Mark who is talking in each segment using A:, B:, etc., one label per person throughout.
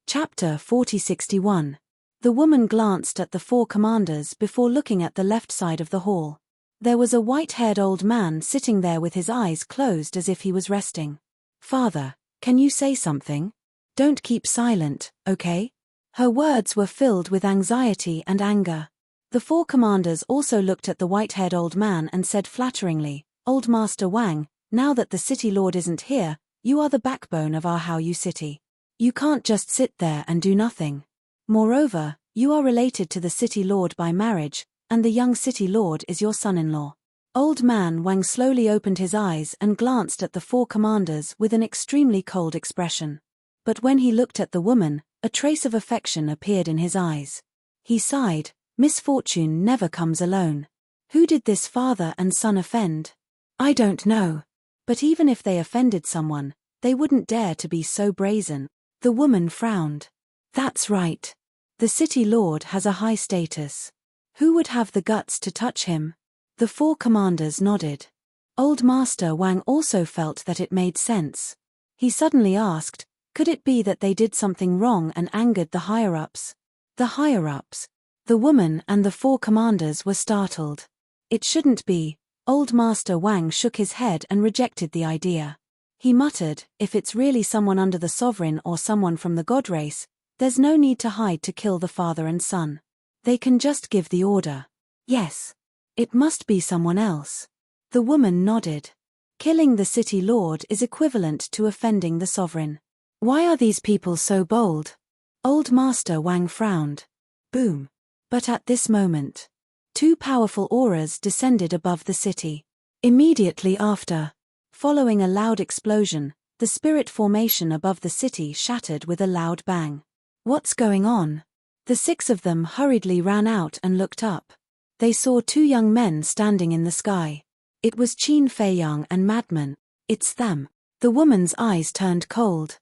A: Chapter 4061. The woman glanced at the four commanders before looking at the left side of the hall. There was a white-haired old man sitting there with his eyes closed as if he was resting. "Father, can you say something? Don't keep silent, okay?" Her words were filled with anxiety and anger. The four commanders also looked at the white-haired old man and said flatteringly, "Old Master Wang, now that the city lord isn't here, you are the backbone of our Haoyu city. You can't just sit there and do nothing. Moreover, you are related to the city lord by marriage, and the young city lord is your son-in-law." Old man Wang slowly opened his eyes and glanced at the four commanders with an extremely cold expression. But when he looked at the woman, a trace of affection appeared in his eyes. He sighed, "Misfortune never comes alone. Who did this father and son offend? I don't know. But even if they offended someone, they wouldn't dare to be so brazen." The woman frowned. "That's right. The city lord has a high status. Who would have the guts to touch him?" The four commanders nodded. Old Master Wang also felt that it made sense. He suddenly asked, could it be that they did something wrong and angered the higher-ups? The higher-ups? The woman and the four commanders were startled. It shouldn't be. Old Master Wang shook his head and rejected the idea. He muttered, if it's really someone under the sovereign or someone from the god race, there's no need to hide to kill the father and son. They can just give the order. Yes. It must be someone else. The woman nodded. Killing the city lord is equivalent to offending the sovereign. Why are these people so bold? Old Master Wang frowned. Boom. But at this moment, two powerful auras descended above the city. Immediately after, following a loud explosion, the spirit formation above the city shattered with a loud bang. What's going on? The six of them hurriedly ran out and looked up. They saw two young men standing in the sky. It was Qin Feiyang and Madman. It's them. The woman's eyes turned cold.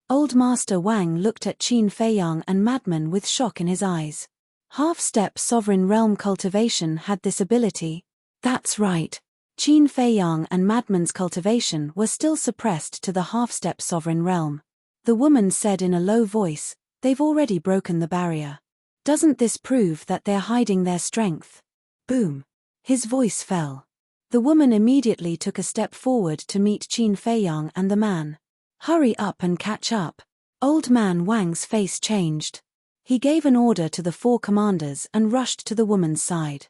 A: Old Master Wang looked at Qin Feiyang and Madman with shock in his eyes. Half-step sovereign realm cultivation had this ability. That's right. Qin Feiyang and Madman's cultivation were still suppressed to the half-step sovereign realm. The woman said in a low voice, "They've already broken the barrier. Doesn't this prove that they're hiding their strength?" Boom. His voice fell. The woman immediately took a step forward to meet Qin Feiyang and the man. "Hurry up and catch up." Old man Wang's face changed. He gave an order to the four commanders and rushed to the woman's side.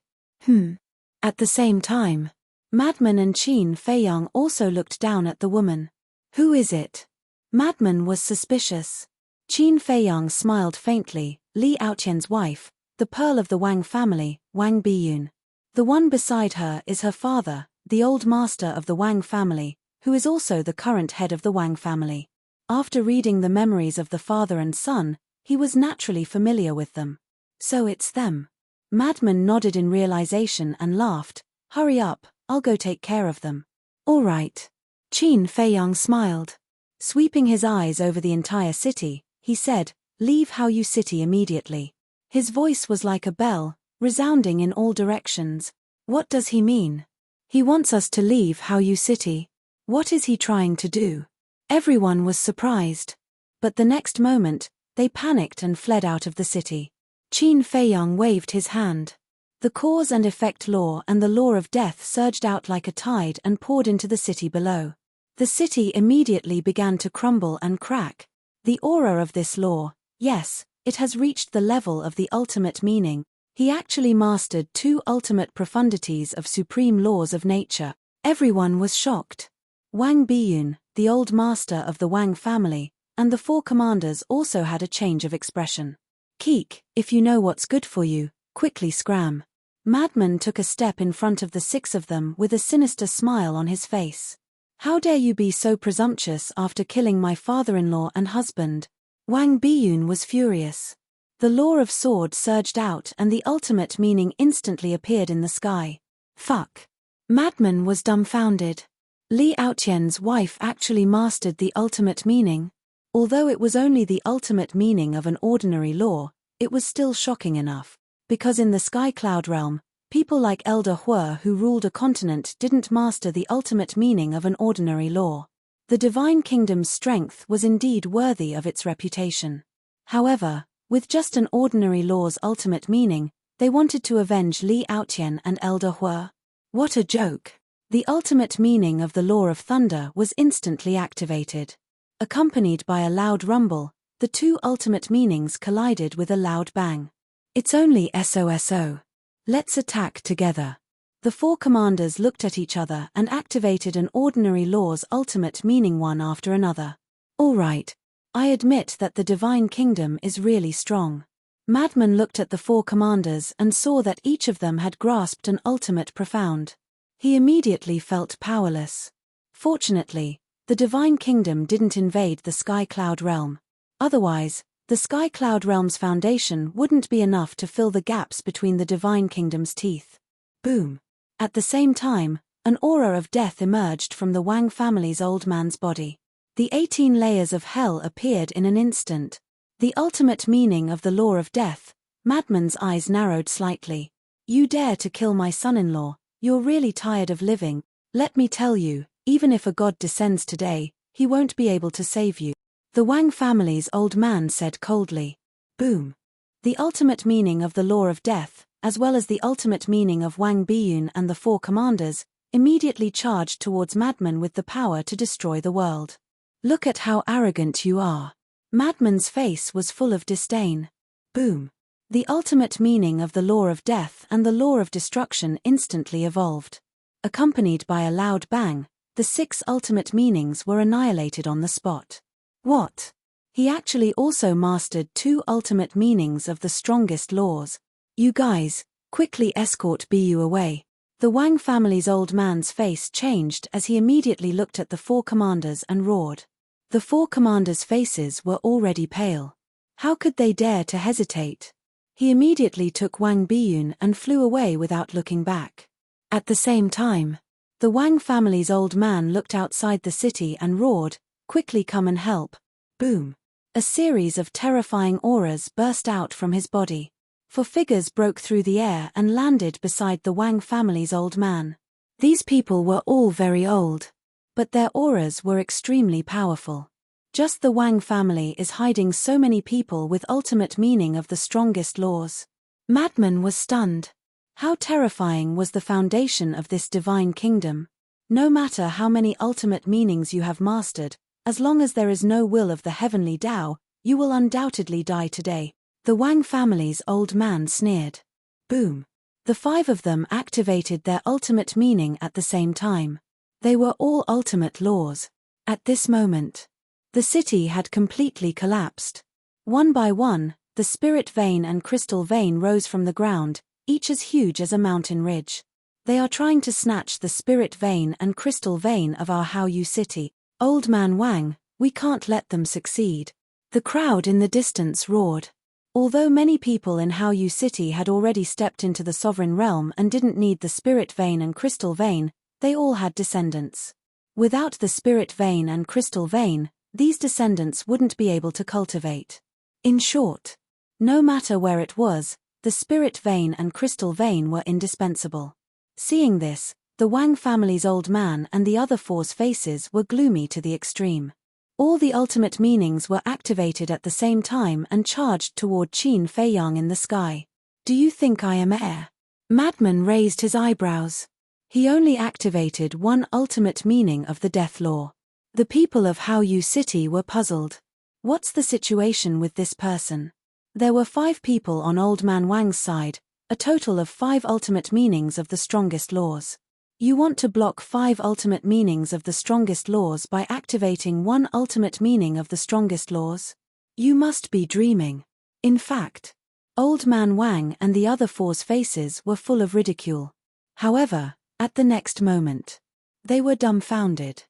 A: At the same time, Madman and Qin Feiyang also looked down at the woman. "Who is it?" Madman was suspicious. Qin Feiyang smiled faintly. Li Aotian's wife, the pearl of the Wang family, Wang Biyun. The one beside her is her father, the old master of the Wang family, who is also the current head of the Wang family. After reading the memories of the father and son, he was naturally familiar with them. So it's them. Madman nodded in realization and laughed. "Hurry up, I'll go take care of them." "All right." Qin Feiyang smiled. Sweeping his eyes over the entire city, he said, "Leave Haoyu city immediately." His voice was like a bell, resounding in all directions. What does he mean? He wants us to leave Haoyu city. What is he trying to do? Everyone was surprised. But the next moment, they panicked and fled out of the city. Qin Feiyang waved his hand. The cause and effect law and the law of death surged out like a tide and poured into the city below. The city immediately began to crumble and crack. The aura of this law, yes, it has reached the level of the ultimate meaning. He actually mastered two ultimate profundities of supreme laws of nature. Everyone was shocked. Wang Biyun, the old master of the Wang family, and the four commanders also had a change of expression. "Keek, if you know what's good for you, quickly scram." Madman took a step in front of the six of them with a sinister smile on his face. "How dare you be so presumptuous after killing my father-in-law and husband?" Wang Biyun was furious. The law of sword surged out and the ultimate meaning instantly appeared in the sky. Fuck. Madman was dumbfounded. Li Aotian's wife actually mastered the ultimate meaning. Although it was only the ultimate meaning of an ordinary law, it was still shocking enough. Because in the Sky Cloud realm, people like Elder Hua who ruled a continent didn't master the ultimate meaning of an ordinary law. The divine kingdom's strength was indeed worthy of its reputation. However, with just an ordinary law's ultimate meaning, they wanted to avenge Li Aotian and Elder Hua. What a joke! The ultimate meaning of the Law of Thunder was instantly activated. Accompanied by a loud rumble, the two ultimate meanings collided with a loud bang. It's only SOSO. Let's attack together. The four commanders looked at each other and activated an ordinary law's ultimate meaning one after another. All right. I admit that the divine kingdom is really strong. Madman looked at the four commanders and saw that each of them had grasped an ultimate profound. He immediately felt powerless. Fortunately, the divine kingdom didn't invade the Sky Cloud realm. Otherwise, the Sky Cloud realm's foundation wouldn't be enough to fill the gaps between the divine kingdom's teeth. Boom! At the same time, an aura of death emerged from the Wang family's old man's body. The 18 layers of hell appeared in an instant. The ultimate meaning of the law of death. Madman's eyes narrowed slightly. You dare to kill my son-in-law, you're really tired of living. Let me tell you, even if a god descends today, he won't be able to save you. The Wang family's old man said coldly. Boom. The ultimate meaning of the law of death, as well as the ultimate meaning of Wang Biyun and the four commanders, immediately charged towards Madman with the power to destroy the world. Look at how arrogant you are. Madman's face was full of disdain. Boom. The ultimate meaning of the law of death and the law of destruction instantly evolved. Accompanied by a loud bang, the 6 ultimate meanings were annihilated on the spot. What? He actually also mastered 2 ultimate meanings of the strongest laws. You guys, quickly escort Bu away. The Wang family's old man's face changed as he immediately looked at the four commanders and roared. The four commanders' faces were already pale. How could they dare to hesitate? He immediately took Wang Biyun and flew away without looking back. At the same time, the Wang family's old man looked outside the city and roared, "Quickly come and help." Boom. A series of terrifying auras burst out from his body. 4 figures broke through the air and landed beside the Wang family's old man. These people were all very old, but their auras were extremely powerful. Just the Wang family is hiding so many people with ultimate meaning of the strongest laws. Madman was stunned. How terrifying was the foundation of this divine kingdom? No matter how many ultimate meanings you have mastered, as long as there is no will of the heavenly Tao, you will undoubtedly die today. The Wang family's old man sneered. Boom. The 5 of them activated their ultimate meaning at the same time. They were all ultimate laws. At this moment, the city had completely collapsed. One by one, the spirit vein and crystal vein rose from the ground, each as huge as a mountain ridge. They are trying to snatch the spirit vein and crystal vein of our Haoyu city. Old man Wang, we can't let them succeed. The crowd in the distance roared. Although many people in Haoyu city had already stepped into the sovereign realm and didn't need the spirit vein and crystal vein, they all had descendants. Without the spirit vein and crystal vein, these descendants wouldn't be able to cultivate. In short, no matter where it was, the spirit vein and crystal vein were indispensable. Seeing this, the Wang family's old man and the other 4's faces were gloomy to the extreme. All the ultimate meanings were activated at the same time and charged toward Qin Feiyang in the sky. Do you think I am air? Madman raised his eyebrows. He only activated one ultimate meaning of the death law. The people of Haoyu city were puzzled. What's the situation with this person? There were 5 people on Old Man Wang's side, a total of 5 ultimate meanings of the strongest laws. You want to block 5 ultimate meanings of the strongest laws by activating one ultimate meaning of the strongest laws? You must be dreaming. In fact, Old Man Wang and the other 4's faces were full of ridicule. However, at the next moment, they were dumbfounded.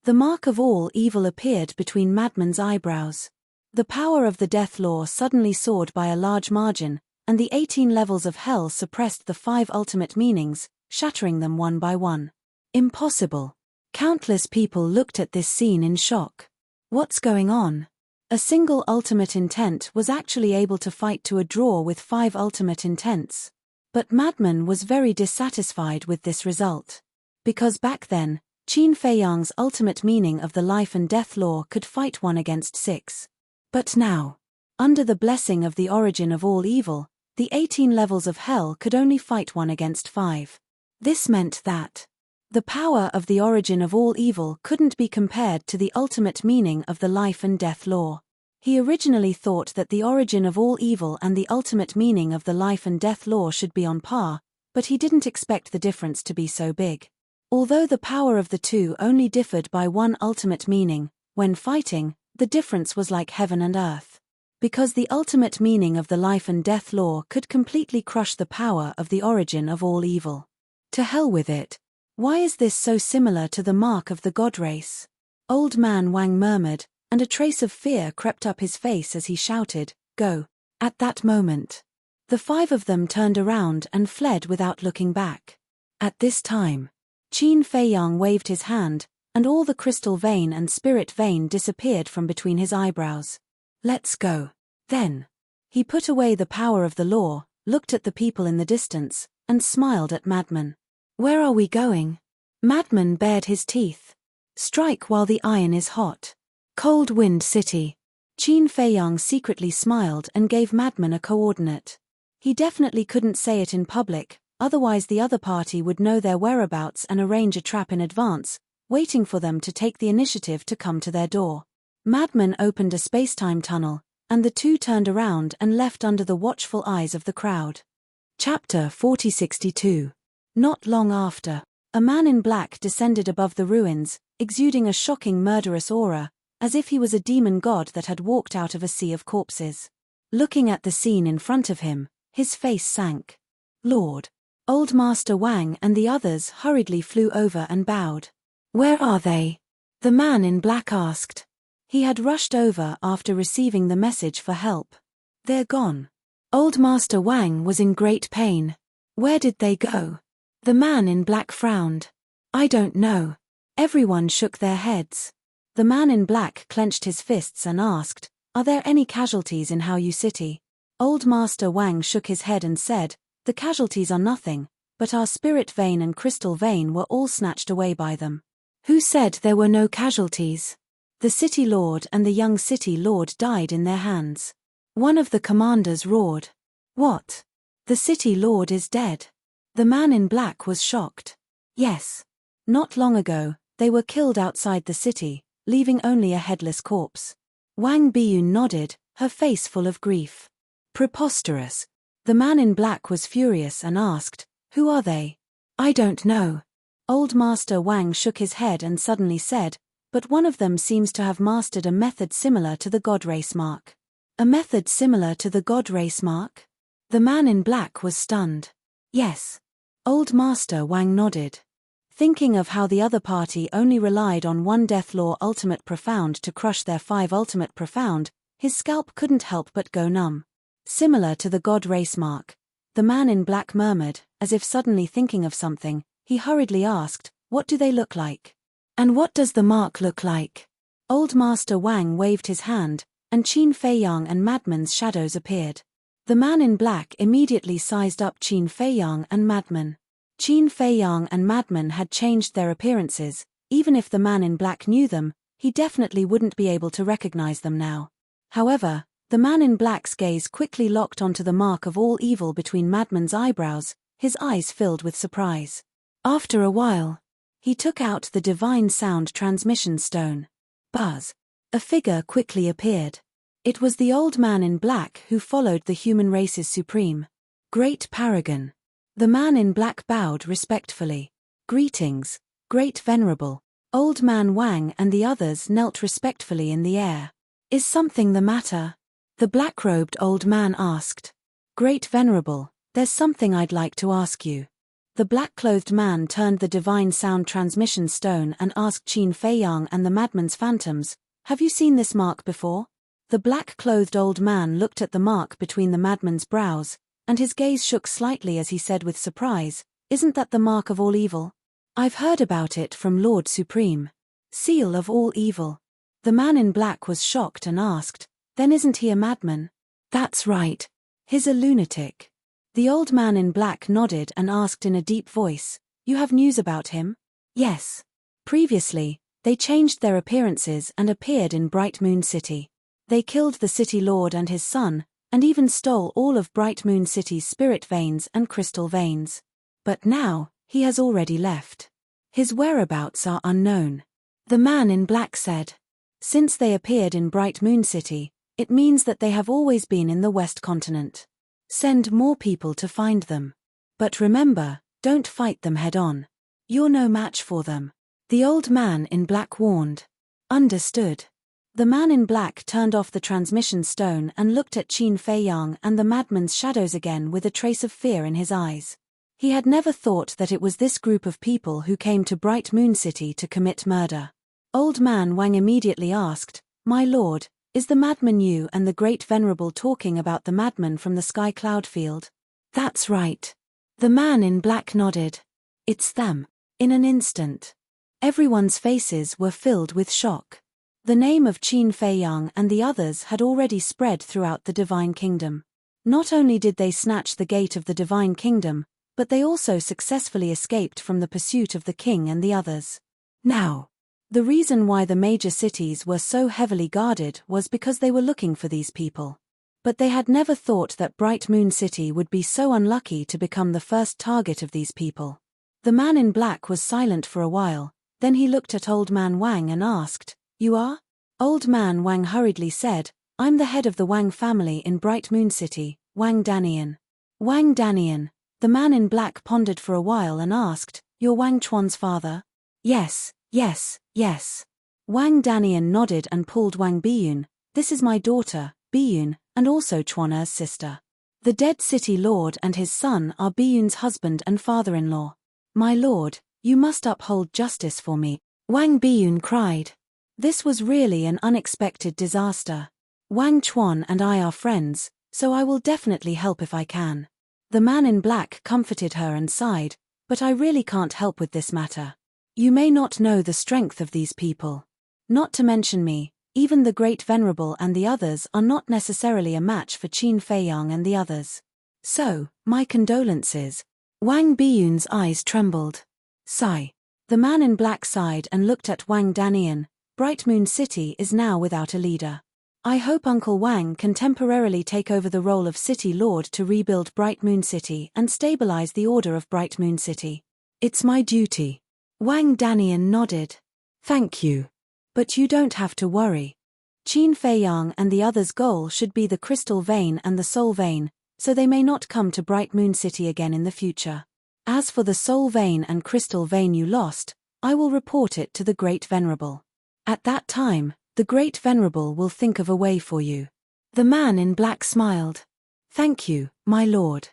A: The mark of all evil appeared between Madman's eyebrows. The power of the death law suddenly soared by a large margin, and the 18 levels of hell suppressed the 5 ultimate meanings, shattering them one by one. Impossible. Countless people looked at this scene in shock. What's going on? A single ultimate intent was actually able to fight to a draw with 5 ultimate intents. But Madman was very dissatisfied with this result. Because back then, Qin Feiyang's ultimate meaning of the life and death law could fight 1 against 6. But now, under the blessing of the origin of all evil, the 18 levels of hell could only fight 1 against 5. This meant that the power of the origin of all evil couldn't be compared to the ultimate meaning of the life and death law. He originally thought that the origin of all evil and the ultimate meaning of the life and death law should be on par, but he didn't expect the difference to be so big. Although the power of the two only differed by 1 ultimate meaning, when fighting, the difference was like heaven and earth. Because the ultimate meaning of the life and death law could completely crush the power of the origin of all evil. To hell with it. Why is this so similar to the mark of the god race? Old Man Wang murmured, and a trace of fear crept up his face as he shouted, "Go!" At that moment, the 5 of them turned around and fled without looking back. At this time, Qin Feiyang waved his hand, and all the crystal vein and spirit vein disappeared from between his eyebrows. "Let's go." Then, he put away the power of the law, looked at the people in the distance, and smiled at Madman. "Where are we going?" Madman bared his teeth. "Strike while the iron is hot. Cold Wind City." Qin Feiyang secretly smiled and gave Madman a coordinate. He definitely couldn't say it in public, otherwise the other party would know their whereabouts and arrange a trap in advance, waiting for them to take the initiative to come to their door. Madman opened a spacetime tunnel, and the two turned around and left under the watchful eyes of the crowd. Chapter 4062. Not long after, a man in black descended above the ruins, exuding a shocking murderous aura, as if he was a demon god that had walked out of a sea of corpses. Looking at the scene in front of him, his face sank. "Lord." Old Master Wang and the others hurriedly flew over and bowed. "Where are they?" the man in black asked. He had rushed over after receiving the message for help. "They're gone." Old Master Wang was in great pain. "Where did they go?" The man in black frowned. "I don't know." Everyone shook their heads. The man in black clenched his fists and asked, "Are there any casualties in Haoyu City?" Old Master Wang shook his head and said, "The casualties are nothing, but our spirit vein and crystal vein were all snatched away by them." "Who said there were no casualties?" "The city lord and the young city lord died in their hands." One of the commanders roared. "What? The city lord is dead?" The man in black was shocked. "Yes. Not long ago, they were killed outside the city, leaving only a headless corpse." Wang Biyun nodded, her face full of grief. "Preposterous." The man in black was furious and asked, "Who are they?" "I don't know." Old Master Wang shook his head and suddenly said, "But one of them seems to have mastered a method similar to the God Race mark." "A method similar to the God Race mark?" The man in black was stunned. "Yes." Old Master Wang nodded. Thinking of how the other party only relied on 1 Death Law Ultimate Profound to crush their 5 Ultimate Profound, his scalp couldn't help but go numb. "Similar to the God Race mark," the man in black murmured, as if suddenly thinking of something. He hurriedly asked, "What do they look like?" "And what does the mark look like?" Old Master Wang waved his hand, and Qin Feiyang and Madman's shadows appeared. The man in black immediately sized up Qin Feiyang and Madman. Qin Feiyang and Madman had changed their appearances. Even if the man in black knew them, he definitely wouldn't be able to recognize them now. However, the man in black's gaze quickly locked onto the mark of all evil between Madman's eyebrows, his eyes filled with surprise. After a while, he took out the divine sound transmission stone. Buzz. A figure quickly appeared. It was the old man in black who followed the human race's supreme. "Great Paragon." The man in black bowed respectfully. "Greetings, Great Venerable." Old Man Wang and the others knelt respectfully in the air. "Is something the matter?" the black-robed old man asked. "Great Venerable, there's something I'd like to ask you." The black-clothed man turned the divine sound transmission stone and asked Qin Feiyang and the Madman's phantoms, "Have you seen this mark before?" The black-clothed old man looked at the mark between the Madman's brows, and his gaze shook slightly as he said with surprise, "Isn't that the mark of all evil?" "I've heard about it from Lord Supreme." "Seal of all evil." The man in black was shocked and asked, "Then isn't he a madman?" "That's right. He's a lunatic." The old man in black nodded and asked in a deep voice, "You have news about him?" "Yes." Previously, they changed their appearances and appeared in Bright Moon City. They killed the city lord and his son, and even stole all of Bright Moon City's spirit veins and crystal veins. But now, he has already left. His whereabouts are unknown. The man in black said. Since they appeared in Bright Moon City, it means that they have always been in the West Continent. Send more people to find them. But remember, don't fight them head-on. You're no match for them. The old man in black warned. Understood. The man in black turned off the transmission stone and looked at Qin Fei Yang and the madman's shadows again with a trace of fear in his eyes. He had never thought that it was this group of people who came to Bright Moon City to commit murder. Old man Wang immediately asked, "My lord, is the madman you and the great venerable talking about the madman from the sky cloud field?" "That's right." The man in black nodded. "It's them." In an instant, everyone's faces were filled with shock. The name of Qin Fei Yang and the others had already spread throughout the Divine Kingdom. Not only did they snatch the gate of the Divine Kingdom, but they also successfully escaped from the pursuit of the king and the others. Now, the reason why the major cities were so heavily guarded was because they were looking for these people. But they had never thought that Bright Moon City would be so unlucky to become the first target of these people. The man in black was silent for a while, then he looked at Old Man Wang and asked, "You are?" Old Man Wang hurriedly said, "I'm the head of the Wang family in Bright Moon City, Wang Danian." Wang Danian. The man in black pondered for a while and asked, "You're Wang Chuan's father?" "Yes, yes, yes." Wang Danian nodded and pulled Wang Biyun. "This is my daughter, Biyun, and also Chuan'er's sister. The dead city lord and his son are Biyun's husband and father-in-law. My lord, you must uphold justice for me," Wang Biyun cried. This was really an unexpected disaster. "Wang Chuan and I are friends, so I will definitely help if I can." The man in black comforted her and sighed, "But I really can't help with this matter. You may not know the strength of these people. Not to mention me, even the Great Venerable and the others are not necessarily a match for Qin Fei Yang and the others. So, my condolences." Wang Biyun's eyes trembled. Sigh. The man in black sighed and looked at Wang Danian. "Bright Moon City is now without a leader. I hope Uncle Wang can temporarily take over the role of City Lord to rebuild Bright Moon City and stabilize the order of Bright Moon City. It's my duty." Wang Danian nodded. "Thank you. But you don't have to worry. Qin Fei Yang and the others' goal should be the Crystal Vein and the Soul Vein, so they may not come to Bright Moon City again in the future. As for the Soul Vein and Crystal Vein you lost, I will report it to the Great Venerable. At that time, the Great Venerable will think of a way for you." The man in black smiled. "Thank you, my lord.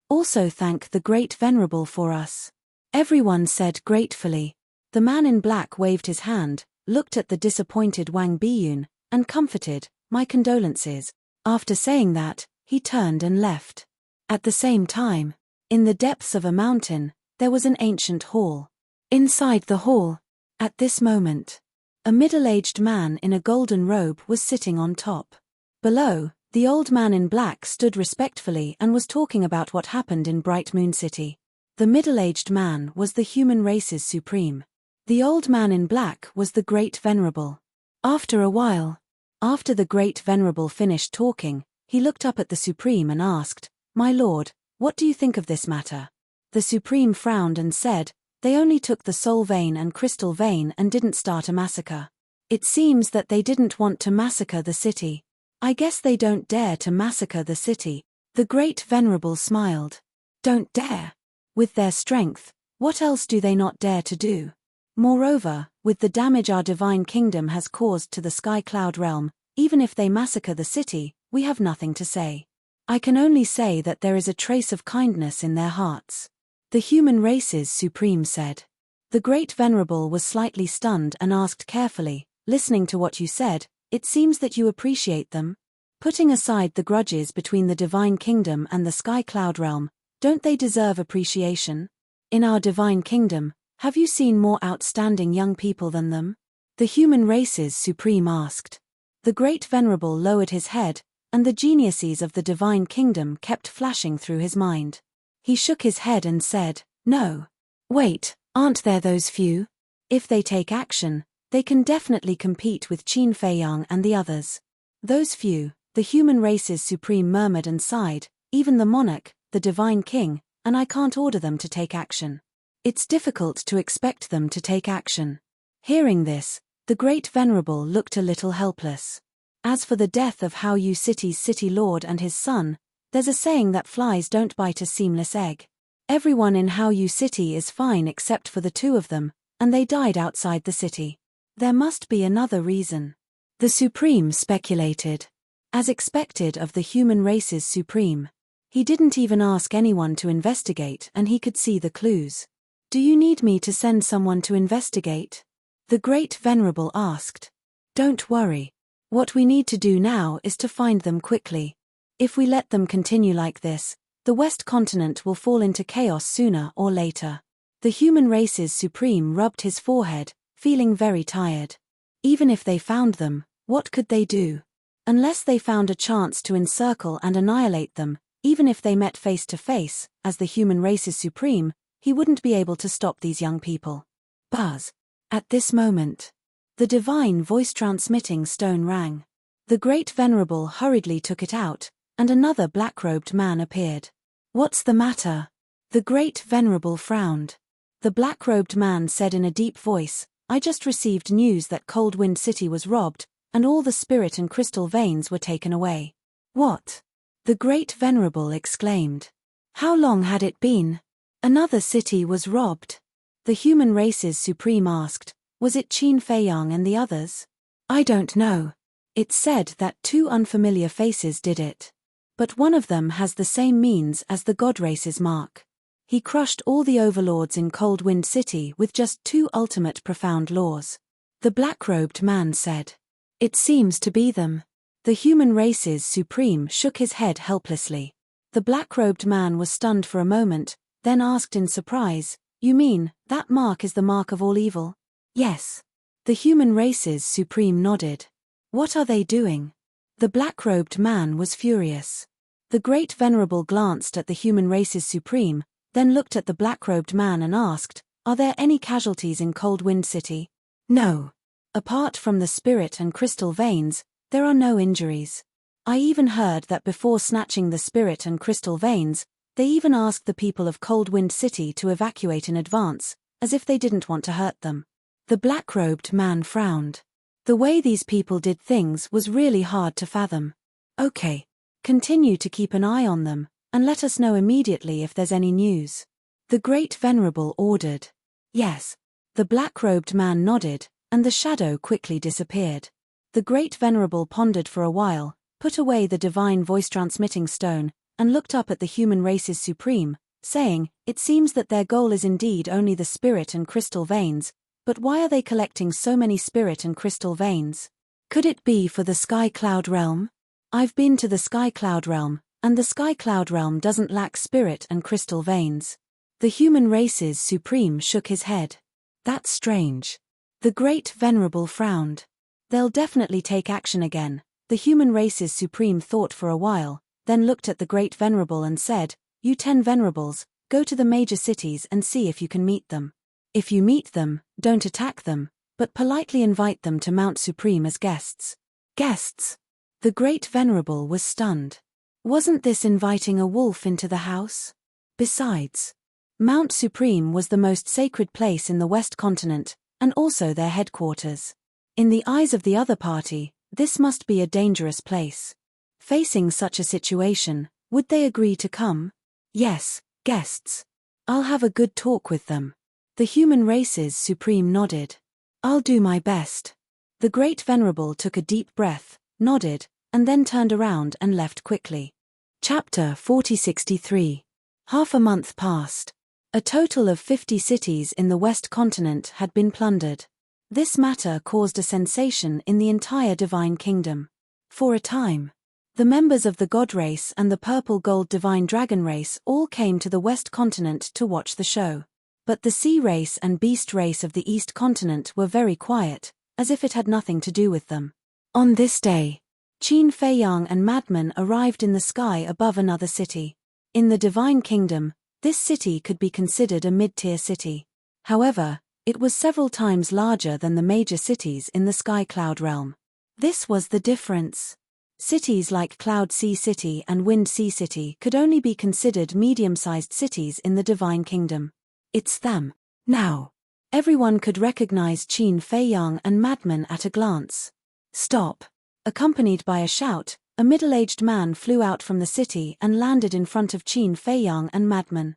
A: Also thank the Great Venerable for us." Everyone said gratefully. The man in black waved his hand, looked at the disappointed Wang Biyun, and comforted, "My condolences." After saying that, he turned and left. At the same time, in the depths of a mountain, there was an ancient hall. Inside the hall, at this moment, a middle-aged man in a golden robe was sitting on top. Below, the old man in black stood respectfully and was talking about what happened in Bright Moon City. The middle-aged man was the human race's supreme. The old man in black was the Great Venerable. After a while, after the Great Venerable finished talking, he looked up at the Supreme and asked, "My lord, what do you think of this matter?" The Supreme frowned and said, "They only took the Soul Vein and Crystal Vein and didn't start a massacre. It seems that they didn't want to massacre the city. I guess they don't dare to massacre the city." The Great Venerable smiled. "Don't dare? With their strength, what else do they not dare to do? Moreover, with the damage our Divine Kingdom has caused to the Sky Cloud realm, even if they massacre the city, we have nothing to say. I can only say that there is a trace of kindness in their hearts." The human race's supreme said. The Great Venerable was slightly stunned and asked carefully, "Listening to what you said, it seems that you appreciate them? Putting aside the grudges between the Divine Kingdom and the Sky Cloud realm, don't they deserve appreciation? In our Divine Kingdom, have you seen more outstanding young people than them?" The human race's supreme asked. The Great Venerable lowered his head, and the geniuses of the Divine Kingdom kept flashing through his mind. He shook his head and said, "No. Wait, aren't there those few? If they take action, they can definitely compete with Qin Feiyang and the others. Those few, the human race's supreme murmured and sighed, even the monarch, the divine king, and I can't order them to take action. It's difficult to expect them to take action. Hearing this, the great venerable looked a little helpless. As for the death of Hao Yu City's city lord and his son, there's a saying that flies don't bite a seamless egg. Everyone in Hao Yu City is fine except for the two of them, and they died outside the city. There must be another reason. The Supreme speculated. As expected of the human race's Supreme. He didn't even ask anyone to investigate and he could see the clues. Do you need me to send someone to investigate? The great venerable asked. Don't worry. What we need to do now is to find them quickly. If we let them continue like this, the West Continent will fall into chaos sooner or later. The human race's Supreme rubbed his forehead, feeling very tired. Even if they found them, what could they do? Unless they found a chance to encircle and annihilate them, even if they met face to face, as the human race's Supreme, he wouldn't be able to stop these young people. Buzz. At this moment, the divine voice-transmitting stone rang. The great venerable hurriedly took it out, and another black-robed man appeared. What's the matter? The great venerable frowned. The black-robed man said in a deep voice, I just received news that Cold Wind City was robbed, and all the spirit and crystal veins were taken away. What? The great venerable exclaimed. How long had it been? Another city was robbed. The human race's Supreme asked, was it Qin Feiyang and the others? I don't know. It's said that two unfamiliar faces did it. But one of them has the same means as the God race's mark. He crushed all the overlords in Cold Wind City with just two ultimate profound laws. The black-robed man said. It seems to be them. The human race's Supreme shook his head helplessly. The black-robed man was stunned for a moment, then asked in surprise, You mean, that mark is the mark of all evil? Yes. The human race's Supreme nodded. What are they doing? The black-robed man was furious. The great venerable glanced at the human race's Supreme, then looked at the black-robed man and asked, Are there any casualties in Cold Wind City? No. Apart from the spirit and crystal veins, there are no injuries. I even heard that before snatching the spirit and crystal veins, they even asked the people of Cold Wind City to evacuate in advance, as if they didn't want to hurt them. The black-robed man frowned. The way these people did things was really hard to fathom. Okay. Continue to keep an eye on them, and let us know immediately if there's any news. The great venerable ordered. Yes. The black-robed man nodded, and the shadow quickly disappeared. The great venerable pondered for a while, put away the divine voice-transmitting stone, and looked up at the human race's Supreme, saying, It seems that their goal is indeed only the spirit and crystal veins, but why are they collecting so many spirit and crystal veins? Could it be for the Sky Cloud Realm? I've been to the Sky Cloud Realm, and the Sky Cloud Realm doesn't lack spirit and crystal veins. The human race's Supreme shook his head. That's strange. The great venerable frowned. They'll definitely take action again. The human race's Supreme thought for a while, then looked at the great venerable and said, You 10 venerables, go to the major cities and see if you can meet them. If you meet them, don't attack them, but politely invite them to Mount Supreme as guests. Guests? The great venerable was stunned. Wasn't this inviting a wolf into the house? Besides, Mount Supreme was the most sacred place in the West Continent, and also their headquarters. In the eyes of the other party, this must be a dangerous place. Facing such a situation, would they agree to come? Yes, guests. I'll have a good talk with them. The human race's Supreme nodded. I'll do my best. The great venerable took a deep breath, nodded, and then turned around and left quickly. Chapter 4063. Half a month passed. A total of 50 cities in the West Continent had been plundered. This matter caused a sensation in the entire Divine Kingdom. For a time, the members of the God race and the Purple Gold Divine Dragon race all came to the West Continent to watch the show. But the Sea race and Beast race of the East Continent were very quiet, as if it had nothing to do with them. On this day, Qin Feiyang and madmen arrived in the sky above another city. In the Divine Kingdom, this city could be considered a mid-tier city. However, It was several times larger than the major cities in the Sky Cloud realm. This was the difference. Cities like Cloud Sea City and Wind Sea City could only be considered medium-sized cities in the Divine Kingdom. It's them. Now. Everyone could recognize Qin Fei Yang and Madman at a glance. Stop. Accompanied by a shout, a middle-aged man flew out from the city and landed in front of Qin Fei Yang and Madman.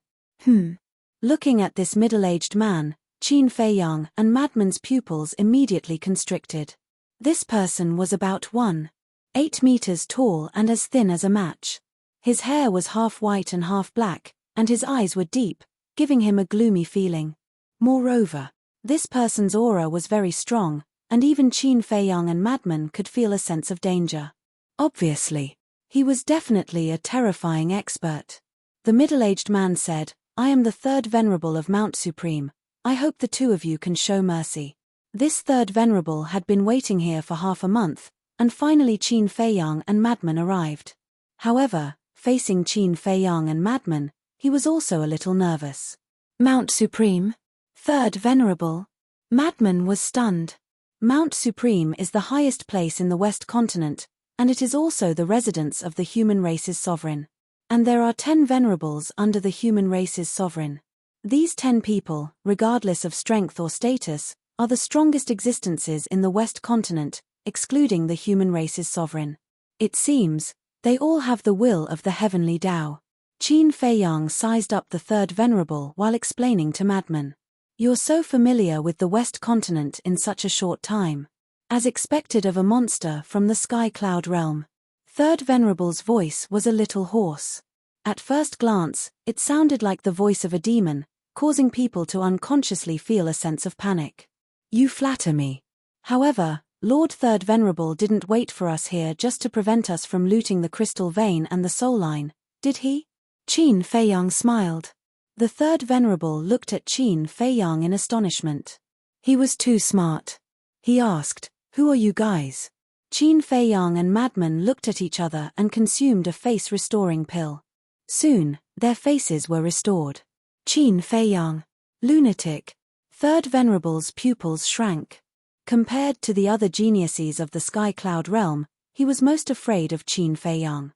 A: Looking at this middle-aged man, Qin Fei Yang and Madman's pupils immediately constricted. This person was about 1.8 meters tall and as thin as a match. His hair was half white and half black, and his eyes were deep, giving him a gloomy feeling. Moreover, this person's aura was very strong, and even Qin Fei Yang and Madman could feel a sense of danger. Obviously, he was definitely a terrifying expert. The middle-aged man said, "I am the third venerable of Mount Supreme. I hope the two of you can show mercy." This third venerable had been waiting here for half a month, and finally Qin Fei Yang and Madman arrived. However, facing Qin Fei Yang and Madman, he was also a little nervous. Mount Supreme? Third venerable? Madman was stunned. Mount Supreme is the highest place in the West Continent, and it is also the residence of the human race's sovereign. And there are 10 venerables under the human race's sovereign. These 10 people, regardless of strength or status, are the strongest existences in the West Continent, excluding the human race's sovereign. It seems, they all have the will of the heavenly Tao. Qin Fei Yang sized up the third venerable while explaining to Madman. "You're so familiar with the West Continent in such a short time. As expected of a monster from the Sky Cloud realm." Third venerable's voice was a little hoarse. At first glance, it sounded like the voice of a demon, causing people to unconsciously feel a sense of panic. "You flatter me. However, Lord Third Venerable didn't wait for us here just to prevent us from looting the crystal vein and the soul line, did he?" Qin Fei Yang smiled. The Third Venerable looked at Qin Fei Yang in astonishment. He was too smart. He asked, "Who are you guys?" Qin Fei Yang and Madman looked at each other and consumed a face-restoring pill. Soon, their faces were restored. Qin Fei Yang. Lunatic. Third Venerable's pupils shrank. Compared to the other geniuses of the Sky Cloud realm, he was most afraid of Qin Fei Yang.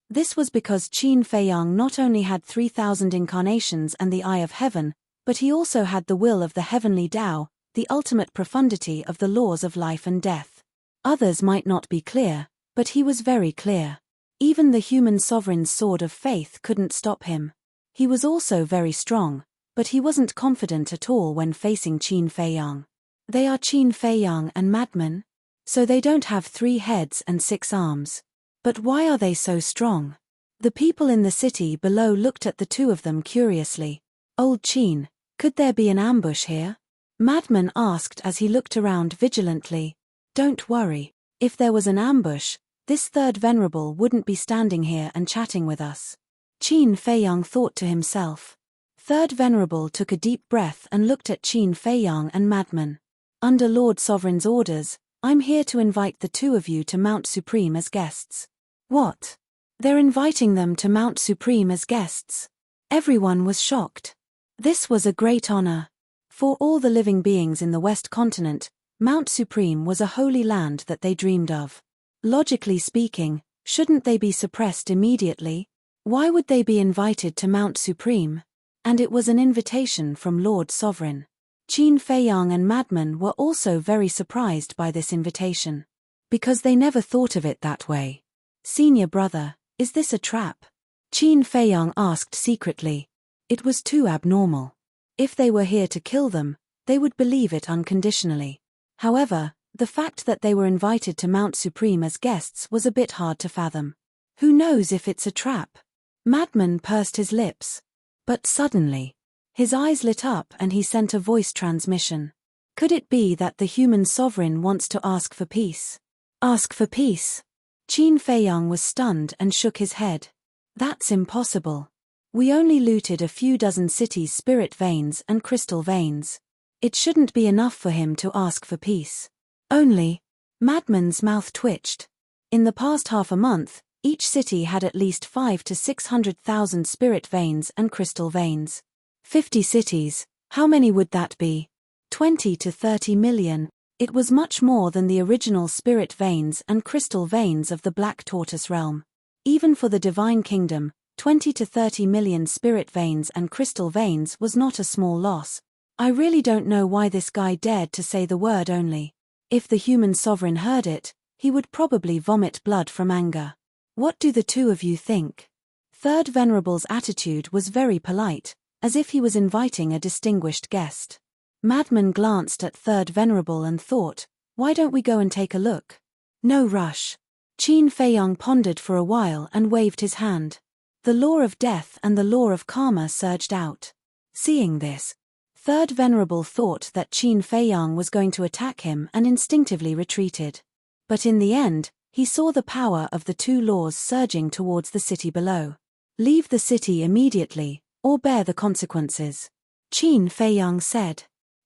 A: This was because Qin Fei Yang not only had 3,000 incarnations and the Eye of Heaven, but he also had the will of the heavenly Tao, the ultimate profundity of the laws of life and death. Others might not be clear, but he was very clear. Even the human sovereign's sword of faith couldn't stop him. He was also very strong, but he wasn't confident at all when facing Qin Fei Yang. They are Qin Fei Yang and Madman? So they don't have 3 heads and 6 arms. But why are they so strong? The people in the city below looked at the two of them curiously. "Old Qin, could there be an ambush here?" Madman asked as he looked around vigilantly. "Don't worry, if there was an ambush, this third venerable wouldn't be standing here and chatting with us." Qin Fei Yang thought to himself. Third venerable took a deep breath and looked at Qin Fei Yang and Madman. "Under Lord Sovereign's orders, I'm here to invite the two of you to Mount Supreme as guests." What? They're inviting them to Mount Supreme as guests? Everyone was shocked. This was a great honor. For all the living beings in the West Continent, Mount Supreme was a holy land that they dreamed of. Logically speaking, shouldn't they be suppressed immediately? Why would they be invited to Mount Supreme? And it was an invitation from Lord Sovereign. Qin Fei Yang and Madman were also very surprised by this invitation. Because they never thought of it that way. "Senior brother, is this a trap?" Qin Fei Yang asked secretly. It was too abnormal. If they were here to kill them, they would believe it unconditionally. However, the fact that they were invited to Mount Supreme as guests was a bit hard to fathom. Who knows if it's a trap? Madman pursed his lips. But suddenly, his eyes lit up and he sent a voice transmission. Could it be that the human sovereign wants to ask for peace? Ask for peace? Qin Fei Yang was stunned and shook his head. That's impossible. We only looted a few dozen cities' spirit veins and crystal veins. It shouldn't be enough for him to ask for peace. Only. Madman's mouth twitched. In the past half a month, each city had at least 500,000 to 600,000 spirit veins and crystal veins. 50 cities, how many would that be? 20 to 30 million. It was much more than the original spirit veins and crystal veins of the Black Tortoise realm. Even for the Divine Kingdom, 20 to 30 million spirit veins and crystal veins was not a small loss. I really don't know why this guy dared to say the word only. If the human sovereign heard it, he would probably vomit blood from anger. What do the two of you think? Third Venerable's attitude was very polite, as if he was inviting a distinguished guest. Madman glanced at Third Venerable and thought, why don't we go and take a look? No rush. Qin Feiyang pondered for a while and waved his hand. The law of death and the law of karma surged out. Seeing this, Third Venerable thought that Qin Feiyang was going to attack him and instinctively retreated. But in the end, he saw the power of the two laws surging towards the city below. Leave the city immediately, or bear the consequences, Qin Feiyang said.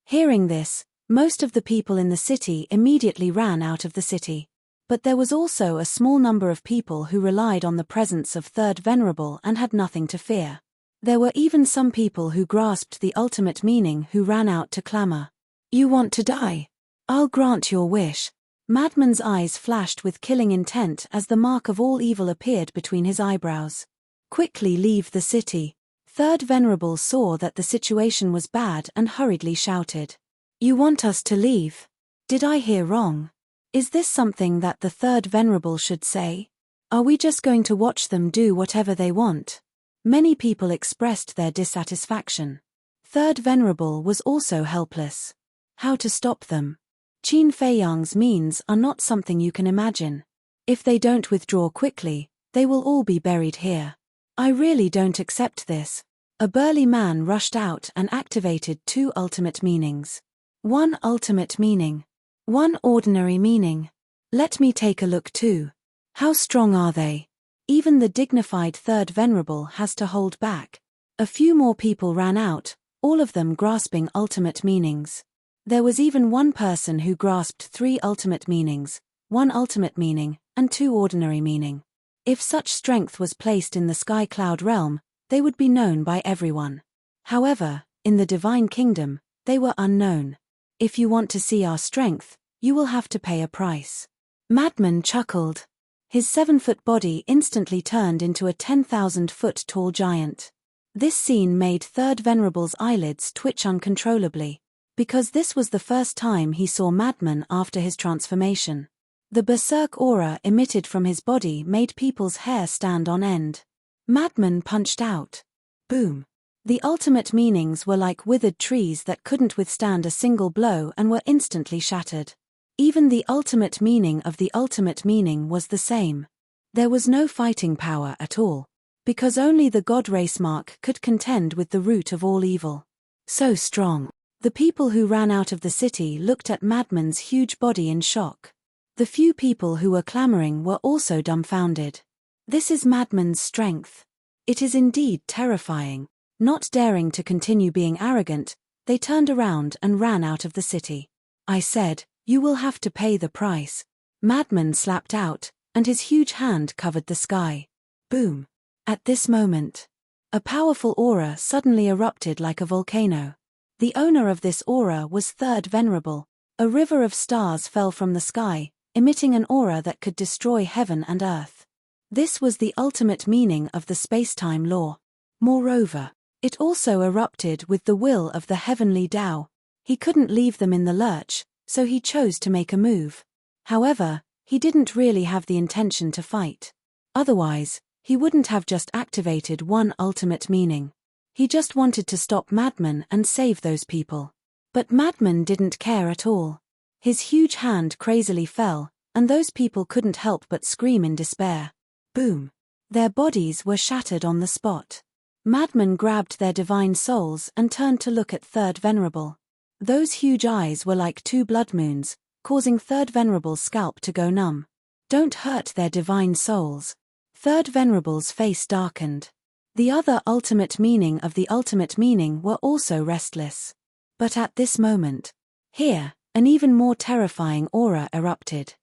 A: Hearing this, most of the people in the city immediately ran out of the city. But there was also a small number of people who relied on the presence of Third Venerable and had nothing to fear. There were even some people who grasped the ultimate meaning who ran out to clamor. You want to die? I'll grant your wish. Madman's eyes flashed with killing intent as the mark of all evil appeared between his eyebrows. Quickly leave the city. Third Venerable saw that the situation was bad and hurriedly shouted. You want us to leave? Did I hear wrong? Is this something that the Third Venerable should say? Are we just going to watch them do whatever they want? Many people expressed their dissatisfaction. Third Venerable was also helpless. How to stop them? Qin Feiyang's means are not something you can imagine. If they don't withdraw quickly, they will all be buried here. I really don't accept this. A burly man rushed out and activated two ultimate meanings. One ultimate meaning. One ordinary meaning. Let me take a look too. How strong are they? Even the dignified Third Venerable has to hold back. A few more people ran out, all of them grasping ultimate meanings. There was even one person who grasped three ultimate meanings, one ultimate meaning, and two ordinary meaning. If such strength was placed in the Sky Cloud realm, they would be known by everyone. However, in the Divine Kingdom, they were unknown. If you want to see our strength, you will have to pay a price. Madman chuckled. His 7-foot body instantly turned into a 10,000-foot tall giant. This scene made Third Venerable's eyelids twitch uncontrollably, because this was the first time he saw Madman after his transformation. The berserk aura emitted from his body made people's hair stand on end. Madman punched out. Boom. The ultimate meanings were like withered trees that couldn't withstand a single blow and were instantly shattered. Even the ultimate meaning of the ultimate meaning was the same. There was no fighting power at all, because only the God race mark could contend with the root of all evil. So strong. The people who ran out of the city looked at Madman's huge body in shock. The few people who were clamoring were also dumbfounded. This is Madman's strength. It is indeed terrifying. Not daring to continue being arrogant, they turned around and ran out of the city. I said, you will have to pay the price. Madman slapped out, and his huge hand covered the sky. Boom. At this moment, a powerful aura suddenly erupted like a volcano. The owner of this aura was Third Venerable. A river of stars fell from the sky, emitting an aura that could destroy heaven and earth. This was the ultimate meaning of the space-time law. Moreover, it also erupted with the will of the heavenly Tao. He couldn't leave them in the lurch, so he chose to make a move. However, he didn't really have the intention to fight. Otherwise, he wouldn't have just activated one ultimate meaning. He just wanted to stop Madman and save those people. But Madman didn't care at all. His huge hand crazily fell, and those people couldn't help but scream in despair. Boom. Their bodies were shattered on the spot. Madman grabbed their divine souls and turned to look at Third Venerable. Those huge eyes were like two blood moons, causing Third Venerable's scalp to go numb. Don't hurt their divine souls. Third Venerable's face darkened. The other ultimate meaning of the ultimate meaning were also restless. But at this moment, here, an even more terrifying aura erupted.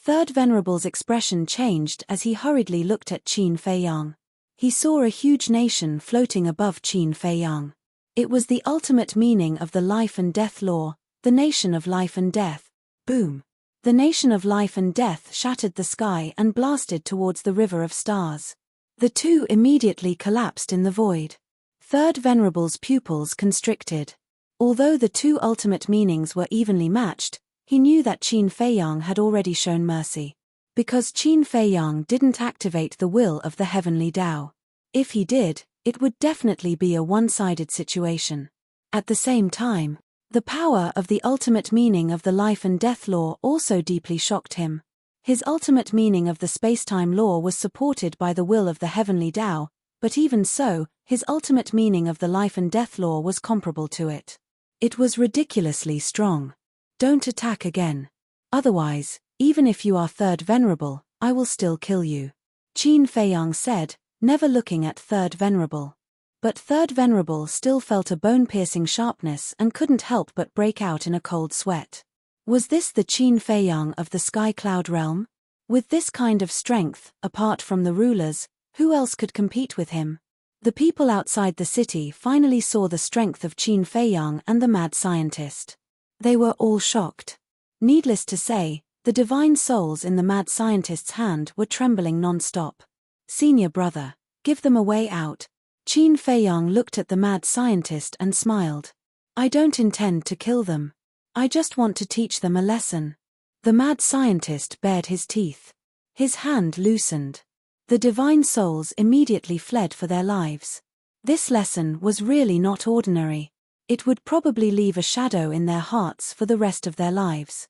A: Third Venerable's expression changed as he hurriedly looked at Qin Feiyang. He saw a huge nation floating above Qin Feiyang. It was the ultimate meaning of the life and death law, The nation of life and death. Boom. The nation of life and death shattered the sky and blasted towards the river of stars. The two immediately collapsed in the void. Third Venerable's pupils constricted. Although the two ultimate meanings were evenly matched, he knew that Qin Feiyang had already shown mercy. Because Qin Feiyang didn't activate the will of the heavenly Tao. If he did, it would definitely be a one-sided situation. At the same time, the power of the ultimate meaning of the life and death law also deeply shocked him. His ultimate meaning of the space-time law was supported by the will of the heavenly Tao, but even so, his ultimate meaning of the life and death law was comparable to it. It was ridiculously strong. Don't attack again. Otherwise, even if you are Third Venerable, I will still kill you. Qin Feiyang said, never looking at Third Venerable. But Third Venerable still felt a bone-piercing sharpness and couldn't help but break out in a cold sweat. Was this the Qin Feiyang of the Sky Cloud realm? With this kind of strength, apart from the rulers, who else could compete with him? The people outside the city finally saw the strength of Qin Feiyang and the mad scientist. They were all shocked. Needless to say, the divine souls in the mad scientist's hand were trembling non-stop. Senior brother, give them a way out. Qin Feiyang looked at the mad scientist and smiled. I don't intend to kill them. I just want to teach them a lesson. The mad scientist bared his teeth. His hand loosened. The divine souls immediately fled for their lives. This lesson was really not ordinary. It would probably leave a shadow in their hearts for the rest of their lives.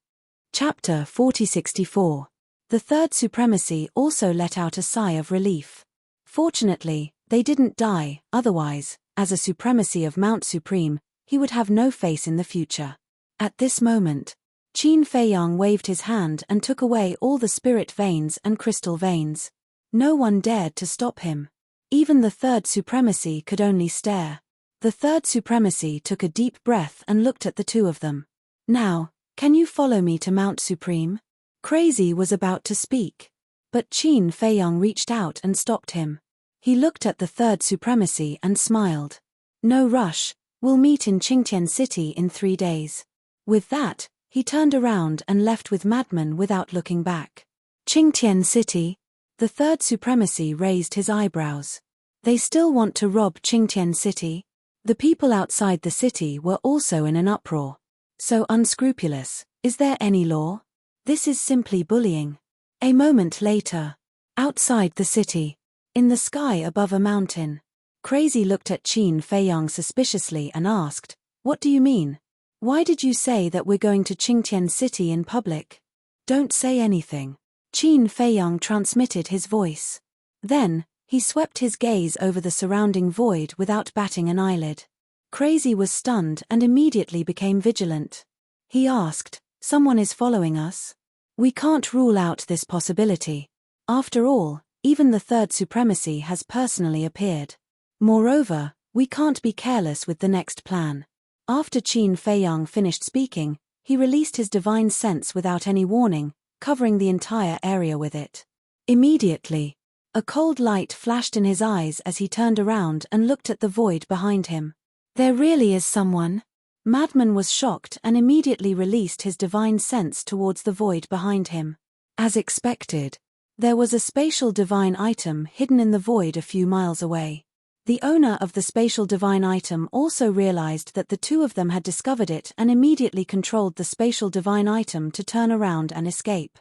A: Chapter 4064. The Third Supremacy also let out a sigh of relief. Fortunately, they didn't die, otherwise, as a supremacy of Mount Supreme, he would have no face in the future. At this moment, Qin Feiyang waved his hand and took away all the spirit veins and crystal veins. No one dared to stop him. Even the Third Supremacy could only stare. The Third Supremacy took a deep breath and looked at the two of them. Now, can you follow me to Mount Supreme? Crazy was about to speak. But Qin Feiyang reached out and stopped him. He looked at the Third Supremacy and smiled. No rush, we'll meet in Qingtian City in 3 days. With that, he turned around and left with Madman without looking back. Qingtian City? The Third Supremacy raised his eyebrows. They still want to rob Qingtian City? The people outside the city were also in an uproar. So unscrupulous, is there any law? This is simply bullying. A moment later. Outside the city. In the sky above a mountain. Crazy looked at Qin Feiyang suspiciously and asked, what do you mean? Why did you say that we're going to Qingtian City in public? Don't say anything. Qin Feiyang transmitted his voice. Then, he swept his gaze over the surrounding void without batting an eyelid. Crazy was stunned and immediately became vigilant. He asked, someone is following us? We can't rule out this possibility. After all, even the Third Supremacy has personally appeared. Moreover, we can't be careless with the next plan. After Qin Feiyang finished speaking, he released his divine sense without any warning, covering the entire area with it. Immediately, a cold light flashed in his eyes as he turned around and looked at the void behind him. There really is someone? Madman was shocked and immediately released his divine sense towards the void behind him. As expected, there was a spatial divine item hidden in the void a few miles away. The owner of the spatial divine item also realized that the two of them had discovered it and immediately controlled the spatial divine item to turn around and escape.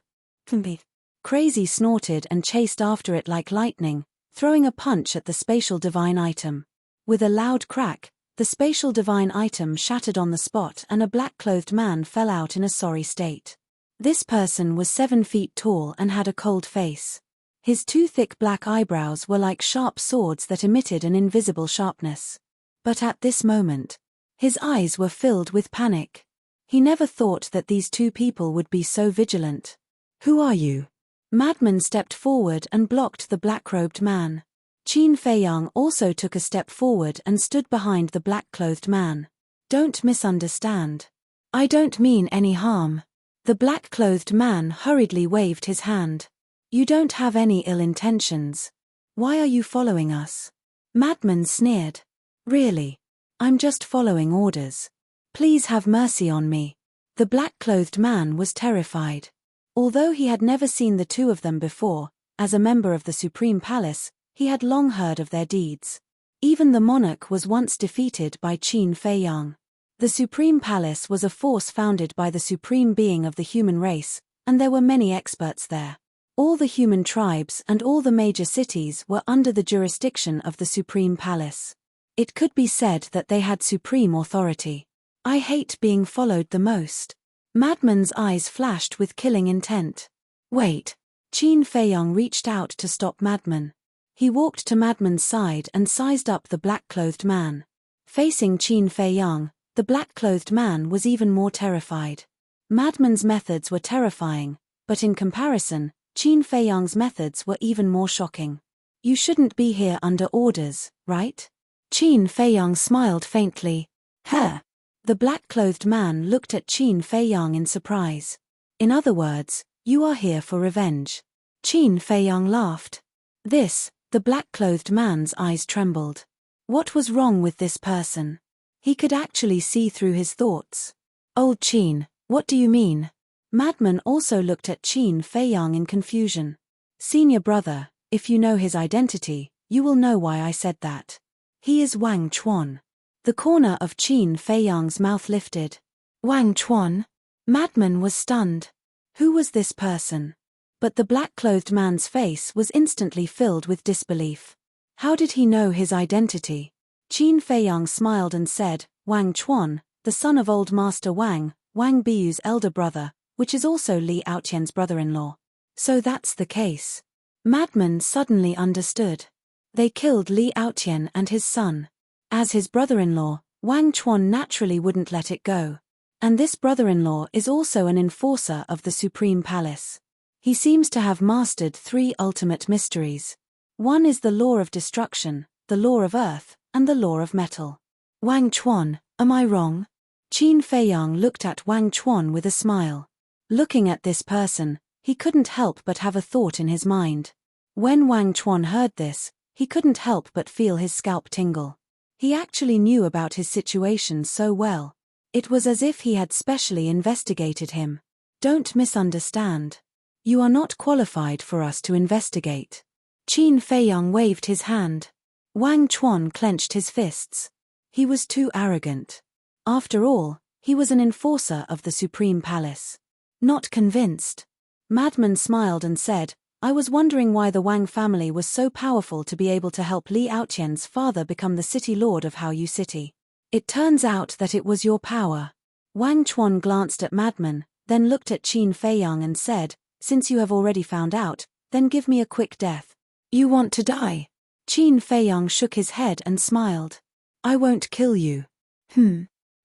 A: Crazy snorted and chased after it like lightning, throwing a punch at the spatial divine item. With a loud crack, the spatial divine item shattered on the spot and a black-clothed man fell out in a sorry state. This person was 7 feet tall and had a cold face. His 2 thick black eyebrows were like sharp swords that emitted an invisible sharpness. But at this moment, his eyes were filled with panic. He never thought that these two people would be so vigilant. Who are you? Madman stepped forward and blocked the black-robed man. Qin Feiyang also took a step forward and stood behind the black-clothed man. Don't misunderstand. I don't mean any harm. The black-clothed man hurriedly waved his hand. You don't have any ill intentions. Why are you following us? Madman sneered. Really? I'm just following orders. Please have mercy on me. The black-clothed man was terrified. Although he had never seen the two of them before, as a member of the Supreme Palace, he had long heard of their deeds. Even the monarch was once defeated by Qin Feiyang. The Supreme Palace was a force founded by the supreme being of the human race, and there were many experts there. All the human tribes and all the major cities were under the jurisdiction of the Supreme Palace. It could be said that they had supreme authority. I hate being followed the most. Madman's eyes flashed with killing intent. Wait. Qin Feiyang reached out to stop Madman. He walked to Madman's side and sized up the black-clothed man. Facing Qin Feiyang, the black-clothed man was even more terrified. Madman's methods were terrifying, but in comparison, Qin Feiyang's methods were even more shocking. You shouldn't be here under orders, right? Qin Feiyang smiled faintly. Huh. The black-clothed man looked at Qin Feiyang in surprise. In other words, you are here for revenge. Qin Feiyang laughed. The black-clothed man's eyes trembled. What was wrong with this person? He could actually see through his thoughts. Old Qin, what do you mean? Madman also looked at Qin Feiyang in confusion. Senior brother, if you know his identity, you will know why I said that. He is Wang Chuan. The corner of Qin Feiyang's mouth lifted. Wang Chuan? Madman was stunned. Who was this person? But the black-clothed man's face was instantly filled with disbelief. How did he know his identity? Qin Feiyang smiled and said, Wang Chuan, the son of old Master Wang, Wang Biyu's elder brother, which is also Li Aotian's brother-in-law. So that's the case. Madman suddenly understood. They killed Li Aotian and his son. As his brother-in-law, Wang Chuan naturally wouldn't let it go. And this brother-in-law is also an enforcer of the Supreme Palace. He seems to have mastered 3 ultimate mysteries. One is the law of destruction, the law of earth, and the law of metal. Wang Chuan, am I wrong? Qin Feiyang looked at Wang Chuan with a smile. Looking at this person, he couldn't help but have a thought in his mind. When Wang Chuan heard this, he couldn't help but feel his scalp tingle. He actually knew about his situation so well. It was as if he had specially investigated him. Don't misunderstand. You are not qualified for us to investigate. Qin Feiyang waved his hand. Wang Chuan clenched his fists. He was too arrogant. After all, he was an enforcer of the Supreme Palace. Not convinced. Madman smiled and said, I was wondering why the Wang family was so powerful to be able to help Li Aotian's father become the city lord of Haoyu City. It turns out that it was your power. Wang Chuan glanced at Madman, then looked at Qin Feiyang and said, Since you have already found out, then give me a quick death. You want to die? Qin Feiyang shook his head and smiled. I won't kill you.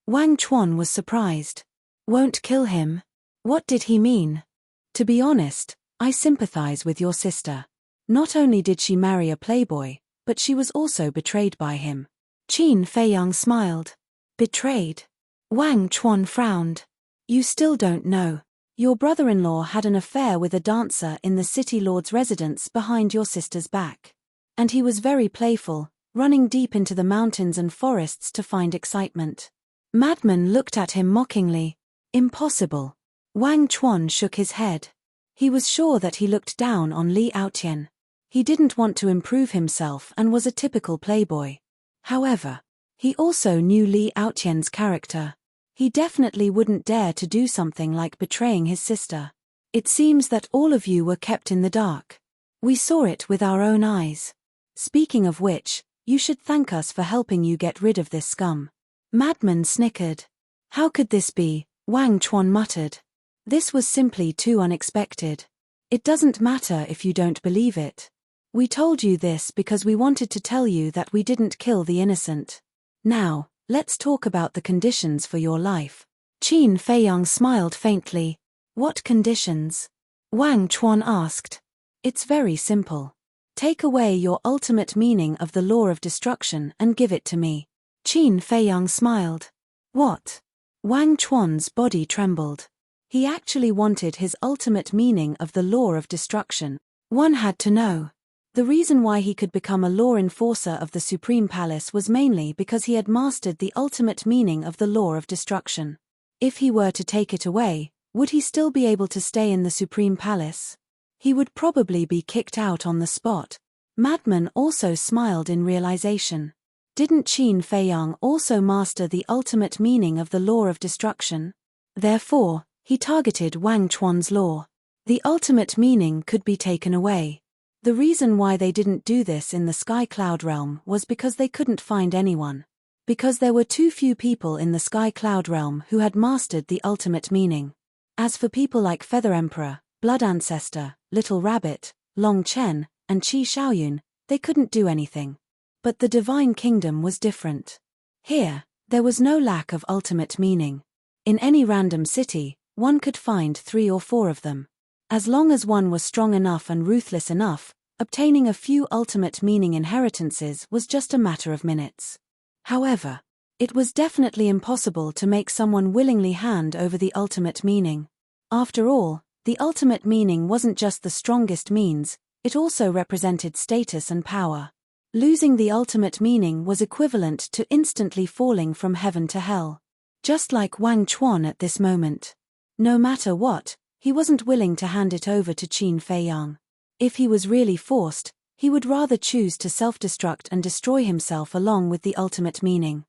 A: Wang Chuan was surprised. Won't kill him? What did he mean? To be honest, I sympathize with your sister. Not only did she marry a playboy, but she was also betrayed by him. Qin Feiyang smiled. Betrayed? Wang Chuan frowned. You still don't know. Your brother-in-law had an affair with a dancer in the city lord's residence behind your sister's back. And he was very playful, running deep into the mountains and forests to find excitement. Madman looked at him mockingly. Impossible. Wang Chuan shook his head. He was sure that he looked down on Li Aotian. He didn't want to improve himself and was a typical playboy. However, he also knew Li Aotian's character. He definitely wouldn't dare to do something like betraying his sister. It seems that all of you were kept in the dark. We saw it with our own eyes. Speaking of which, you should thank us for helping you get rid of this scum. Madman snickered. How could this be? Wang Chuan muttered. This was simply too unexpected. It doesn't matter if you don't believe it. We told you this because we wanted to tell you that we didn't kill the innocent. Now, let's talk about the conditions for your life. Qin Feiyang smiled faintly. What conditions? Wang Chuan asked. It's very simple. Take away your ultimate meaning of the law of destruction and give it to me. Qin Feiyang smiled. What? Wang Chuan's body trembled. He actually wanted his ultimate meaning of the law of destruction. One had to know. The reason why he could become a law enforcer of the Supreme Palace was mainly because he had mastered the ultimate meaning of the law of destruction. If he were to take it away, would he still be able to stay in the Supreme Palace? He would probably be kicked out on the spot. Madman also smiled in realization. Didn't Qin Feiyang also master the ultimate meaning of the law of destruction? Therefore, he targeted Wang Chuan's law. The ultimate meaning could be taken away. The reason why they didn't do this in the Sky Cloud realm was because they couldn't find anyone. Because there were too few people in the Sky Cloud realm who had mastered the ultimate meaning. As for people like Feather Emperor, Blood Ancestor, Little Rabbit, Long Chen, and Qi Shaoyun, they couldn't do anything. But the Divine Kingdom was different. Here, there was no lack of ultimate meaning. In any random city, one could find 3 or 4 of them. As long as one was strong enough and ruthless enough, obtaining a few ultimate meaning inheritances was just a matter of minutes. However, it was definitely impossible to make someone willingly hand over the ultimate meaning. After all, the ultimate meaning wasn't just the strongest means, it also represented status and power. Losing the ultimate meaning was equivalent to instantly falling from heaven to hell. Just like Wang Chuan at this moment. No matter what, he wasn't willing to hand it over to Qin Feiyang. If he was really forced, he would rather choose to self-destruct and destroy himself along with the ultimate meaning.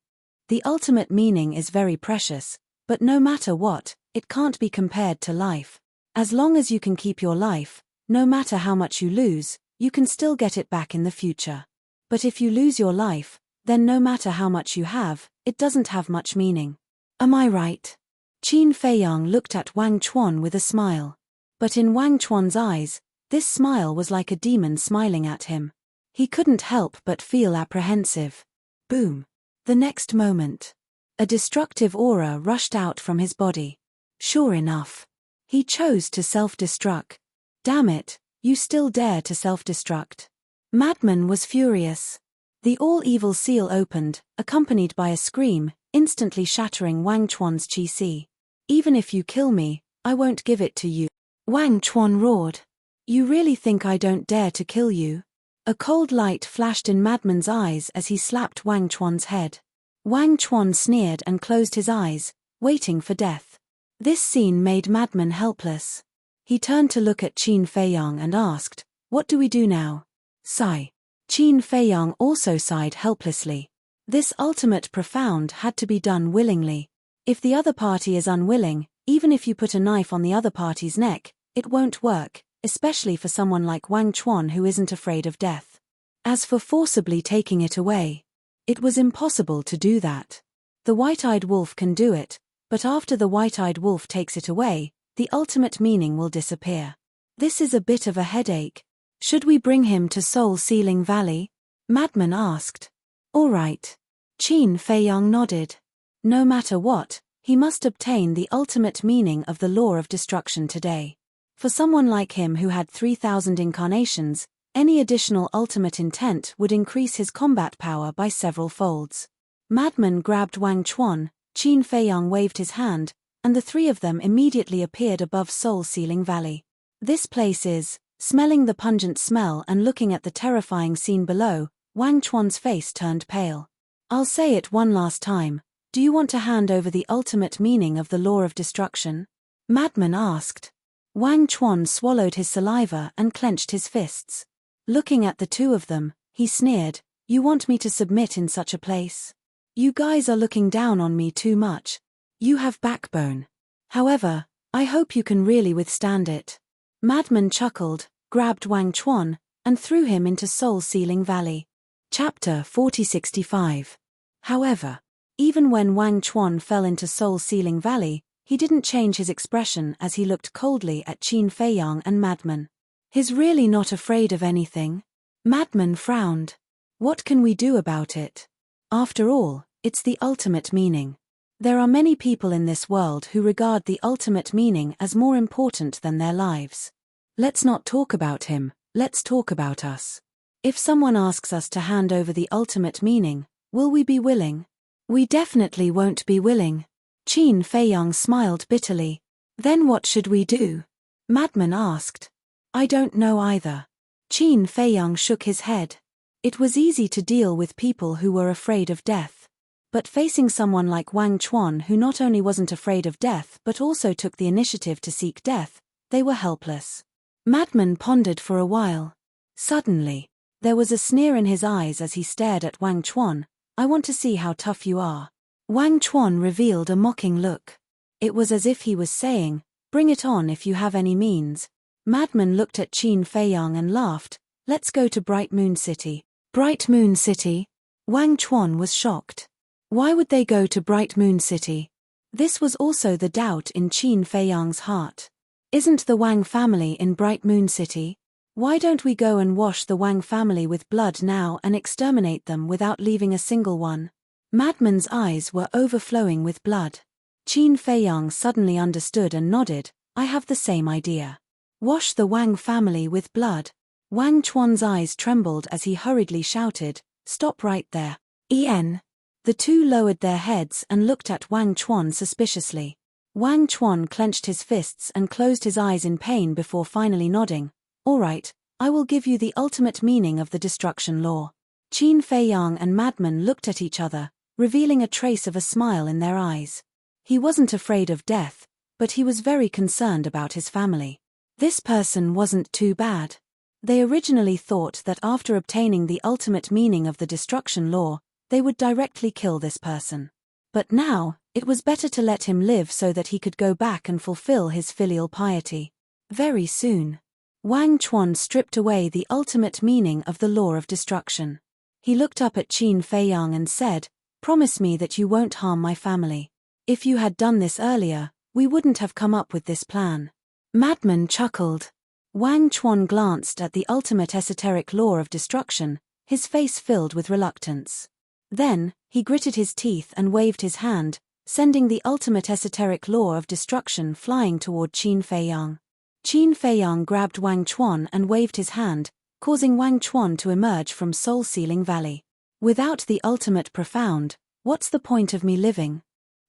A: The ultimate meaning is very precious, but no matter what, it can't be compared to life. As long as you can keep your life, no matter how much you lose, you can still get it back in the future. But if you lose your life, then no matter how much you have, it doesn't have much meaning. Am I right? Qin Feiyang looked at Wang Chuan with a smile. But in Wang Chuan's eyes, this smile was like a demon smiling at him. He couldn't help but feel apprehensive. Boom. The next moment, a destructive aura rushed out from his body. Sure enough, he chose to self-destruct. Damn it, you still dare to self-destruct. Madman was furious. The all-evil seal opened, accompanied by a scream, instantly shattering Wang Chuan's qi. Even if you kill me, I won't give it to you. Wang Chuan roared. You really think I don't dare to kill you? A cold light flashed in Madman's eyes as he slapped Wang Chuan's head. Wang Chuan sneered and closed his eyes, waiting for death. This scene made Madman helpless. He turned to look at Qin Feiyang and asked, "What do we do now?" Sigh. Qin Feiyang also sighed helplessly. This ultimate profound had to be done willingly. If the other party is unwilling, even if you put a knife on the other party's neck, it won't work, especially for someone like Wang Chuan who isn't afraid of death. As for forcibly taking it away, it was impossible to do that. The white-eyed wolf can do it, but after the white-eyed wolf takes it away, the ultimate meaning will disappear. This is a bit of a headache. Should we bring him to Soul Sealing Valley? Madman asked. All right. Qin Feiyang nodded. No matter what, he must obtain the ultimate meaning of the law of destruction today. For someone like him who had 3,000 incarnations, any additional ultimate intent would increase his combat power by several folds. Madman grabbed Wang Chuan, Qin Feiyang waved his hand, and the 3 of them immediately appeared above Soul Sealing Valley. This place is, smelling the pungent smell and looking at the terrifying scene below, Wang Chuan's face turned pale. I'll say it one last time, do you want to hand over the ultimate meaning of the law of destruction? Madman asked. Wang Chuan swallowed his saliva and clenched his fists. Looking at the 2 of them, he sneered, you want me to submit in such a place? You guys are looking down on me too much. You have backbone. However, I hope you can really withstand it. Madman chuckled, grabbed Wang Chuan, and threw him into Soul Sealing Valley. Chapter 4065. However, even when Wang Chuan fell into Soul Sealing Valley, he didn't change his expression as he looked coldly at Qin Feiyang and Madman. He's really not afraid of anything? Madman frowned. What can we do about it? After all, it's the ultimate meaning. There are many people in this world who regard the ultimate meaning as more important than their lives. Let's not talk about him, let's talk about us. If someone asks us to hand over the ultimate meaning, will we be willing? We definitely won't be willing. Qin Feiyang smiled bitterly. Then what should we do? Madman asked. I don't know either. Qin Feiyang shook his head. It was easy to deal with people who were afraid of death. But facing someone like Wang Chuan, who not only wasn't afraid of death but also took the initiative to seek death, they were helpless. Madman pondered for a while. Suddenly, there was a sneer in his eyes as he stared at Wang Chuan. "I want to see how tough you are." Wang Chuan revealed a mocking look. It was as if he was saying, "Bring it on if you have any means." Madman looked at Qin Feiyang and laughed. "Let's go to Bright Moon City." Bright Moon City? Wang Chuan was shocked. Why would they go to Bright Moon City? This was also the doubt in Qin Feiyang's heart. Isn't the Wang family in Bright Moon City? Why don't we go and wash the Wang family with blood now and exterminate them without leaving a single one? Madman's eyes were overflowing with blood. Qin Feiyang suddenly understood and nodded. "I have the same idea. Wash the Wang family with blood." Wang Chuan's eyes trembled as he hurriedly shouted, "Stop right there. En." The two lowered their heads and looked at Wang Chuan suspiciously. Wang Chuan clenched his fists and closed his eyes in pain before finally nodding. "All right, I will give you the ultimate meaning of the destruction law." Qin Feiyang and Madman looked at each other, revealing a trace of a smile in their eyes. He wasn't afraid of death, but he was very concerned about his family. This person wasn't too bad. They originally thought that after obtaining the ultimate meaning of the destruction law, they would directly kill this person. But now, it was better to let him live so that he could go back and fulfill his filial piety. Very soon, Wang Chuan stripped away the ultimate meaning of the law of destruction. He looked up at Qin Feiyang and said, "Promise me that you won't harm my family. If you had done this earlier, we wouldn't have come up with this plan." Madman chuckled. Wang Chuan glanced at the ultimate esoteric law of destruction, his face filled with reluctance. Then, he gritted his teeth and waved his hand, sending the ultimate esoteric law of destruction flying toward Qin Feiyang. Qin Feiyang grabbed Wang Chuan and waved his hand, causing Wang Chuan to emerge from Soul Sealing Valley. "Without the ultimate profound, what's the point of me living?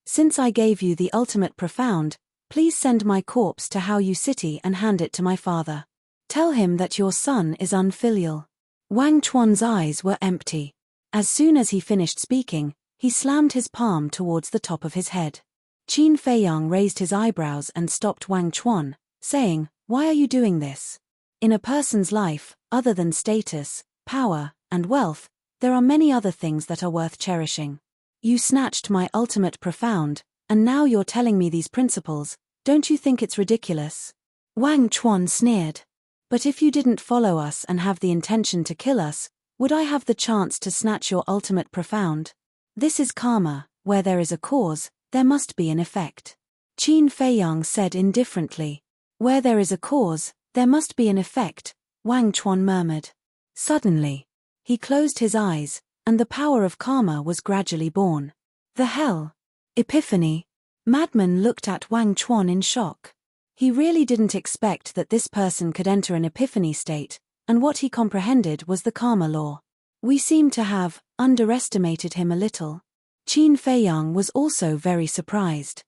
A: Since I gave you the ultimate profound, please send my corpse to Haoyu City and hand it to my father. Tell him that your son is unfilial." Wang Chuan's eyes were empty. As soon as he finished speaking, he slammed his palm towards the top of his head. Qin Feiyang raised his eyebrows and stopped Wang Chuan, saying, "Why are you doing this? In a person's life, other than status, power, and wealth, there are many other things that are worth cherishing. You snatched my ultimate profound, and now you're telling me these principles. Don't you think it's ridiculous?" Wang Chuan sneered. "But if you didn't follow us and have the intention to kill us, would I have the chance to snatch your ultimate profound? This is karma. Where there is a cause, there must be an effect." Qin Feiyang said indifferently. "Where there is a cause, there must be an effect," Wang Chuan murmured. Suddenly, he closed his eyes, and the power of karma was gradually born. The hell? Epiphany? Madman looked at Wang Chuan in shock. He really didn't expect that this person could enter an epiphany state, and what he comprehended was the karma law. "We seem to have underestimated him a little." Qin Feiyang was also very surprised.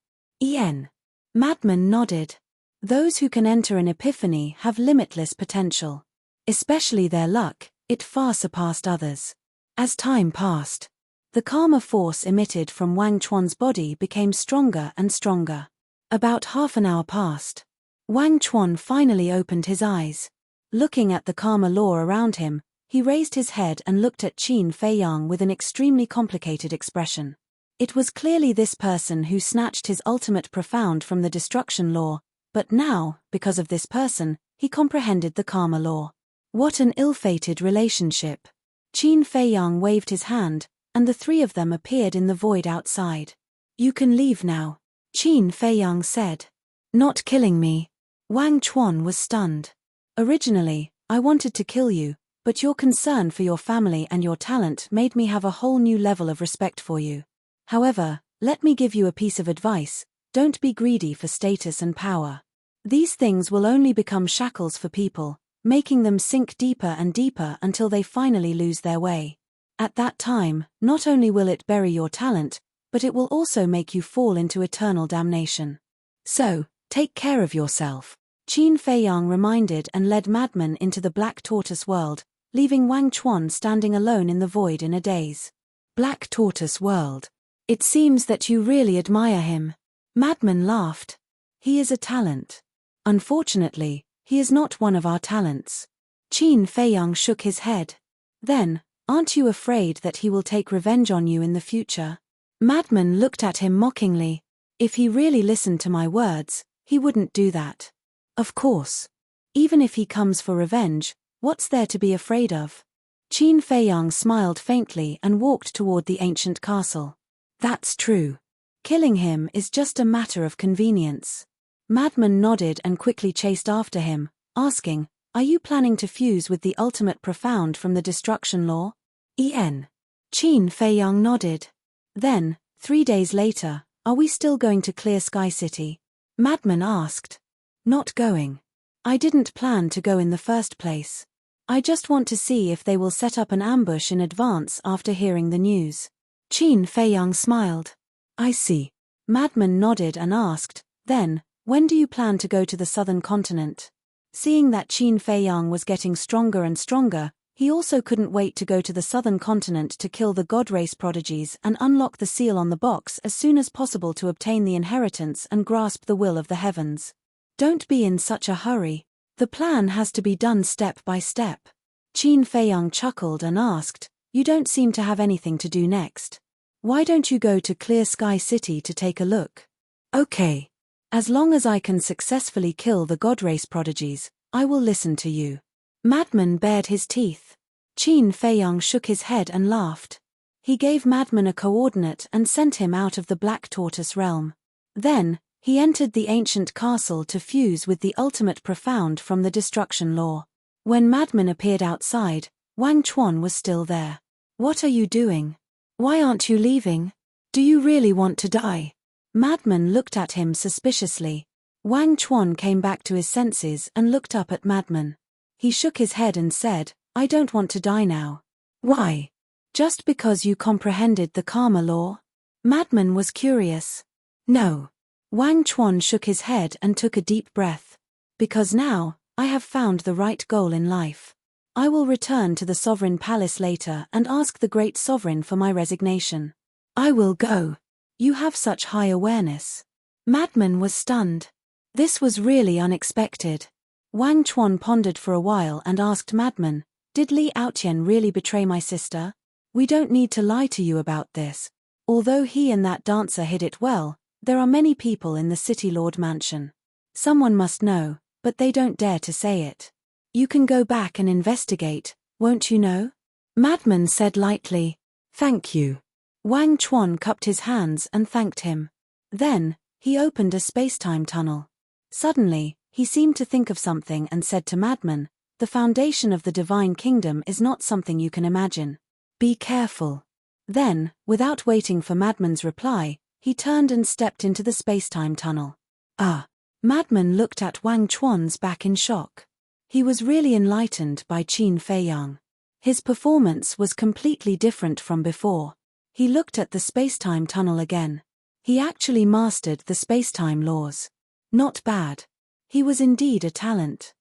A: Madman nodded. Those who can enter an epiphany have limitless potential. Especially their luck, it far surpassed others. As time passed, the karma force emitted from Wang Chuan's body became stronger and stronger. About half an hour passed. Wang Chuan finally opened his eyes. Looking at the karma law around him, he raised his head and looked at Qin Feiyang with an extremely complicated expression. It was clearly this person who snatched his ultimate profound from the destruction law, but now, because of this person, he comprehended the karma law. What an ill-fated relationship. Qin Feiyang waved his hand, and the three of them appeared in the void outside. "You can leave now," Qin Feiyang said. "Not killing me." Wang Chuan was stunned. "Originally, I wanted to kill you, but your concern for your family and your talent made me have a whole new level of respect for you. However, let me give you a piece of advice: don't be greedy for status and power. These things will only become shackles for people, making them sink deeper and deeper until they finally lose their way. At that time, not only will it bury your talent, but it will also make you fall into eternal damnation. So, take care of yourself." Qin Feiyang reminded and led Madman into the Black Tortoise world, leaving Wang Chuan standing alone in the void in a daze. Black Tortoise world. It seems that you really admire him. Madman laughed. He is a talent. Unfortunately, he is not one of our talents. Qin Feiyang shook his head. Then, aren't you afraid that he will take revenge on you in the future? Madman looked at him mockingly. If he really listened to my words, he wouldn't do that. Of course. Even if he comes for revenge, what's there to be afraid of? Qin Feiyang smiled faintly and walked toward the ancient castle. That's true. Killing him is just a matter of convenience. Madman nodded and quickly chased after him, asking, "Are you planning to fuse with the ultimate profound from the destruction law?" Qin Feiyang nodded. Then, 3 days later, "Are we still going to Clear Sky City?" Madman asked. "Not going. I didn't plan to go in the first place. I just want to see if they will set up an ambush in advance after hearing the news." Qin Feiyang smiled. "I see." Madman nodded and asked, "Then, when do you plan to go to the southern continent?" Seeing that Qin Feiyang was getting stronger and stronger, he also couldn't wait to go to the southern continent to kill the god race prodigies and unlock the seal on the box as soon as possible to obtain the inheritance and grasp the will of the heavens. Don't be in such a hurry. The plan has to be done step by step. Qin Feiyang chuckled and asked, "You don't seem to have anything to do next. Why don't you go to Clear Sky City to take a look?" "Okay. As long as I can successfully kill the god race prodigies, I will listen to you." Madman bared his teeth. Qin Feiyang shook his head and laughed. He gave Madman a coordinate and sent him out of the Black Tortoise realm. Then, he entered the ancient castle to fuse with the ultimate profound from the destruction law. When Madman appeared outside, Wang Chuan was still there. "What are you doing? Why aren't you leaving? Do you really want to die?" Madman looked at him suspiciously. Wang Chuan came back to his senses and looked up at Madman. He shook his head and said, "I don't want to die now." "Why? Just because you comprehended the karma law?" Madman was curious. "No." Wang Chuan shook his head and took a deep breath. "Because now, I have found the right goal in life. I will return to the sovereign palace later and ask the great sovereign for my resignation." "I will go. You have such high awareness." Madman was stunned. This was really unexpected. Wang Chuan pondered for a while and asked Madman, "Did Li Aotian really betray my sister? We don't need to lie to you about this. Although he and that dancer hid it well, there are many people in the City Lord mansion. Someone must know, but they don't dare to say it. You can go back and investigate, won't you know?" Madman said lightly, "Thank you." Wang Chuan cupped his hands and thanked him. Then, he opened a space-time tunnel. Suddenly, he seemed to think of something and said to Madman, "The foundation of the divine kingdom is not something you can imagine. Be careful." Then, without waiting for Madman's reply, he turned and stepped into the space-time tunnel. "Ah." Madman looked at Wang Chuan's back in shock. He was really enlightened by Qin Feiyang. His performance was completely different from before. He looked at the space-time tunnel again. He actually mastered the space-time laws. Not bad. He was indeed a talent.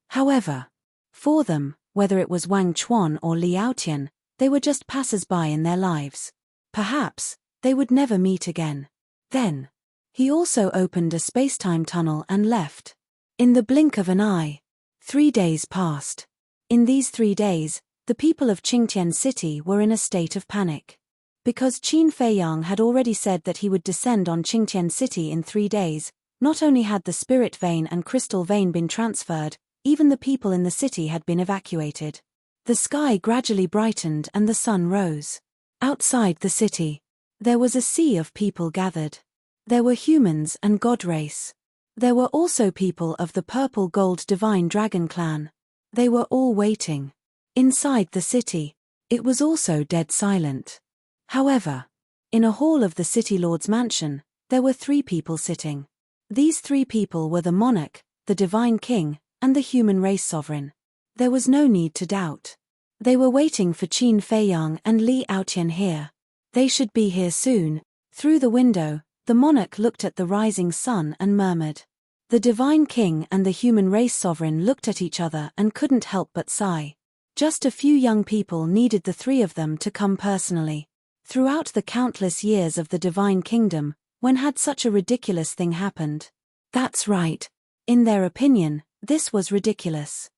A: However, for them, whether it was Wang Chuan or Li Aotian, they were just passers-by in their lives. Perhaps, they would never meet again. Then, he also opened a space-time tunnel and left. In the blink of an eye, 3 days passed. In these 3 days, the people of Qingtian City were in a state of panic. Because Qin Feiyang had already said that he would descend on Qingtian City in 3 days, not only had the spirit vein and crystal vein been transferred, even the people in the city had been evacuated. The sky gradually brightened and the sun rose. Outside the city, there was a sea of people gathered. There were humans and god race. There were also people of the purple gold divine dragon clan. They were all waiting. Inside the city, it was also dead silent. However, in a hall of the city lord's mansion, there were 3 people sitting. These 3 people were the monarch, the divine king, and the human race sovereign. There was no need to doubt. They were waiting for Qin Feiyang and Li Aotian here. They should be here soon. Through the window, the monarch looked at the rising sun and murmured. The divine king and the human race sovereign looked at each other and couldn't help but sigh. Just a few young people needed the 3 of them to come personally. Throughout the countless years of the Divine Kingdom, when had such a ridiculous thing happened? That's right. In their opinion, this was ridiculous.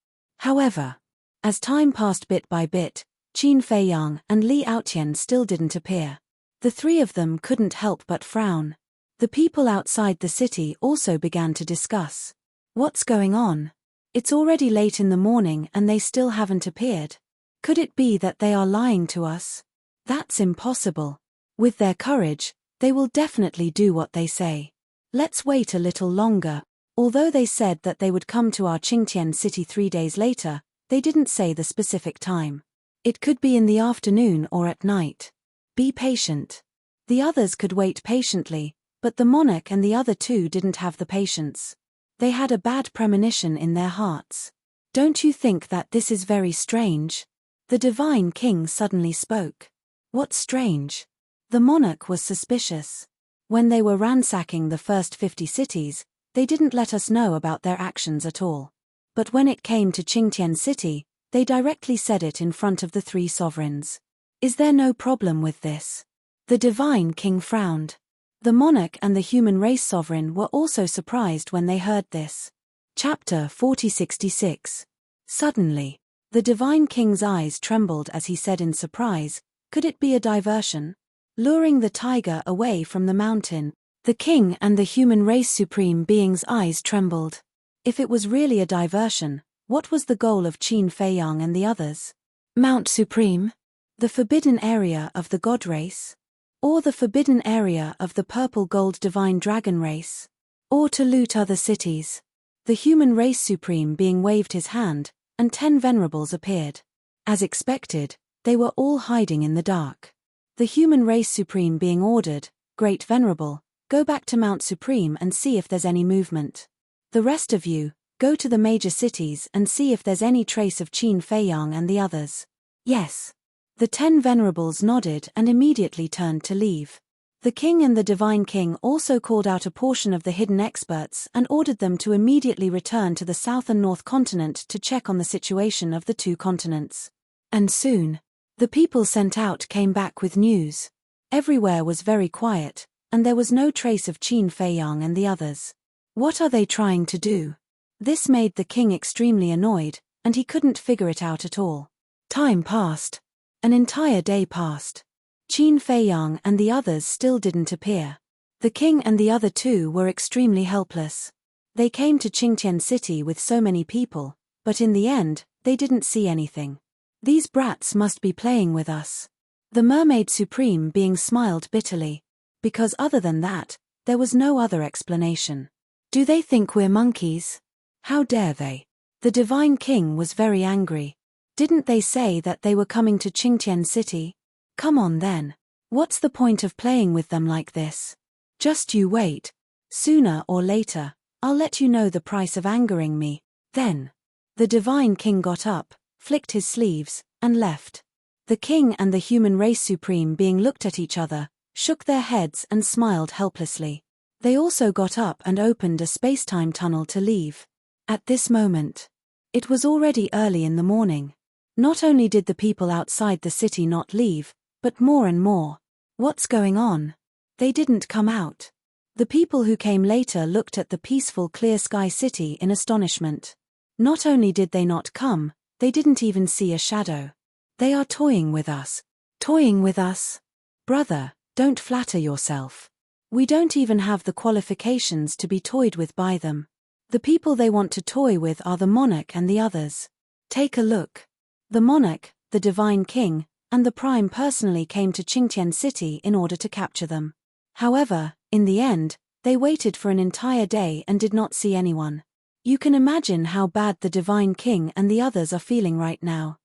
A: However, as time passed bit by bit, Qin Feiyang and Li Aotian still didn't appear. The three of them couldn't help but frown. The people outside the city also began to discuss. What's going on? It's already late in the morning and they still haven't appeared. Could it be that they are lying to us? That's impossible. With their courage, they will definitely do what they say. Let's wait a little longer. Although they said that they would come to our Qingtian city 3 days later, they didn't say the specific time. It could be in the afternoon or at night. Be patient. The others could wait patiently, but the monarch and the other two didn't have the patience. They had a bad premonition in their hearts. Don't you think that this is very strange? The Divine King suddenly spoke. What's strange? The monarch was suspicious. When they were ransacking the first 50 cities, they didn't let us know about their actions at all. But when it came to Qingtian City, they directly said it in front of the three sovereigns. Is there no problem with this? The Divine King frowned. The monarch and the human race sovereign were also surprised when they heard this. Chapter 4066. Suddenly, the Divine King's eyes trembled as he said in surprise, could it be a diversion? Luring the tiger away from the mountain, the king and the human race supreme being's eyes trembled. If it was really a diversion, what was the goal of Qin Feiyang and the others? Mount Supreme? The forbidden area of the god race? Or the forbidden area of the purple gold divine dragon race? Or to loot other cities? The human race supreme being waved his hand, and 10 venerables appeared. As expected, they were all hiding in the dark. The human race supreme being ordered, Great Venerable, go back to Mount Supreme and see if there's any movement. The rest of you, go to the major cities and see if there's any trace of Qin Feiyang and the others. Yes. The 10 venerables nodded and immediately turned to leave. The king and the Divine King also called out a portion of the hidden experts and ordered them to immediately return to the South and North continent to check on the situation of the 2 continents. And soon, the people sent out came back with news. Everywhere was very quiet, and there was no trace of Qin Feiyang and the others. What are they trying to do? This made the king extremely annoyed, and he couldn't figure it out at all. Time passed. An entire day passed. Qin Feiyang and the others still didn't appear. The king and the other 2 were extremely helpless. They came to Qingtian City with so many people, but in the end, they didn't see anything. These brats must be playing with us. The Mermaid Supreme being smiled bitterly. Because other than that, there was no other explanation. Do they think we're monkeys? How dare they? The Divine King was very angry. Didn't they say that they were coming to Qingtian City? Come on then. What's the point of playing with them like this? Just you wait. Sooner or later, I'll let you know the price of angering me. Then. The Divine King got up, flicked his sleeves, and left. The king and the human race supreme being looked at each other, shook their heads and smiled helplessly. They also got up and opened a space-time tunnel to leave. At this moment, it was already early in the morning. Not only did the people outside the city not leave, but more and more. What's going on? They didn't come out. The people who came later looked at the peaceful clear sky city in astonishment. Not only did they not come, they didn't even see a shadow. They are toying with us. Toying with us? Brother, don't flatter yourself. We don't even have the qualifications to be toyed with by them. The people they want to toy with are the monarch and the others. Take a look. The monarch, the Divine King, and the Prime personally came to Qingtian City in order to capture them. However, in the end, they waited for an entire day and did not see anyone. You can imagine how bad the Divine King and the others are feeling right now.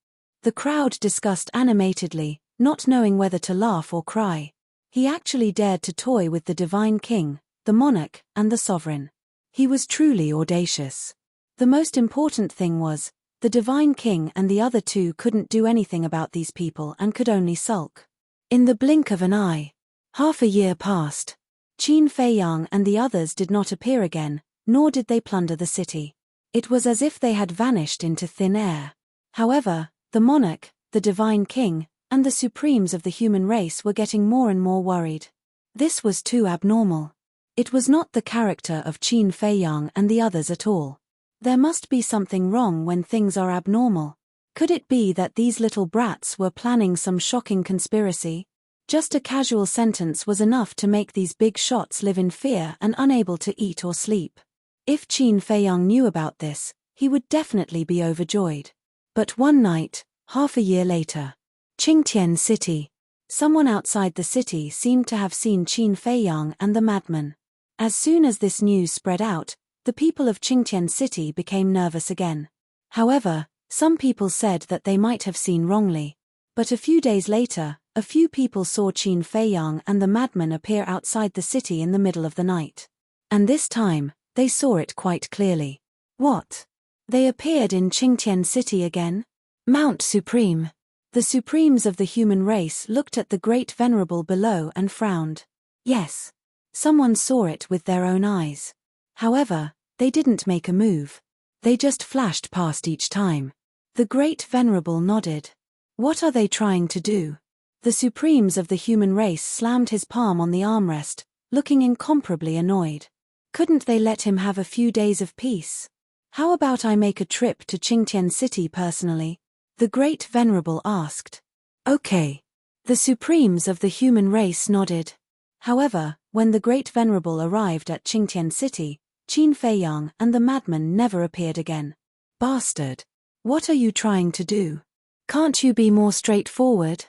A: The crowd discussed animatedly, not knowing whether to laugh or cry. He actually dared to toy with the Divine King, the monarch, and the sovereign. He was truly audacious. The most important thing was, the Divine King and the other 2 couldn't do anything about these people and could only sulk. In the blink of an eye. Half a year passed. Qin Feiyang and the others did not appear again, nor did they plunder the city. It was as if they had vanished into thin air. However, the monarch, the Divine King, and the supremes of the human race were getting more and more worried. This was too abnormal. It was not the character of Qin Feiyang and the others at all. There must be something wrong when things are abnormal. Could it be that these little brats were planning some shocking conspiracy? Just a casual sentence was enough to make these big shots live in fear and unable to eat or sleep. If Qin Feiyang knew about this, he would definitely be overjoyed. But one night, half a year later, Qingtian City. Someone outside the city seemed to have seen Qin Feiyang and the madman. As soon as this news spread out, the people of Qingtian City became nervous again. However, some people said that they might have seen wrongly. But a few days later, a few people saw Qin Feiyang and the madman appear outside the city in the middle of the night. And this time, they saw it quite clearly. What? They appeared in Qingtian City again? Mount Supreme. The supremes of the human race looked at the great venerable below and frowned. Yes. Someone saw it with their own eyes. However, they didn't make a move. They just flashed past each time. The great venerable nodded. What are they trying to do? The supremes of the human race slammed his palm on the armrest, looking incomparably annoyed. Couldn't they let him have a few days of peace? How about I make a trip to Qingtian City personally? The great venerable asked. Okay. The supremes of the human race nodded. However, when the great venerable arrived at Qingtian City, Qin Feiyang and the madman never appeared again. Bastard! What are you trying to do? Can't you be more straightforward?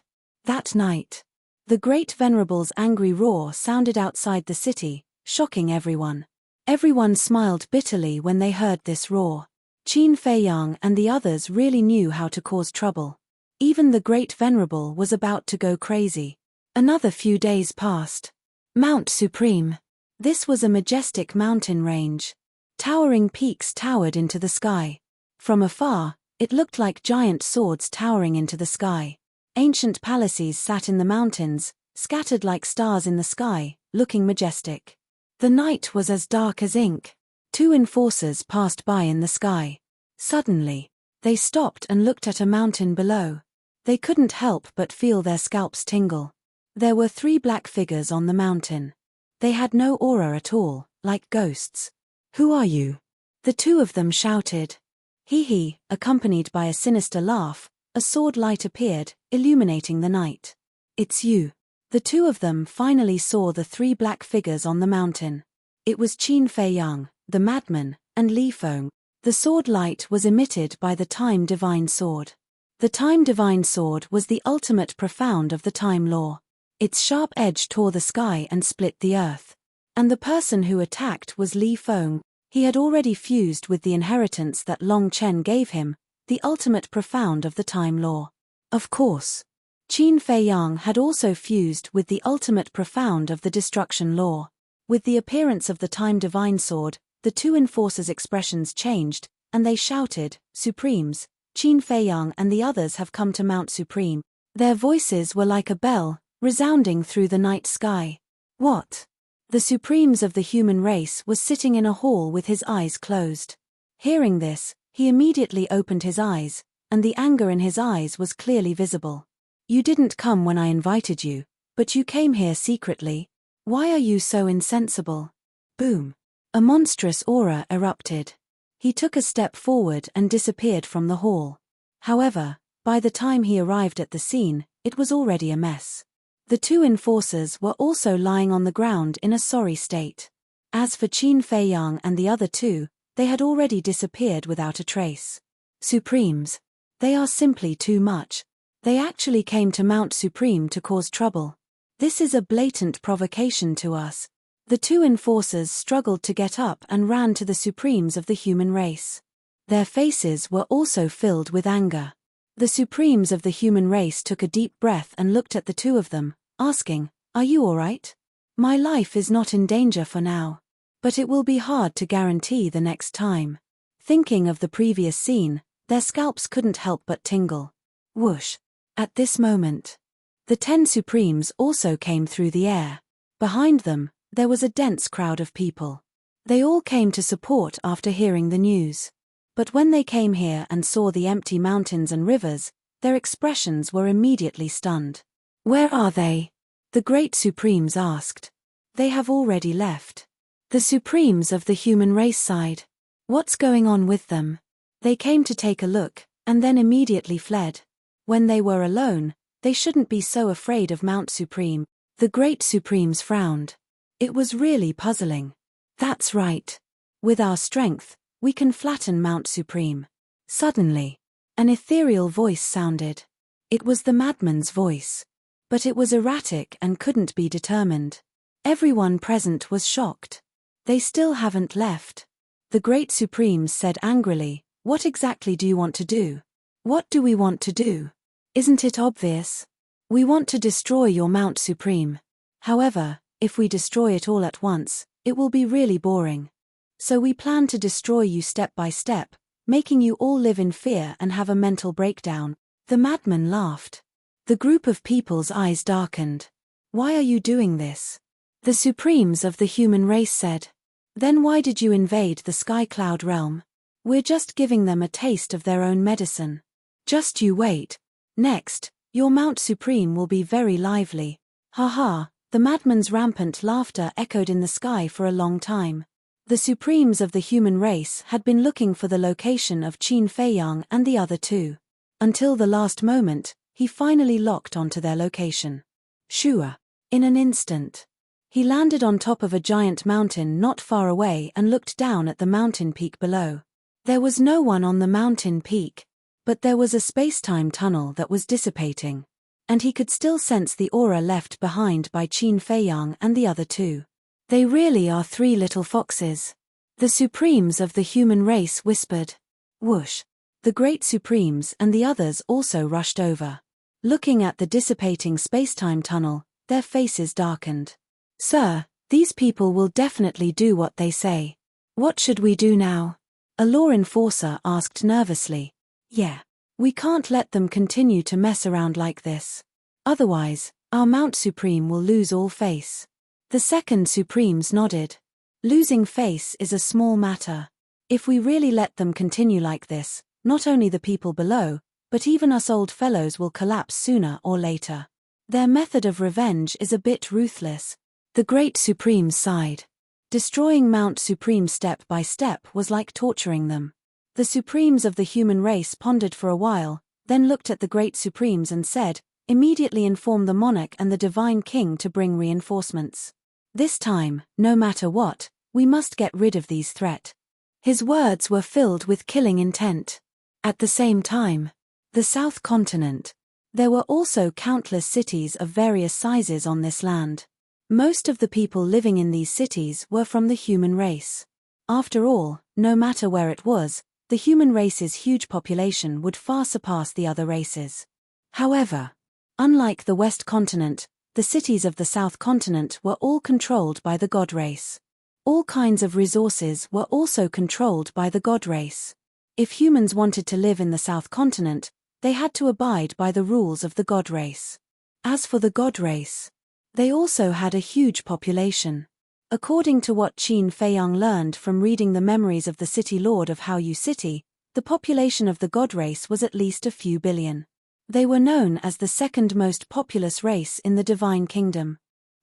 A: That night, the great venerable's angry roar sounded outside the city, shocking everyone. Everyone smiled bitterly when they heard this roar. Qin Feiyang and the others really knew how to cause trouble. Even the great venerable was about to go crazy. Another few days passed. Mount Supreme. This was a majestic mountain range. Towering peaks towered into the sky. From afar, it looked like giant swords towering into the sky. Ancient palaces sat in the mountains, scattered like stars in the sky, looking majestic. The night was as dark as ink. Two enforcers passed by in the sky. Suddenly, they stopped and looked at a mountain below. They couldn't help but feel their scalps tingle. There were 3 black figures on the mountain. They had no aura at all, like ghosts. Who are you? The two of them shouted. Hee, accompanied by a sinister laugh, a sword light appeared, illuminating the night. It's you. The two of them finally saw the 3 black figures on the mountain. It was Qin Feiyang, the madman, and Li Feng. The sword light was emitted by the Time Divine Sword. The Time Divine Sword was the ultimate profound of the time law. Its sharp edge tore the sky and split the earth. And the person who attacked was Li Feng. He had already fused with the inheritance that Long Chen gave him, the ultimate profound of the time law. Of course, Qin Feiyang had also fused with the ultimate profound of the destruction law. With the appearance of the Time Divine Sword, the two enforcers' expressions changed, and they shouted, Supremes, Qin Feiyang and the others have come to Mount Supreme. Their voices were like a bell, resounding through the night sky. What? The Supremes of the human race was sitting in a hall with his eyes closed. Hearing this, he immediately opened his eyes, and the anger in his eyes was clearly visible. You didn't come when I invited you, but you came here secretly. Why are you so insensible? Boom. A monstrous aura erupted. He took a step forward and disappeared from the hall. However, by the time he arrived at the scene, it was already a mess. The two enforcers were also lying on the ground in a sorry state. As for Qin Feiyang and the other two, they had already disappeared without a trace. Supremes. They are simply too much. They actually came to Mount Supreme to cause trouble. This is a blatant provocation to us. The two enforcers struggled to get up and ran to the Supremes of the human race. Their faces were also filled with anger. The Supremes of the human race took a deep breath and looked at the two of them, asking, Are you all right? My life is not in danger for now. But it will be hard to guarantee the next time. Thinking of the previous scene, their scalps couldn't help but tingle. Whoosh. At this moment, the 10 Supremes also came through the air. Behind them, there was a dense crowd of people. They all came to support after hearing the news. But when they came here and saw the empty mountains and rivers, Their expressions were immediately stunned. "Where are they?" the Great Supremes asked. "They have already left." "The Supremes of the human race sighed. What's going on with them? They came to take a look, and then immediately fled. When they were alone, they shouldn't be so afraid of Mount Supreme." The Great Supremes frowned. It was really puzzling. "That's right. With our strength, we can flatten Mount Supreme." Suddenly, an ethereal voice sounded. It was the madman's voice. But it was erratic and couldn't be determined. Everyone present was shocked. "They still haven't left." The Great Supremes said angrily, "What exactly do you want to do?" "What do we want to do? Isn't it obvious? We want to destroy your Mount Supreme. However, if we destroy it all at once, it will be really boring. So we plan to destroy you step by step, making you all live in fear and have a mental breakdown." The madman laughed. The group of people's eyes darkened. "Why are you doing this?" The Supremes of the human race said. "Then why did you invade the Sky Cloud realm? We're just giving them a taste of their own medicine. Just you wait. Next, your Mount Supreme will be very lively." "Ha ha." The madman's rampant laughter echoed in the sky for a long time. The Supremes of the human race had been looking for the location of Qin Feiyang and the other two. Until the last moment, he finally locked onto their location. Shua. In an instant. He landed on top of a giant mountain not far away and looked down at the mountain peak below. There was no one on the mountain peak, but there was a space-time tunnel that was dissipating. And he could still sense the aura left behind by Qin Feiyang and the other two. "They really are three little foxes," the Supremes of the human race whispered. Whoosh. The Great Supremes and the others also rushed over. Looking at the dissipating space-time tunnel, their faces darkened. "Sir, these people will definitely do what they say. What should we do now?" a law enforcer asked nervously. "Yeah. We can't let them continue to mess around like this. Otherwise, our Mount Supreme will lose all face." The second Supremes nodded. "Losing face is a small matter. If we really let them continue like this, not only the people below, but even us old fellows will collapse sooner or later. Their method of revenge is a bit ruthless." The Great Supremes sighed. Destroying Mount Supreme step by step was like torturing them. The Supremes of the human race pondered for a while, then looked at the Great Supremes and said, "Immediately inform the monarch and the divine king to bring reinforcements. This time, no matter what, we must get rid of these threat." His words were filled with killing intent. At the same time, the South Continent. There were also countless cities of various sizes on this land. Most of the people living in these cities were from the human race. After all, no matter where it was, the human race's huge population would far surpass the other races. However, unlike the West Continent, the cities of the South Continent were all controlled by the God race. All kinds of resources were also controlled by the God race. If humans wanted to live in the South Continent, they had to abide by the rules of the God race. As for the God race, they also had a huge population. According to what Qin Feiyang learned from reading the memories of the City Lord of Haoyu City, the population of the God race was at least a few billion. They were known as the second most populous race in the Divine Kingdom.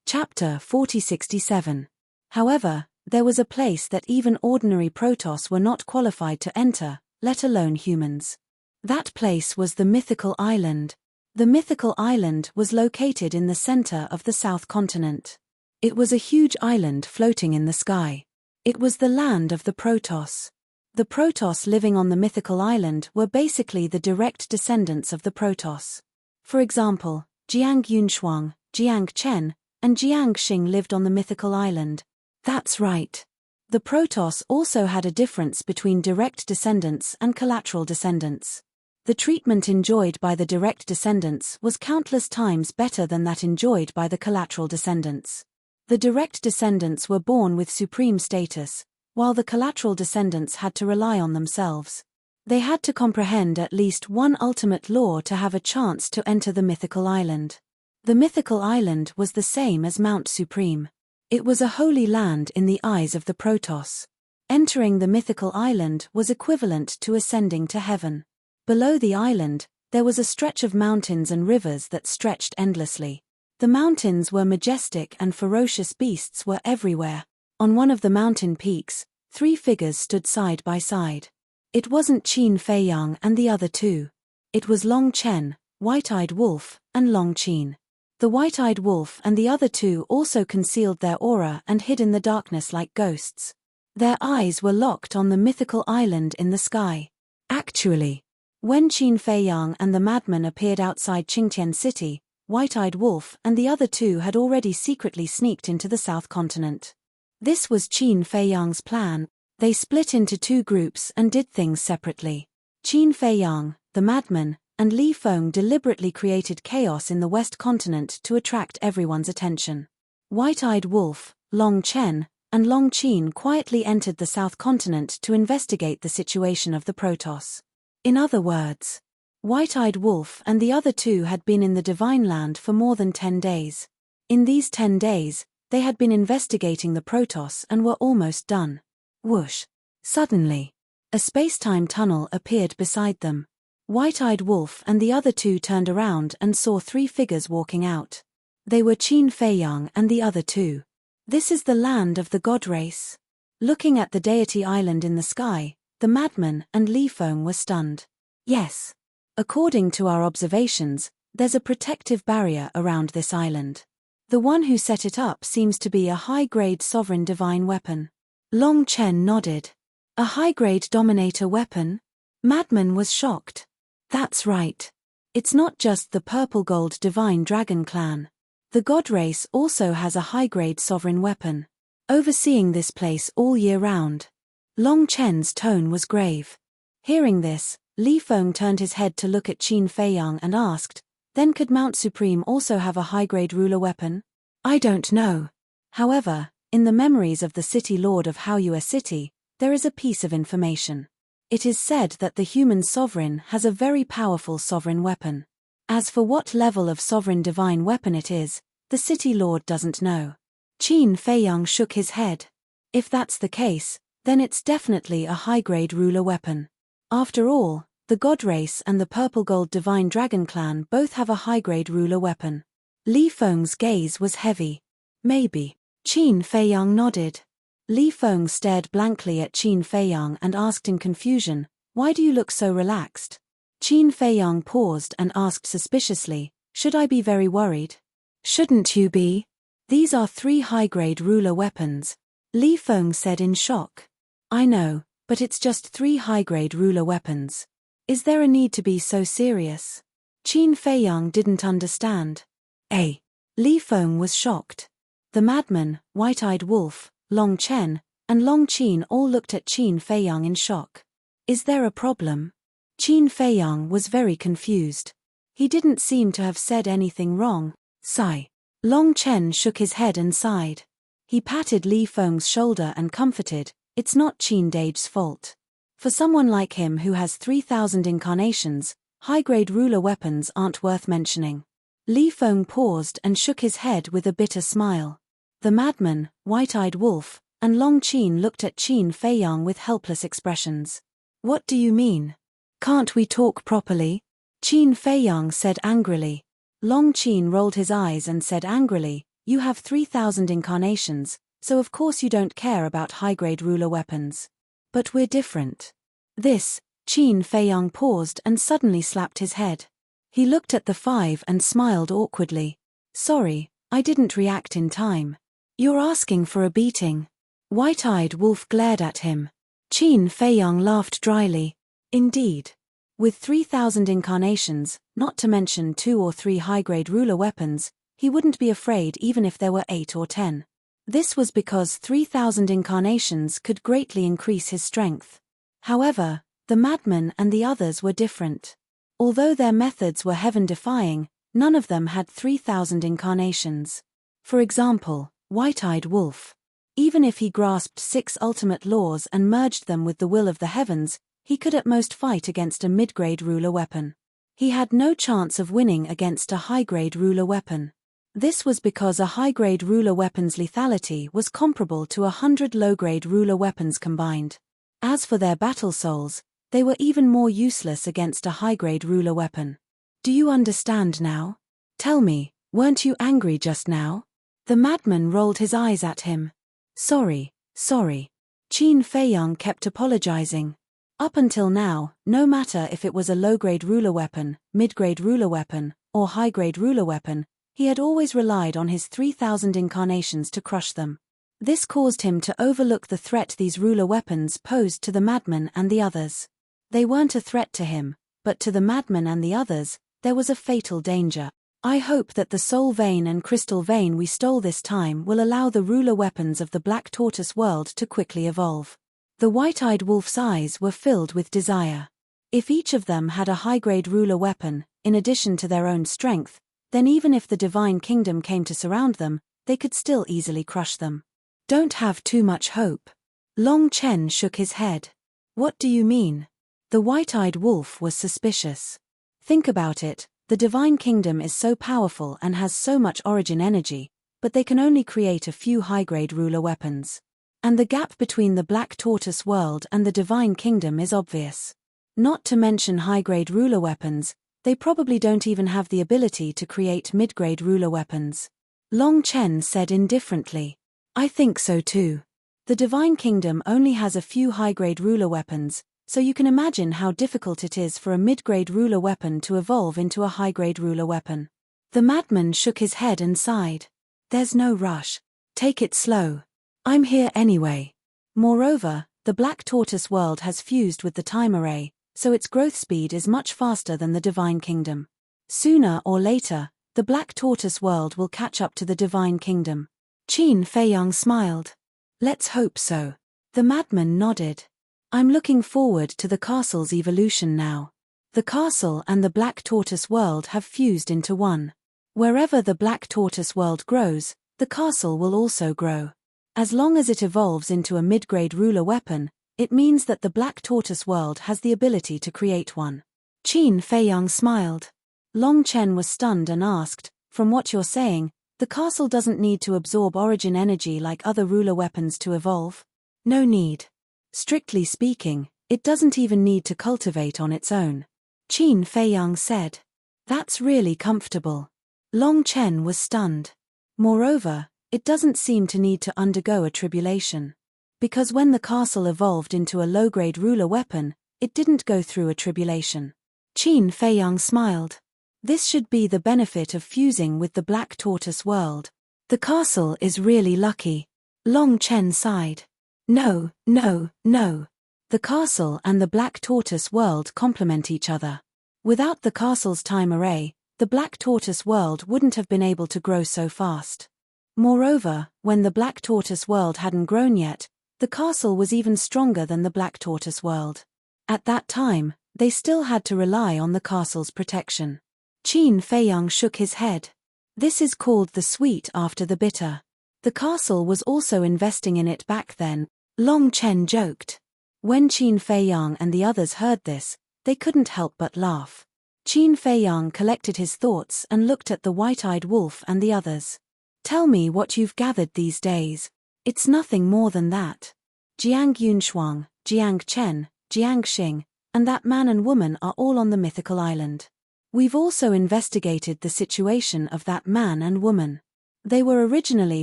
A: Chapter 4067. However, there was a place that even ordinary Protoss were not qualified to enter, let alone humans. That place was the Mythical Island. The Mythical Island was located in the center of the South Continent. It was a huge island floating in the sky. It was the land of the Protoss. The Protoss living on the Mythical Island were basically the direct descendants of the Protoss. For example, Jiang Yunshuang, Jiang Chen, and Jiang Xing lived on the Mythical Island. That's right. The Protoss also had a difference between direct descendants and collateral descendants. The treatment enjoyed by the direct descendants was countless times better than that enjoyed by the collateral descendants. The direct descendants were born with supreme status, while the collateral descendants had to rely on themselves. They had to comprehend at least one ultimate law to have a chance to enter the Mythical Island. The Mythical Island was the same as Mount Supreme. It was a holy land in the eyes of the Protoss. Entering the Mythical Island was equivalent to ascending to heaven. Below the island, There was a stretch of mountains and rivers that stretched endlessly. The mountains were majestic and ferocious beasts were everywhere. On one of the mountain peaks, 3 figures stood side by side. It wasn't Qin Feiyang and the other 2. It was Long Chen, White-Eyed Wolf, and Long Qin. The White-Eyed Wolf and the other 2 also concealed their aura and hid in the darkness like ghosts. Their eyes were locked on the mythical island in the sky. Actually, when Qin Feiyang and the madman appeared outside Qingtian City, White-Eyed Wolf and the other 2 had already secretly sneaked into the South Continent. This was Qin Feiyang's plan. They split into 2 groups and did things separately. Qin Feiyang, the madman, and Li Feng deliberately created chaos in the West Continent to attract everyone's attention. White-Eyed Wolf, Long Chen, and Long Qin quietly entered the South Continent to investigate the situation of the Protoss. In other words, White-Eyed Wolf and the other 2 had been in the Divine Land for more than 10 days. In these 10 days, they had been investigating the Protoss and were almost done. Whoosh! Suddenly, a space-time tunnel appeared beside them. White-Eyed Wolf and the other 2 turned around and saw 3 figures walking out. They were Qin Feiyang and the other 2. This is the land of the god race. Looking at the deity island in the sky, the madman and Li Feng were stunned. Yes. According to our observations, there's a protective barrier around this island. The one who set it up seems to be a high-grade sovereign divine weapon. Long Chen nodded. A high-grade dominator weapon? Madman was shocked. That's right. It's not just the purple-gold divine dragon clan. The god race also has a high-grade sovereign weapon. Overseeing this place all year round. Long Chen's tone was grave. Hearing this, Li Feng turned his head to look at Qin Feiyang and asked, then could Mount Supreme also have a high-grade ruler weapon? I don't know. However, in the memories of the city lord of Haoyue City, there is a piece of information. It is said that the human sovereign has a very powerful sovereign weapon. As for what level of sovereign divine weapon it is, the city lord doesn't know. Qin Feiyang shook his head. If that's the case, then it's definitely a high-grade ruler weapon. After all, the god race and the purple-gold divine dragon clan both have a high-grade ruler weapon. Li Feng's gaze was heavy. Maybe. Qin Feiyang nodded. Li Feng stared blankly at Qin Feiyang and asked in confusion, why do you look so relaxed? Qin Feiyang paused and asked suspiciously, should I be very worried? Shouldn't you be? These are 3 high-grade ruler weapons. Li Feng said in shock. I know, but it's just 3 high-grade ruler weapons. Is there a need to be so serious? Qin Feiyang didn't understand. Li Feng was shocked. The madman, White-Eyed Wolf, Long Chen, and Long Qin all looked at Qin Feiyang in shock. Is there a problem? Qin Feiyang was very confused. He didn't seem to have said anything wrong. Sigh. Long Chen shook his head and sighed. He patted Li Feng's shoulder and comforted, it's not Qin Dage's fault. For someone like him who has 3,000 incarnations, high-grade ruler weapons aren't worth mentioning. Li Feng paused and shook his head with a bitter smile. The madman, White-Eyed Wolf, and Long Qin looked at Qin Feiyang with helpless expressions. What do you mean? Can't we talk properly? Qin Feiyang said angrily. Long Qin rolled his eyes and said angrily, you have 3,000 incarnations, so of course you don't care about high-grade ruler weapons. But we're different. This, Qin Feiyang paused and suddenly slapped his head. He looked at the 5 and smiled awkwardly. Sorry, I didn't react in time. You're asking for a beating. White-Eyed Wolf glared at him. Qin Feiyang laughed dryly. Indeed. With 3,000 incarnations, not to mention 2 or 3 high-grade ruler weapons, he wouldn't be afraid even if there were 8 or 10. This was because 3,000 incarnations could greatly increase his strength. However, the madman and the others were different. Although their methods were heaven-defying, none of them had 3,000 incarnations. For example, White-Eyed Wolf. Even if he grasped 6 ultimate laws and merged them with the will of the heavens, he could at most fight against a mid-grade ruler weapon. He had no chance of winning against a high-grade ruler weapon. This was because a high-grade ruler weapon's lethality was comparable to 100 low-grade ruler weapons combined. As for their battle souls, They were even more useless against a high-grade ruler weapon. Do you understand now? Tell me, weren't you angry just now? The madman rolled his eyes at him. Sorry. Qin Feiyang kept apologizing. Up until now, no matter if it was a low-grade ruler weapon, mid-grade ruler weapon, or high-grade ruler weapon, he had always relied on his 3,000 incarnations to crush them. This caused him to overlook the threat these ruler weapons posed to the madman and the others. They weren't a threat to him, but to the madman and the others, there was a fatal danger. I hope that the soul vein and crystal vein we stole this time will allow the ruler weapons of the Black Tortoise world to quickly evolve. The white-eyed wolf's eyes were filled with desire. If each of them had a high-grade ruler weapon, in addition to their own strength, then even if the Divine Kingdom came to surround them, they could still easily crush them. Don't have too much hope. Long Chen shook his head. What do you mean? The white-eyed wolf was suspicious. Think about it, the Divine Kingdom is so powerful and has so much origin energy, but they can only create a few high-grade ruler weapons. And the gap between the Black Tortoise world and the Divine Kingdom is obvious. Not to mention high-grade ruler weapons, they probably don't even have the ability to create mid-grade ruler weapons. Long Chen said indifferently. I think so too. The Divine Kingdom only has a few high-grade ruler weapons, so you can imagine how difficult it is for a mid-grade ruler weapon to evolve into a high-grade ruler weapon. The madman shook his head and sighed. There's no rush. Take it slow. I'm here anyway. Moreover, the Black Tortoise world has fused with the time array, so its growth speed is much faster than the Divine Kingdom. Sooner or later, the Black Tortoise world will catch up to the Divine Kingdom. Qin Feiyang smiled. Let's hope so. The madman nodded. I'm looking forward to the castle's evolution now. The castle and the Black Tortoise world have fused into one. Wherever the Black Tortoise world grows, the castle will also grow. As long as it evolves into a mid-grade ruler weapon, it means that the Black Tortoise world has the ability to create one. Qin Feiyang smiled. Long Chen was stunned and asked, from what you're saying, the castle doesn't need to absorb origin energy like other ruler weapons to evolve? No need. Strictly speaking, it doesn't even need to cultivate on its own. Qin Feiyang said. That's really comfortable. Long Chen was stunned. Moreover, it doesn't seem to need to undergo a tribulation. Because when the castle evolved into a low-grade ruler weapon, it didn't go through a tribulation. Qin Feiyang smiled. This should be the benefit of fusing with the Black Tortoise world. The castle is really lucky. Long Chen sighed. No. The castle and the Black Tortoise world complement each other. Without the castle's time array, the Black Tortoise world wouldn't have been able to grow so fast. Moreover, when the Black Tortoise world hadn't grown yet, the castle was even stronger than the Black Tortoise world. At that time, they still had to rely on the castle's protection. Qin Feiyang shook his head. This is called the sweet after the bitter. The castle was also investing in it back then, Long Chen joked. When Qin Feiyang and the others heard this, they couldn't help but laugh. Qin Feiyang collected his thoughts and looked at the white-eyed wolf and the others. Tell me what you've gathered these days. It's nothing more than that. Jiang Yunshuang, Jiang Chen, Jiang Xing, and that man and woman are all on the mythical island. We've also investigated the situation of that man and woman. They were originally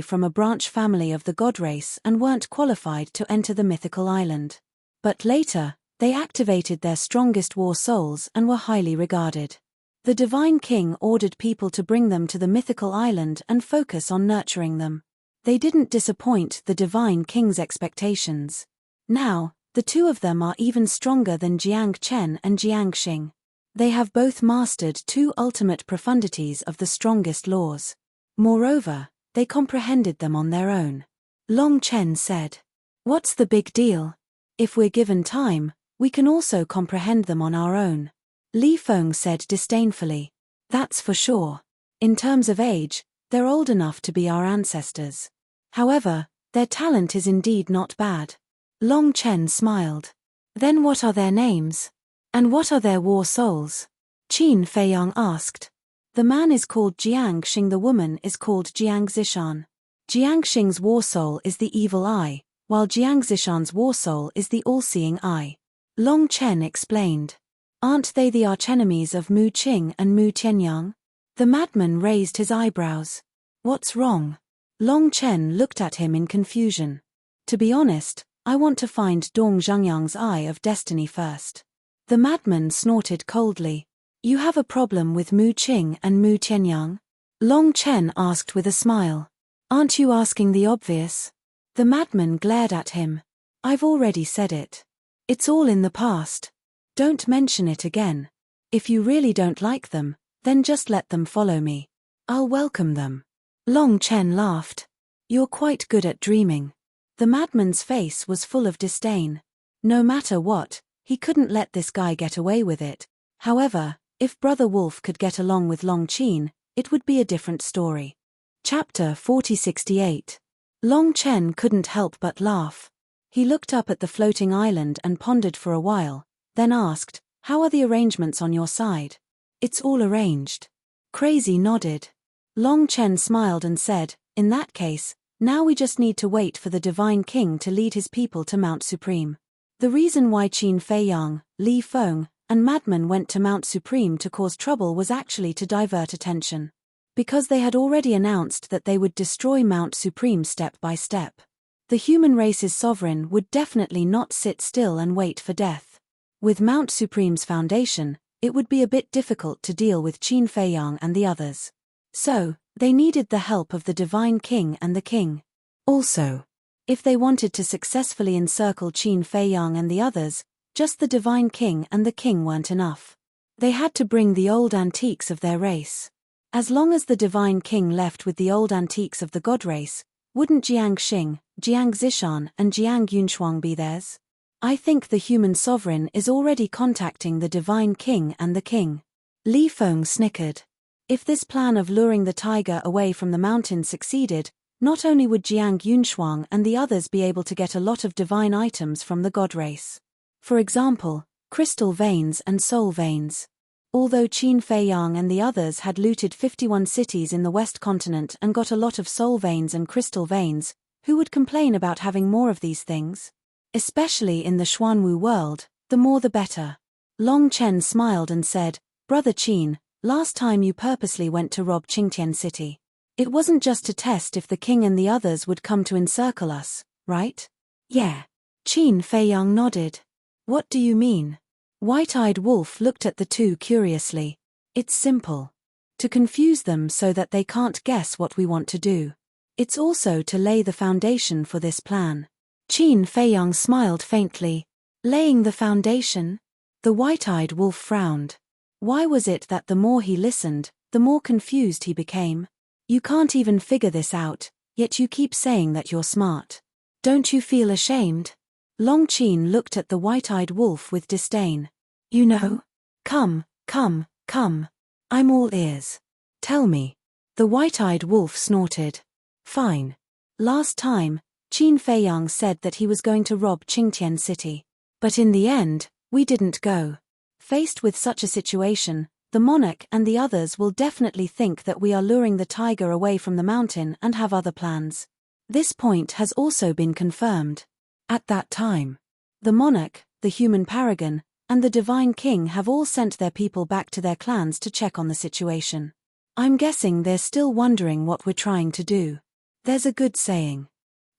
A: from a branch family of the god race and weren't qualified to enter the mythical island. But later, they activated their strongest war souls and were highly regarded. The Divine King ordered people to bring them to the mythical island and focus on nurturing them. They didn't disappoint the Divine King's expectations. Now, the two of them are even stronger than Jiang Chen and Jiang Xing. They have both mastered two ultimate profundities of the strongest laws. Moreover, they comprehended them on their own. Long Chen said. What's the big deal? If we're given time, we can also comprehend them on our own. Li Feng said disdainfully. That's for sure. In terms of age, they're old enough to be our ancestors. However, their talent is indeed not bad. Long Chen smiled. Then what are their names? And what are their war souls? Qin Feiyang asked. The man is called Jiang Xing, the woman is called Jiang Zishan. Jiang Xing's war soul is the evil eye, while Jiang Zishan's war soul is the all-seeing eye. Long Chen explained. Aren't they the archenemies of Mu Qing and Mu Tianyang? The madman raised his eyebrows. What's wrong? Long Chen looked at him in confusion. To be honest, I want to find Dong Zhengyang's Eye of Destiny first. The madman snorted coldly. You have a problem with Mu Qing and Mu Tianyang? Long Chen asked with a smile. Aren't you asking the obvious? The madman glared at him. I've already said it. It's all in the past. Don't mention it again. If you really don't like them, then just let them follow me. I'll welcome them. Long Chen laughed. You're quite good at dreaming. The madman's face was full of disdain. No matter what, he couldn't let this guy get away with it. However, if Brother Wolf could get along with Long Chen, it would be a different story. Chapter 4068. Long Chen couldn't help but laugh. He looked up at the floating island and pondered for a while, then asked, How are the arrangements on your side? It's all arranged. Crazy nodded. Long Chen smiled and said, In that case, now we just need to wait for the Divine King to lead his people to Mount Supreme. The reason why Qin Feiyang, Li Feng, and Madman went to Mount Supreme to cause trouble was actually to divert attention. Because they had already announced that they would destroy Mount Supreme step by step. The human race's sovereign would definitely not sit still and wait for death. With Mount Supreme's foundation, it would be a bit difficult to deal with Qin Feiyang and the others. So, they needed the help of the Divine King and the King. Also, if they wanted to successfully encircle Qin Feiyang and the others, just the Divine King and the King weren't enough. They had to bring the old antiques of their race. As long as the Divine King left with the old antiques of the God race, wouldn't Jiang Xing, Jiang Zishan and Jiang Yunshuang be theirs? I think the human sovereign is already contacting the Divine King and the King. Li Feng snickered. If this plan of luring the tiger away from the mountain succeeded, not only would Jiang Yunshuang and the others be able to get a lot of divine items from the God race. For example, crystal veins and soul veins. Although Qin Feiyang and the others had looted 51 cities in the West continent and got a lot of soul veins and crystal veins, who would complain about having more of these things? Especially in the Xuanwu world, the more the better. Long Chen smiled and said, Brother Qin, last time you purposely went to rob Qingtian City. It wasn't just to test if the king and the others would come to encircle us, right? Yeah. Qin Feiyang nodded. What do you mean? White-eyed Wolf looked at the two curiously. It's simple. To confuse them so that they can't guess what we want to do. It's also to lay the foundation for this plan. Qin Feiyang smiled faintly. Laying the foundation? The white-eyed wolf frowned. Why was it that the more he listened, the more confused he became? You can't even figure this out, yet you keep saying that you're smart. Don't you feel ashamed? Long Qin looked at the white-eyed wolf with disdain. You know? Come. I'm all ears. Tell me. The white-eyed wolf snorted. Fine. Last time, Qin Feiyang said that he was going to rob Qingtian City. But in the end, we didn't go. Faced with such a situation, the monarch and the others will definitely think that we are luring the tiger away from the mountain and have other plans. This point has also been confirmed. At that time, the monarch, the human paragon, and the divine king have all sent their people back to their clans to check on the situation. I'm guessing they're still wondering what we're trying to do. There's a good saying.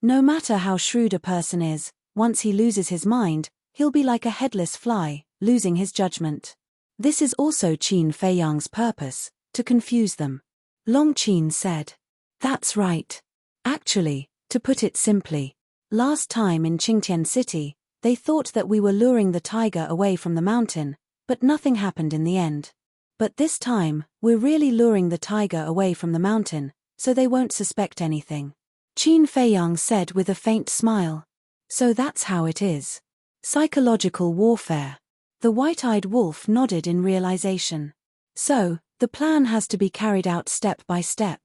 A: No matter how shrewd a person is, once he loses his mind, he'll be like a headless fly, losing his judgment. This is also Qin Feiyang's purpose, to confuse them. Long Qin said. That's right. Actually, to put it simply, last time in Qingtian City, they thought that we were luring the tiger away from the mountain, but nothing happened in the end. But this time, we're really luring the tiger away from the mountain, so they won't suspect anything. Qin Feiyang said with a faint smile. So that's how it is. Psychological warfare. The white-eyed wolf nodded in realization. So, the plan has to be carried out step by step.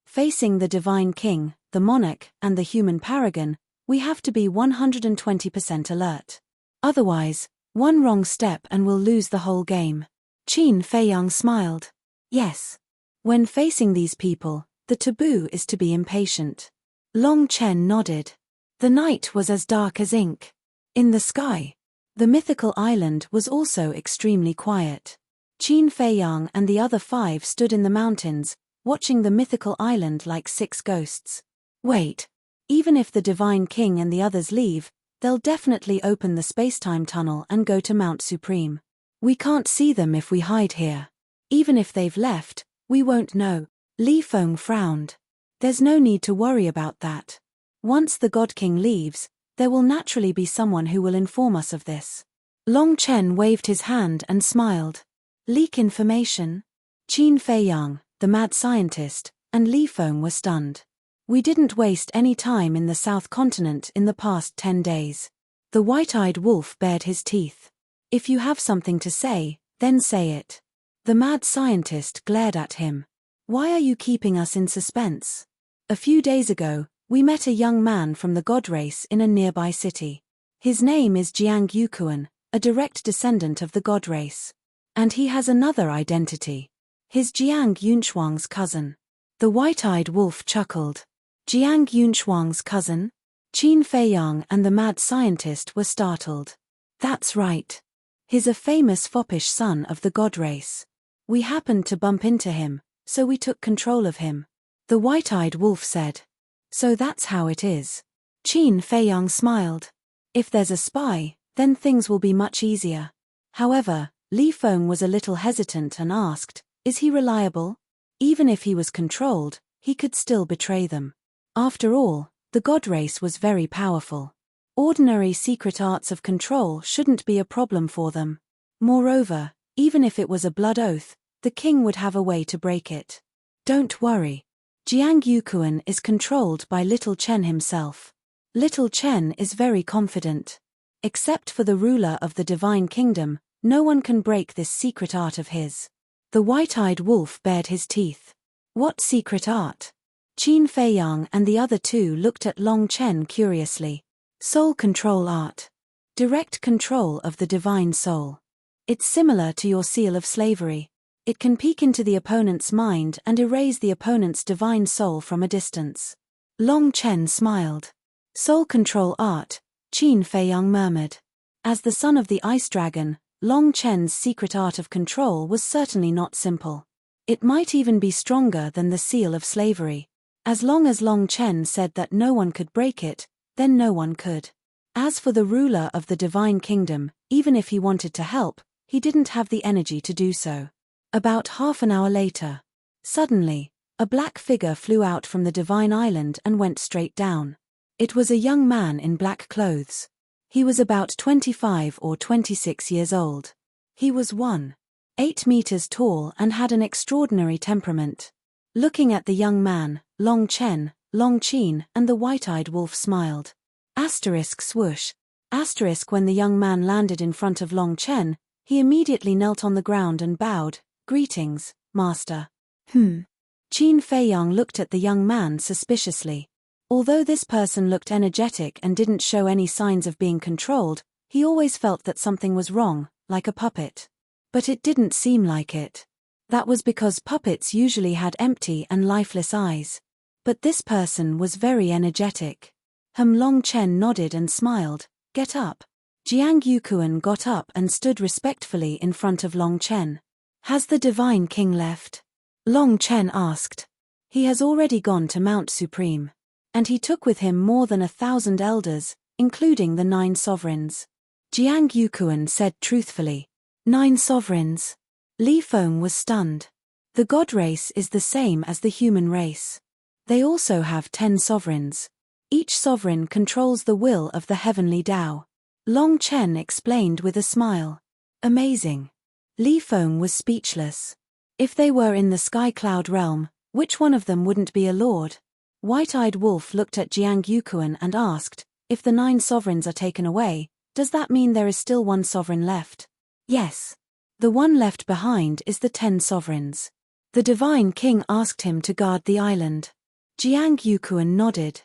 A: Facing the divine king, the monarch, and the human paragon, we have to be 120% alert. Otherwise, one wrong step and we'll lose the whole game. Qin Feiyang smiled. Yes. When facing these people, the taboo is to be impatient. Long Chen nodded. The night was as dark as ink. In the sky, The mythical island was also extremely quiet. Qin Feiyang and the other 5 stood in the mountains, watching the mythical island like 6 ghosts. Wait. Even if the Divine King and the others leave, they'll definitely open the spacetime tunnel and go to Mount Supreme. We can't see them if we hide here. Even if they've left, we won't know. Li Feng frowned. There's no need to worry about that. Once the God King leaves, there will naturally be someone who will inform us of this. Long Chen waved his hand and smiled. Leak information? Qin Feiyang, the mad scientist, and Li Feng were stunned. We didn't waste any time in the South Continent in the past 10 days. The white-eyed wolf bared his teeth. If you have something to say, then say it. The mad scientist glared at him. Why are you keeping us in suspense? A few days ago, we met a young man from the god race in a nearby city. His name is Jiang Yukuan, a direct descendant of the god race. And he has another identity. His Jiang Yunshuang's cousin. The white-eyed wolf chuckled. Jiang Yunshuang's cousin? Qin Feiyang and the mad scientist were startled. That's right. He's a famous foppish son of the god race. We happened to bump into him, so we took control of him. The white-eyed wolf said. So that's how it is. Qin Feiyang smiled. If there's a spy, then things will be much easier. However, Li Feng was a little hesitant and asked, is he reliable? Even if he was controlled, he could still betray them. After all, the god race was very powerful. Ordinary secret arts of control shouldn't be a problem for them. Moreover, even if it was a blood oath, the king would have a way to break it. Don't worry. Jiang Yukuan is controlled by Little Chen himself. Little Chen is very confident. Except for the ruler of the Divine Kingdom, no one can break this secret art of his. The white-eyed wolf bared his teeth. What secret art? Qin Feiyang and the other 2 looked at Long Chen curiously. Soul control art. Direct control of the divine soul. It's similar to your seal of slavery. It can peek into the opponent's mind and erase the opponent's divine soul from a distance. Long Chen smiled. Soul control art, Qin Feiyang murmured. As the son of the ice dragon, Long Chen's secret art of control was certainly not simple. It might even be stronger than the seal of slavery. As long as Long Chen said that no one could break it, then no one could. As for the ruler of the Divine Kingdom, even if he wanted to help, he didn't have the energy to do so. About half an hour later, suddenly, a black figure flew out from the Divine Island and went straight down. It was a young man in black clothes. He was about 25 or 26 years old. He was 1.8 meters tall and had an extraordinary temperament. Looking at the young man, Long Chen, Long Qin and the white-eyed wolf smiled. Asterisk swoosh. Asterisk when the young man landed in front of Long Chen, he immediately knelt on the ground and bowed. Greetings, master. Qin Feiyang looked at the young man suspiciously. Although this person looked energetic and didn't show any signs of being controlled, he always felt that something was wrong, like a puppet. But it didn't seem like it. That was because puppets usually had empty and lifeless eyes. But this person was very energetic. Long Chen nodded and smiled. Get up. Jiang Yukuan got up and stood respectfully in front of Long Chen. Has the Divine King left? Long Chen asked. He has already gone to Mount Supreme. And he took with him more than 1,000 elders, including the 9 sovereigns. Jiang Yukuan said truthfully. 9 sovereigns. Li Feng was stunned. The god race is the same as the human race. They also have 10 sovereigns. Each sovereign controls the will of the heavenly Tao. Long Chen explained with a smile. Amazing. Li Feng was speechless. If they were in the sky cloud realm, which one of them wouldn't be a lord? White-eyed wolf looked at Jiang Yukuan and asked, if the 9 sovereigns are taken away, does that mean there is still 1 sovereign left? Yes. The one left behind is the 10 sovereigns. The Divine King asked him to guard the island. Jiang Yukuan nodded.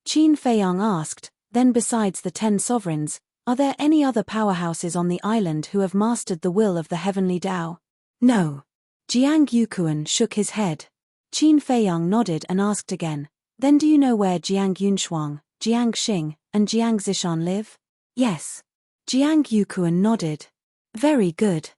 A: Qin Feiyang asked, then besides the 10 sovereigns, are there any other powerhouses on the island who have mastered the will of the heavenly Tao? No. Jiang Yukuan shook his head. Qin Feiyang nodded and asked again, then do you know where Jiang Yunshuang, Jiang Xing, and Jiang Zishan live? Yes. Jiang Yukuan nodded. Very good.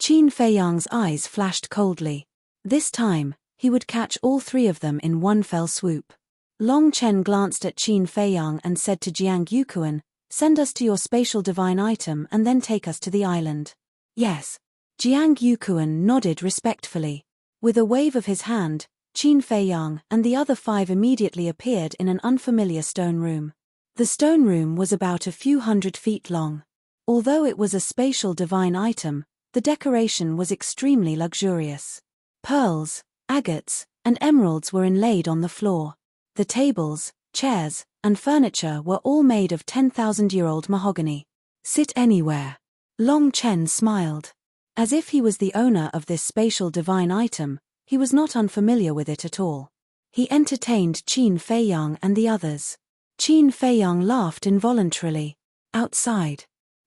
A: Qin Feiyang's eyes flashed coldly. This time, he would catch all three of them in one fell swoop. Long Chen glanced at Qin Feiyang and said to Jiang Yukuan, "Send us to your spatial divine item and then take us to the island." Yes. Jiang Yukuan nodded respectfully. With a wave of his hand, Qin Feiyang and the other 5 immediately appeared in an unfamiliar stone room. The stone room was about a few hundred feet long. Although it was a spatial divine item, the decoration was extremely luxurious. Pearls, agates, and emeralds were inlaid on the floor. The tables, chairs, and furniture were all made of 10,000-year-old mahogany. Sit anywhere. Long Chen smiled. As if he was the owner of this spatial divine item, he was not unfamiliar with it at all. He entertained Qin Feiyang and the others. Qin Feiyang laughed involuntarily. Outside,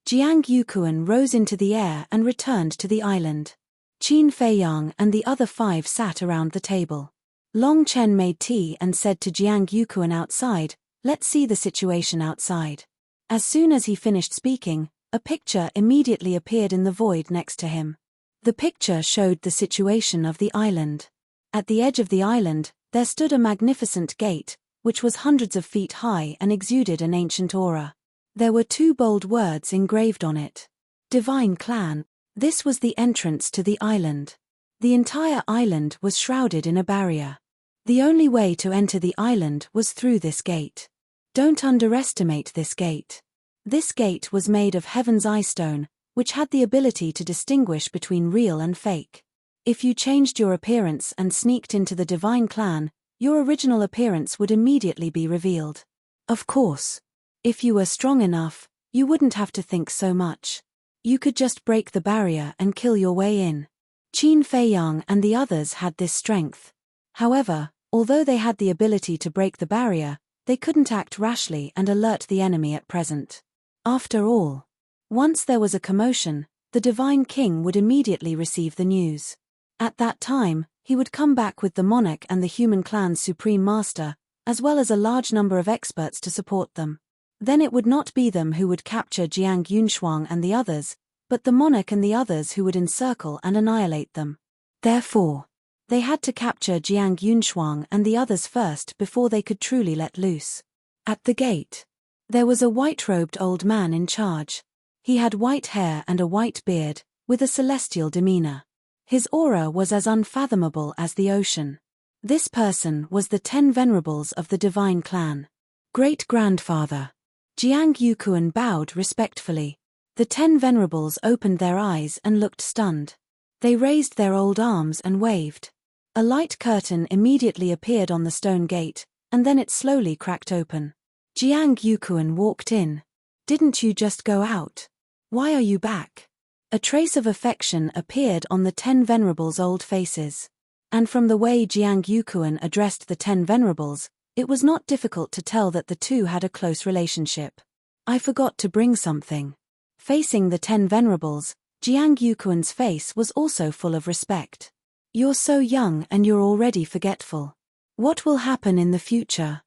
A: Jiang Yukuan rose into the air and returned to the island. Qin Feiyang and the other 5 sat around the table. Long Chen made tea and said to Jiang Yukuan outside, "Let's see the situation outside." As soon as he finished speaking, a picture immediately appeared in the void next to him. The picture showed the situation of the island. At the edge of the island, there stood a magnificent gate, which was hundreds of feet high and exuded an ancient aura. There were 2 bold words engraved on it. Divine Clan. This was the entrance to the island. The entire island was shrouded in a barrier. The only way to enter the island was through this gate. Don't underestimate this gate. This gate was made of Heaven's Eye stone, which had the ability to distinguish between real and fake. If you changed your appearance and sneaked into the Divine Clan, your original appearance would immediately be revealed. Of course, if you were strong enough, you wouldn't have to think so much. You could just break the barrier and kill your way in. Qin Feiyang and the others had this strength. However, although they had the ability to break the barrier, they couldn't act rashly and alert the enemy at present. After all, once there was a commotion, the Divine King would immediately receive the news. At that time, he would come back with the monarch and the human clan's supreme master, as well as a large number of experts to support them. Then it would not be them who would capture Jiang Yunshuang and the others, but the monarch and the others who would encircle and annihilate them. Therefore, they had to capture Jiang Yunshuang and the others first before they could truly let loose. At the gate, there was a white-robed old man in charge. He had white hair and a white beard, with a celestial demeanor. His aura was as unfathomable as the ocean. This person was the 10 venerables of the Divine Clan. Great-grandfather. Jiang Yukuan bowed respectfully. The 10 venerables opened their eyes and looked stunned. They raised their old arms and waved. A light curtain immediately appeared on the stone gate, and then it slowly cracked open. Jiang Yukuan walked in. "Didn't you just go out? Why are you back?" A trace of affection appeared on the 10 venerables' old faces. And from the way Jiang Yukuan addressed the 10 venerables, it was not difficult to tell that the two had a close relationship. "I forgot to bring something." Facing the 10 venerables, Jiang Yukuan's face was also full of respect. "You're so young and you're already forgetful. What will happen in the future?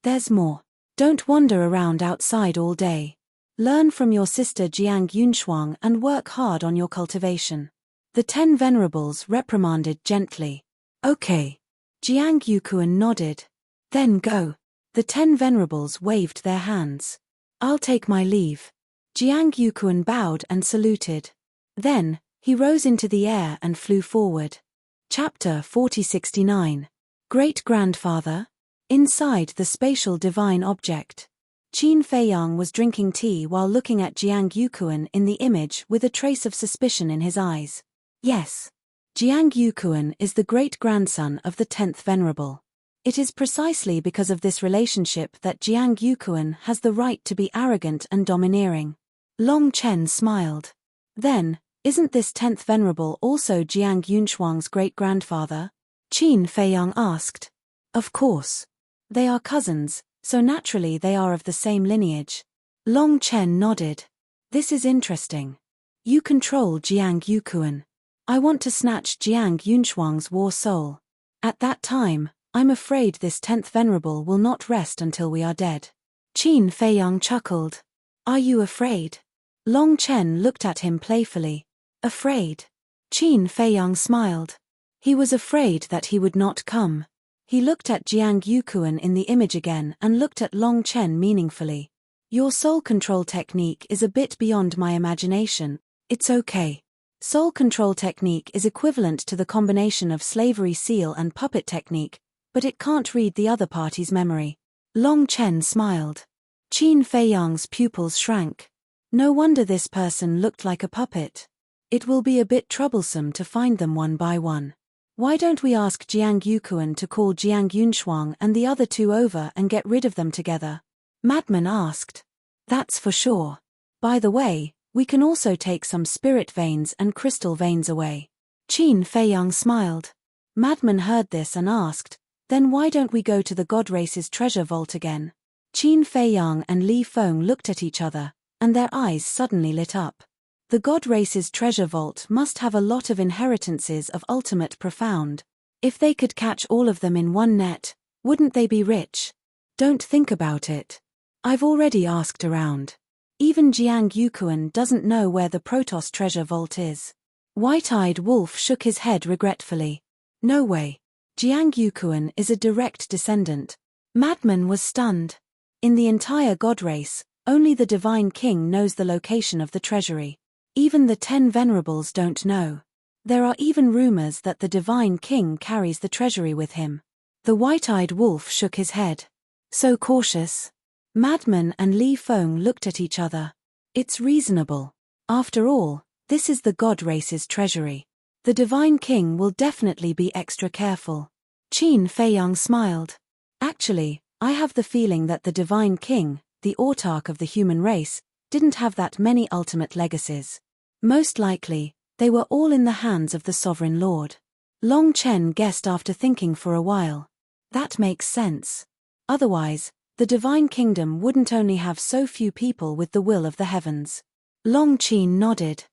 A: There's more. Don't wander around outside all day. Learn from your sister Jiang Yunshuang and work hard on your cultivation." The 10 venerables reprimanded gently. "Okay." Jiang Yukuan nodded. "Then go." The 10 venerables waved their hands. "I'll take my leave." Jiang Yukuan bowed and saluted. Then, he rose into the air and flew forward. Chapter 4069. Great-grandfather? Inside the spatial divine object. Qin Feiyang was drinking tea while looking at Jiang Yukuan in the image with a trace of suspicion in his eyes. Yes. Jiang Yukuan is the great-grandson of the 10th Venerable. It is precisely because of this relationship that Jiang Yukuan has the right to be arrogant and domineering. Long Chen smiled. Then, isn't this 10th Venerable also Jiang Yunshuang's great-grandfather? Qin Feiyang asked. Of course. They are cousins, so naturally they are of the same lineage. Long Chen nodded. This is interesting. You control Jiang Yukuan. I want to snatch Jiang Yunshuang's war soul. At that time, I'm afraid this 10th Venerable will not rest until we are dead. Qin Feiyang chuckled. Are you afraid? Long Chen looked at him playfully. Afraid? Qin Feiyang smiled. He was afraid that he would not come. He looked at Jiang Yukuan in the image again and looked at Long Chen meaningfully. Your soul control technique is a bit beyond my imagination. It's okay. Soul control technique is equivalent to the combination of slavery seal and puppet technique, but it can't read the other party's memory. Long Chen smiled. Qin Feiyang's pupils shrank. No wonder this person looked like a puppet. It will be a bit troublesome to find them one by one. Why don't we ask Jiang Yukuan to call Jiang Yunshuang and the other two over and get rid of them together? Madman asked. That's for sure. By the way, we can also take some spirit veins and crystal veins away. Qin Feiyang smiled. Madman heard this and asked, then why don't we go to the God Race's treasure vault again? Qin Feiyang and Li Feng looked at each other, and their eyes suddenly lit up. The God Race's treasure vault must have a lot of inheritances of ultimate profound. If they could catch all of them in one net, wouldn't they be rich? Don't think about it. I've already asked around. Even Jiang Yukuan doesn't know where the Protoss treasure vault is. White-eyed Wolf shook his head regretfully. No way. Jiang Yukuan is a direct descendant. Madman was stunned. In the entire God Race, only the Divine King knows the location of the treasury. Even the 10 venerables don't know. There are even rumors that the Divine King carries the treasury with him. The white-eyed Wolf shook his head. So cautious. Madman and Li Feng looked at each other. It's reasonable. After all, this is the God Race's treasury. The Divine King will definitely be extra careful. Qin Feiyang smiled. Actually, I have the feeling that the Divine King, the autarch of the human race, didn't have that many ultimate legacies. Most likely, they were all in the hands of the Sovereign Lord. Long Chen guessed after thinking for a while. That makes sense. Otherwise, the Divine Kingdom wouldn't only have so few people with the will of the heavens. Long Qin nodded.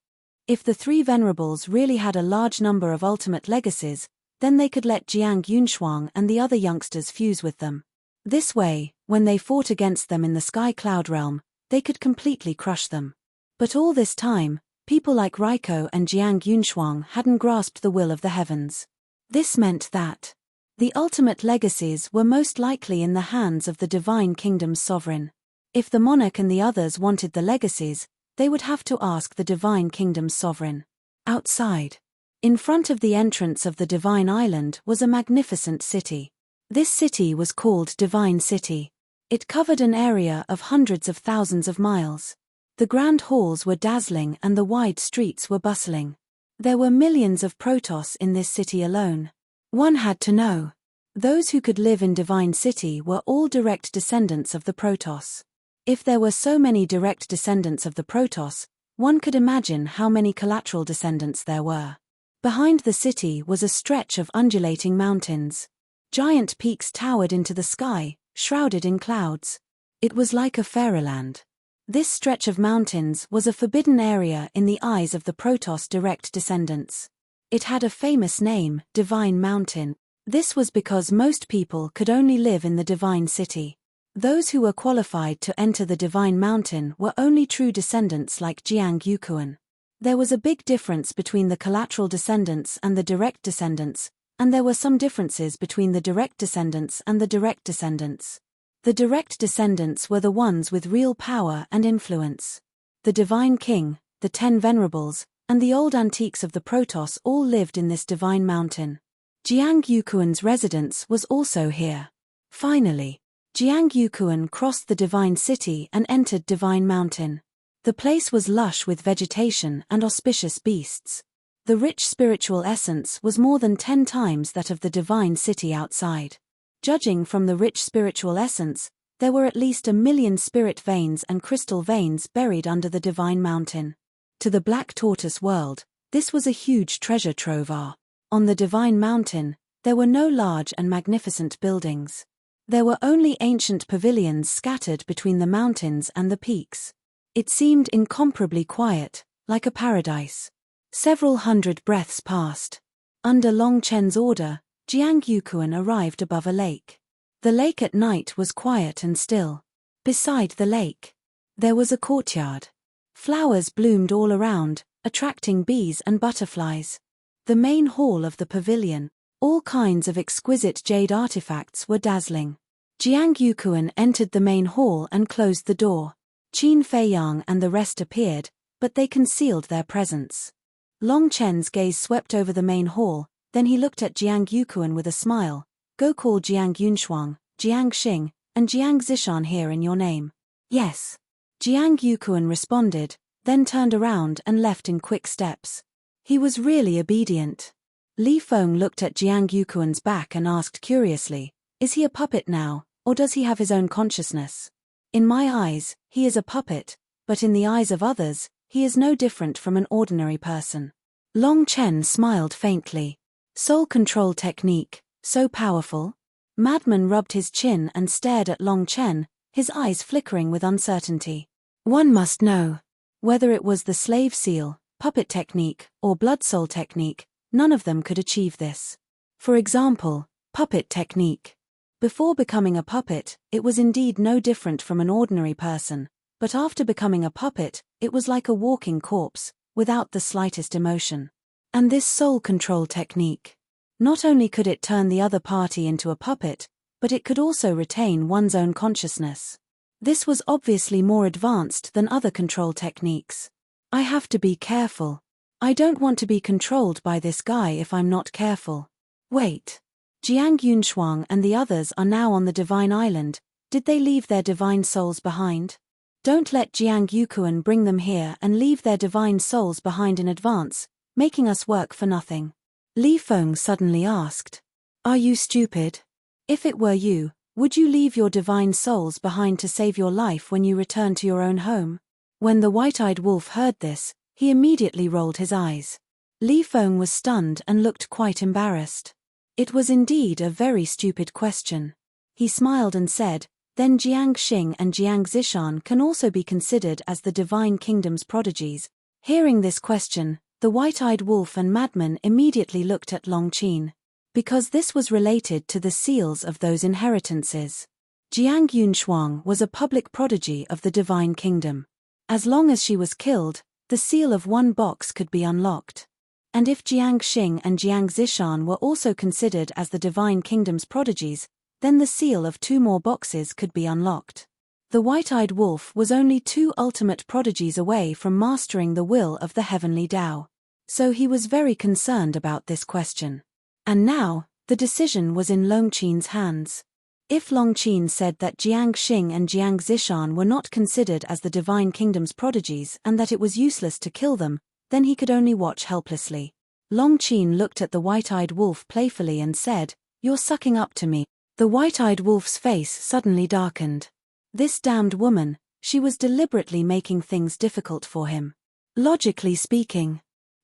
A: If the 3 venerables really had a large number of ultimate legacies, then they could let Jiang Yunshuang and the other youngsters fuse with them. This way, when they fought against them in the Sky Cloud Realm, they could completely crush them. But all this time, people like Raiko and Jiang Yunshuang hadn't grasped the will of the heavens. This meant that the ultimate legacies were most likely in the hands of the Divine Kingdom's sovereign. If the monarch and the others wanted the legacies, they would have to ask the Divine Kingdom's sovereign. Outside, in front of the entrance of the Divine Island was a magnificent city. This city was called Divine City. It covered an area of hundreds of thousands of miles. The grand halls were dazzling and the wide streets were bustling. There were millions of Protoss in this city alone. One had to know. Those who could live in Divine City were all direct descendants of the Protoss. If there were so many direct descendants of the Protoss, one could imagine how many collateral descendants there were. Behind the city was a stretch of undulating mountains. Giant peaks towered into the sky, shrouded in clouds. It was like a fairyland. This stretch of mountains was a forbidden area in the eyes of the Protoss direct descendants. It had a famous name, Divine Mountain. This was because most people could only live in the Divine City. Those who were qualified to enter the Divine Mountain were only true descendants like Jiang Yukuan. There was a big difference between the collateral descendants and the direct descendants, and there were some differences between the direct descendants and the direct descendants. The direct descendants were the ones with real power and influence. The Divine King, the 10 venerables, and the old antiques of the Protoss all lived in this Divine Mountain. Jiang Yukuan's residence was also here. Finally, Jiang Yukuan crossed the Divine City and entered Divine Mountain. The place was lush with vegetation and auspicious beasts. The rich spiritual essence was more than 10 times that of the Divine City outside. Judging from the rich spiritual essence, there were at least 1 million spirit veins and crystal veins buried under the Divine Mountain. To the Black Tortoise world, this was a huge treasure trove. On the Divine Mountain, there were no large and magnificent buildings. There were only ancient pavilions scattered between the mountains and the peaks. It seemed incomparably quiet, like a paradise. Several hundred breaths passed. Under Long Chen's order, Jiang Yukuan arrived above a lake. The lake at night was quiet and still. Beside the lake, there was a courtyard. Flowers bloomed all around, attracting bees and butterflies. The main hall of the pavilion, all kinds of exquisite jade artifacts were dazzling. Jiang Yuquan entered the main hall and closed the door. Qin Feiyang and the rest appeared, but they concealed their presence. Long Chen's gaze swept over the main hall, then he looked at Jiang Yuquan with a smile. Go call Jiang Yunshuang, Jiang Xing, and Jiang Zishan here in your name. Yes. Jiang Yuquan responded, then turned around and left in quick steps. He was really obedient. Li Feng looked at Jiang Yuquan's back and asked curiously, is he a puppet now, or does he have his own consciousness? In my eyes, he is a puppet, but in the eyes of others, he is no different from an ordinary person. Long Chen smiled faintly. Soul control technique, so powerful? Madman rubbed his chin and stared at Long Chen, his eyes flickering with uncertainty. One must know. Whether it was the slave seal, puppet technique, or blood soul technique, none of them could achieve this. For example, puppet technique. Before becoming a puppet, it was indeed no different from an ordinary person, but after becoming a puppet, it was like a walking corpse, without the slightest emotion. And this soul control technique. Not only could it turn the other party into a puppet, but it could also retain one's own consciousness. This was obviously more advanced than other control techniques. I have to be careful. I don't want to be controlled by this guy if I'm not careful. Wait. Jiang Yunshuang and the others are now on the Divine Island. Did they leave their divine souls behind? Don't let Jiang Yuquan bring them here and leave their divine souls behind in advance, making us work for nothing. Li Feng suddenly asked. Are you stupid? If it were you, would you leave your divine souls behind to save your life when you return to your own home? When the white-eyed wolf heard this, he immediately rolled his eyes. Li Feng was stunned and looked quite embarrassed. It was indeed a very stupid question. He smiled and said, then Jiang Xing and Jiang Zishan can also be considered as the Divine Kingdom's prodigies. Hearing this question, the white-eyed wolf and madman immediately looked at Long Qin. Because this was related to the seals of those inheritances. Jiang Yunshuang was a public prodigy of the Divine Kingdom. As long as she was killed, the seal of one box could be unlocked. And if Jiang Xing and Jiang Zishan were also considered as the Divine Kingdom's prodigies, then the seal of 2 more boxes could be unlocked. The white-eyed wolf was only 2 ultimate prodigies away from mastering the will of the heavenly Tao. So he was very concerned about this question. And now, the decision was in Long Qin's hands. If Long Qin said that Jiang Xing and Jiang Zishan were not considered as the Divine Kingdom's prodigies and that it was useless to kill them, then he could only watch helplessly. Long Qin looked at the white-eyed wolf playfully and said, "You're sucking up to me." The white-eyed wolf's face suddenly darkened. This damned woman, she was deliberately making things difficult for him. Logically speaking,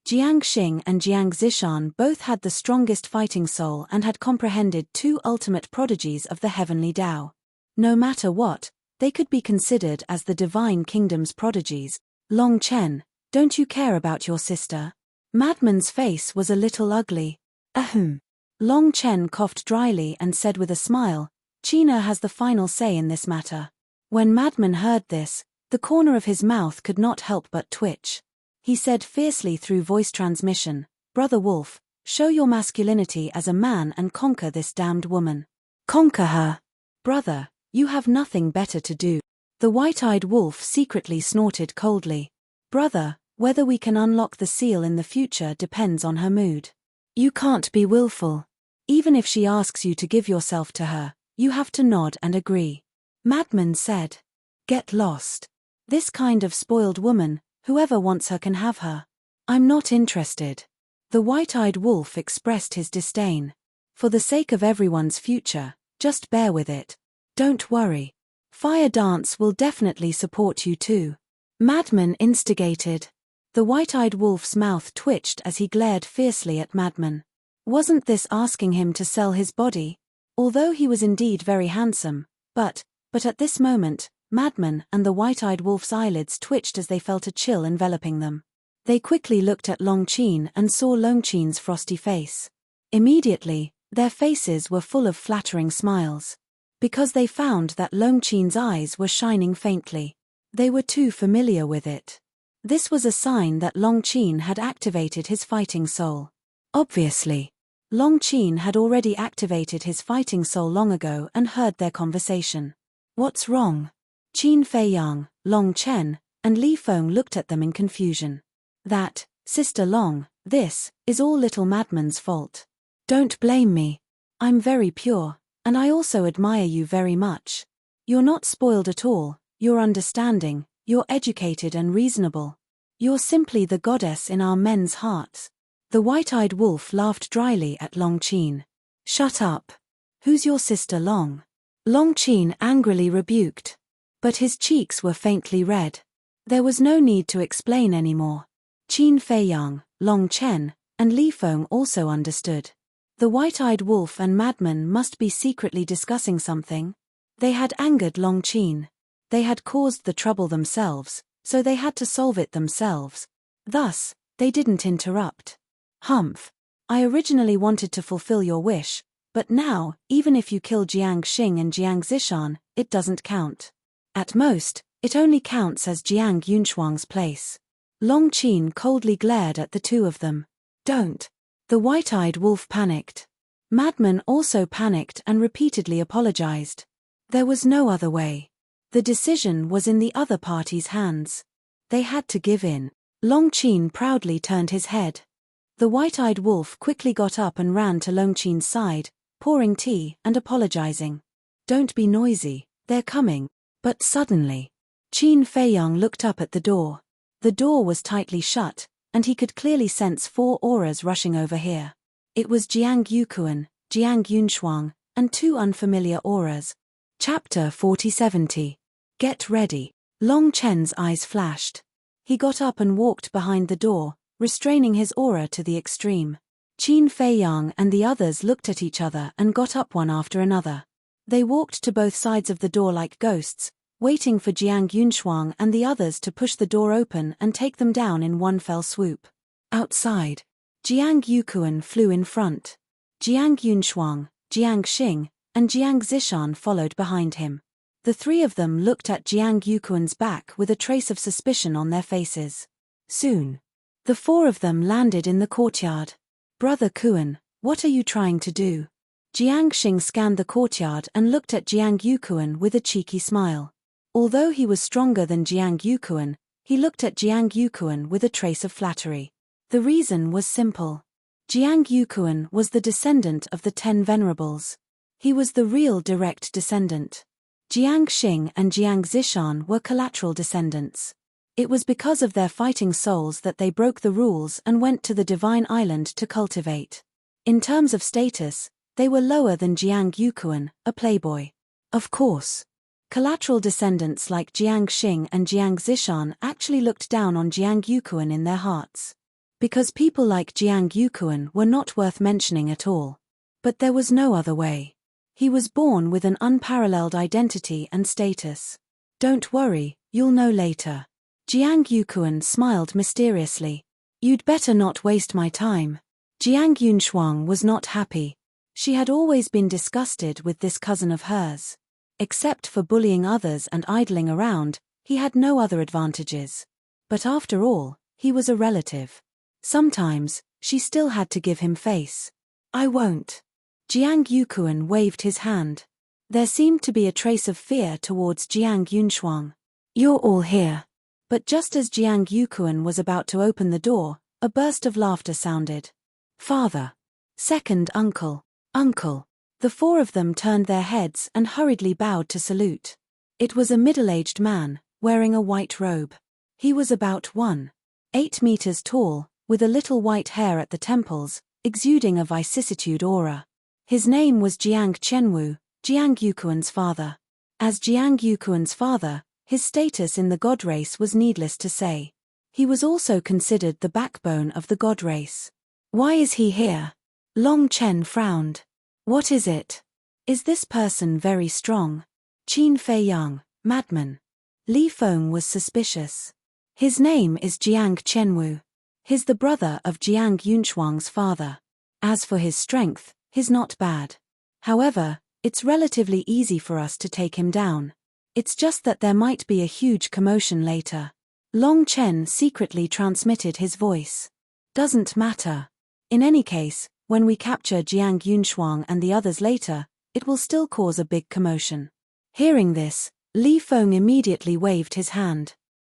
A: Jiang Xing and Jiang Zishan both had the strongest fighting soul and had comprehended 2 ultimate prodigies of the heavenly Tao. No matter what, they could be considered as the Divine Kingdom's prodigies. Long Chen, don't you care about your sister? Madman's face was a little ugly. Ahem. Long Chen coughed dryly and said with a smile, China has the final say in this matter. When Madman heard this, the corner of his mouth could not help but twitch. He said fiercely through voice transmission, Brother Wolf, show your masculinity as a man and conquer this damned woman. Conquer her. Brother, you have nothing better to do. The white-eyed wolf secretly snorted coldly. Brother, whether we can unlock the seal in the future depends on her mood. You can't be willful. Even if she asks you to give yourself to her, you have to nod and agree. Madman said. Get lost. This kind of spoiled woman, whoever wants her can have her. I'm not interested. The white-eyed wolf expressed his disdain. For the sake of everyone's future, just bear with it. Don't worry. Fire Dance will definitely support you too. Madman instigated. The white-eyed wolf's mouth twitched as he glared fiercely at Madman. Wasn't this asking him to sell his body? Although he was indeed very handsome, but at this moment, Madman and the white-eyed wolf's eyelids twitched as they felt a chill enveloping them. They quickly looked at Long Qin and saw Long Qin's frosty face. Immediately, their faces were full of flattering smiles. Because they found that Long Qin's eyes were shining faintly. They were too familiar with it. This was a sign that Long Qin had activated his fighting soul. Obviously, Long Qin had already activated his fighting soul long ago and heard their conversation. What's wrong? Qin Feiyang, Long Chen, and Li Feng looked at them in confusion. That, Sister Long, this is all little Madman's fault. Don't blame me. I'm very pure, and I also admire you very much. You're not spoiled at all, you're understanding, you're educated and reasonable. You're simply the goddess in our men's hearts. The white-eyed wolf laughed dryly at Long Qin. Shut up. Who's your sister Long? Long Qin angrily rebuked. But his cheeks were faintly red. There was no need to explain anymore. Qin Feiyang, Long Chen, and Li Feng also understood. The white-eyed wolf and Madman must be secretly discussing something. They had angered Long Qin. They had caused the trouble themselves, so they had to solve it themselves. Thus, they didn't interrupt. Humph. I originally wanted to fulfill your wish, but now, even if you kill Jiang Xing and Jiang Zishan, it doesn't count. At most, it only counts as Jiang Yunshuang's place. Long Qin coldly glared at the two of them. Don't. The white-eyed wolf panicked. Madman also panicked and repeatedly apologized. There was no other way. The decision was in the other party's hands. They had to give in. Long Qin proudly turned his head. The white-eyed wolf quickly got up and ran to Long Qin's side, pouring tea and apologizing. Don't be noisy, they're coming. But suddenly, Qin Feiyang looked up at the door. The door was tightly shut, and he could clearly sense 4 auras rushing over here. It was Jiang Yukuan, Jiang Yunshuang, and 2 unfamiliar auras. Chapter 4070. Get ready. Long Chen's eyes flashed. He got up and walked behind the door, restraining his aura to the extreme. Qin Feiyang and the others looked at each other and got up one after another. They walked to both sides of the door like ghosts, waiting for Jiang Yunshuang and the others to push the door open and take them down in one fell swoop. Outside, Jiang Yukuan flew in front. Jiang Yunshuang, Jiang Xing, and Jiang Zishan followed behind him. The 3 of them looked at Jiang Yukuan's back with a trace of suspicion on their faces. Soon, the 4 of them landed in the courtyard. Brother Kuan, what are you trying to do? Jiang Xing scanned the courtyard and looked at Jiang Yukuan with a cheeky smile. Although he was stronger than Jiang Yukuan, he looked at Jiang Yukuan with a trace of flattery. The reason was simple. Jiang Yukuan was the descendant of the 10 Venerables. He was the real direct descendant. Jiang Xing and Jiang Zishan were collateral descendants. It was because of their fighting souls that they broke the rules and went to the Divine Island to cultivate. In terms of status, they were lower than Jiang Yukuan, a playboy. Of course, collateral descendants like Jiang Xing and Jiang Zishan actually looked down on Jiang Yukuan in their hearts. Because people like Jiang Yukuan were not worth mentioning at all. But there was no other way. He was born with an unparalleled identity and status. Don't worry, you'll know later. Jiang Yukuan smiled mysteriously. You'd better not waste my time. Jiang Yunshuang was not happy. She had always been disgusted with this cousin of hers. Except for bullying others and idling around, he had no other advantages. But after all, he was a relative. Sometimes, she still had to give him face. I won't. Jiang Yukuan waved his hand. There seemed to be a trace of fear towards Jiang Yunshuang. You're all here. But just as Jiang Yukuan was about to open the door, a burst of laughter sounded. Father. Second uncle. Uncle. The 4 of them turned their heads and hurriedly bowed to salute. It was a middle-aged man, wearing a white robe. He was about 1.8 meters tall, with a little white hair at the temples, exuding a vicissitude aura. His name was Jiang Chenwu, Jiang Yukuan's father. As Jiang Yukuan's father, his status in the god race was needless to say. He was also considered the backbone of the god race. Why is he here? Long Chen frowned. What is it? Is this person very strong? Qin Feiyang, Madman. Li Feng was suspicious. His name is Jiang Chenwu. He's the brother of Jiang Yunshuang's father. As for his strength, he's not bad. However, it's relatively easy for us to take him down. It's just that there might be a huge commotion later. Long Chen secretly transmitted his voice. Doesn't matter. In any case, when we capture Jiang Yunshuang and the others later, it will still cause a big commotion. Hearing this, Li Feng immediately waved his hand.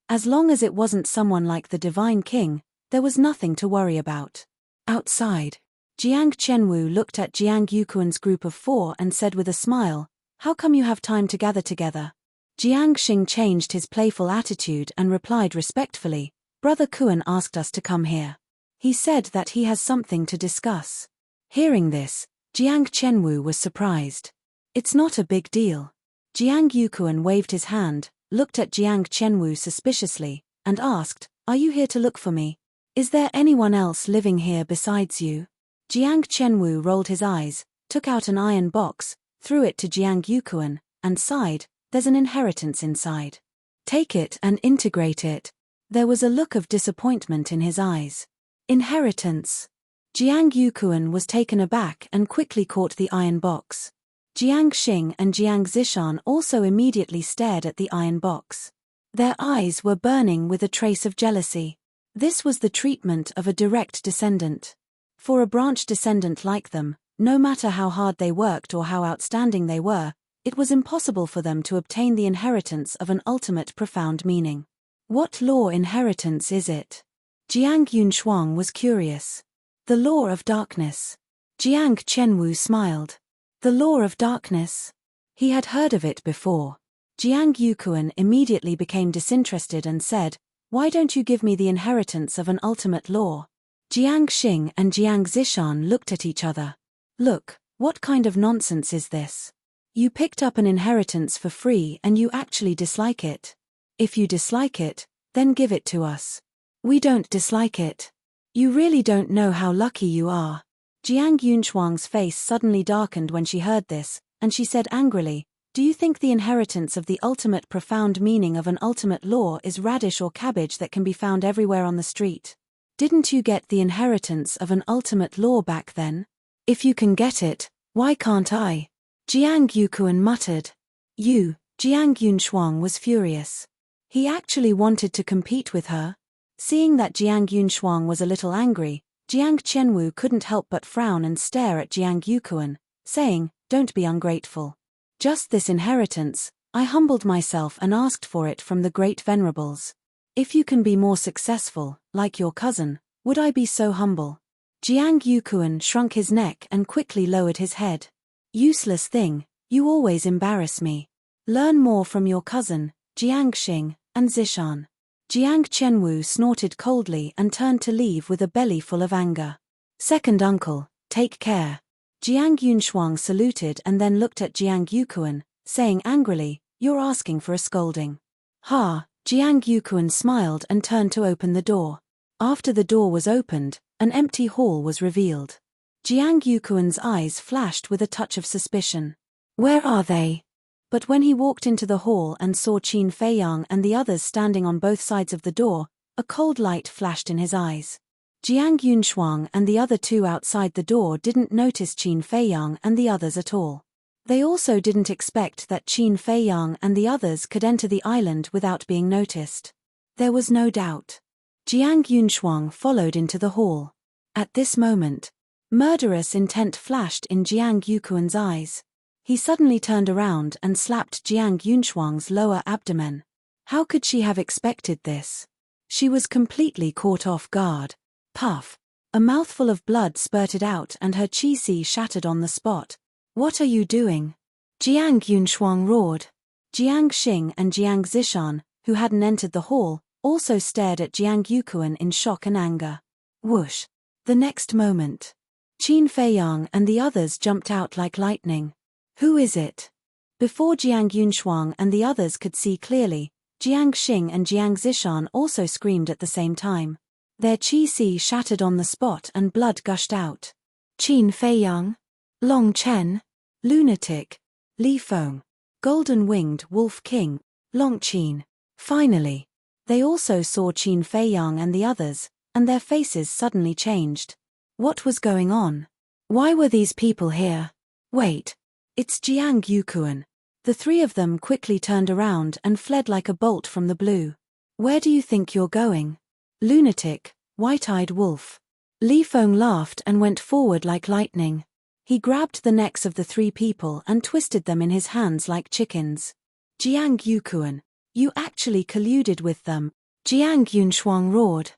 A: As long as it wasn't someone like the Divine King, there was nothing to worry about. Outside, Jiang Qianwu looked at Jiang Yuquan's group of 4 and said with a smile, "How come you have time to gather together?" Jiang Xing changed his playful attitude and replied respectfully, "Brother Kuan asked us to come here. He said that he has something to discuss." Hearing this, Jiang Qianwu was surprised. "It's not a big deal." Jiang Yuquan waved his hand, looked at Jiang Qianwu suspiciously, and asked, "Are you here to look for me? Is there anyone else living here besides you?" Jiang Qianwu rolled his eyes, took out an iron box, threw it to Jiang Yuquan, and sighed, "There's an inheritance inside. Take it and integrate it." There was a look of disappointment in his eyes. Inheritance. Jiang Yuquan was taken aback and quickly caught the iron box. Jiang Xing and Jiang Zishan also immediately stared at the iron box. Their eyes were burning with a trace of jealousy. This was the treatment of a direct descendant. For a branch descendant like them, no matter how hard they worked or how outstanding they were, it was impossible for them to obtain the inheritance of an ultimate profound meaning. What law inheritance is it? Jiang Yunshuang was curious. The law of darkness. Jiang Qianwu smiled. The law of darkness? He had heard of it before. Jiang Yuquan immediately became disinterested and said, "Why don't you give me the inheritance of an ultimate law?" Jiang Xing and Jiang Zishan looked at each other. "Look, what kind of nonsense is this? You picked up an inheritance for free and you actually dislike it. If you dislike it, then give it to us." "We don't dislike it. You really don't know how lucky you are." Jiang Yunshuang's face suddenly darkened when she heard this, and she said angrily, "Do you think the inheritance of the ultimate profound meaning of an ultimate law is radish or cabbage that can be found everywhere on the street? Didn't you get the inheritance of an ultimate law back then? If you can get it, why can't I?" Jiang Yuquan muttered. Jiang Yunshuang was furious. He actually wanted to compete with her. Seeing that Jiang Yunshuang was a little angry, Jiang Qianwu couldn't help but frown and stare at Jiang Yuquan, saying, "Don't be ungrateful. Just this inheritance, I humbled myself and asked for it from the great venerables. If you can be more successful, like your cousin, would I be so humble?" Jiang Yuquan shrunk his neck and quickly lowered his head. "Useless thing, you always embarrass me. Learn more from your cousin, Jiang Xing, and Zishan." Jiang Qianwu snorted coldly and turned to leave with a belly full of anger. "Second uncle, take care." Jiang Yunshuang saluted and then looked at Jiang Yuquan, saying angrily, "You're asking for a scolding." "Ha!" Jiang Yuquan smiled and turned to open the door. After the door was opened, an empty hall was revealed. Jiang Yuquan's eyes flashed with a touch of suspicion. "Where are they?" But when he walked into the hall and saw Qin Feiyang and the others standing on both sides of the door, a cold light flashed in his eyes. Jiang Yunshuang and the other 2 outside the door didn't notice Qin Feiyang and the others at all. They also didn't expect that Qin Feiyang and the others could enter the island without being noticed. There was no doubt. Jiang Yunshuang followed into the hall. At this moment, murderous intent flashed in Jiang Yuquan's eyes. He suddenly turned around and slapped Jiang Yunshuang's lower abdomen. How could she have expected this? She was completely caught off guard. Puff! A mouthful of blood spurted out and her qi shattered on the spot. "What are you doing?" Jiang Yunshuang roared. Jiang Xing and Jiang Zishan, who hadn't entered the hall, also stared at Jiang Yuquan in shock and anger. Whoosh! The next moment, Qin Feiyang and the others jumped out like lightning. "Who is it?" Before Jiang Yunshuang and the others could see clearly, Jiang Xing and Jiang Zishan also screamed at the same time. Their qi shattered on the spot and blood gushed out. Qin Feiyang, Long Chen, Lunatic, Li Feng, Golden-Winged Wolf King, Long Qin. Finally, they also saw Qin Feiyang and the others, and their faces suddenly changed. What was going on? Why were these people here? Wait. It's Jiang Yuquan. The 3 of them quickly turned around and fled like a bolt from the blue. Where do you think you're going? Lunatic, white-eyed wolf. Li Feng laughed and went forward like lightning. He grabbed the necks of the three people and twisted them in his hands like chickens. Jiang Yukuan, you actually colluded with them. Jiang Yunshuang roared.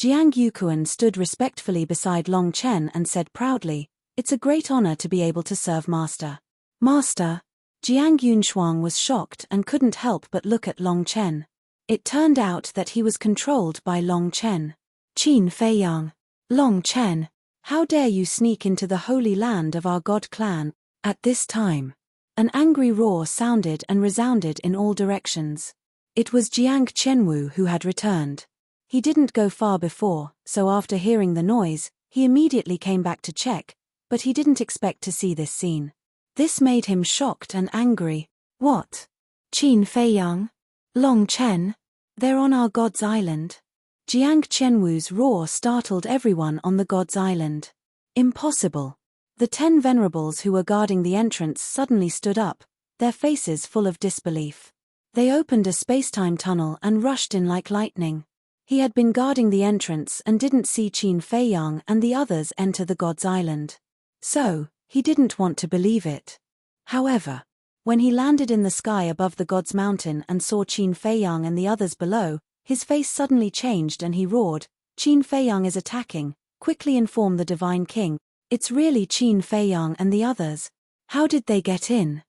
A: Jiang Yukuan stood respectfully beside Long Chen and said proudly, "It's a great honor to be able to serve Master." Master? Jiang Yunshuang was shocked and couldn't help but look at Long Chen. It turned out that he was controlled by Long Chen. Qin Feiyang. Long Chen, how dare you sneak into the holy land of our god clan, at this time? An angry roar sounded and resounded in all directions. It was Jiang Chenwu who had returned. He didn't go far before, so after hearing the noise, he immediately came back to check, but he didn't expect to see this scene. This made him shocked and angry. What? Qin Feiyang? Long Chen? They're on our god's island. Jiang Chenwu's roar startled everyone on the god's island. Impossible. The 10 venerables who were guarding the entrance suddenly stood up, their faces full of disbelief. They opened a space-time tunnel and rushed in like lightning. He had been guarding the entrance and didn't see Qin Feiyang and the others enter the god's island. So, he didn't want to believe it. However, when he landed in the sky above the god's mountain and saw Qin Feiyang and the others below, his face suddenly changed and he roared, "Qin Feiyang is attacking, quickly inform the Divine King. It's really Qin Feiyang and the others. How did they get in?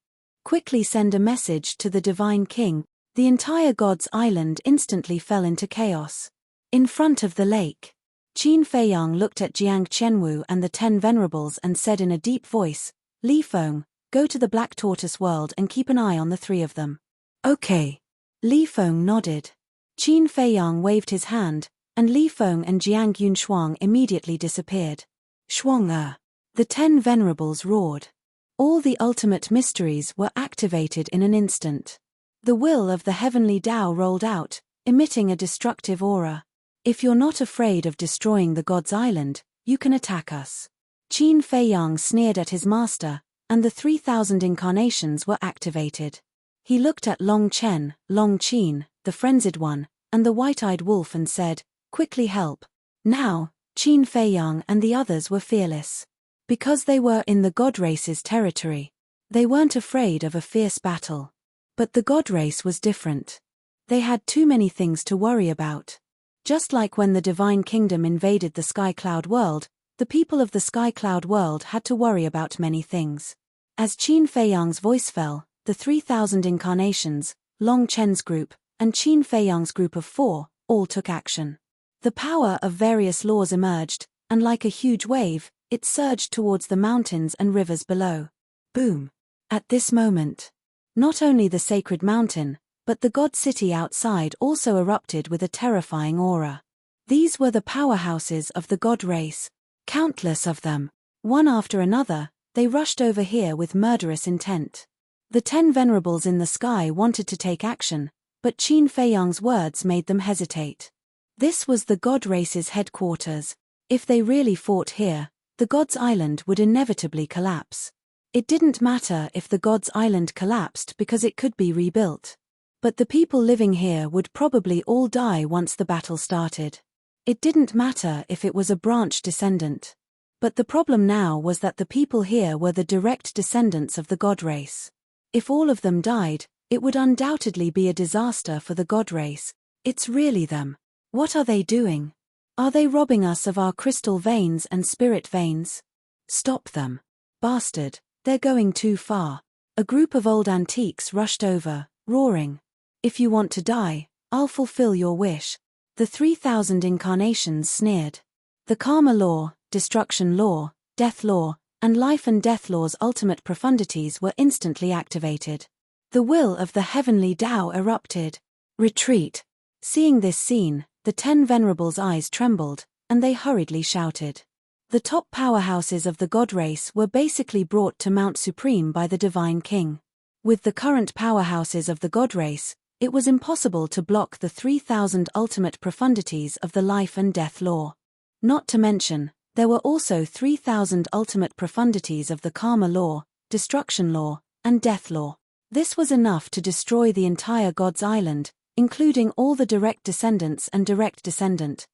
A: Quickly send a message to the Divine King." The entire god's island instantly fell into chaos. In front of the lake, Qin Feiyang looked at Jiang Chenwu and the 10 venerables and said in a deep voice, "Li Feng, go to the Black Tortoise world and keep an eye on the 3 of them." Okay. Li Feng nodded. Qin Feiyang waved his hand, and Li Feng and Jiang Yunshuang immediately disappeared. Shuang. The 10 venerables roared. All the ultimate mysteries were activated in an instant. The will of the heavenly Tao rolled out, emitting a destructive aura. "If you're not afraid of destroying the god's island, you can attack us." Qin Feiyang sneered at his master, and the 3,000 incarnations were activated. He looked at Long Chen, Long Qin, the frenzied one, and the white-eyed wolf and said, "Quickly help." Now, Qin Feiyang and the others were fearless. Because they were in the god race's territory. They weren't afraid of a fierce battle. But the god race was different. They had too many things to worry about. Just like when the Divine Kingdom invaded the Sky Cloud world, the people of the Sky Cloud world had to worry about many things. As Qin Feiyang's voice fell, the 3,000 incarnations, Long Chen's group, and Qin Feiyang's group of 4, all took action. The power of various laws emerged, and like a huge wave, it surged towards the mountains and rivers below. Boom! At this moment, not only the sacred mountain, but the god city outside also erupted with a terrifying aura. These were the powerhouses of the god race. Countless of them. One after another, they rushed over here with murderous intent. The 10 venerables in the sky wanted to take action, but Qin Feiyang's words made them hesitate. This was the god race's headquarters. If they really fought here, the god's island would inevitably collapse. It didn't matter if the god's island collapsed because it could be rebuilt. But the people living here would probably all die once the battle started. It didn't matter if it was a branch descendant. But the problem now was that the people here were the direct descendants of the god race. If all of them died, it would undoubtedly be a disaster for the god race. It's really them. What are they doing? Are they robbing us of our crystal veins and spirit veins? Stop them. Bastard, they're going too far. A group of old antiques rushed over, roaring. If you want to die, I'll fulfill your wish. The 3,000 incarnations sneered. The karma law, destruction law, death law, and life and death law's ultimate profundities were instantly activated. The will of the heavenly Tao erupted. Retreat. Seeing this scene, the 10 venerables' eyes trembled, and they hurriedly shouted. The top powerhouses of the god race were basically brought to Mount Supreme by the Divine King. With the current powerhouses of the god race, it was impossible to block the 3,000 ultimate profundities of the life and death law. Not to mention, there were also 3,000 ultimate profundities of the karma law, destruction law, and death law. This was enough to destroy the entire god's island, including all the direct descendants and direct descendant.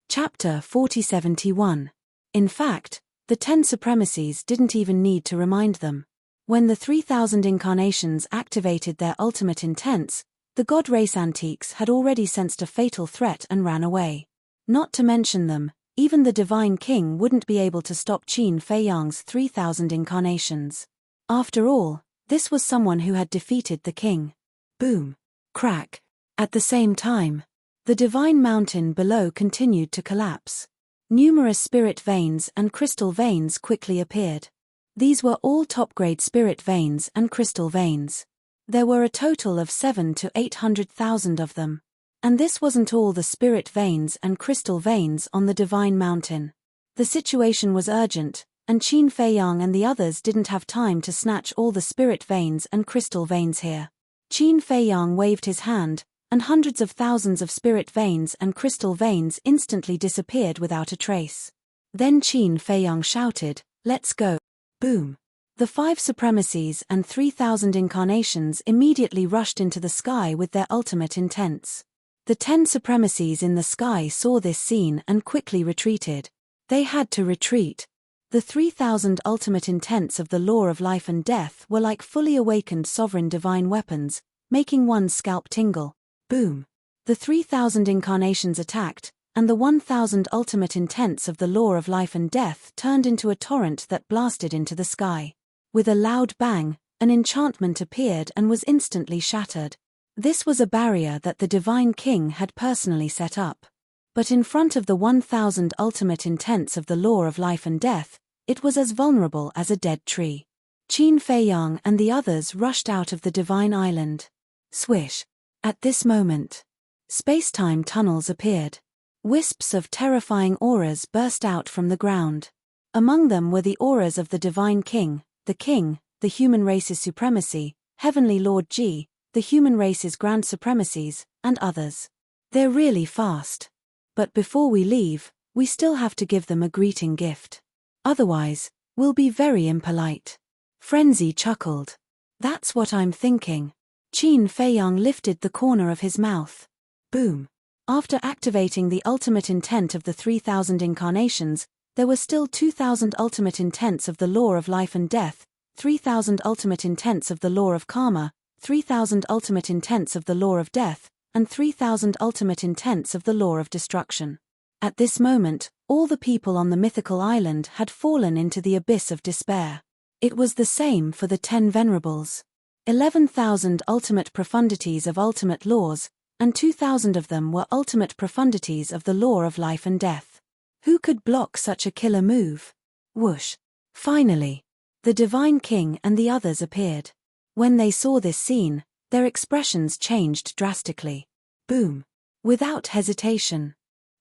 A: Chapter 4071. In fact, the 10 supremacies didn't even need to remind them. When the 3,000 incarnations activated their ultimate intents, the god race antiques had already sensed a fatal threat and ran away. Not to mention them, even the Divine King wouldn't be able to stop Qin Fei Yang's 3,000 incarnations. After all, this was someone who had defeated the king. Boom. Crack. At the same time, the divine mountain below continued to collapse. Numerous spirit veins and crystal veins quickly appeared. These were all top-grade spirit veins and crystal veins. There were a total of 700,000 to 800,000 of them. And this wasn't all the spirit veins and crystal veins on the divine mountain. The situation was urgent, and Qin Fei Yang and the others didn't have time to snatch all the spirit veins and crystal veins here. Qin Fei Yang waved his hand, and hundreds of thousands of spirit veins and crystal veins instantly disappeared without a trace. Then Qin Fei Yang shouted, "Let's go." Boom. The 5 supremacies and 3,000 incarnations immediately rushed into the sky with their ultimate intents. The 10 supremacies in the sky saw this scene and quickly retreated. They had to retreat. The 3,000 ultimate intents of the law of life and death were like fully awakened sovereign divine weapons, making one's scalp tingle. Boom. The 3,000 incarnations attacked, and the 1,000 ultimate intents of the law of life and death turned into a torrent that blasted into the sky. With a loud bang, an enchantment appeared and was instantly shattered. This was a barrier that the Divine King had personally set up. But in front of the 1,000 ultimate intents of the law of life and death, it was as vulnerable as a dead tree. Qin Fei Yang and the others rushed out of the divine island. Swish. At this moment, space-time tunnels appeared. Wisps of terrifying auras burst out from the ground. Among them were the auras of the Divine King, the human race's supremacy, Heavenly Lord Ji, the human race's grand supremacies, and others. They're really fast. But before we leave, we still have to give them a greeting gift. Otherwise, we'll be very impolite. Frenzy chuckled. That's what I'm thinking. Qin Fei Yang lifted the corner of his mouth. Boom. After activating the ultimate intent of the 3,000 incarnations, there were still 2,000 ultimate intents of the law of life and death, 3,000 ultimate intents of the law of karma, 3,000 ultimate intents of the law of death, and 3,000 ultimate intents of the law of destruction. At this moment, all the people on the mythical island had fallen into the abyss of despair. It was the same for the 10 venerables. 11,000 ultimate profundities of ultimate laws, and 2,000 of them were ultimate profundities of the law of life and death. Who could block such a killer move? Whoosh. Finally, the Divine King and the others appeared. When they saw this scene, their expressions changed drastically. Boom. Without hesitation.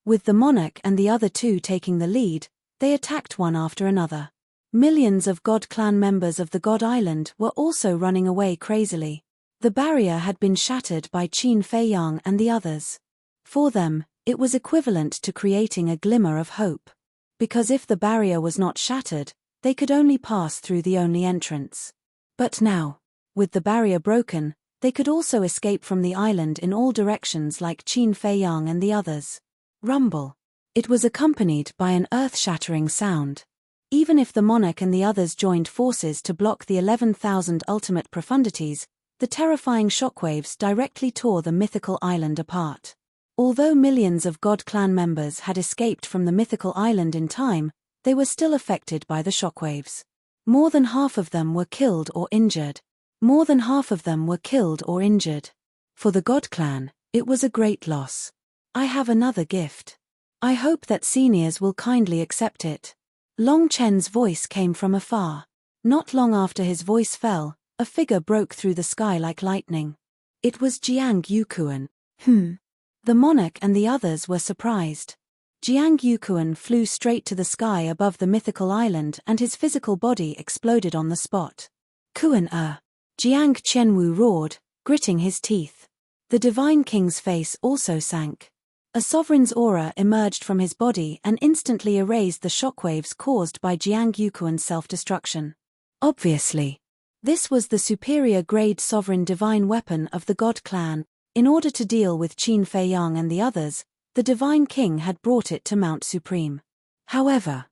A: With the monarch and the other 2 taking the lead, they attacked one after another. Millions of God clan members of the God Island were also running away crazily. The barrier had been shattered by Qin Fei Yang and the others. For them, it was equivalent to creating a glimmer of hope. Because if the barrier was not shattered, they could only pass through the only entrance. But now, with the barrier broken, they could also escape from the island in all directions like Qin Fei Yang and the others. Rumble. It was accompanied by an earth-shattering sound. Even if the monarch and the others joined forces to block the 11,000 ultimate profundities, the terrifying shockwaves directly tore the mythical island apart. Although millions of God clan members had escaped from the mythical island in time, they were still affected by the shockwaves. More than half of them were killed or injured. For the God clan, it was a great loss. I have another gift. I hope that seniors will kindly accept it. Long Chen's voice came from afar. Not long after his voice fell, a figure broke through the sky like lightning. It was Jiang Yukuan. The monarch and the others were surprised. Jiang Yukuan flew straight to the sky above the mythical island and his physical body exploded on the spot. Jiang Qianwu roared, gritting his teeth. The Divine King's face also sank. A sovereign's aura emerged from his body and instantly erased the shockwaves caused by Jiang Yukuan's self-destruction. Obviously, this was the superior grade sovereign divine weapon of the God clan, In order to deal with Qin Fei Yang and the others, the Divine King had brought it to Mount Supreme. However,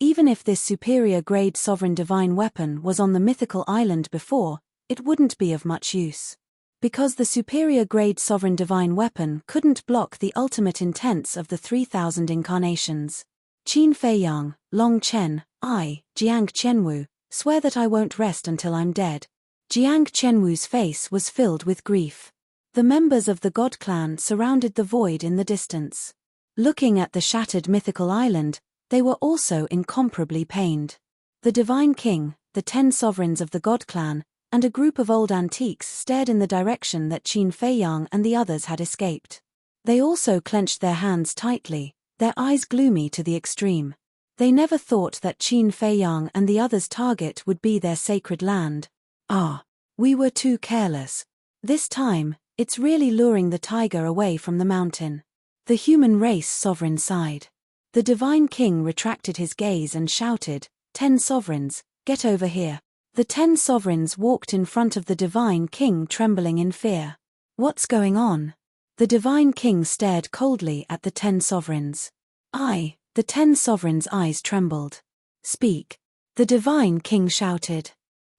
A: even if this superior-grade sovereign divine weapon was on the mythical island before, it wouldn't be of much use. Because the superior-grade sovereign divine weapon couldn't block the ultimate intents of the 3,000 incarnations. Qin Fei Yang, Long Chen, I, Jiang Qianwu, swear that I won't rest until I'm dead. Jiang Qianwu's face was filled with grief. The members of the God clan surrounded the void in the distance. Looking at the shattered mythical island, they were also incomparably pained. The Divine King, the 10 sovereigns of the God clan, and a group of old antiques stared in the direction that Qin Fei Yang and the others had escaped. They also clenched their hands tightly, their eyes gloomy to the extreme. They never thought that Qin Fei Yang and the others' target would be their sacred land. Ah, we were too careless. This time, it's really luring the tiger away from the mountain. The human race sovereign sighed. The Divine King retracted his gaze and shouted, 10 sovereigns, get over here. The 10 sovereigns walked in front of the Divine King trembling in fear. What's going on? The Divine King stared coldly at the 10 sovereigns. The 10 sovereigns' eyes trembled. Speak. The Divine King shouted.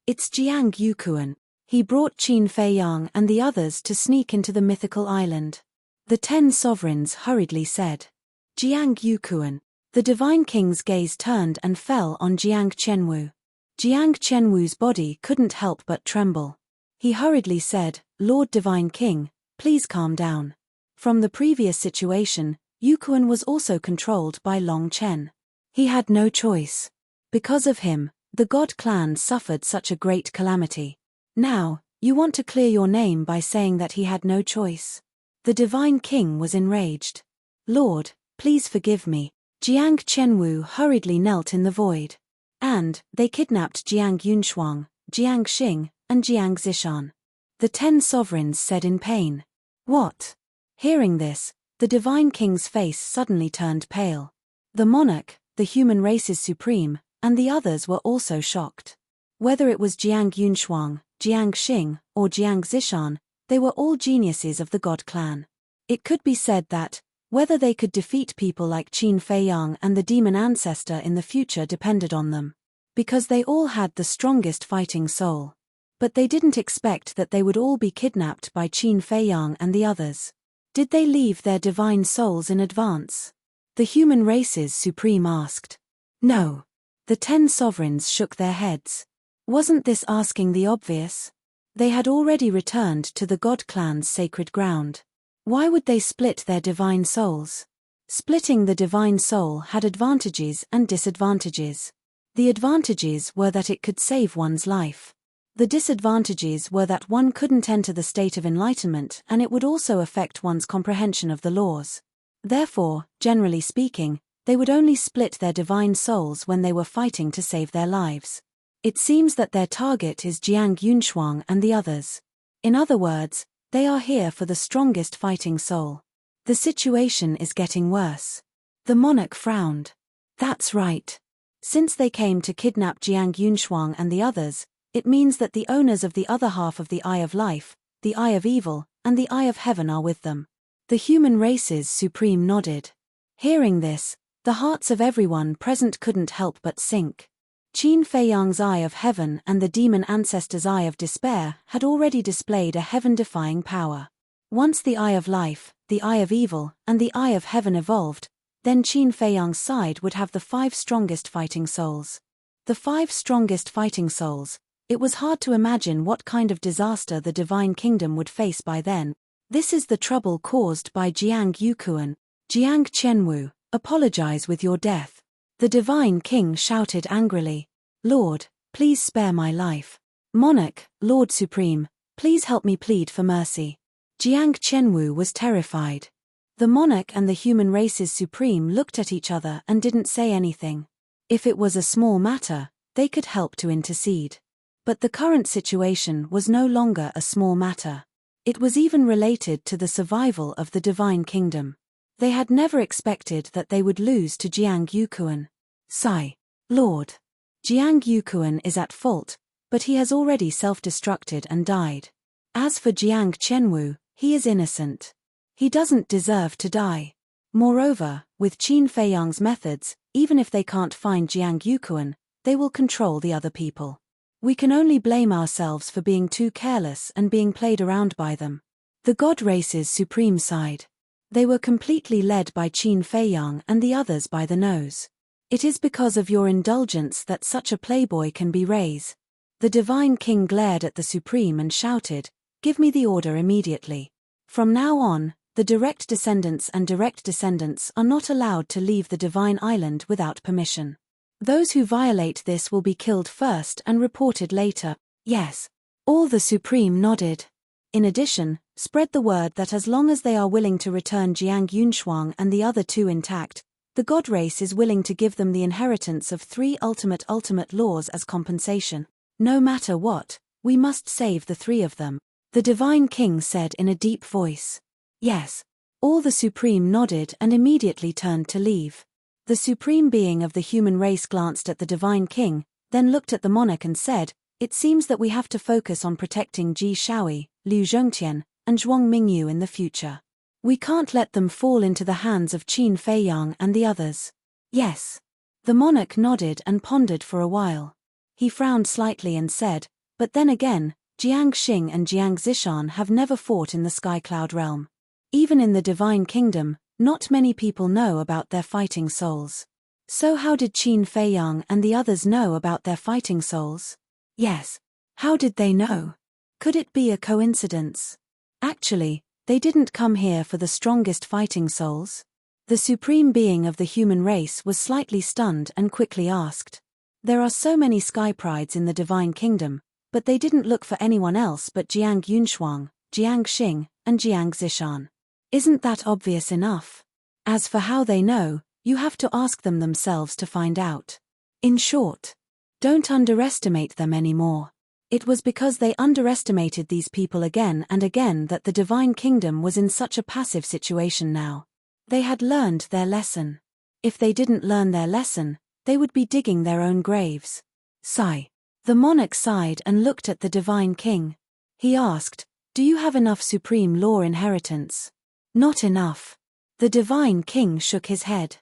A: It's Jiang Yukuan. He brought Qin Fei Yang and the others to sneak into the mythical island. The 10 sovereigns hurriedly said. Jiang Yukuan. The Divine King's gaze turned and fell on Jiang Qianwu. Jiang Qianwu's body couldn't help but tremble. He hurriedly said, Lord Divine King, please calm down. From the previous situation, Yukuan was also controlled by Long Chen. He had no choice. Because of him, the God clan suffered such a great calamity. Now, you want to clear your name by saying that he had no choice. The Divine King was enraged. Lord, please forgive me. Jiang Qianwu hurriedly knelt in the void. And they kidnapped Jiang Yunshuang, Jiang Xing, and Jiang Zishan. The 10 sovereigns said in pain. What? Hearing this, the Divine King's face suddenly turned pale. The monarch, the human race's supreme, and the others were also shocked. Whether it was Jiang Yunshuang, Jiang Xing, or Jiang Zishan, they were all geniuses of the God clan. It could be said that, whether they could defeat people like Qin Fei Yang and the demon ancestor in the future depended on them. Because they all had the strongest fighting soul. But they didn't expect that they would all be kidnapped by Qin Fei Yang and the others. Did they leave their divine souls in advance? The human race's supreme asked. No. The 10 sovereigns shook their heads. Wasn't this asking the obvious? They had already returned to the God clan's sacred ground. Why would they split their divine souls? Splitting the divine soul had advantages and disadvantages. The advantages were that it could save one's life. The disadvantages were that one couldn't enter the state of enlightenment and it would also affect one's comprehension of the laws. Therefore, generally speaking, they would only split their divine souls when they were fighting to save their lives. It seems that their target is Jiang Yunshuang and the others. In other words, they are here for the strongest fighting soul. The situation is getting worse. The monarch frowned. That's right. Since they came to kidnap Jiang Yunshuang and the others, it means that the owners of the other half of the Eye of Life, the Eye of Evil, and the Eye of Heaven are with them. The human race's supreme nodded. Hearing this, the hearts of everyone present couldn't help but sink. Qin Fei Yang's Eye of Heaven and the demon ancestor's Eye of Despair had already displayed a heaven-defying power. Once the Eye of Life, the Eye of Evil, and the Eye of Heaven evolved, then Qin Fei Yang's side would have the 5 strongest fighting souls. The 5 strongest fighting souls. It was hard to imagine what kind of disaster the Divine Kingdom would face by then. This is the trouble caused by Jiang Yukuan. Jiang Qianwu, apologize with your death. The Divine King shouted angrily. Lord, please spare my life. Monarch, Lord Supreme, please help me plead for mercy. Jiang Qianwu was terrified. The monarch and the human race's supreme looked at each other and didn't say anything. If it was a small matter, they could help to intercede. But the current situation was no longer a small matter. It was even related to the survival of the Divine Kingdom. They had never expected that they would lose to Jiang Yukuan. Sigh. Lord. Jiang Yukuan is at fault, but he has already self-destructed and died. As for Jiang Qianwu, He is innocent. He doesn't deserve to die. Moreover, with Qin Feiyang's methods, even if they can't find Jiang Yuquan, they will control the other people. We can only blame ourselves for being too careless and being played around by them. The God Race's supreme side. They were completely led by Qin Feiyang and the others by the nose. It is because of your indulgence that such a playboy can be raised. The Divine King glared at the Supreme and shouted, "Give me the order immediately. From now on, the direct descendants are not allowed to leave the Divine Island without permission. Those who violate this will be killed first and reported later." Yes. All the Supreme nodded. In addition, spread the word that as long as they are willing to return Jiang Yunshuang and the other two intact, the God Race is willing to give them the inheritance of 3 ultimate laws as compensation. No matter what, we must save the 3 of them, the Divine King said in a deep voice. Yes. All the Supreme nodded and immediately turned to leave. The Supreme Being of the human race glanced at the Divine King, then looked at the monarch and said, "It seems that we have to focus on protecting Ji Shaoi, Liu Zhongtian, and Zhuang Mingyu in the future. We can't let them fall into the hands of Qin Feiyang and the others." Yes. The monarch nodded and pondered for a while. He frowned slightly and said, "But then again, Jiang Xing and Jiang Zishan have never fought in the Sky Cloud realm. Even in the Divine Kingdom, not many people know about their fighting souls. So how did Qin Feiyang and the others know about their fighting souls?" Yes. How did they know? Could it be a coincidence? Actually, they didn't come here for the strongest fighting souls. The Supreme Being of the human race was slightly stunned and quickly asked. There are so many Sky Prides in the Divine Kingdom, but they didn't look for anyone else but Jiang Yunshuang, Jiang Xing, and Jiang Zishan. Isn't that obvious enough? As for how they know, you have to ask them themselves to find out. In short, don't underestimate them anymore. It was because they underestimated these people again and again that the Divine Kingdom was in such a passive situation now. They had learned their lesson. If they didn't learn their lesson, they would be digging their own graves. Sigh. The monarch sighed and looked at the Divine King. He asked, "Do you have enough supreme law inheritance?" "Not enough." The Divine King shook his head.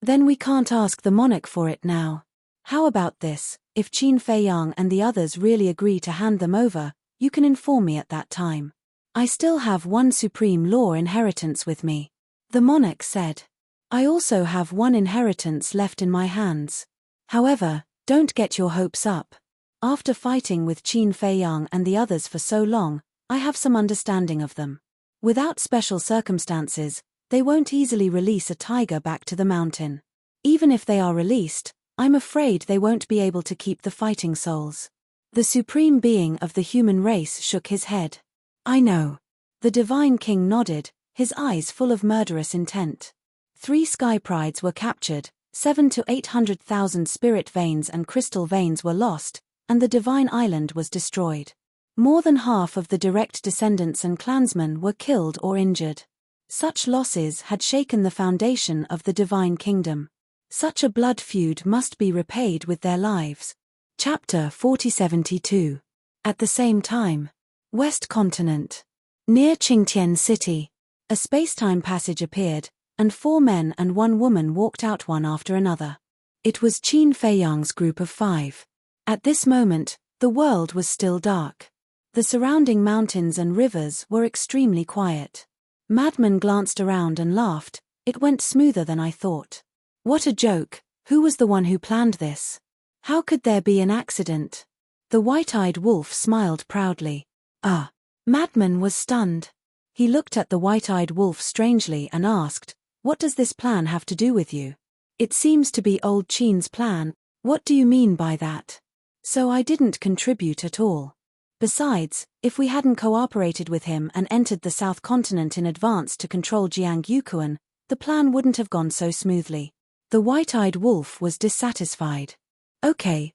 A: "Then we can't ask the monarch for it now. How about this? If Qin Feiyang and the others really agree to hand them over, you can inform me at that time. I still have 1 supreme law inheritance with me." The monarch said. "I also have 1 inheritance left in my hands. However, don't get your hopes up. After fighting with Qin Feiyang and the others for so long, I have some understanding of them. Without special circumstances, they won't easily release a tiger back to the mountain. Even if they are released, I'm afraid they won't be able to keep the fighting souls." The Supreme Being of the human race shook his head. "I know." The Divine King nodded, his eyes full of murderous intent. 3 Sky Prides were captured, 7 to 800,000 spirit veins and crystal veins were lost, and the Divine Island was destroyed. More than half of the direct descendants and clansmen were killed or injured. Such losses had shaken the foundation of the Divine Kingdom. Such a blood feud must be repaid with their lives. Chapter 4072. At the same time. West Continent. Near Qingtian City. A spacetime passage appeared, and 4 men and 1 woman walked out one after another. It was Qin Feiyang's group of 5. At this moment, the world was still dark. The surrounding mountains and rivers were extremely quiet. Madman glanced around and laughed. "It went smoother than I thought. What a joke. Who was the one who planned this? How could there be an accident?" The white-eyed wolf smiled proudly. "Ah." Madman was stunned. He looked at the white-eyed wolf strangely and asked, "What does this plan have to do with you?" "It seems to be old Qin's plan." "What do you mean by that?" "So I didn't contribute at all. Besides, if we hadn't cooperated with him and entered the South Continent in advance to control Jiang Yuquan, the plan wouldn't have gone so smoothly." The white-eyed wolf was dissatisfied. Okay.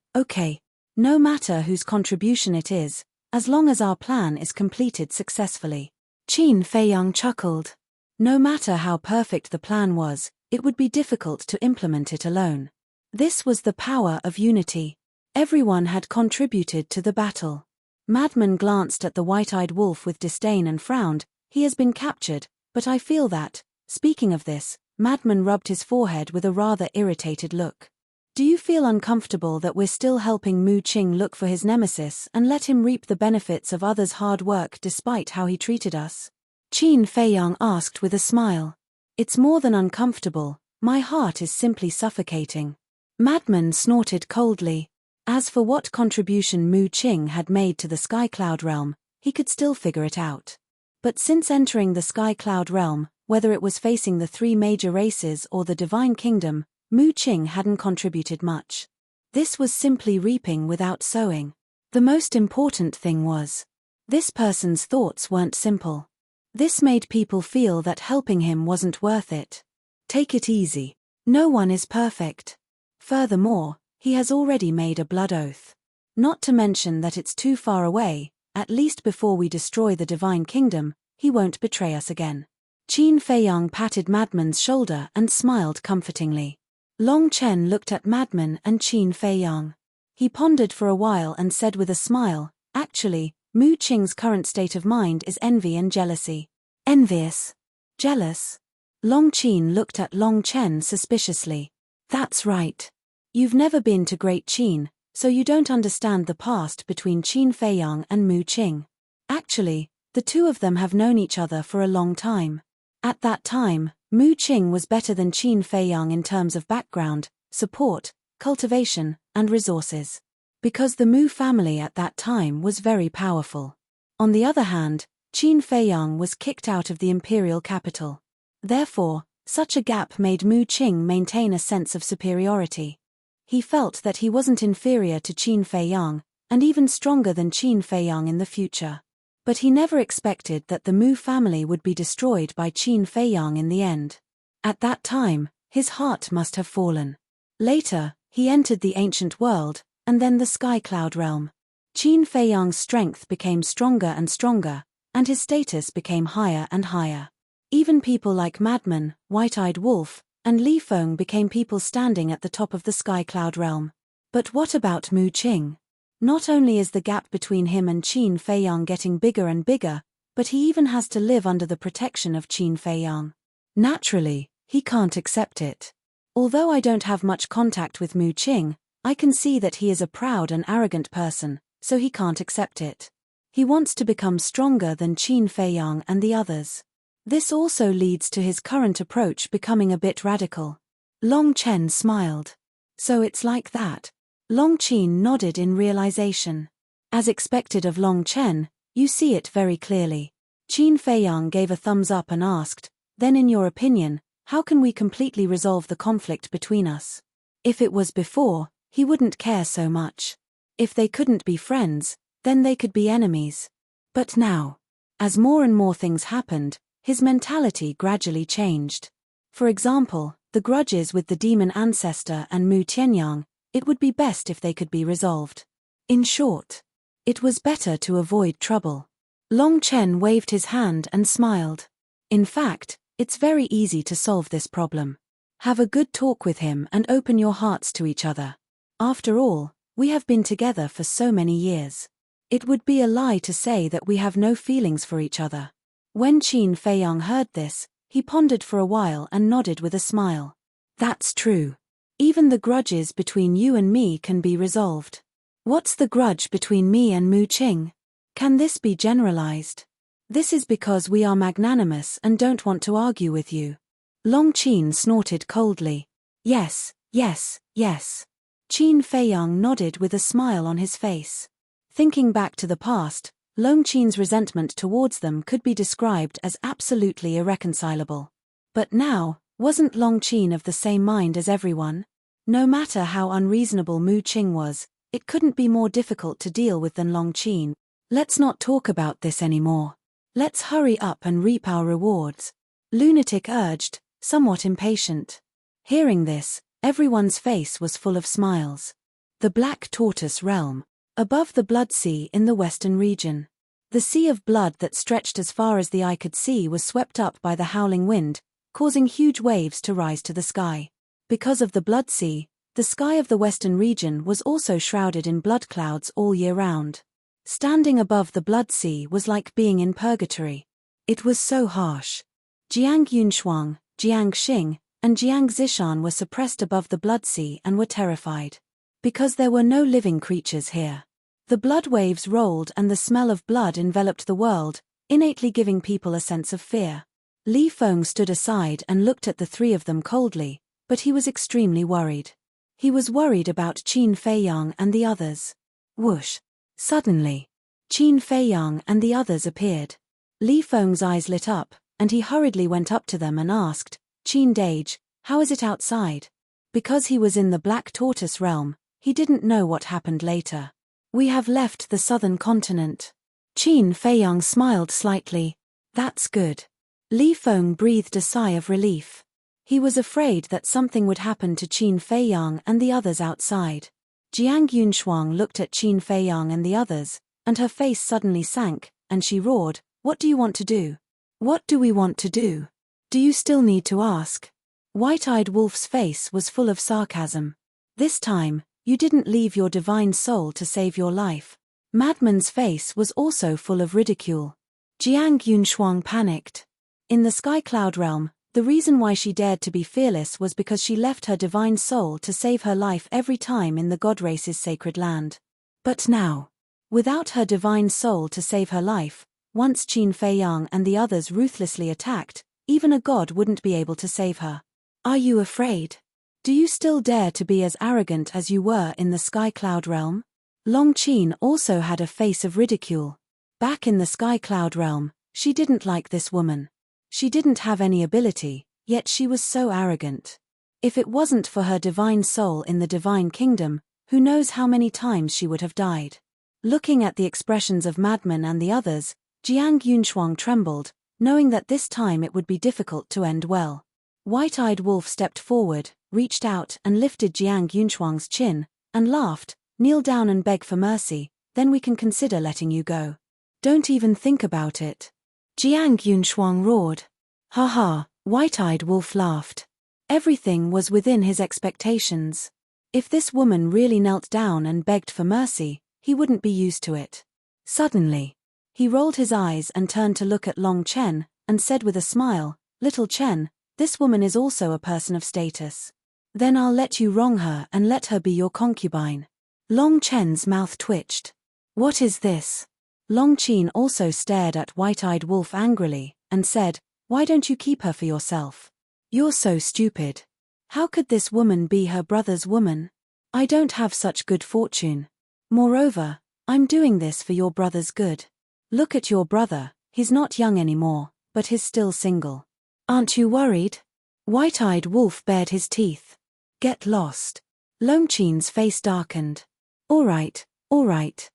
A: No matter whose contribution it is, as long as our plan is completed successfully." Qin Feiyang chuckled. No matter how perfect the plan was, it would be difficult to implement it alone. This was the power of unity. Everyone had contributed to the battle. Madman glanced at the white-eyed wolf with disdain and frowned. He has been captured, but I feel that, speaking of this, Madman rubbed his forehead with a rather irritated look. Do you feel uncomfortable that we're still helping Mu Qing look for his nemesis and let him reap the benefits of others' hard work despite how he treated us? Qin Feiyang asked with a smile. It's more than uncomfortable, my heart is simply suffocating. Madman snorted coldly. As for what contribution Mu Qing had made to the Sky Cloud realm, he could still figure it out. But since entering the Sky Cloud realm, whether it was facing the three major races or the Divine Kingdom, Mu Qing hadn't contributed much. This was simply reaping without sowing. The most important thing was, this person's thoughts weren't simple. This made people feel that helping him wasn't worth it. Take it easy. No one is perfect. Furthermore, he has already made a blood oath. Not to mention that it's too far away, at least before we destroy the Divine Kingdom, he won't betray us again. Qin Feiyang patted Madman's shoulder and smiled comfortingly. Long Chen looked at Madman and Qin Feiyang. He pondered for a while and said with a smile, actually, Mu Qing's current state of mind is envy and jealousy. Envious? Jealous? Long Qin looked at Long Chen suspiciously. That's right. You've never been to Great Qin, so you don't understand the past between Qin Feiyang and Mu Qing. Actually, the two of them have known each other for a long time. At that time, Mu Qing was better than Qin Feiyang in terms of background, support, cultivation, and resources. Because the Mu family at that time was very powerful. On the other hand, Qin Feiyang was kicked out of the imperial capital. Therefore, such a gap made Mu Qing maintain a sense of superiority. He felt that he wasn't inferior to Qin Feiyang, and even stronger than Qin Feiyang in the future. But he never expected that the Mu family would be destroyed by Qin Feiyang in the end. At that time, his heart must have fallen. Later, he entered the ancient world, and then the Sky Cloud realm. Qin Feiyang's strength became stronger and stronger, and his status became higher and higher. Even people like Madman, White-Eyed Wolf, and Li Feng became people standing at the top of the Sky Cloud realm. But what about Mu Qing? Not only is the gap between him and Qin Feiyang getting bigger and bigger, but he even has to live under the protection of Qin Feiyang. Naturally, he can't accept it. Although I don't have much contact with Mu Qing, I can see that he is a proud and arrogant person, so he can't accept it. He wants to become stronger than Qin Feiyang and the others. This also leads to his current approach becoming a bit radical. Long Chen smiled. So it's like that. Long Qin nodded in realization. As expected of Long Chen, you see it very clearly. Qin Feiyang gave a thumbs up and asked, then in your opinion, how can we completely resolve the conflict between us? If it was before, he wouldn't care so much. If they couldn't be friends, then they could be enemies. But now, as more and more things happened, his mentality gradually changed. For example, the grudges with the demon ancestor and Mu Tianyang, it would be best if they could be resolved. In short, it was better to avoid trouble. Long Chen waved his hand and smiled. In fact, it's very easy to solve this problem. Have a good talk with him and open your hearts to each other. After all, we have been together for so many years. It would be a lie to say that we have no feelings for each other. When Qin Feiyang heard this, he pondered for a while and nodded with a smile. That's true. Even the grudges between you and me can be resolved. What's the grudge between me and Mu Qing? Can this be generalized? This is because we are magnanimous and don't want to argue with you. Long Qin snorted coldly. Yes, yes, yes. Qin Feiyang nodded with a smile on his face. Thinking back to the past, Long Qin's resentment towards them could be described as absolutely irreconcilable. But now, wasn't Long Qin of the same mind as everyone? No matter how unreasonable Mu Qing was, it couldn't be more difficult to deal with than Long Qin. Let's not talk about this anymore. Let's hurry up and reap our rewards. Lunatic urged, somewhat impatient. Hearing this, everyone's face was full of smiles. The Black Tortoise Realm. Above the Blood Sea in the western region. The sea of blood that stretched as far as the eye could see was swept up by the howling wind, causing huge waves to rise to the sky. Because of the Blood Sea, the sky of the western region was also shrouded in blood clouds all year round. Standing above the Blood Sea was like being in purgatory. It was so harsh. Jiang Yunshuang, Jiang Xing, and Jiang Zishan were suppressed above the blood sea and were terrified. Because there were no living creatures here. The blood waves rolled and the smell of blood enveloped the world, innately giving people a sense of fear. Li Feng stood aside and looked at the three of them coldly, but he was extremely worried. He was worried about Qin Feiyang and the others. Whoosh! Suddenly, Qin Feiyang and the others appeared. Li Feng's eyes lit up, and he hurriedly went up to them and asked, Qin Dage, how is it outside? Because he was in the Black Tortoise realm, he didn't know what happened later. We have left the southern continent. Qin Feiyang smiled slightly. That's good. Li Feng breathed a sigh of relief. He was afraid that something would happen to Qin Feiyang and the others outside. Jiang Yunshuang looked at Qin Feiyang and the others, and her face suddenly sank, and she roared, What do you want to do? What do we want to do? Do you still need to ask? White-Eyed Wolf's face was full of sarcasm. This time, you didn't leave your divine soul to save your life. Madman's face was also full of ridicule. Jiang Yunshuang panicked. In the Sky Cloud realm, the reason why she dared to be fearless was because she left her divine soul to save her life every time in the god race's sacred land. But now, without her divine soul to save her life, once Qin Feiyang and the others ruthlessly attacked, even a god wouldn't be able to save her. Are you afraid? Do you still dare to be as arrogant as you were in the Sky Cloud realm? Long Qin also had a face of ridicule. Back in the Sky Cloud realm, she didn't like this woman. She didn't have any ability, yet she was so arrogant. If it wasn't for her divine soul in the divine kingdom, who knows how many times she would have died. Looking at the expressions of Madman and the others, Jiang Yunshuang trembled, knowing that this time it would be difficult to end well. White-Eyed Wolf stepped forward, reached out and lifted Jiang Yunshuang's chin, and laughed, Kneel down and beg for mercy, then we can consider letting you go. Don't even think about it. Jiang Yunshuang roared. Ha ha, White-Eyed Wolf laughed. Everything was within his expectations. If this woman really knelt down and begged for mercy, he wouldn't be used to it. Suddenly, he rolled his eyes and turned to look at Long Chen, and said with a smile, Little Chen, this woman is also a person of status. Then I'll let you wrong her and let her be your concubine. Long Chen's mouth twitched. What is this? Long Qin also stared at White-Eyed Wolf angrily, and said, Why don't you keep her for yourself? You're so stupid. How could this woman be her brother's woman? I don't have such good fortune. Moreover, I'm doing this for your brother's good. Look at your brother, he's not young anymore, but he's still single. Aren't you worried? White-Eyed Wolf bared his teeth. Get lost. Long Qin's face darkened. All right.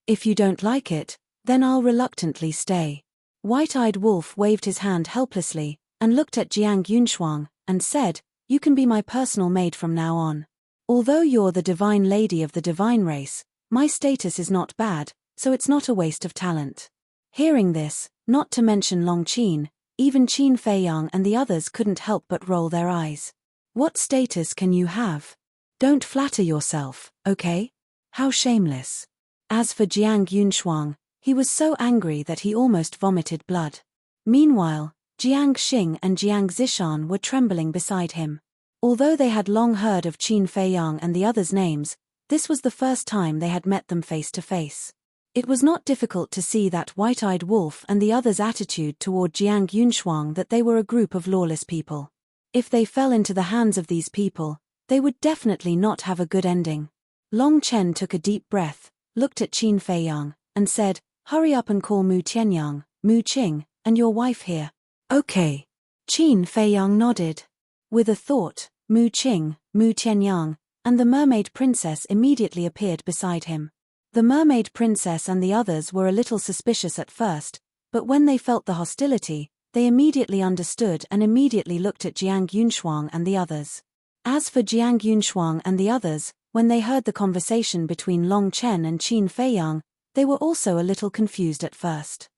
A: If you don't like it, then I'll reluctantly stay. White-Eyed Wolf waved his hand helplessly, and looked at Jiang Yunshuang, and said, You can be my personal maid from now on. Although you're the divine lady of the divine race, my status is not bad, so it's not a waste of talent. Hearing this, not to mention Long Qin, even Qin Feiyang and the others couldn't help but roll their eyes. What status can you have? Don't flatter yourself, okay? How shameless. As for Jiang Yunshuang, he was so angry that he almost vomited blood. Meanwhile, Jiang Xing and Jiang Zishan were trembling beside him. Although they had long heard of Qin Feiyang and the others' names, this was the first time they had met them face to face. It was not difficult to see that White-Eyed Wolf and the others' attitude toward Jiang Yunshuang that they were a group of lawless people. If they fell into the hands of these people, they would definitely not have a good ending. Long Chen took a deep breath, looked at Qin Feiyang, and said, Hurry up and call Mu Tianyang, Mu Qing, and your wife here. Okay. Qin Feiyang nodded. With a thought, Mu Qing, Mu Tianyang, and the mermaid princess immediately appeared beside him. The mermaid princess and the others were a little suspicious at first, but when they felt the hostility, they immediately understood and immediately looked at Jiang Yunshuang and the others. As for Jiang Yunshuang and the others, when they heard the conversation between Long Chen and Qin Feiyang, they were also a little confused at first.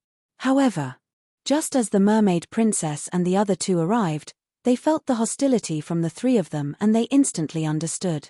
A: However, just as the mermaid princess and the other two arrived, they felt the hostility from the three of them and they instantly understood.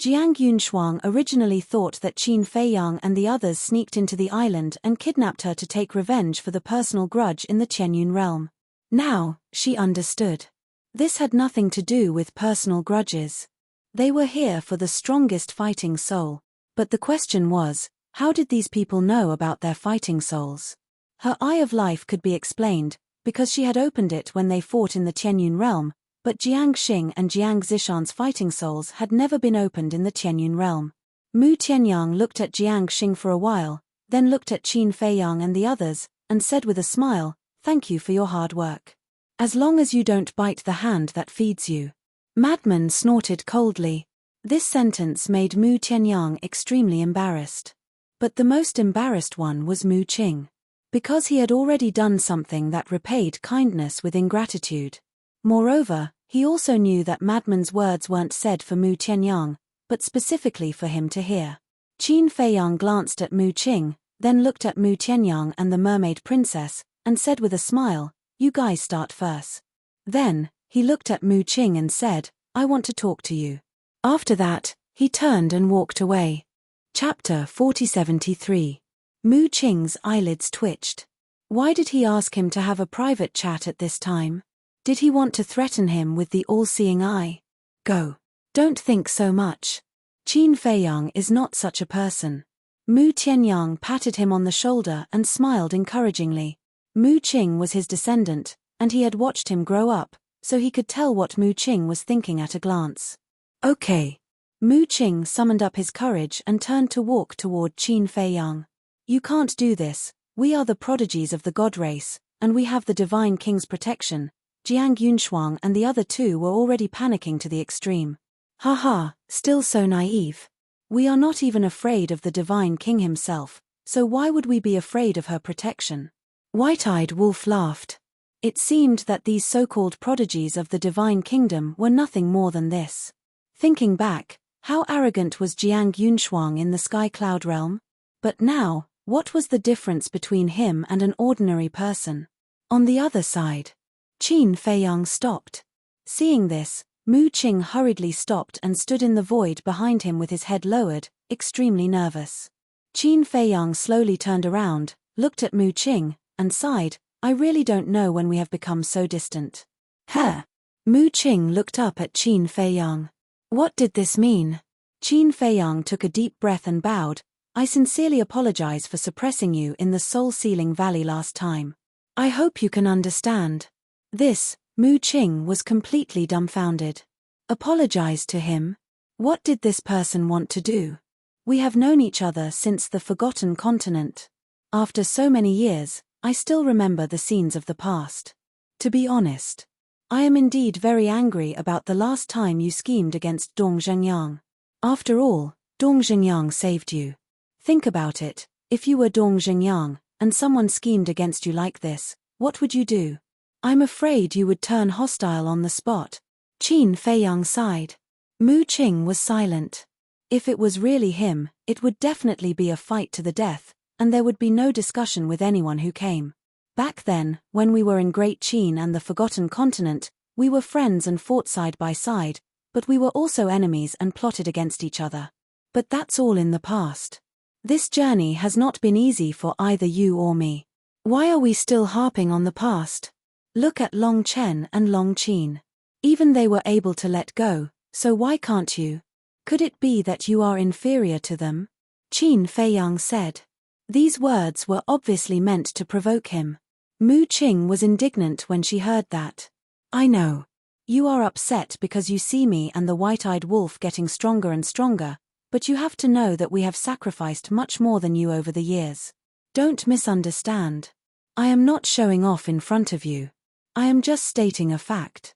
A: Jiang Yunshuang originally thought that Qin Feiyang and the others sneaked into the island and kidnapped her to take revenge for the personal grudge in the Qianyun realm. Now, she understood. This had nothing to do with personal grudges. They were here for the strongest fighting soul. But the question was, how did these people know about their fighting souls? Her Eye of Life could be explained, because she had opened it when they fought in the Qianyun realm, but Jiang Xing and Jiang Zishan's fighting souls had never been opened in the Qianyun realm. Mu Tianyang looked at Jiang Xing for a while, then looked at Qin Feiyang and the others, and said with a smile, "Thank you for your hard work. As long as you don't bite the hand that feeds you." Madman snorted coldly. This sentence made Mu Tianyang extremely embarrassed. But the most embarrassed one was Mu Qing. Because he had already done something that repaid kindness with ingratitude. Moreover, he also knew that Madman's words weren't said for Mu Tianyang, but specifically for him to hear. Qin Feiyang glanced at Mu Qing, then looked at Mu Tianyang and the mermaid princess, and said with a smile, "You guys start first." Then, he looked at Mu Qing and said, "I want to talk to you." After that, he turned and walked away. Chapter 4073. Mu Qing's eyelids twitched. Why did he ask him to have a private chat at this time? Did he want to threaten him with the all-seeing eye? Go. Don't think so much. Qin Feiyang is not such a person. Mu Tianyang patted him on the shoulder and smiled encouragingly. Mu Qing was his descendant, and he had watched him grow up, so he could tell what Mu Qing was thinking at a glance. Okay. Mu Qing summoned up his courage and turned to walk toward Qin Feiyang. You can't do this, we are the prodigies of the god race, and we have the Divine King's protection. Jiang Yunshuang and the other two were already panicking to the extreme. Haha, still so naive. We are not even afraid of the Divine King himself, so why would we be afraid of her protection? White-Eyed Wolf laughed. It seemed that these so-called prodigies of the Divine Kingdom were nothing more than this. Thinking back, how arrogant was Jiang Yunshuang in the Sky Cloud realm? But now, what was the difference between him and an ordinary person? On the other side, Qin Feiyang stopped. Seeing this, Mu Qing hurriedly stopped and stood in the void behind him with his head lowered, extremely nervous. Qin Feiyang slowly turned around, looked at Mu Qing, and sighed, "I really don't know when we have become so distant." Huh? Mu Qing looked up at Qin Feiyang. What did this mean? Qin Feiyang took a deep breath and bowed. "I sincerely apologize for suppressing you in the Soul-Sealing Valley last time. I hope you can understand." This, Mu Qing was completely dumbfounded. Apologize to him? What did this person want to do? We have known each other since the Forgotten Continent. After so many years, I still remember the scenes of the past. To be honest, I am indeed very angry about the last time you schemed against Dong Zhengyang. After all, Dong Zhengyang saved you. Think about it, if you were Dong Zhengyang, and someone schemed against you like this, what would you do? I'm afraid you would turn hostile on the spot. Qin Feiyang sighed. Mu Qing was silent. If it was really him, it would definitely be a fight to the death, and there would be no discussion with anyone who came. Back then, when we were in Great Qin and the Forgotten Continent, we were friends and fought side by side, but we were also enemies and plotted against each other. But that's all in the past. This journey has not been easy for either you or me. Why are we still harping on the past? Look at Long Chen and Long Qin. Even they were able to let go, so why can't you? Could it be that you are inferior to them? Qin Feiyang said. These words were obviously meant to provoke him. Mu Qing was indignant when she heard that. I know. You are upset because you see me and the White-Eyed Wolf getting stronger and stronger, but you have to know that we have sacrificed much more than you over the years. Don't misunderstand. I am not showing off in front of you. I am just stating a fact.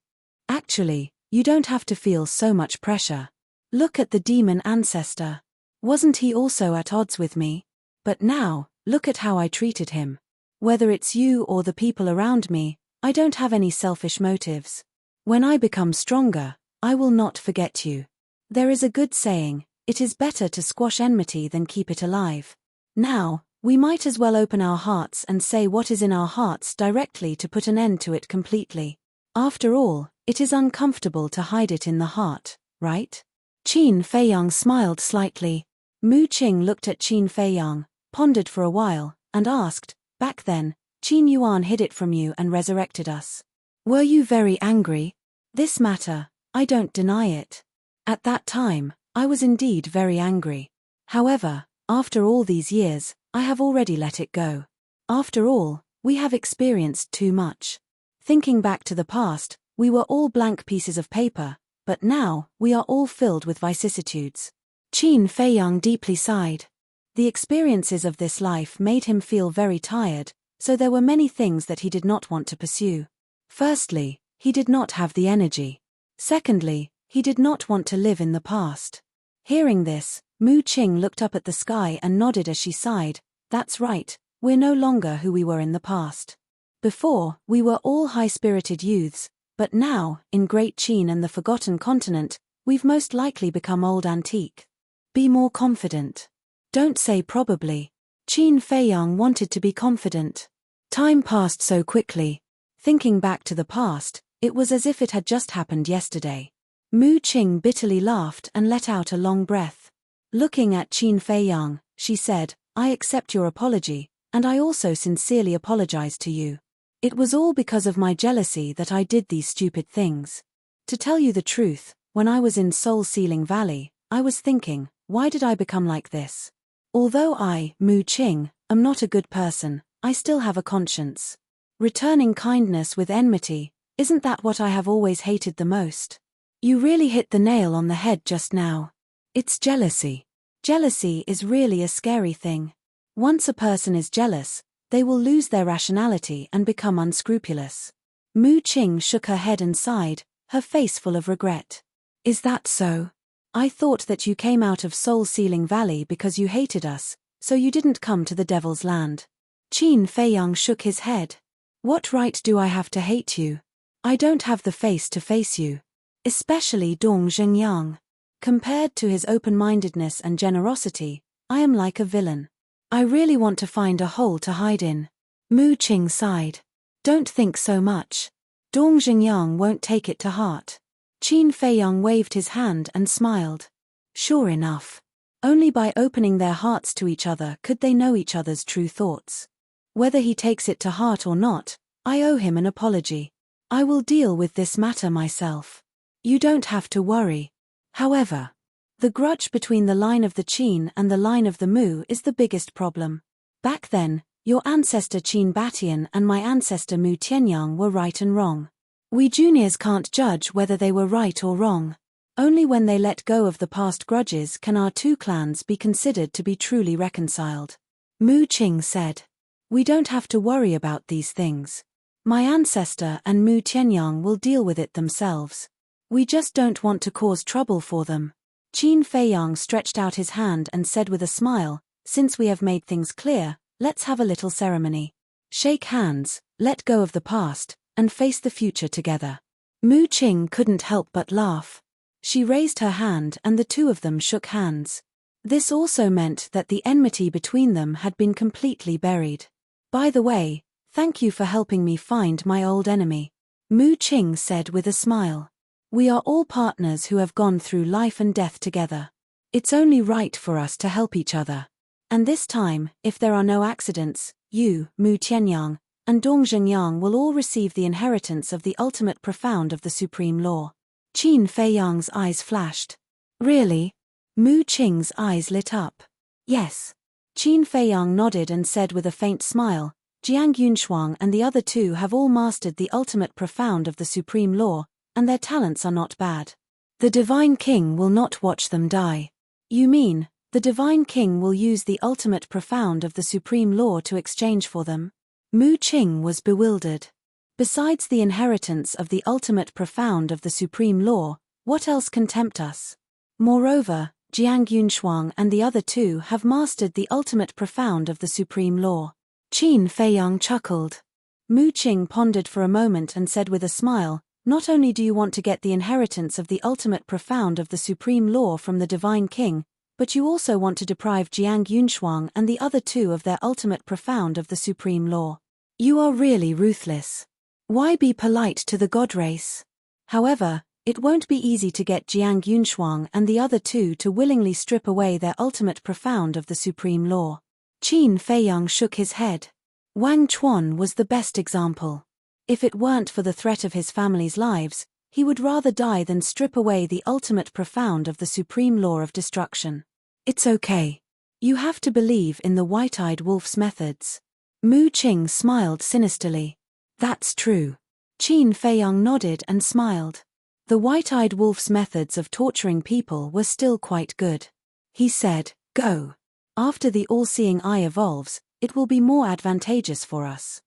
A: Actually, you don't have to feel so much pressure. Look at the demon ancestor. Wasn't he also at odds with me? But now, look at how I treated him. Whether it's you or the people around me, I don't have any selfish motives. When I become stronger, I will not forget you. There is a good saying, it is better to squash enmity than keep it alive. Now, we might as well open our hearts and say what is in our hearts directly to put an end to it completely. After all, it is uncomfortable to hide it in the heart, right? Qin Feiyang smiled slightly. Mu Qing looked at Qin Feiyang, pondered for a while, and asked, back then, Qin Yuan hid it from you and resurrected us. Were you very angry? This matter, I don't deny it. At that time, I was indeed very angry. However, after all these years, I have already let it go. After all, we have experienced too much. Thinking back to the past, we were all blank pieces of paper, but now, we are all filled with vicissitudes. Qin Feiyang deeply sighed. The experiences of this life made him feel very tired, so there were many things that he did not want to pursue. Firstly, he did not have the energy. Secondly, he did not want to live in the past. Hearing this, Mu Qing looked up at the sky and nodded as she sighed. That's right, we're no longer who we were in the past. Before, we were all high-spirited youths, but now, in Great Qin and the Forgotten Continent, we've most likely become old antique. Be more confident. Don't say probably. Qin Feiyang wanted to be confident. Time passed so quickly. Thinking back to the past, it was as if it had just happened yesterday. Mu Qing bitterly laughed and let out a long breath. Looking at Qin Feiyang, she said, I accept your apology, and I also sincerely apologize to you. It was all because of my jealousy that I did these stupid things. To tell you the truth, when I was in Soul Sealing Valley, I was thinking, why did I become like this? Although I, Mu Qing, am not a good person, I still have a conscience. Returning kindness with enmity, isn't that what I have always hated the most? You really hit the nail on the head just now. It's jealousy. Jealousy is really a scary thing. Once a person is jealous, they will lose their rationality and become unscrupulous. Mu Qing shook her head and sighed, her face full of regret. Is that so? I thought that you came out of Soul Sealing Valley because you hated us, so you didn't come to the Devil's Land. Qin Feiyang shook his head. What right do I have to hate you? I don't have the face to face you. Especially Dong Zhengyang. Compared to his open-mindedness and generosity, I am like a villain. I really want to find a hole to hide in. Mu Qing sighed. Don't think so much. Dong Zhengyang won't take it to heart. Qin Feiyang waved his hand and smiled. Sure enough. Only by opening their hearts to each other could they know each other's true thoughts. Whether he takes it to heart or not, I owe him an apology. I will deal with this matter myself. You don't have to worry. However, the grudge between the line of the Qin and the line of the Mu is the biggest problem. Back then, your ancestor Qin Batian and my ancestor Mu Tianyang were right and wrong. We juniors can't judge whether they were right or wrong. Only when they let go of the past grudges can our two clans be considered to be truly reconciled. Mu Qing said. We don't have to worry about these things. My ancestor and Mu Tianyang will deal with it themselves. We just don't want to cause trouble for them. Qin Feiyang stretched out his hand and said with a smile, since we have made things clear, let's have a little ceremony. Shake hands, let go of the past, and face the future together. Mu Qing couldn't help but laugh. She raised her hand and the two of them shook hands. This also meant that the enmity between them had been completely buried. By the way, thank you for helping me find my old enemy. Mu Qing said with a smile. We are all partners who have gone through life and death together. It's only right for us to help each other. And this time, if there are no accidents, you, Mu Tianyang, and Dong Zhengyang will all receive the inheritance of the ultimate profound of the supreme law. Qin Feiyang's eyes flashed. Really? Mu Qing's eyes lit up. Yes. Qin Feiyang nodded and said with a faint smile, Jiang Yunshuang and the other two have all mastered the ultimate profound of the supreme law, and their talents are not bad. The Divine King will not watch them die. You mean, the Divine King will use the ultimate profound of the supreme law to exchange for them? Mu Qing was bewildered. Besides the inheritance of the ultimate profound of the supreme law, what else can tempt us? Moreover, Jiang Yunshuang and the other two have mastered the ultimate profound of the supreme law. Qin Feiyang chuckled. Mu Qing pondered for a moment and said with a smile, not only do you want to get the inheritance of the ultimate profound of the supreme law from the Divine King, but you also want to deprive Jiang Yunshuang and the other two of their ultimate profound of the supreme law. You are really ruthless. Why be polite to the god race? However, It won't be easy to get Jiang Yunshuang and the other two to willingly strip away their ultimate profound of the supreme law. Qin Feiyang shook his head. Wang Chuan was the best example. If it weren't for the threat of his family's lives, he would rather die than strip away the ultimate profound of the supreme law of destruction. It's okay. You have to believe in the white-eyed wolf's methods. Mu Qing smiled sinisterly. That's true. Qin Feiyang nodded and smiled. The white-eyed wolf's methods of torturing people were still quite good. He said, "Go. After the all-seeing eye evolves, it will be more advantageous for us.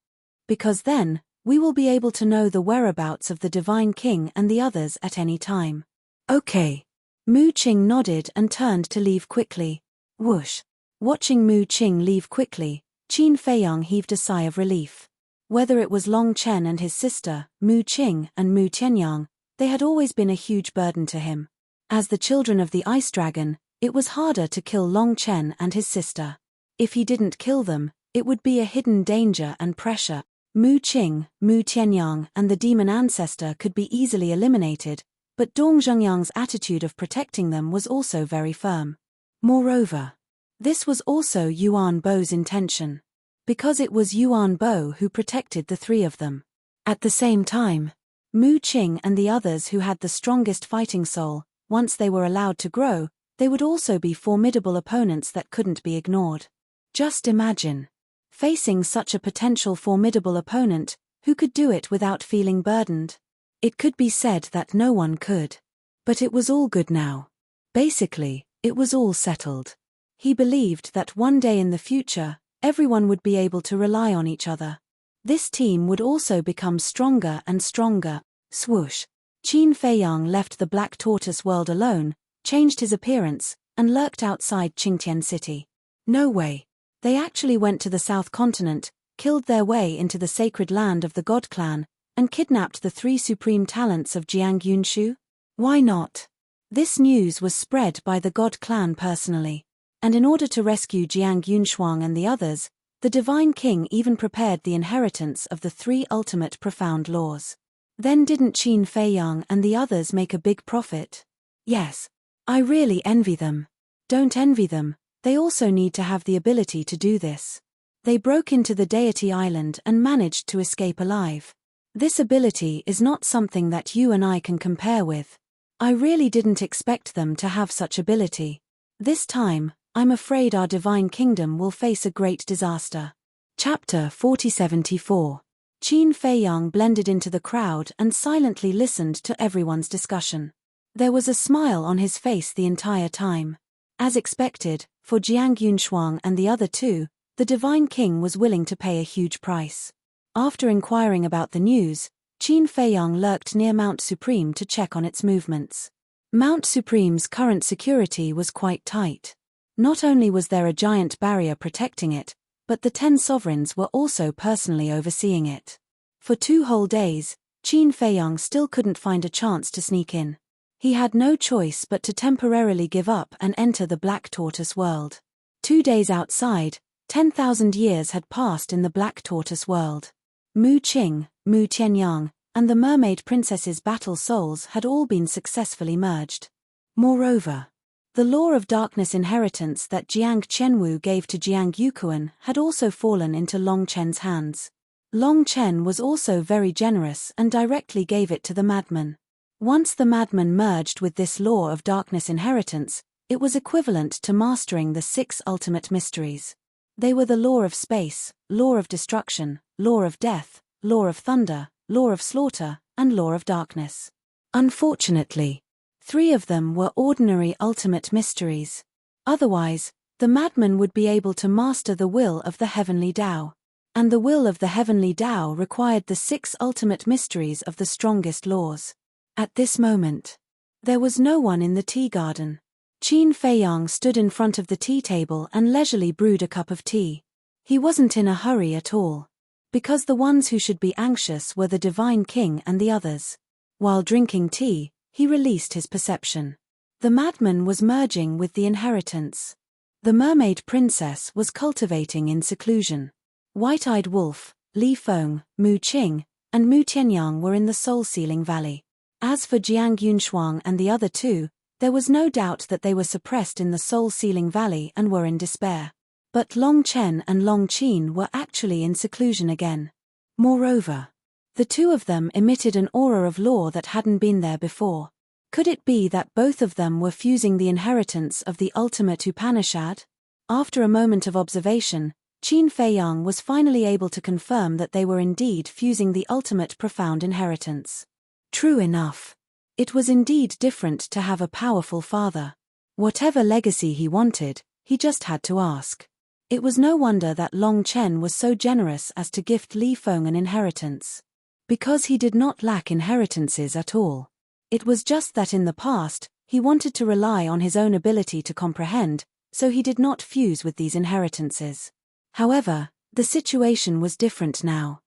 A: Because then, we will be able to know the whereabouts of the Divine King and the others at any time." Okay. Mu Qing nodded and turned to leave quickly. Whoosh. Watching Mu Qing leave quickly, Qin Feiyang heaved a sigh of relief. Whether it was Long Chen and his sister, Mu Qing and Mu Tianyang, they had always been a huge burden to him. As the children of the Ice Dragon, it was harder to kill Long Chen and his sister. If he didn't kill them, it would be a hidden danger and pressure. Mu Qing, Mu Tianyang and the demon ancestor could be easily eliminated, but Dong Zhengyang's attitude of protecting them was also very firm. Moreover, this was also Yuan Bo's intention. Because it was Yuan Bo who protected the three of them. At the same time, Mu Qing and the others who had the strongest fighting soul, once they were allowed to grow, they would also be formidable opponents that couldn't be ignored. Just imagine facing such a potential formidable opponent, who could do it without feeling burdened. It could be said that no one could. But it was all good now. Basically, it was all settled. He believed that one day in the future, everyone would be able to rely on each other. This team would also become stronger and stronger. Swoosh. Qin Feiyang left the Black Tortoise world alone, changed his appearance, and lurked outside Qingtian City. No way. They actually went to the South Continent, killed their way into the sacred land of the God Clan, and kidnapped the three supreme talents of Jiang Yunshu? Why not? This news was spread by the God Clan personally. And in order to rescue Jiang Yunshuang and the others, the Divine King even prepared the inheritance of the three ultimate profound laws. Then didn't Qin Feiyang and the others make a big profit? Yes. I really envy them. Don't envy them, they also need to have the ability to do this. They broke into the Deity Island and managed to escape alive. This ability is not something that you and I can compare with. I really didn't expect them to have such ability. This time, I'm afraid our divine kingdom will face a great disaster. Chapter 4074. Qin Feiyang blended into the crowd and silently listened to everyone's discussion. There was a smile on his face the entire time. As expected, for Jiang Yunshuang and the other two, the Divine King was willing to pay a huge price. After inquiring about the news, Qin Feiyang lurked near Mount Supreme to check on its movements. Mount Supreme's current security was quite tight. Not only was there a giant barrier protecting it, but the 10 sovereigns were also personally overseeing it. For 2 whole days, Qin Feiyang still couldn't find a chance to sneak in. He had no choice but to temporarily give up and enter the Black Tortoise world. 2 days outside, 10,000 years had passed in the Black Tortoise world. Mu Qing, Mu Tianyang, and the Mermaid Princess's battle souls had all been successfully merged. Moreover, the law of darkness inheritance that Jiang Qianwu gave to Jiang Yuquan had also fallen into Long Chen's hands. Long Chen was also very generous and directly gave it to the madman. Once the madman merged with this law of darkness inheritance, it was equivalent to mastering the 6 ultimate mysteries. They were the law of space, law of destruction, law of death, law of thunder, law of slaughter, and law of darkness. Unfortunately, 3 of them were ordinary ultimate mysteries. Otherwise, the madman would be able to master the will of the heavenly Tao. And the will of the heavenly Tao required the 6 ultimate mysteries of the strongest laws. At this moment, there was no one in the tea garden. Qin Feiyang stood in front of the tea table and leisurely brewed a cup of tea. He wasn't in a hurry at all. Because the ones who should be anxious were the Divine King and the others. While drinking tea, he released his perception. The madman was merging with the inheritance. The Mermaid Princess was cultivating in seclusion. White-Eyed Wolf, Li Feng, Mu Qing, and Mu Tianyang were in the Soul-Sealing Valley. As for Jiang Yunshuang and the other two, there was no doubt that they were suppressed in the soul-sealing valley and were in despair. But Long Chen and Long Qin were actually in seclusion again. Moreover, the two of them emitted an aura of law that hadn't been there before. Could it be that both of them were fusing the inheritance of the ultimate Upanishad? After a moment of observation, Qin Feiyang was finally able to confirm that they were indeed fusing the ultimate profound inheritance. True enough. It was indeed different to have a powerful father. Whatever legacy he wanted, he just had to ask. It was no wonder that Long Chen was so generous as to gift Li Feng an inheritance. Because he did not lack inheritances at all. It was just that in the past, he wanted to rely on his own ability to comprehend, so he did not fuse with these inheritances. However, the situation was different now.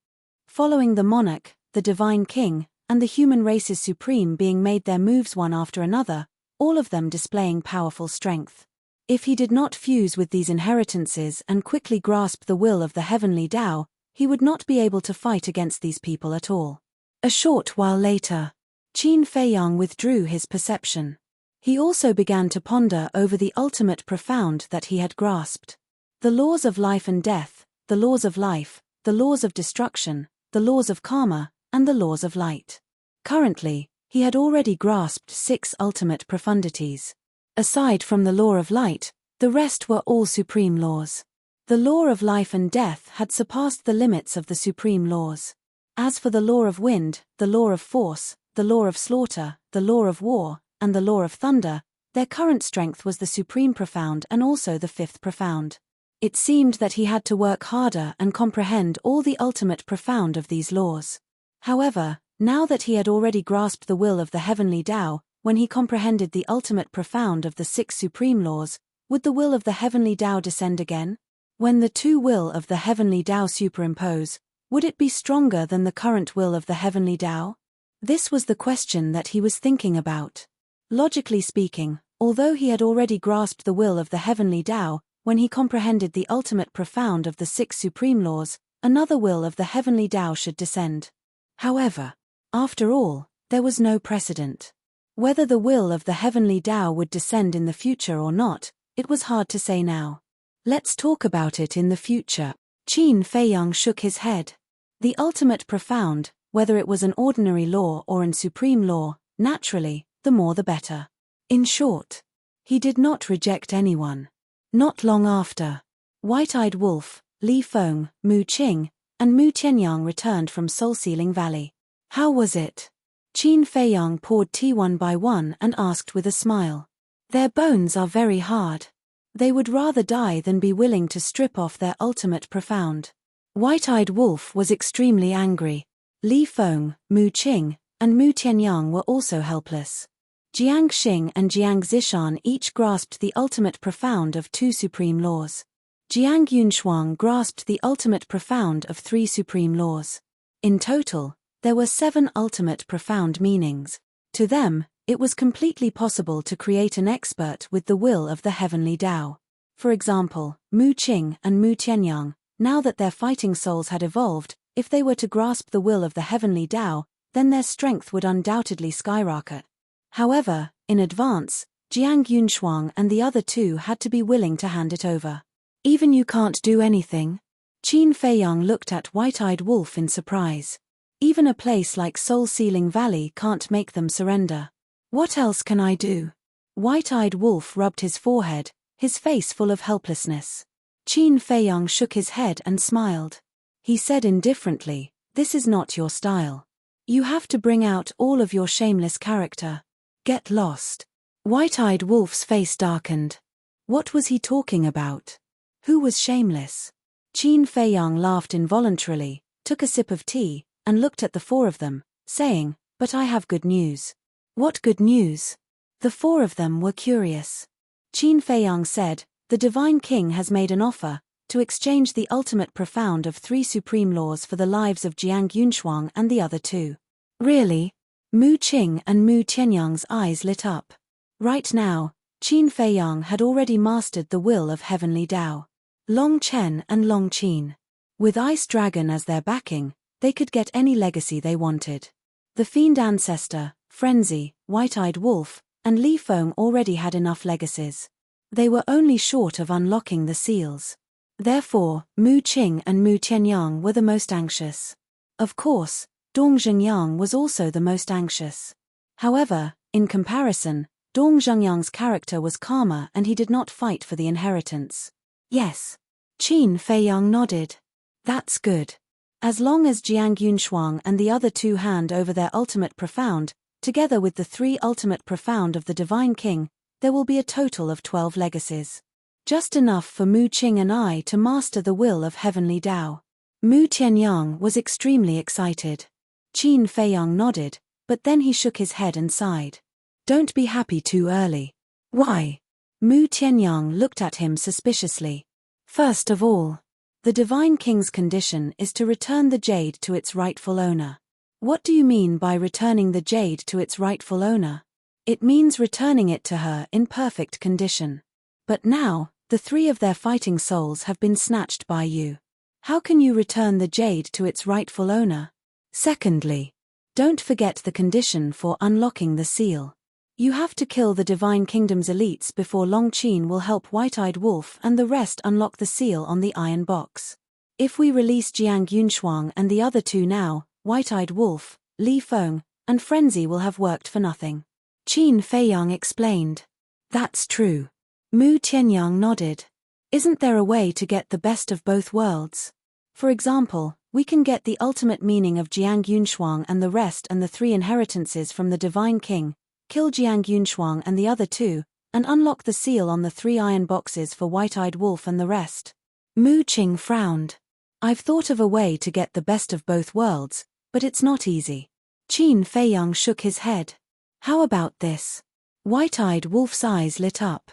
A: Following the monarch, the divine king, and the human race's supreme being made their moves one after another, all of them displaying powerful strength. If he did not fuse with these inheritances and quickly grasp the will of the heavenly Tao, he would not be able to fight against these people at all. A short while later, Qin Feiyang withdrew his perception. He also began to ponder over the ultimate profound that he had grasped. The laws of life and death, the laws of life, the laws of destruction, the laws of karma, and the laws of light. Currently, he had already grasped 6 ultimate profundities. Aside from the law of light, the rest were all supreme laws. The law of life and death had surpassed the limits of the supreme laws. As for the law of wind, the law of force, the law of slaughter, the law of war, and the law of thunder, their current strength was the supreme profound and also the 5th profound. It seemed that he had to work harder and comprehend all the ultimate profound of these laws. However, now that he had already grasped the will of the heavenly Tao, when he comprehended the ultimate profound of the 6 supreme laws, would the will of the heavenly Tao descend again? When the two will of the heavenly Tao superimpose, would it be stronger than the current will of the heavenly Tao? This was the question that he was thinking about. Logically speaking, although he had already grasped the will of the heavenly Tao, when he comprehended the ultimate profound of the 6 supreme laws, another will of the heavenly Tao should descend. However, after all, there was no precedent. Whether the will of the heavenly Tao would descend in the future or not, it was hard to say now. Let's talk about it in the future. Qin Feiyang shook his head. The ultimate profound, whether it was an ordinary law or in supreme law, naturally, the more the better. In short, he did not reject anyone. Not long after, White-Eyed Wolf, Li Feng, Mu Qing, and Mu Tianyang returned from Soul-Sealing Valley. How was it? Qin Feiyang poured tea one by one and asked with a smile. Their bones are very hard. They would rather die than be willing to strip off their ultimate profound. White-Eyed Wolf was extremely angry. Li Feng, Mu Qing, and Mu Tianyang were also helpless. Jiang Xing and Jiang Zishan each grasped the ultimate profound of 2 supreme laws. Jiang Yunshuang grasped the ultimate profound of 3 supreme laws. In total, there were 7 ultimate profound meanings. To them, it was completely possible to create an expert with the will of the heavenly Tao. For example, Mu Qing and Mu Tianyang, now that their fighting souls had evolved, if they were to grasp the will of the heavenly Tao, then their strength would undoubtedly skyrocket. However, in advance, Jiang Yunshuang and the other 2 had to be willing to hand it over. Even you can't do anything? Qin Feiyang looked at White-Eyed Wolf in surprise. Even a place like Soul-Sealing Valley can't make them surrender. What else can I do? White-Eyed Wolf rubbed his forehead, his face full of helplessness. Qin Feiyang shook his head and smiled. He said indifferently, "This is not your style. You have to bring out all of your shameless character. Get lost." White-Eyed Wolf's face darkened. What was he talking about? Who was shameless? Qin Feiyang laughed involuntarily, took a sip of tea, and looked at the 4 of them, saying, "But I have good news." What good news? The 4 of them were curious. Qin Feiyang said, "The Divine King has made an offer, to exchange the ultimate profound of 3 supreme laws for the lives of Jiang Yunshuang and the other 2. Really? Mu Qing and Mu Tianyang's eyes lit up. Right now, Qin Feiyang had already mastered the will of heavenly Tao. Long Chen and Long Qin. With Ice Dragon as their backing, they could get any legacy they wanted. The Fiend Ancestor, Frenzy, White-Eyed Wolf, and Li Feng already had enough legacies. They were only short of unlocking the seals. Therefore, Mu Qing and Mu Tianyang were the most anxious. Of course, Dong Zhengyang was also the most anxious. However, in comparison, Dong Zhengyang's character was calmer and he did not fight for the inheritance. Yes. Qin Feiyang nodded. That's good. As long as Jiang Yunshuang and the other two hand over their ultimate profound, together with the 3 ultimate profound of the Divine King, there will be a total of 12 legacies. Just enough for Mu Qing and I to master the will of Heavenly Tao. Mu Tianyang was extremely excited. Qin Feiyang nodded, but then he shook his head and sighed. Don't be happy too early. Why? Mu Tianyang looked at him suspiciously. First of all, the Divine King's condition is to return the jade to its rightful owner. What do you mean by returning the jade to its rightful owner? It means returning it to her in perfect condition. But now, the 3 of their fighting souls have been snatched by you. How can you return the jade to its rightful owner? Secondly, don't forget the condition for unlocking the seal. You have to kill the Divine Kingdom's elites before Long Qin will help White-Eyed Wolf and the rest unlock the seal on the iron box. If we release Jiang Yunshuang and the other 2 now, White-Eyed Wolf, Li Feng, and Frenzy will have worked for nothing. Qin Feiyang explained. That's true. Mu Tianyang nodded. Isn't there a way to get the best of both worlds? For example, we can get the ultimate meaning of Jiang Yunshuang and the rest and the 3 inheritances from the Divine King, kill Jiang Yunshuang and the other 2, and unlock the seal on the 3 iron boxes for White-Eyed Wolf and the rest. Mu Qing frowned. I've thought of a way to get the best of both worlds, but it's not easy. Qin Feiyang shook his head. How about this? White-Eyed Wolf's eyes lit up.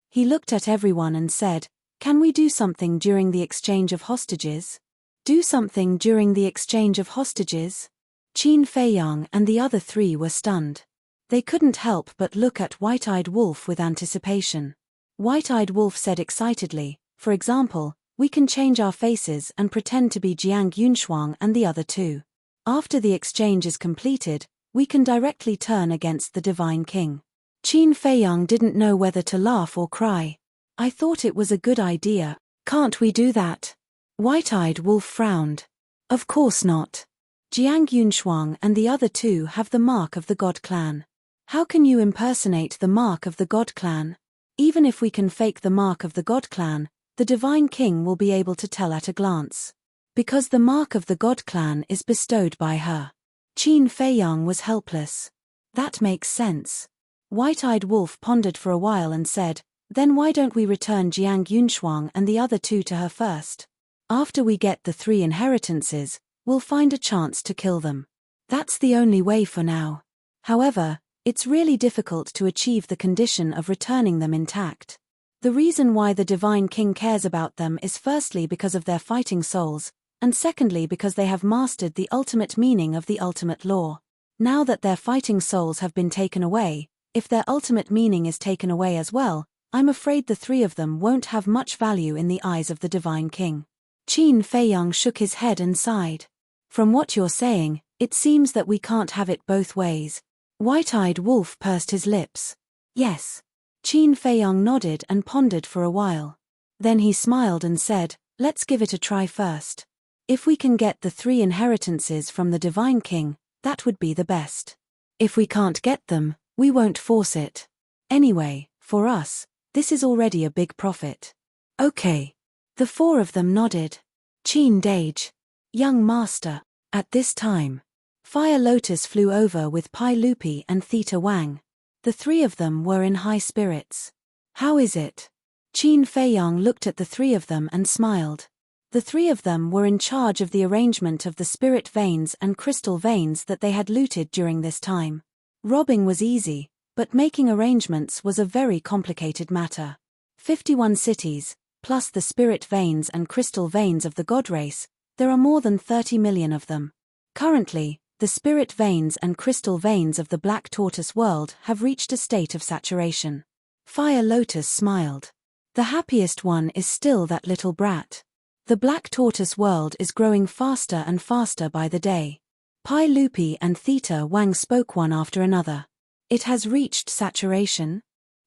A: He looked at everyone and said, Can we do something during the exchange of hostages? Do something during the exchange of hostages? Qin Feiyang and the other 3 were stunned. They couldn't help but look at White-Eyed Wolf with anticipation. White-Eyed Wolf said excitedly, for example, we can change our faces and pretend to be Jiang Yunshuang and the other 2. After the exchange is completed, we can directly turn against the Divine King. Qin Feiyang didn't know whether to laugh or cry. I thought it was a good idea. Can't we do that? White-Eyed Wolf frowned. Of course not. Jiang Yunshuang and the other 2 have the mark of the God Clan. How can you impersonate the mark of the God Clan? Even if we can fake the mark of the God Clan, the Divine King will be able to tell at a glance. Because the mark of the God Clan is bestowed by her. Qin Feiyang was helpless. That makes sense. White-Eyed Wolf pondered for a while and said, Then why don't we return Jiang Yunshuang and the other 2 to her first? After we get the 3 inheritances, we'll find a chance to kill them. That's the only way for now. However, it's really difficult to achieve the condition of returning them intact. The reason why the Divine King cares about them is firstly because of their fighting souls, and secondly because they have mastered the ultimate meaning of the ultimate law. Now that their fighting souls have been taken away, if their ultimate meaning is taken away as well, I'm afraid the 3 of them won't have much value in the eyes of the Divine King. Qin Feiyang shook his head and sighed. From what you're saying, it seems that we can't have it both ways. White-Eyed Wolf pursed his lips. Yes. Qin Feiyang nodded and pondered for a while. Then he smiled and said, Let's give it a try first. If we can get the 3 inheritances from the Divine King, that would be the best. If we can't get them, we won't force it. Anyway, for us, this is already a big profit. Okay. The 4 of them nodded. Qin Dage. Young Master. At this time, Fire Lotus flew over with Pai Lupi and Theta Wang. The 3 of them were in high spirits. How is it? Qin Feiyang looked at the 3 of them and smiled. The 3 of them were in charge of the arrangement of the spirit veins and crystal veins that they had looted during this time. Robbing was easy, but making arrangements was a very complicated matter. 51 cities, plus the spirit veins and crystal veins of the god race, there are more than 30 million of them. Currently, the spirit veins and crystal veins of the Black Tortoise world have reached a state of saturation. Fire Lotus smiled. The happiest one is still that little brat. The Black Tortoise world is growing faster and faster by the day. Pai Lupi and Theta Wang spoke one after another. It has reached saturation?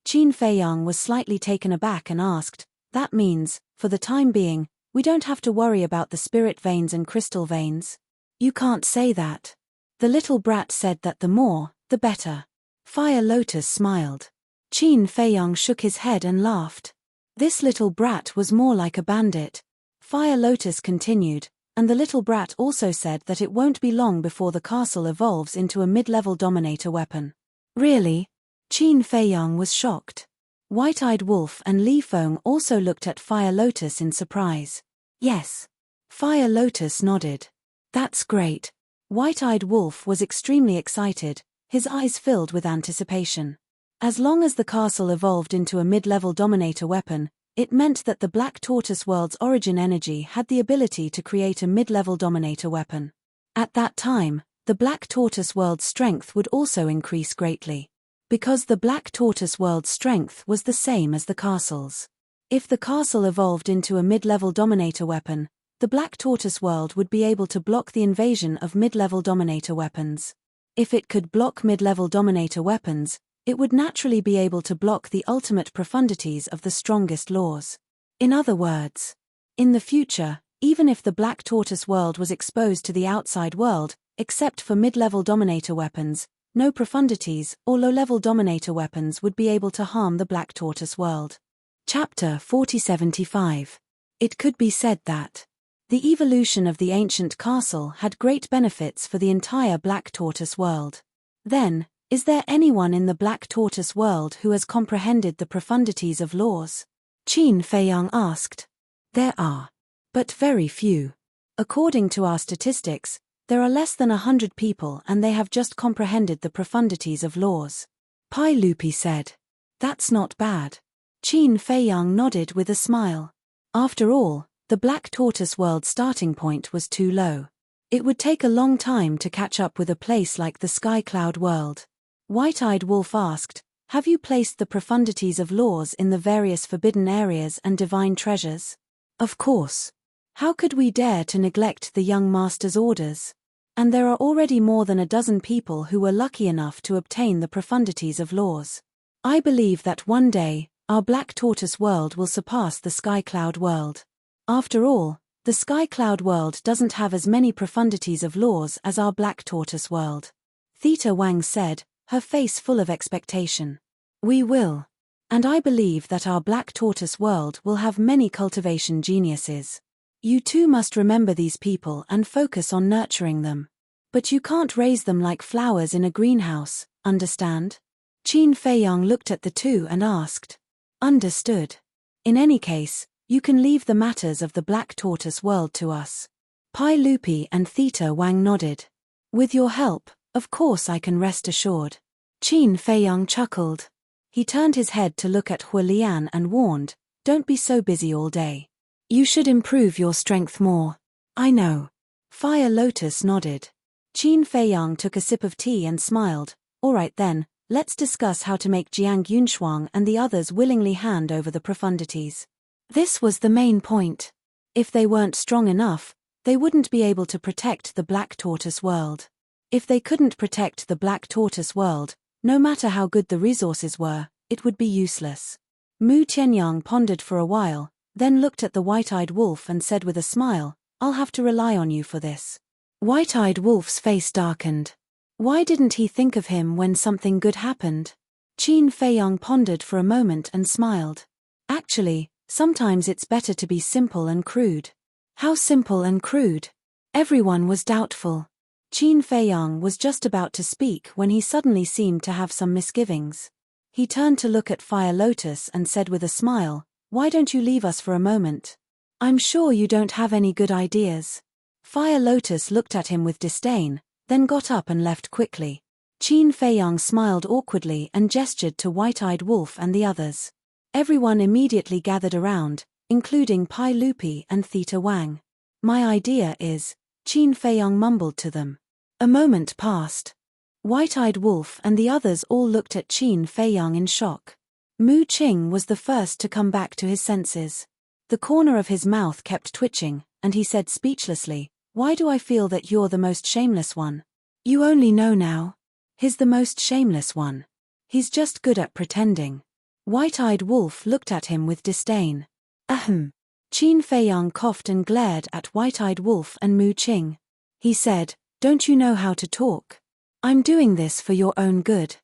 A: Qin Feiyang was slightly taken aback and asked, that means, for the time being, we don't have to worry about the spirit veins and crystal veins? You can't say that. The little brat said that the more, the better. Fire Lotus smiled. Qin Feiyang shook his head and laughed. This little brat was more like a bandit. Fire Lotus continued, and the little brat also said that it won't be long before the castle evolves into a mid-level dominator weapon. Really? Qin Feiyang was shocked. White-Eyed Wolf and Li Feng also looked at Fire Lotus in surprise. Yes. Fire Lotus nodded. That's great. White-Eyed Wolf was extremely excited, his eyes filled with anticipation. As long as the castle evolved into a mid-level dominator weapon, it meant that the Black Tortoise World's origin energy had the ability to create a mid-level dominator weapon. At that time, the Black Tortoise World's strength would also increase greatly. Because the Black Tortoise World's strength was the same as the castle's. If the castle evolved into a mid-level dominator weapon, the Black Tortoise World would be able to block the invasion of mid-level dominator weapons. If it could block mid-level dominator weapons, it would naturally be able to block the ultimate profundities of the strongest laws. In other words, in the future, even if the Black Tortoise World was exposed to the outside world, except for mid-level dominator weapons, no profundities or low-level dominator weapons would be able to harm the Black Tortoise World. Chapter 4075. It could be said that the evolution of the ancient castle had great benefits for the entire Black Tortoise World. Then, is there anyone in the Black Tortoise World who has comprehended the profundities of laws? Qin Feiyang asked. There are. But very few. According to our statistics, there are less than 100 people and they have just comprehended the profundities of laws. Pai Lupi said. That's not bad. Qin Feiyang nodded with a smile. After all, the Black Tortoise World's starting point was too low. It would take a long time to catch up with a place like the Sky Cloud World. White-Eyed Wolf asked, have you placed the profundities of laws in the various forbidden areas and divine treasures? Of course. How could we dare to neglect the young master's orders? And there are already more than a dozen people who were lucky enough to obtain the profundities of laws. I believe that one day, our Black Tortoise World will surpass the Sky Cloud World. After all, the Sky Cloud World doesn't have as many profundities of laws as our Black Tortoise World. Theta Wang said, her face full of expectation. We will. And I believe that our Black Tortoise World will have many cultivation geniuses. You too must remember these people and focus on nurturing them. But you can't raise them like flowers in a greenhouse, understand? Qin Feiyang looked at the two and asked. Understood. In any case, you can leave the matters of the Black Tortoise World to us. Pai Lupi and Theta Wang nodded. With your help, of course I can rest assured. Qin Feiyang chuckled. He turned his head to look at Hua Lian and warned, don't be so busy all day. You should improve your strength more. I know. Fire Lotus nodded. Qin Feiyang took a sip of tea and smiled. All right then, let's discuss how to make Jiang Yunshuang and the others willingly hand over the profundities. This was the main point. If they weren't strong enough, they wouldn't be able to protect the Black Tortoise World. If they couldn't protect the Black Tortoise World, no matter how good the resources were, it would be useless. Mu Tianyang pondered for a while, then looked at the White-Eyed Wolf and said with a smile, I'll have to rely on you for this. White-Eyed Wolf's face darkened. Why didn't he think of him when something good happened? Qin Feiyang pondered for a moment and smiled. Actually, sometimes it's better to be simple and crude. How simple and crude? Everyone was doubtful. Qin Feiyang was just about to speak when he suddenly seemed to have some misgivings. He turned to look at Fire Lotus and said with a smile, why don't you leave us for a moment? I'm sure you don't have any good ideas. Fire Lotus looked at him with disdain, then got up and left quickly. Qin Feiyang smiled awkwardly and gestured to White-Eyed Wolf and the others. Everyone immediately gathered around, including Pai Lupi and Theta Wang. My idea is, Qin Feiyang mumbled to them. A moment passed. White-Eyed Wolf and the others all looked at Qin Feiyang in shock. Mu Qing was the first to come back to his senses. The corner of his mouth kept twitching, and he said speechlessly, why do I feel that you're the most shameless one? You only know now. He's the most shameless one. He's just good at pretending. White-eyed Wolf looked at him with disdain. Ahem. Qin Feiyang coughed and glared at White-eyed Wolf and Mu Qing. He said, "Don't you know how to talk? I'm doing this for your own good.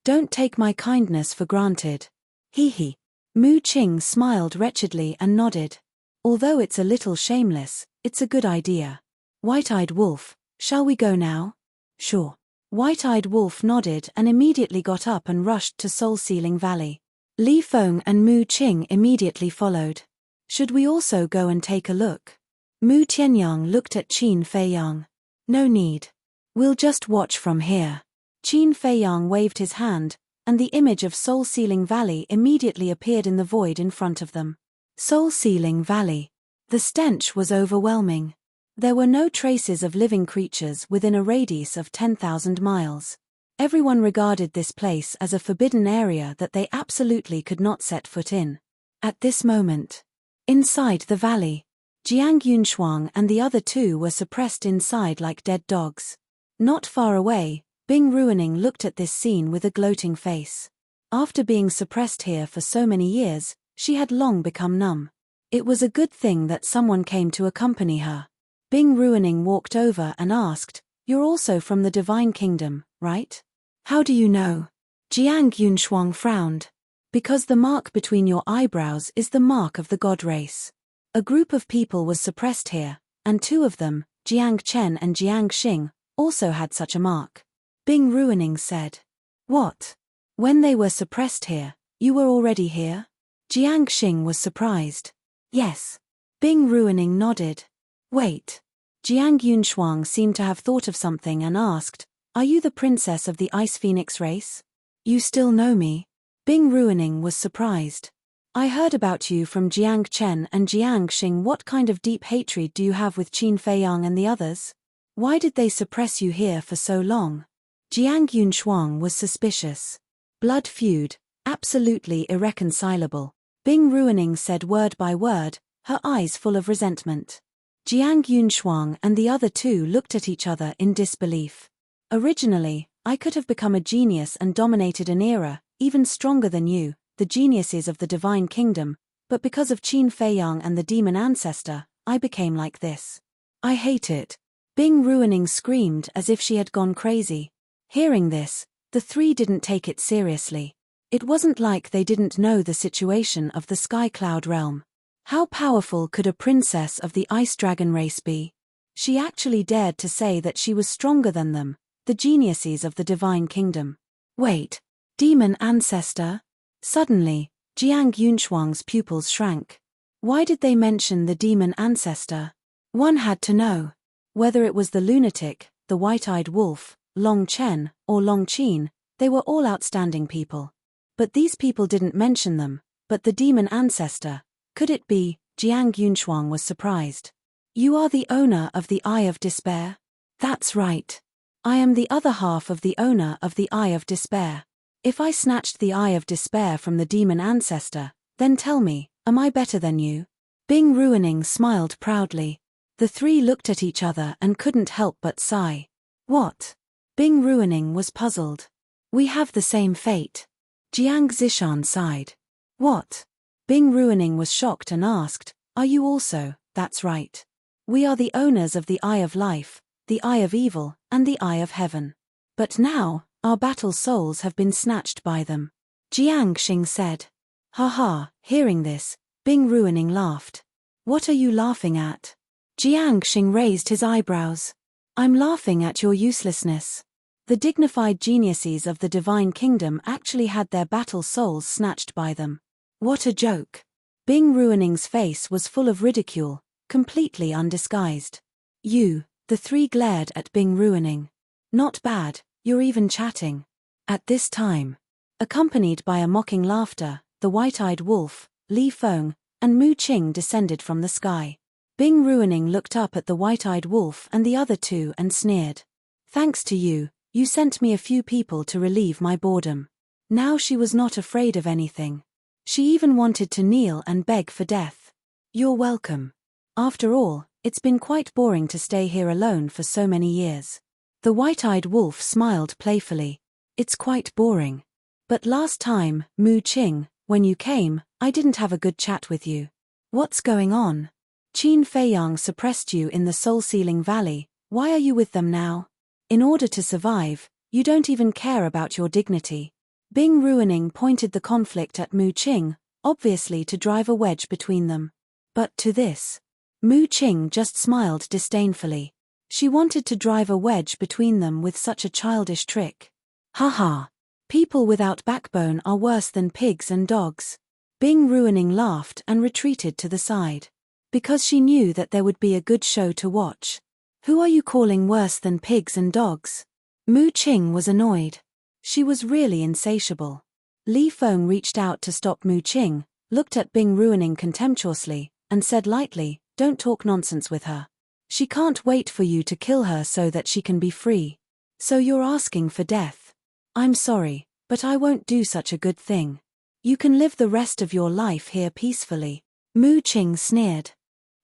A: Don't take my kindness for granted." Hee hee. Mu Qing smiled wretchedly and nodded. "Although it's a little shameless, it's a good idea. White-eyed Wolf, shall we go now?" "Sure." White-eyed Wolf nodded and immediately got up and rushed to Soul-Sealing Valley. Li Feng and Mu Qing immediately followed. "Should we also go and take a look?" Mu Tianyang looked at Qin Feiyang. "No need. We'll just watch from here." Qin Feiyang waved his hand, and the image of Soul-Sealing Valley immediately appeared in the void in front of them. Soul-Sealing Valley. The stench was overwhelming. There were no traces of living creatures within a radius of 10,000 miles. Everyone regarded this place as a forbidden area that they absolutely could not set foot in. At this moment, inside the valley, Jiang Yunshuang and the other two were suppressed inside like dead dogs. Not far away, Bing Ruining looked at this scene with a gloating face. After being suppressed here for so many years, she had long become numb. It was a good thing that someone came to accompany her. Bing Ruining walked over and asked, "You're also from the Divine Kingdom, right?" "How do you know?" Jiang Yunshuang frowned. "Because the mark between your eyebrows is the mark of the god race. A group of people was suppressed here, and two of them, Jiang Chen and Jiang Xing, also had such a mark." Bing Ruining said. "What? When they were suppressed here, you were already here?" Jiang Xing was surprised. "Yes." Bing Ruining nodded. "Wait." Jiang Yunshuang seemed to have thought of something and asked, "Are you the princess of the Ice Phoenix race? You still know me?" Bing Ruining was surprised. "I heard about you from Jiang Chen and Jiang Xing. What kind of deep hatred do you have with Qin Feiyang and the others? Why did they suppress you here for so long?" Jiang Yunshuang was suspicious. "Blood feud, absolutely irreconcilable." Bing Ruining said word by word, her eyes full of resentment. Jiang Yunshuang and the other two looked at each other in disbelief. "Originally, I could have become a genius and dominated an era, even stronger than you, the geniuses of the Divine Kingdom, but because of Qin Feiyang and the demon ancestor, I became like this. I hate it." Bing Ruining screamed as if she had gone crazy. Hearing this, the three didn't take it seriously. It wasn't like they didn't know the situation of the Sky Cloud realm. How powerful could a princess of the Ice Dragon race be? She actually dared to say that she was stronger than them, the geniuses of the Divine Kingdom. Wait, demon ancestor? Suddenly, Jiang Yunshuang's pupils shrank. Why did they mention the demon ancestor? One had to know. Whether it was the lunatic, the white-eyed wolf, Long Chen, or Long Qin, they were all outstanding people. But these people didn't mention them, but the demon ancestor, could it be? Jiang Yunshuang was surprised. "You are the owner of the Eye of Despair?" "That's right. I am the other half of the owner of the Eye of Despair. If I snatched the Eye of Despair from the demon ancestor, then tell me, am I better than you?" Bing Ruining smiled proudly. The three looked at each other and couldn't help but sigh. "What?" Bing Ruining was puzzled. "We have the same fate." Jiang Zishan sighed. "What?" Bing Ruining was shocked and asked, "Are you also?" "That's right. We are the owners of the Eye of Life, the Eye of Evil, and the Eye of Heaven. But now, our battle souls have been snatched by them," Jiang Xing said. "Ha ha." Hearing this, Bing Ruining laughed. "What are you laughing at?" Jiang Xing raised his eyebrows. "I'm laughing at your uselessness. The dignified geniuses of the Divine Kingdom actually had their battle souls snatched by them. What a joke." Bing Ruining's face was full of ridicule, completely undisguised. "You," the three glared at Bing Ruining. "Not bad, you're even chatting." At this time, accompanied by a mocking laughter, the white-eyed wolf, Li Feng, and Mu Qing descended from the sky. Bing Ruining looked up at the white-eyed wolf and the other two and sneered. "Thanks to you, you sent me a few people to relieve my boredom." Now she was not afraid of anything. She even wanted to kneel and beg for death. "You're welcome. After all, it's been quite boring to stay here alone for so many years." The white-eyed wolf smiled playfully. It's quite boring. But last time, Mu Qing, when you came, I didn't have a good chat with you. What's going on? Qin Feiyang suppressed you in the soul-sealing valley, why are you with them now? In order to survive, you don't even care about your dignity. Bing Ruining pointed the conflict at Mu Qing, obviously to drive a wedge between them. But to this, Mu Qing just smiled disdainfully. She wanted to drive a wedge between them with such a childish trick. Haha. People without backbone are worse than pigs and dogs. Bing Ruining laughed and retreated to the side. Because she knew that there would be a good show to watch. Who are you calling worse than pigs and dogs? Mu Qing was annoyed. She was really insatiable. Li Feng reached out to stop Mu Qing, looked at Bing Ruining contemptuously, and said lightly, don't talk nonsense with her. She can't wait for you to kill her so that she can be free. So you're asking for death. I'm sorry, but I won't do such a good thing. You can live the rest of your life here peacefully. Mu Qing sneered.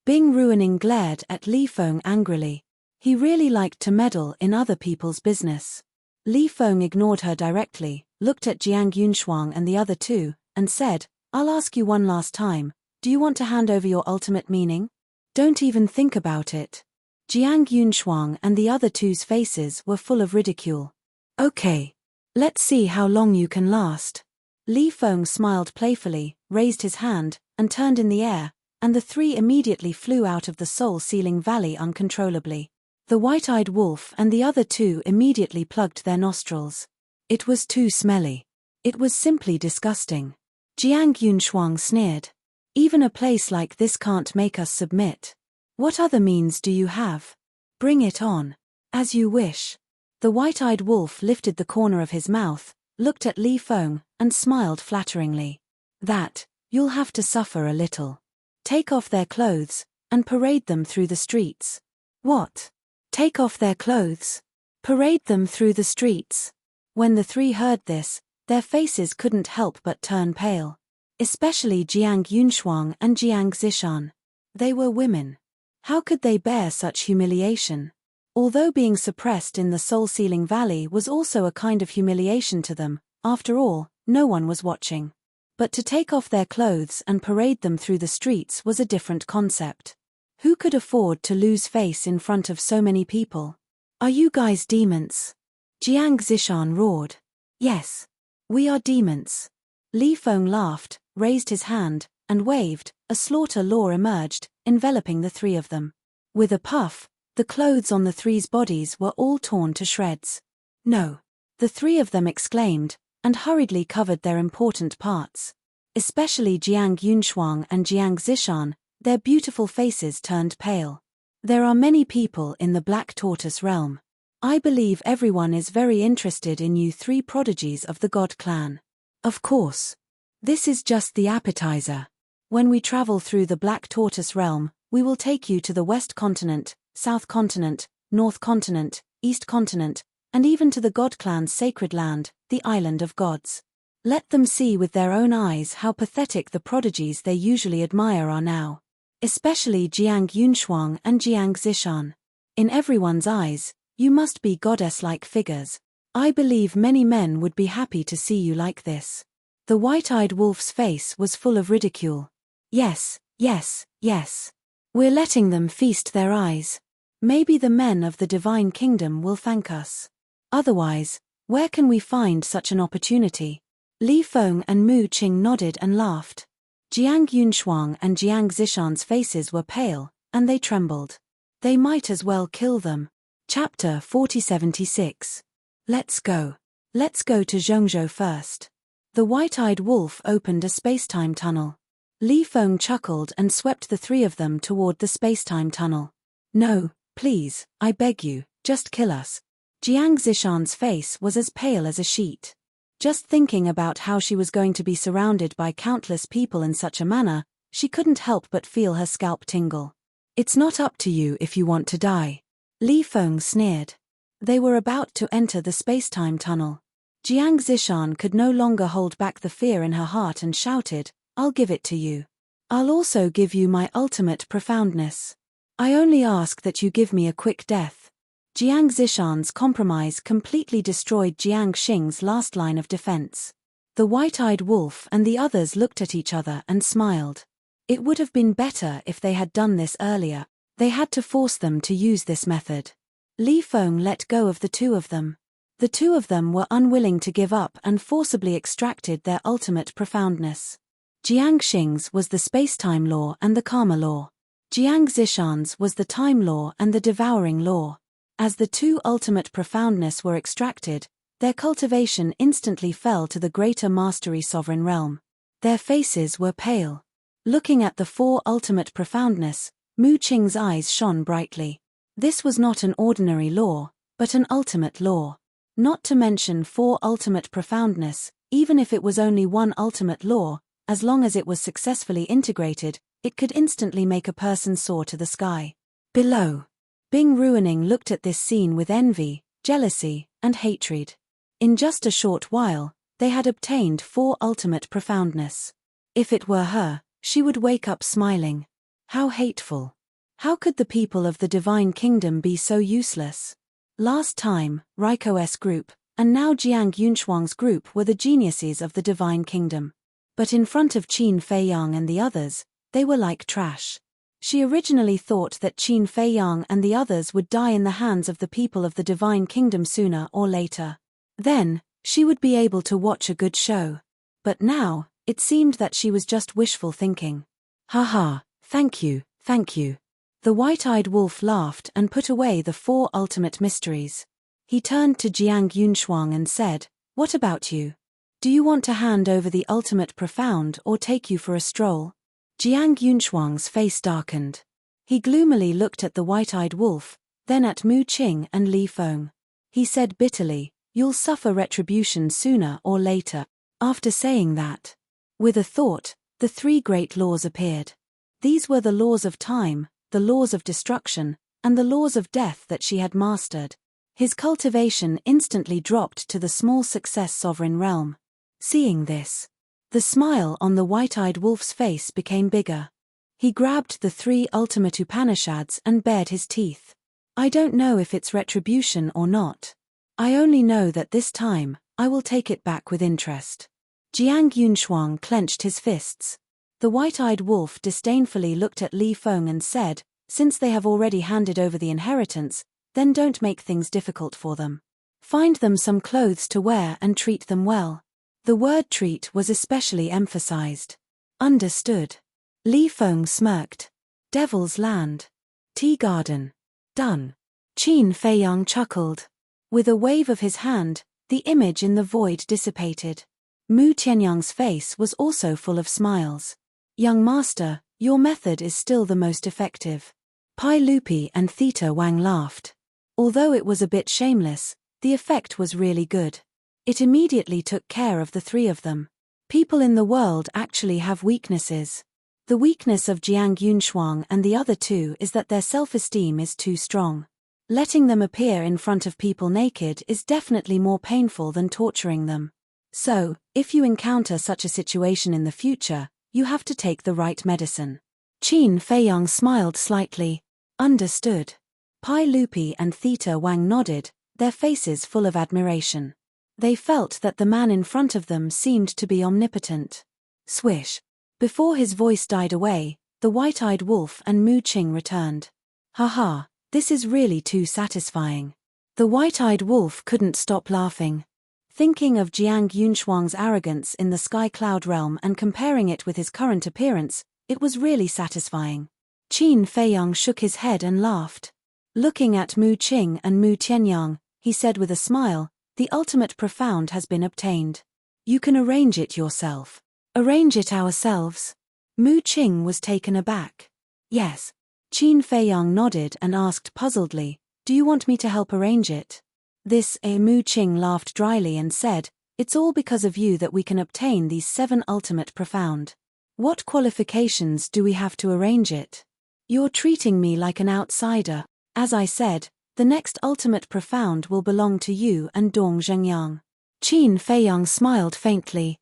A: Bing Ruining glared at Li Feng angrily. He really liked to meddle in other people's business. Li Feng ignored her directly, looked at Jiang Yunshuang and the other two, and said, I'll ask you one last time, do you want to hand over your ultimate meaning? Don't even think about it. Jiang Yunshuang and the other two's faces were full of ridicule. Okay. Let's see how long you can last. Li Feng smiled playfully, raised his hand, and turned in the air, and the three immediately flew out of the soul-sealing valley uncontrollably. The white-eyed wolf and the other two immediately plugged their nostrils. It was too smelly. It was simply disgusting. Jiang Yunshuang sneered. Even a place like this can't make us submit. What other means do you have? Bring it on. As you wish. The white-eyed wolf lifted the corner of his mouth, looked at Li Feng, and smiled flatteringly. That, you'll have to suffer a little. Take off their clothes, and parade them through the streets. What? Take off their clothes? Parade them through the streets? When the three heard this, their faces couldn't help but turn pale. Especially Jiang Yunshuang and Jiang Zishan. They were women. How could they bear such humiliation? Although being suppressed in the soul-sealing valley was also a kind of humiliation to them, after all, no one was watching. But to take off their clothes and parade them through the streets was a different concept. Who could afford to lose face in front of so many people? Are you guys demons? Jiang Zishan roared. Yes. We are demons. Li Feng laughed, raised his hand, and waved. A slaughter law emerged, enveloping the three of them. With a puff, the clothes on the three's bodies were all torn to shreds. No. The three of them exclaimed, and hurriedly covered their important parts. Especially Jiang Yunshuang and Jiang Zishan, their beautiful faces turned pale. There are many people in the Black Tortoise realm. I believe everyone is very interested in you three prodigies of the God clan. Of course. This is just the appetizer. When we travel through the Black Tortoise realm, we will take you to the West Continent, South Continent, North Continent, East Continent, and even to the God clan's sacred land, the Island of Gods. Let them see with their own eyes how pathetic the prodigies they usually admire are now. Especially Jiang Yunshuang and Jiang Zishan. In everyone's eyes, you must be goddess-like figures. I believe many men would be happy to see you like this. The white-eyed wolf's face was full of ridicule. Yes, yes, yes. We're letting them feast their eyes. Maybe the men of the divine kingdom will thank us. Otherwise, where can we find such an opportunity? Li Feng and Mu Qing nodded and laughed. Jiang Yunshuang and Jiang Zishan's faces were pale, and they trembled. They might as well kill them. Chapter 4076. Let's go. Let's go to Zhongzhou first. The white-eyed wolf opened a space-time tunnel. Li Feng chuckled and swept the three of them toward the space-time tunnel. No, please, I beg you, just kill us. Jiang Zishan's face was as pale as a sheet. Just thinking about how she was going to be surrounded by countless people in such a manner, she couldn't help but feel her scalp tingle. It's not up to you if you want to die. Li Feng sneered. They were about to enter the space-time tunnel. Jiang Zishan could no longer hold back the fear in her heart and shouted, I'll give it to you. I'll also give you my ultimate profoundness. I only ask that you give me a quick death. Jiang Zishan's compromise completely destroyed Jiang Xing's last line of defense. The white-eyed wolf and the others looked at each other and smiled. It would have been better if they had done this earlier. They had to force them to use this method. Li Feng let go of the two of them. The two of them were unwilling to give up and forcibly extracted their ultimate profoundness. Jiang Xing's was the space-time law and the karma law. Jiang Zishan's was the time law and the devouring law. As the two ultimate profoundness were extracted, their cultivation instantly fell to the greater mastery sovereign realm. Their faces were pale. Looking at the four ultimate profoundness, Mu Qing's eyes shone brightly. This was not an ordinary law, but an ultimate law. Not to mention four ultimate profoundness, even if it was only one ultimate law, as long as it was successfully integrated, it could instantly make a person soar to the sky. Below, Bing Ruining looked at this scene with envy, jealousy, and hatred. In just a short while, they had obtained four ultimate profoundness. If it were her, she would wake up smiling. How hateful. How could the people of the Divine Kingdom be so useless? Last time, Raiko's group, and now Jiang Yunshuang's group were the geniuses of the Divine Kingdom. But in front of Qin Feiyang and the others, they were like trash. She originally thought that Qin Feiyang and the others would die in the hands of the people of the Divine Kingdom sooner or later. Then, she would be able to watch a good show. But now, it seemed that she was just wishful thinking. Haha, thank you, thank you. The white-eyed wolf laughed and put away the four ultimate mysteries. He turned to Jiang Yunshuang and said, "What about you? Do you want to hand over the ultimate profound or take you for a stroll?" Jiang Yunshuang's face darkened. He gloomily looked at the white-eyed wolf, then at Mu Qing and Li Feng. He said bitterly, "You'll suffer retribution sooner or later." After saying that, with a thought, the three great laws appeared. These were the laws of time, the laws of destruction, and the laws of death that she had mastered. His cultivation instantly dropped to the small success sovereign realm. Seeing this, the smile on the white-eyed wolf's face became bigger. He grabbed the three ultimate Upanishads and bared his teeth. "I don't know if it's retribution or not. I only know that this time, I will take it back with interest." Jiang Yunshuang clenched his fists. The white-eyed wolf disdainfully looked at Li Feng and said, "Since they have already handed over the inheritance, then don't make things difficult for them. Find them some clothes to wear and treat them well." The word treat was especially emphasized. Understood. Li Feng smirked. Devil's Land. Tea Garden. Done. Qin Feiyang chuckled. With a wave of his hand, the image in the void dissipated. Mu Tianyang's face was also full of smiles. "Young master, your method is still the most effective." Pai Lupi and Theta Wang laughed. Although it was a bit shameless, the effect was really good. It immediately took care of the three of them. People in the world actually have weaknesses. The weakness of Jiang Yunshuang and the other two is that their self-esteem is too strong. Letting them appear in front of people naked is definitely more painful than torturing them. So, if you encounter such a situation in the future, you have to take the right medicine. Qin Feiyang smiled slightly. Understood. Pai Lupi and Theta Wang nodded, their faces full of admiration. They felt that the man in front of them seemed to be omnipotent. Swish. Before his voice died away, the white-eyed wolf and Mu Qing returned. "Haha, this is really too satisfying." The white-eyed wolf couldn't stop laughing. Thinking of Jiang Yunshuang's arrogance in the sky cloud realm and comparing it with his current appearance, it was really satisfying. Qin Feiyang shook his head and laughed. Looking at Mu Qing and Mu Tianyang, he said with a smile, "The ultimate profound has been obtained. You can arrange it yourself." "Arrange it ourselves?" Mu Qing was taken aback. "Yes." Qin Feiyang nodded and asked puzzledly, "Do you want me to help arrange it?" Mu Qing laughed dryly and said, "It's all because of you that we can obtain these 7 ultimate profound. What qualifications do we have to arrange it? You're treating me like an outsider. As I said, the next ultimate profound will belong to you and Dong Zhengyang." Qin Feiyang smiled faintly.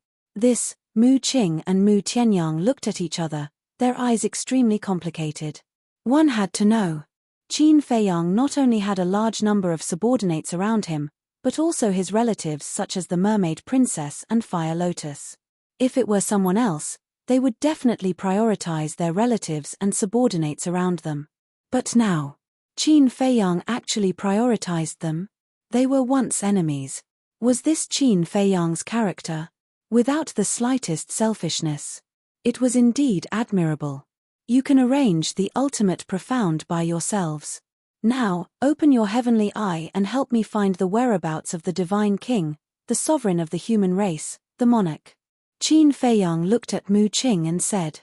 A: Mu Qing and Mu Tianyang looked at each other, their eyes extremely complicated. One had to know. Qin Feiyang not only had a large number of subordinates around him, but also his relatives such as the Mermaid Princess and Fire Lotus. If it were someone else, they would definitely prioritize their relatives and subordinates around them. But now, Qin Feiyang actually prioritized them? They were once enemies. Was this Qin Feiyang's character? Without the slightest selfishness. It was indeed admirable. You can arrange the ultimate profound by yourselves. Now, open your heavenly eye and help me find the whereabouts of the Divine King, the sovereign of the human race, the monarch. Qin Feiyang looked at Mu Qing and said,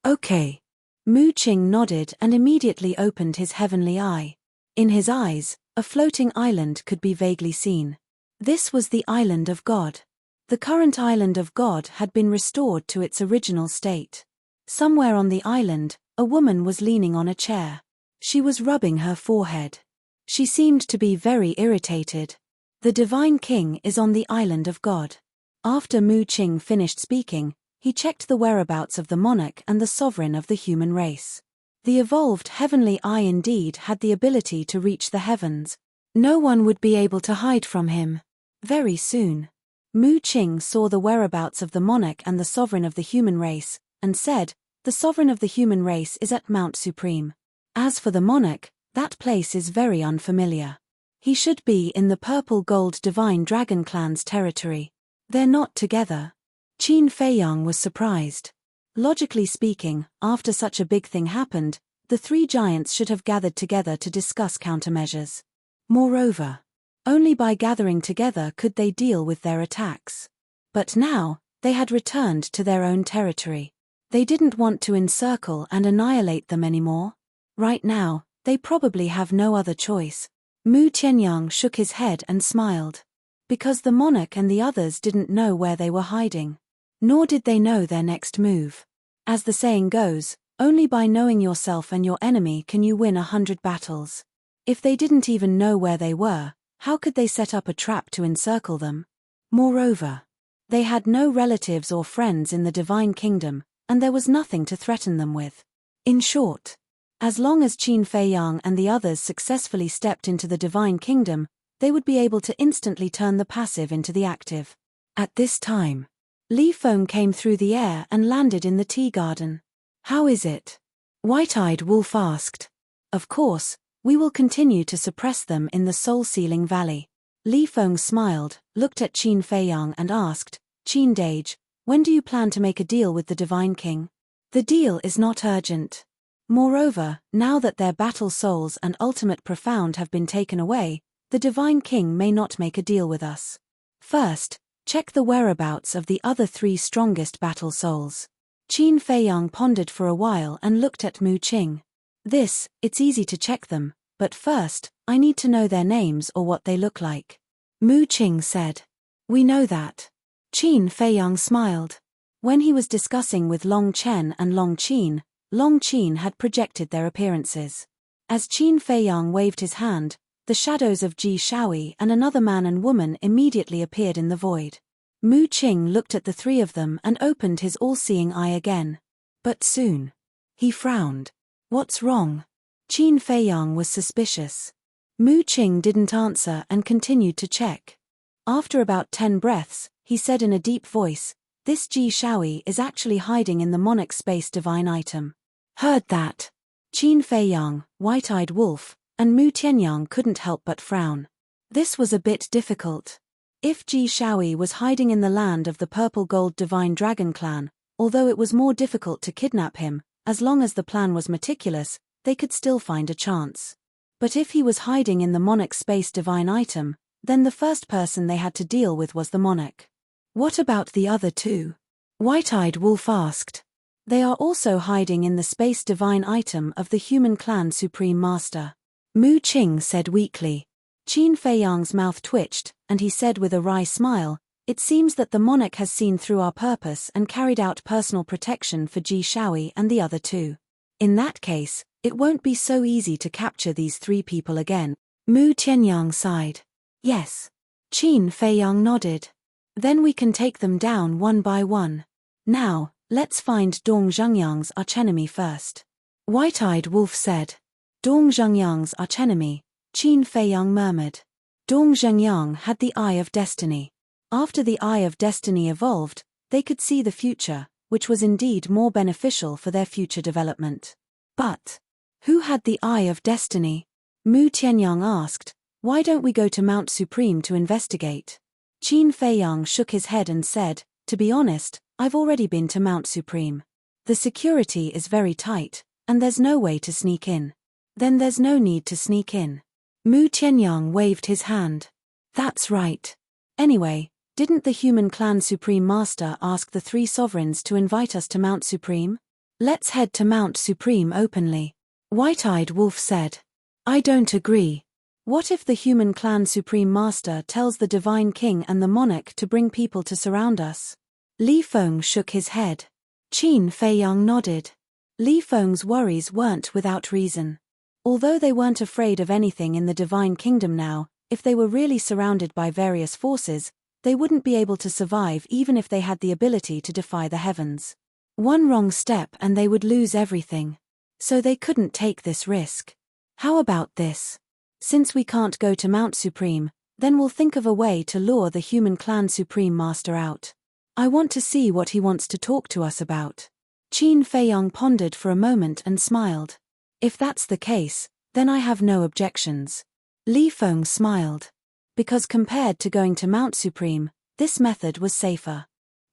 A: "Okay." Mu Qing nodded and immediately opened his heavenly eye. In his eyes, a floating island could be vaguely seen. This was the Island of God. The current Island of God had been restored to its original state. Somewhere on the island, a woman was leaning on a chair. She was rubbing her forehead. She seemed to be very irritated. The Divine King is on the Island of God. After Mu Qing finished speaking, he checked the whereabouts of the monarch and the sovereign of the human race. The evolved heavenly eye indeed had the ability to reach the heavens. No one would be able to hide from him. Very soon. Mu Qing saw the whereabouts of the monarch and the sovereign of the human race, and said, "The sovereign of the human race is at Mount Supreme. As for the monarch, that place is very unfamiliar. He should be in the Purple Gold Divine Dragon Clan's territory. They're not together." Qin Feiyang was surprised. Logically speaking, after such a big thing happened, the three giants should have gathered together to discuss countermeasures. Moreover, only by gathering together could they deal with their attacks. But now, they had returned to their own territory. They didn't want to encircle and annihilate them anymore. Right now, they probably have no other choice. Mu Tianyang shook his head and smiled. Because the monarch and the others didn't know where they were hiding. Nor did they know their next move. As the saying goes, only by knowing yourself and your enemy can you win 100 battles. If they didn't even know where they were, how could they set up a trap to encircle them? Moreover, they had no relatives or friends in the Divine Kingdom, and there was nothing to threaten them with. In short, as long as Qin Feiyang and the others successfully stepped into the Divine Kingdom, they would be able to instantly turn the passive into the active. At this time, Li Feng came through the air and landed in the tea garden. "How is it?" White-Eyed Wolf asked. "Of course, we will continue to suppress them in the Soul-Sealing Valley." Li Feng smiled, looked at Qin Feiyang and asked, "Qin Dage, when do you plan to make a deal with the Divine King?" "The deal is not urgent. Moreover, now that their battle souls and ultimate profound have been taken away, the Divine King may not make a deal with us. First, check the whereabouts of the other three strongest battle souls." Qin Feiyang pondered for a while and looked at Mu Qing. It's easy to check them, but first, I need to know their names or what they look like." Mu Qing said. "We know that." Qin Feiyang smiled. When he was discussing with Long Chen and Long Qin had projected their appearances. As Qin Feiyang waved his hand, the shadows of Ji Shaoi and another man and woman immediately appeared in the void. Mu Qing looked at the three of them and opened his all-seeing eye again. But soon, he frowned. "What's wrong?" Qin Feiyang was suspicious. Mu Qing didn't answer and continued to check. After about 10 breaths, he said in a deep voice, "This Ji Shaoi is actually hiding in the Monarch Space Divine item." Heard that? Qin Feiyang, White-Eyed Wolf, and Mu Tianyang couldn't help but frown. This was a bit difficult. If Ji Shaoi was hiding in the land of the Purple Gold Divine Dragon Clan, although it was more difficult to kidnap him, as long as the plan was meticulous, they could still find a chance. But if he was hiding in the Monarch Space Divine item, then the first person they had to deal with was the monarch. "What about the other two?" White-Eyed Wolf asked. "They are also hiding in the Space Divine item of the Human Clan Supreme Master." Mu Qing said weakly. Qin Feiyang's mouth twitched, and he said with a wry smile, "It seems that the monarch has seen through our purpose and carried out personal protection for Ji Shaoi and the other two. In that case, it won't be so easy to capture these three people again." Mu Tianyang sighed. "Yes." Qin Feiyang nodded. "Then we can take them down one by one. Now, let's find Dong Zhengyang's archenemy first." White-Eyed Wolf said. Dong Zhengyang's archenemy, Qin Feiyang murmured. Dong Zhengyang had the Eye of Destiny. After the Eye of Destiny evolved, they could see the future, which was indeed more beneficial for their future development. But who had the Eye of Destiny? Mu Tianyang asked. Why don't we go to Mount Supreme to investigate? Qin Feiyang shook his head and said, to be honest, I've already been to Mount Supreme. The security is very tight, and there's no way to sneak in. Then there's no need to sneak in. Mu Tianyang waved his hand. That's right. Anyway, didn't the human clan Supreme Master ask the 3 sovereigns to invite us to Mount Supreme? Let's head to Mount Supreme openly. White-Eyed Wolf said. I don't agree. What if the human clan Supreme Master tells the Divine King and the Monarch to bring people to surround us? Li Feng shook his head. Qin Feiyang nodded. Li Feng's worries weren't without reason. Although they weren't afraid of anything in the Divine Kingdom now, if they were really surrounded by various forces, they wouldn't be able to survive even if they had the ability to defy the heavens. One wrong step and they would lose everything. So they couldn't take this risk. How about this? Since we can't go to Mount Supreme, then we'll think of a way to lure the human clan Supreme Master out. I want to see what he wants to talk to us about. Qin Feiyang pondered for a moment and smiled. If that's the case, then I have no objections. Li Feng smiled. Because compared to going to Mount Supreme, this method was safer.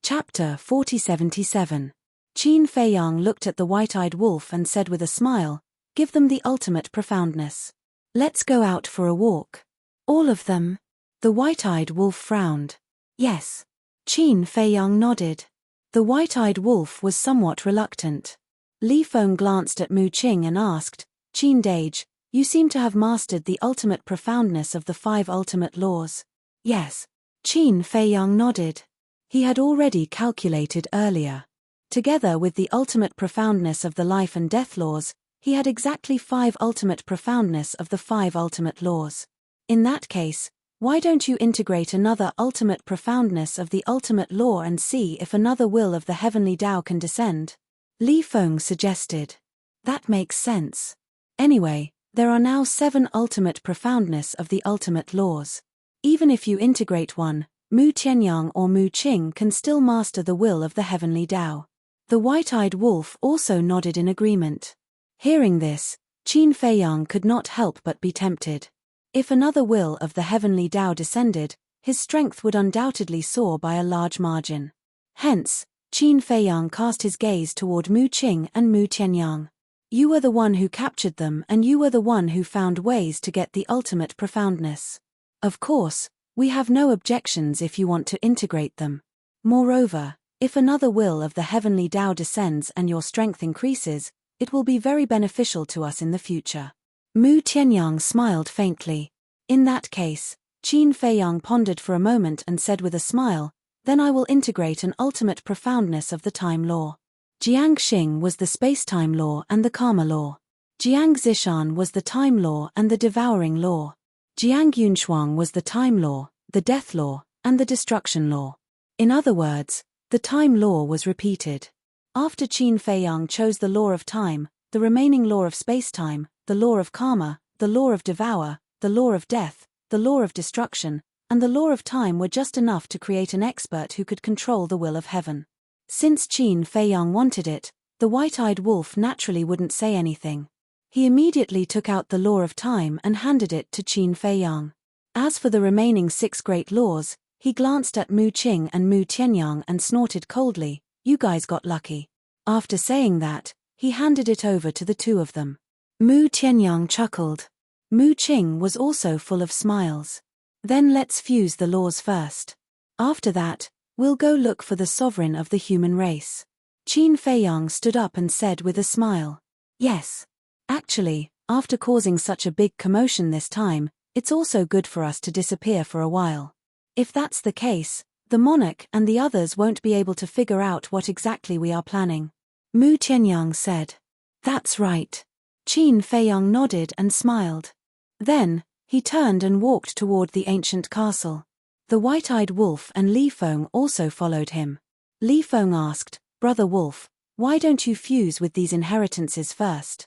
A: Chapter 4077. Qin Feiyang looked at the white-eyed wolf and said with a smile, give them the ultimate profoundness. Let's go out for a walk. All of them? The white-eyed wolf frowned. Yes. Qin Feiyang nodded. The white-eyed wolf was somewhat reluctant. Li Feng glanced at Mu Qing and asked, Qin Dage, you seem to have mastered the ultimate profoundness of the 5 ultimate laws. Yes. Qin Feiyang nodded. He had already calculated earlier. Together with the ultimate profoundness of the life and death laws, he had exactly 5 ultimate profoundness of the 5 ultimate laws. In that case, why don't you integrate another ultimate profoundness of the ultimate law and see if another will of the heavenly Tao can descend? Li Feng suggested. That makes sense. Anyway, there are now 7 ultimate profoundness of the ultimate laws. Even if you integrate one, Mu Tianyang or Mu Qing can still master the will of the heavenly Tao. The white-eyed wolf also nodded in agreement. Hearing this, Qin Feiyang could not help but be tempted. If another will of the heavenly Tao descended, his strength would undoubtedly soar by a large margin. Hence, Qin Feiyang cast his gaze toward Mu Qing and Mu Tianyang. You were the one who captured them and you were the one who found ways to get the ultimate profoundness. Of course, we have no objections if you want to integrate them. Moreover, if another will of the heavenly Tao descends and your strength increases, it will be very beneficial to us in the future. Mu Tianyang smiled faintly. In that case, Qin Feiyang pondered for a moment and said with a smile, then I will integrate an ultimate profoundness of the time law. Jiang Xing was the space-time law and the karma law. Jiang Zishan was the time law and the devouring law. Jiang Yunshuang was the time law, the death law, and the destruction law. In other words, the time law was repeated. After Qin Feiyang chose the law of time, the remaining law of space-time, the law of karma, the law of devour, the law of death, the law of destruction, and the law of time were just enough to create an expert who could control the will of heaven. Since Qin Feiyang wanted it, the white-eyed wolf naturally wouldn't say anything. He immediately took out the law of time and handed it to Qin Feiyang. As for the remaining 6 great laws, he glanced at Mu Qing and Mu Tianyang and snorted coldly, you guys got lucky. After saying that, he handed it over to the 2 of them. Mu Tianyang chuckled. Mu Qing was also full of smiles. Then let's fuse the laws first. After that, we'll go look for the sovereign of the human race. Qin Feiyang stood up and said with a smile. Yes. Actually, after causing such a big commotion this time, it's also good for us to disappear for a while. If that's the case, the monarch and the others won't be able to figure out what exactly we are planning. Mu Tianyang said. That's right. Qin Feiyang nodded and smiled. Then, he turned and walked toward the ancient castle. The white-eyed wolf and Li Feng also followed him. Li Feng asked, Brother Wolf, why don't you fuse with these inheritances first?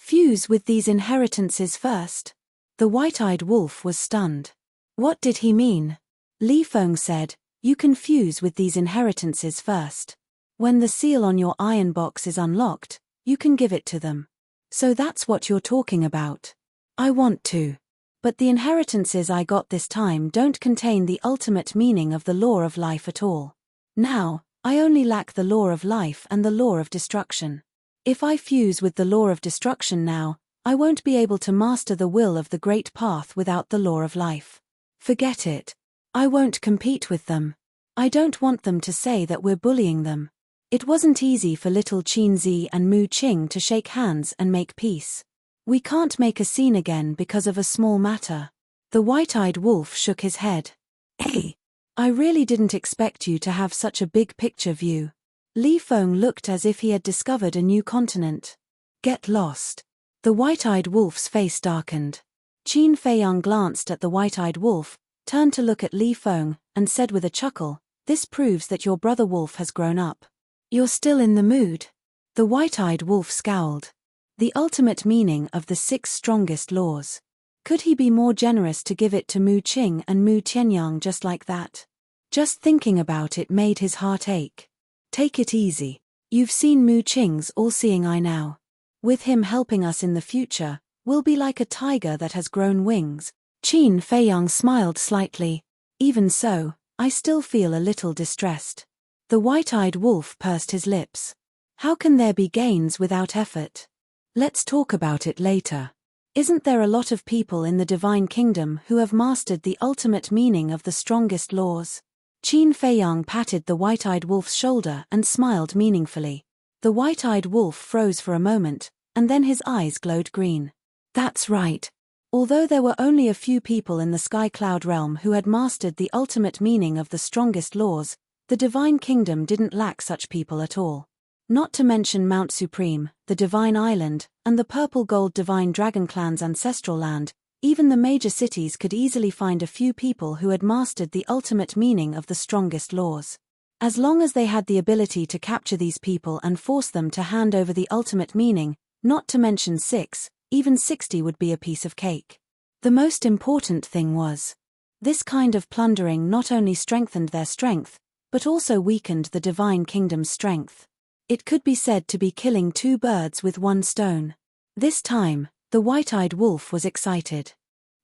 A: Fuse with these inheritances first. The white-eyed wolf was stunned. What did he mean? Li Feng said, you can fuse with these inheritances first. When the seal on your iron box is unlocked, you can give it to them. So that's what you're talking about. I want to. But the inheritances I got this time don't contain the ultimate meaning of the law of life at all. Now, I only lack the law of life and the law of destruction. If I fuse with the law of destruction now, I won't be able to master the will of the great path without the law of life. Forget it. I won't compete with them. I don't want them to say that we're bullying them. It wasn't easy for little Qinzi and Mu Qing to shake hands and make peace. We can't make a scene again because of a small matter. The white-eyed wolf shook his head. Hey, I really didn't expect you to have such a big picture view. Li Feng looked as if he had discovered a new continent. Get lost. The white-eyed wolf's face darkened. Qin Feiyang glanced at the white-eyed wolf, turned to look at Li Feng, and said with a chuckle, this proves that your brother wolf has grown up. You're still in the mood. The white-eyed wolf scowled. The ultimate meaning of the 6 strongest laws. Could he be more generous to give it to Mu Qing and Mu Tianyang just like that? Just thinking about it made his heart ache. Take it easy. You've seen Mu Qing's all-seeing eye now. With him helping us in the future, we'll be like a tiger that has grown wings. Qin Feiyang smiled slightly. Even so, I still feel a little distressed. The white-eyed wolf pursed his lips. How can there be gains without effort? Let's talk about it later. Isn't there a lot of people in the Divine Kingdom who have mastered the ultimate meaning of the strongest laws? Qin Feiyang patted the white-eyed wolf's shoulder and smiled meaningfully. The white-eyed wolf froze for a moment, and then his eyes glowed green. That's right. Although there were only a few people in the Sky Cloud realm who had mastered the ultimate meaning of the strongest laws, the Divine Kingdom didn't lack such people at all. Not to mention Mount Supreme, the Divine Island, and the Purple Gold Divine Dragon Clan's ancestral land, even the major cities could easily find a few people who had mastered the ultimate meaning of the strongest laws. As long as they had the ability to capture these people and force them to hand over the ultimate meaning, not to mention 6, even 60 would be a piece of cake. The most important thing was, this kind of plundering not only strengthened their strength, but also weakened the Divine Kingdom's strength. It could be said to be killing 2 birds with 1 stone. This time, the white-eyed wolf was excited.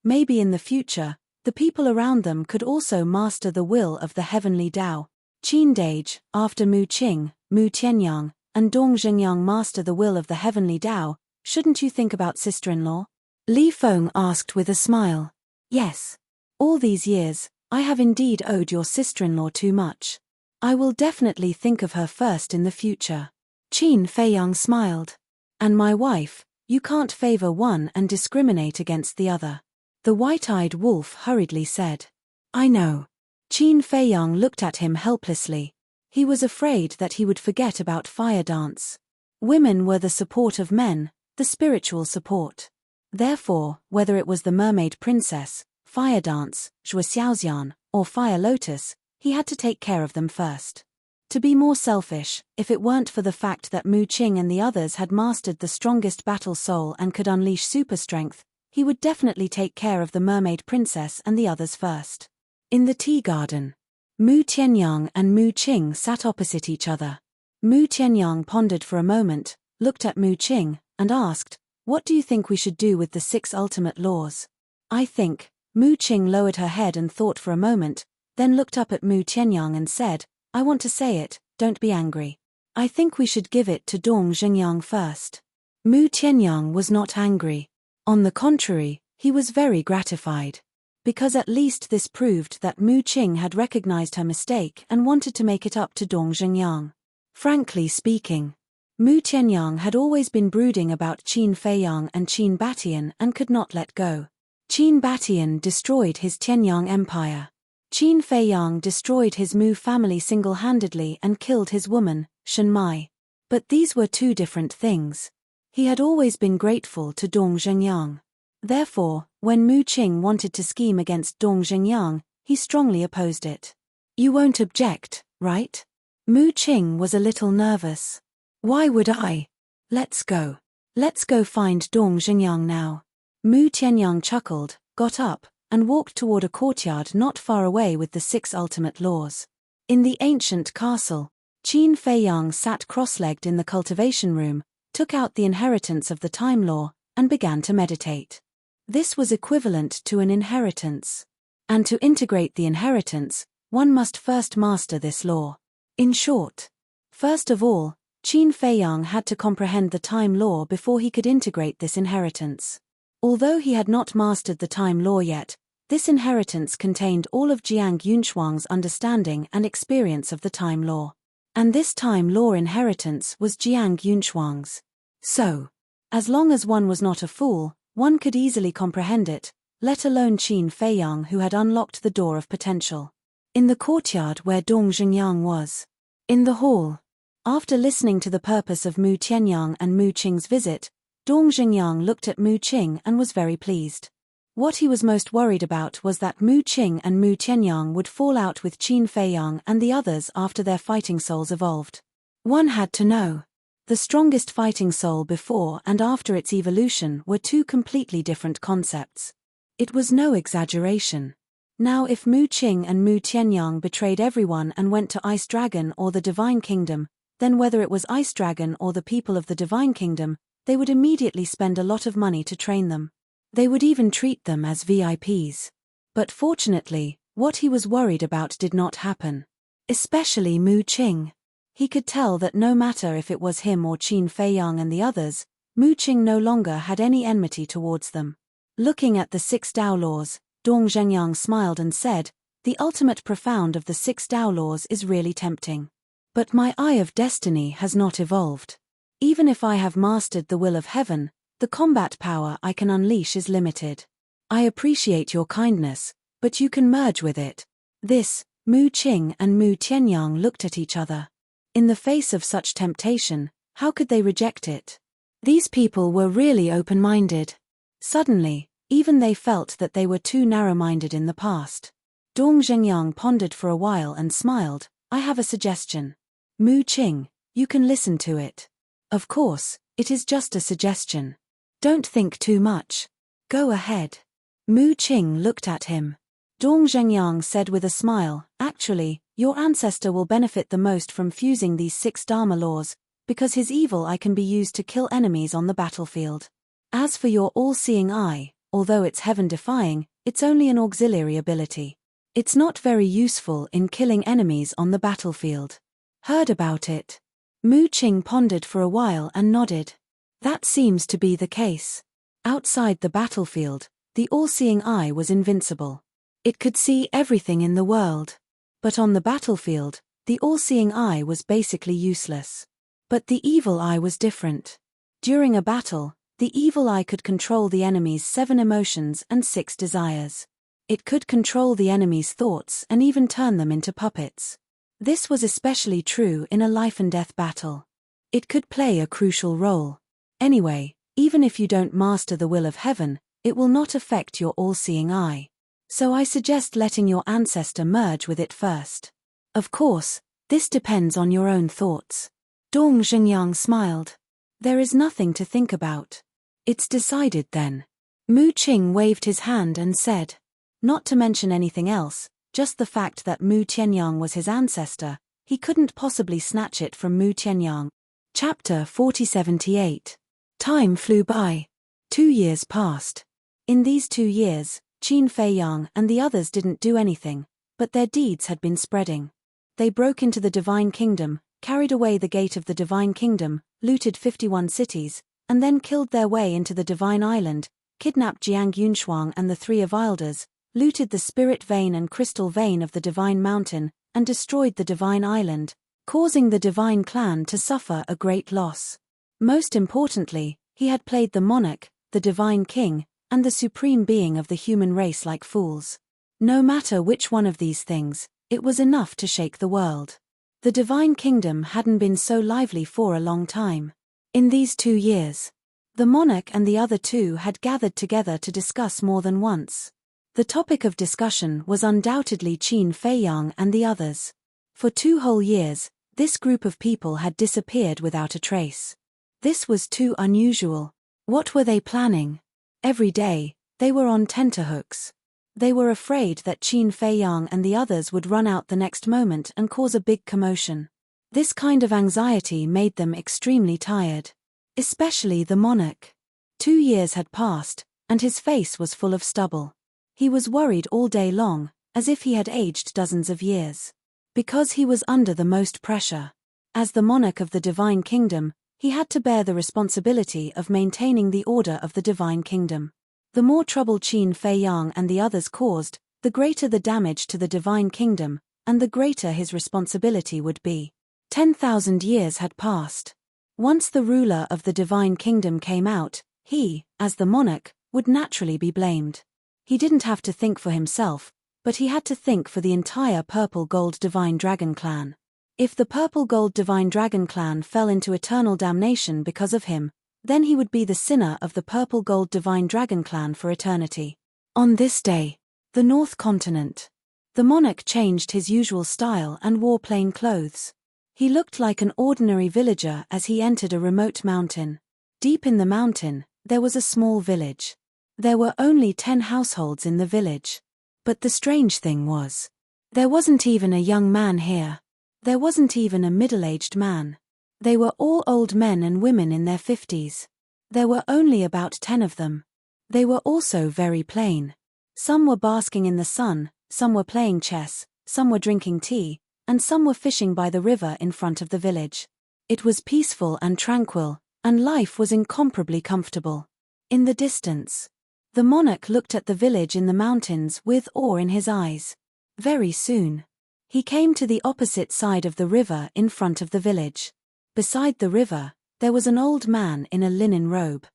A: Maybe in the future, the people around them could also master the will of the heavenly Tao. Qin Dage, after Mu Qing, Mu Tianyang, and Dong Zhengyang master the will of the heavenly Tao, shouldn't you think about sister-in-law? Li Feng asked with a smile. Yes. All these years, I have indeed owed your sister-in-law too much. I will definitely think of her first in the future. Qin Feiyang smiled. And my wife, you can't favor one and discriminate against the other. The white-eyed wolf hurriedly said. I know. Qin Feiyang looked at him helplessly. He was afraid that he would forget about fire dance. Women were the support of men, the spiritual support. Therefore, whether it was the mermaid princess, fire dance, Zhua Xiaoxian, or fire lotus, he had to take care of them first. To be more selfish, if it weren't for the fact that Mu Qing and the others had mastered the strongest battle soul and could unleash super strength, he would definitely take care of the mermaid princess and the others first. In the tea garden, Mu Tianyang and Mu Qing sat opposite each other. Mu Tianyang pondered for a moment, looked at Mu Qing, and asked, what do you think we should do with the 6 ultimate laws? I think. Mu Qing lowered her head and thought for a moment, then looked up at Mu Tianyang and said, I want to say it, don't be angry. I think we should give it to Dong Zhengyang first. Mu Tianyang was not angry. On the contrary, he was very gratified. Because at least this proved that Mu Qing had recognized her mistake and wanted to make it up to Dong Zhengyang. Frankly speaking, Mu Tianyang had always been brooding about Qin Feiyang and Qin Batian and could not let go. Qin Batian destroyed his Tianyang empire. Qin Feiyang destroyed his Mu family single-handedly and killed his woman, Shen Mai. But these were 2 different things. He had always been grateful to Dong Zhengyang. Therefore, when Mu Qing wanted to scheme against Dong Zhengyang, he strongly opposed it. You won't object, right? Mu Qing was a little nervous. Why would I? Let's go. Let's go find Dong Xingyang now. Mu Tianyang chuckled, got up, and walked toward a courtyard not far away with the 6 ultimate laws. In the ancient castle, Qin Feiyang sat cross-legged in the cultivation room, took out the inheritance of the time law, and began to meditate. This was equivalent to an inheritance. And to integrate the inheritance, one must first master this law. In short, first of all, Qin Feiyang had to comprehend the time law before he could integrate this inheritance. Although he had not mastered the time law yet, this inheritance contained all of Jiang Yunshuang's understanding and experience of the time law. And this time law inheritance was Jiang Yunshuang's. So, as long as one was not a fool, one could easily comprehend it, let alone Qin Feiyang, who had unlocked the door of potential. In the courtyard where Dong Xingyang was. In the hall. After listening to the purpose of Mu Tianyang and Mu Qing's visit, Dong Xingyang looked at Mu Qing and was very pleased. What he was most worried about was that Mu Qing and Mu Tianyang would fall out with Qin Feiyang and the others after their fighting souls evolved. One had to know. The strongest fighting soul before and after its evolution were 2 completely different concepts. It was no exaggeration. Now if Mu Qing and Mu Tianyang betrayed everyone and went to Ice Dragon or the Divine Kingdom, then whether it was Ice Dragon or the people of the Divine Kingdom, they would immediately spend a lot of money to train them. They would even treat them as VIPs. But fortunately, what he was worried about did not happen. Especially Mu Qing. He could tell that no matter if it was him or Qin Feiyang and the others, Mu Qing no longer had any enmity towards them. Looking at the 6 Tao laws, Dong Zhengyang smiled and said, "The ultimate profound of the 6 Tao laws is really tempting. But my eye of destiny has not evolved. Even if I have mastered the will of heaven, the combat power I can unleash is limited. I appreciate your kindness, but you can merge with it." This, Mu Qing and Mu Tianyang looked at each other. In the face of such temptation, how could they reject it? These people were really open-minded. Suddenly, even they felt that they were too narrow-minded in the past. Dong Zhengyang pondered for a while and smiled. "I have a suggestion. Mu Qing, you can listen to it. Of course, it is just a suggestion. Don't think too much. Go ahead." Mu Qing looked at him. Dong Zhengyang said with a smile, "Actually, your ancestor will benefit the most from fusing these 6 Dharma laws, because his evil eye can be used to kill enemies on the battlefield. As for your all-seeing eye, although it's heaven-defying, it's only an auxiliary ability. It's not very useful in killing enemies on the battlefield." Heard about it? Mu Qing pondered for a while and nodded. That seems to be the case. Outside the battlefield, the all-seeing eye was invincible. It could see everything in the world. But on the battlefield, the all-seeing eye was basically useless. But the evil eye was different. During a battle, the evil eye could control the enemy's 7 emotions and 6 desires. It could control the enemy's thoughts and even turn them into puppets. This was especially true in a life-and-death battle. It could play a crucial role. Anyway, even if you don't master the will of heaven, it will not affect your all-seeing eye. So I suggest letting your ancestor merge with it first. Of course, this depends on your own thoughts. Dong Zhengyang smiled. There is nothing to think about. It's decided then. Mu Qing waved his hand and said, not to mention anything else, just the fact that Mu Tianyang was his ancestor, he couldn't possibly snatch it from Mu Tianyang. Chapter 4078. Time flew by. 2 years passed. In these 2 years, Qin Feiyang and the others didn't do anything, but their deeds had been spreading. They broke into the Divine Kingdom, carried away the gate of the Divine Kingdom, looted 51 cities, and then killed their way into the Divine Island, kidnapped Jiang Yunshuang and the 3 Avilders, looted the Spirit Vein and Crystal Vein of the Divine Mountain, and destroyed the Divine Island, causing the Divine Clan to suffer a great loss. Most importantly, he had played the monarch, the Divine King, and the supreme being of the human race like fools. No matter which one of these things, it was enough to shake the world. The Divine Kingdom hadn't been so lively for a long time. In these 2 years, the monarch and the other 2 had gathered together to discuss more than once. The topic of discussion was undoubtedly Qin Feiyang and the others. For 2 whole years, this group of people had disappeared without a trace. This was too unusual. What were they planning? Every day, they were on tenterhooks. They were afraid that Qin Fei Yang and the others would run out the next moment and cause a big commotion. This kind of anxiety made them extremely tired. Especially the monarch. 2 years had passed, and his face was full of stubble. He was worried all day long, as if he had aged dozens of years. Because he was under the most pressure. As the monarch of the Divine Kingdom, he had to bear the responsibility of maintaining the order of the Divine Kingdom. The more trouble Qin Fei Yang and the others caused, the greater the damage to the Divine Kingdom, and the greater his responsibility would be. 10,000 years had passed. Once the ruler of the Divine Kingdom came out, he, as the monarch, would naturally be blamed. He didn't have to think for himself, but he had to think for the entire Purple Gold Divine Dragon clan. If the Purple Gold Divine Dragon clan fell into eternal damnation because of him, then he would be the sinner of the Purple Gold Divine Dragon clan for eternity. On this day, the North Continent. The monarch changed his usual style and wore plain clothes. He looked like an ordinary villager as he entered a remote mountain. Deep in the mountain, there was a small village. There were only 10 households in the village. But the strange thing was, there wasn't even a young man here. There wasn't even a middle-aged man. They were all old men and women in their 50s. There were only about 10 of them. They were also very plain. Some were basking in the sun, some were playing chess, some were drinking tea, and some were fishing by the river in front of the village. It was peaceful and tranquil, and life was incomparably comfortable. In the distance, the monarch looked at the village in the mountains with awe in his eyes. Very soon, he came to the opposite side of the river in front of the village. Beside the river, there was an old man in a linen robe.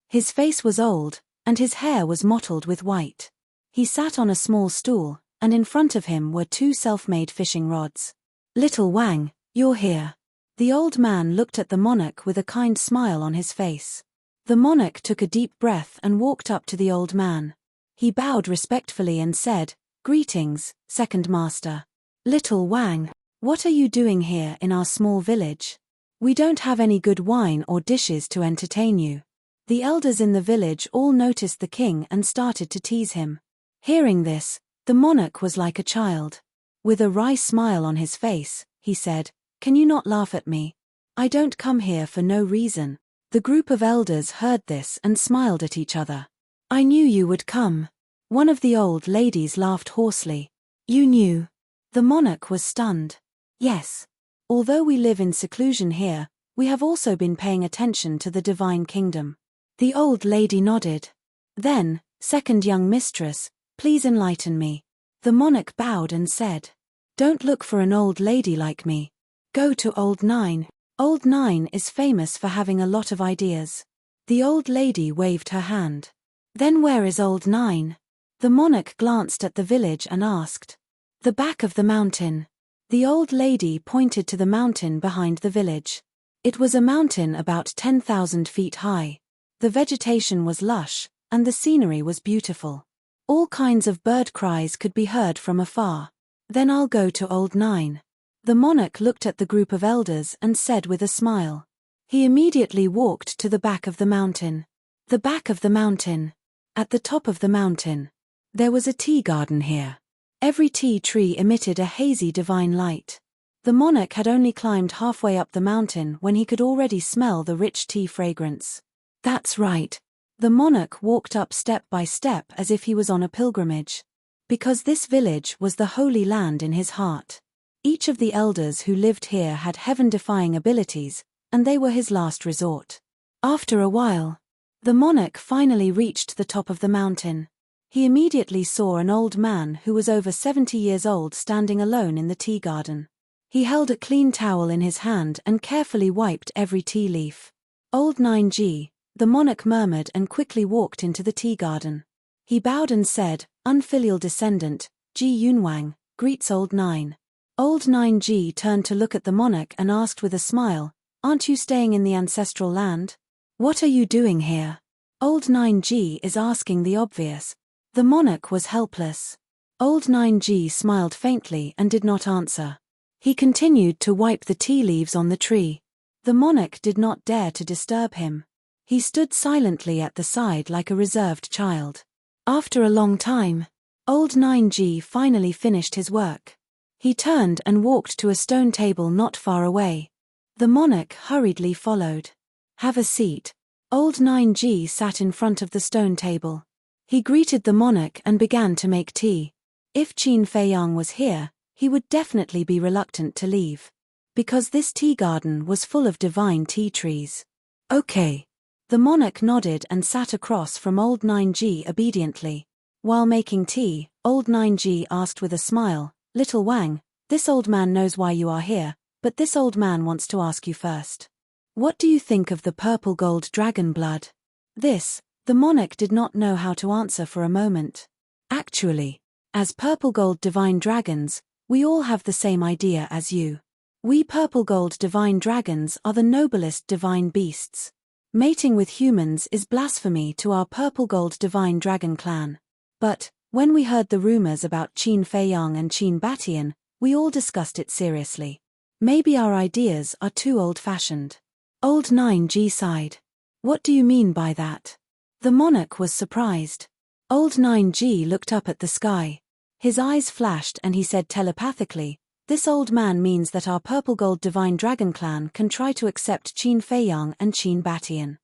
A: His face was old, and his hair was mottled with white. He sat on a small stool, and in front of him were 2 self-made fishing rods. "Little Wang, you're here." The old man looked at the monarch with a kind smile on his face. The monarch took a deep breath and walked up to the old man. He bowed respectfully and said, "Greetings, Second Master." "Little Wang, what are you doing here in our small village? We don't have any good wine or dishes to entertain you." The elders in the village all noticed the king and started to tease him. Hearing this, the monarch was like a child. With a wry smile on his face, he said, "Can you not laugh at me? I don't come here for no reason." The group of elders heard this and smiled at each other. "I knew you would come." One of the old ladies laughed hoarsely. "You knew?" The monarch was stunned. "Yes. Although we live in seclusion here, we have also been paying attention to the Divine Kingdom." The old lady nodded. Then, "Second young mistress, please enlighten me." The monarch bowed and said, "Don't look for an old lady like me. Go to Old Nine. Old Nine is famous for having a lot of ideas." The old lady waved her hand. "Then where is Old Nine?" The monarch glanced at the village and asked. "The back of the mountain." The old lady pointed to the mountain behind the village. It was a mountain about 10,000 feet high. The vegetation was lush, and the scenery was beautiful. All kinds of bird cries could be heard from afar. "Then I'll go to Old Nine." The monarch looked at the group of elders and said with a smile. He immediately walked to the back of the mountain. The back of the mountain. At the top of the mountain. There was a tea garden here. Every tea tree emitted a hazy divine light. The monarch had only climbed halfway up the mountain when he could already smell the rich tea fragrance. "That's right." The monarch walked up step by step as if he was on a pilgrimage. Because this village was the holy land in his heart. Each of the elders who lived here had heaven-defying abilities, and they were his last resort. After a while, the monarch finally reached the top of the mountain. He immediately saw an old man who was over 70 years old standing alone in the tea garden. He held a clean towel in his hand and carefully wiped every tea leaf. "Old 9G, the monarch murmured and quickly walked into the tea garden. He bowed and said, "Unfilial descendant, Ji Yunwang, greets Old 9. Old 9G turned to look at the monarch and asked with a smile, "Aren't you staying in the ancestral land? What are you doing here?" Old 9G is asking the obvious. The monarch was helpless. Old 9G smiled faintly and did not answer. He continued to wipe the tea leaves on the tree. The monarch did not dare to disturb him. He stood silently at the side like a reserved child. After a long time, old 9G finally finished his work. He turned and walked to a stone table not far away. The monarch hurriedly followed. "Have a seat." Old 9G sat in front of the stone table. He greeted the monarch and began to make tea. If Qin Feiyang was here, he would definitely be reluctant to leave. Because this tea garden was full of divine tea trees. "Okay." The monarch nodded and sat across from old 9G obediently. While making tea, old 9G asked with a smile, "Little Wang, this old man knows why you are here, but this old man wants to ask you first. What do you think of the purple gold dragon blood?" This, the monarch did not know how to answer for a moment. Actually, as purple gold divine dragons, we all have the same idea as you. We purple gold divine dragons are the noblest divine beasts. Mating with humans is blasphemy to our purple gold divine dragon clan. But, when we heard the rumors about Qin Feiyang and Qin Batian, we all discussed it seriously. Maybe our ideas are too old-fashioned. Old 9G sighed. "What do you mean by that?" The monarch was surprised. Old 9G looked up at the sky. His eyes flashed and he said telepathically, "This old man means that our purple gold divine dragon clan can try to accept Qin Feiyang and Qin Batian."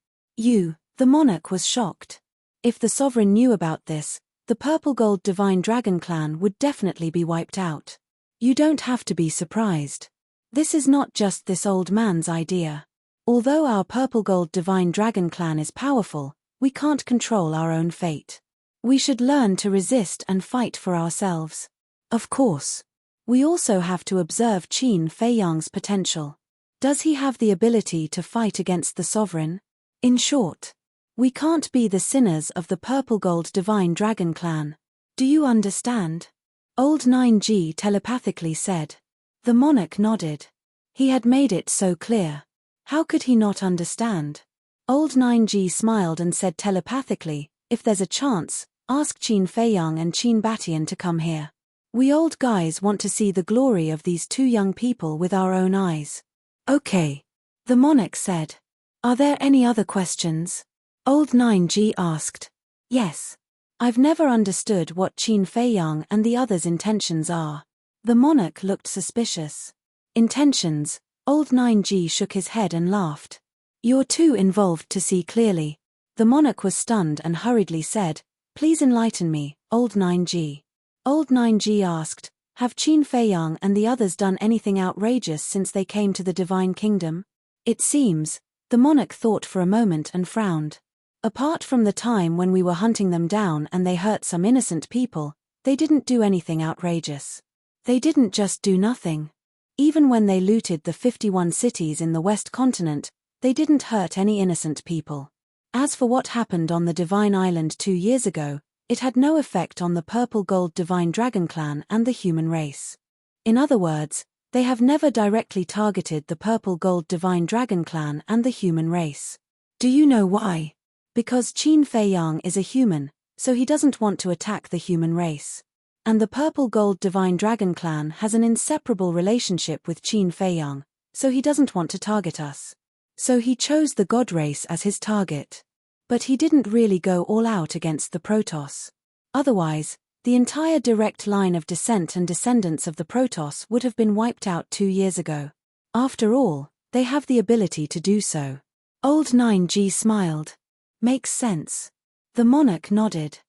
A: The monarch was shocked. If the sovereign knew about this, the purple gold divine dragon clan would definitely be wiped out. You don't have to be surprised. This is not just this old man's idea. Although our purple gold divine dragon clan is powerful, we can't control our own fate. We should learn to resist and fight for ourselves. Of course. We also have to observe Qin Feiyang's potential. Does he have the ability to fight against the sovereign? In short, we can't be the sinners of the purple gold divine dragon clan. Do you understand? Old 9G telepathically said. The monarch nodded. He had made it so clear. How could he not understand? Old 9G smiled and said telepathically, "If there's a chance, ask Qin Feiyang and Qin Batian to come here. We old guys want to see the glory of these two young people with our own eyes." "Okay," the monarch said. "Are there any other questions?" Old 9G asked. "Yes. I've never understood what Qin Feiyang and the others' intentions are." The monarch looked suspicious. "Intentions?" Old 9G shook his head and laughed. "You're too involved to see clearly." The monarch was stunned and hurriedly said, "Please enlighten me, Old 9G." Old 9G asked, "Have Qin Feiyang and the others done anything outrageous since they came to the Divine Kingdom?" It seems, the monarch thought for a moment and frowned. "Apart from the time when we were hunting them down and they hurt some innocent people, they didn't do anything outrageous. They didn't just do nothing. Even when they looted the 51 cities in the West Continent, they didn't hurt any innocent people. As for what happened on the Divine Island 2 years ago, it had no effect on the purple gold divine dragon clan and the human race. In other words, they have never directly targeted the purple gold divine dragon clan and the human race. Do you know why? Because Qin Feiyang is a human, so he doesn't want to attack the human race. And the purple gold divine dragon clan has an inseparable relationship with Qin Feiyang, so he doesn't want to target us. So he chose the god race as his target. But he didn't really go all out against the Protoss. Otherwise, the entire direct line of descent and descendants of the Protoss would have been wiped out 2 years ago. After all, they have the ability to do so. Old 9G smiled. Makes sense. The monarch nodded.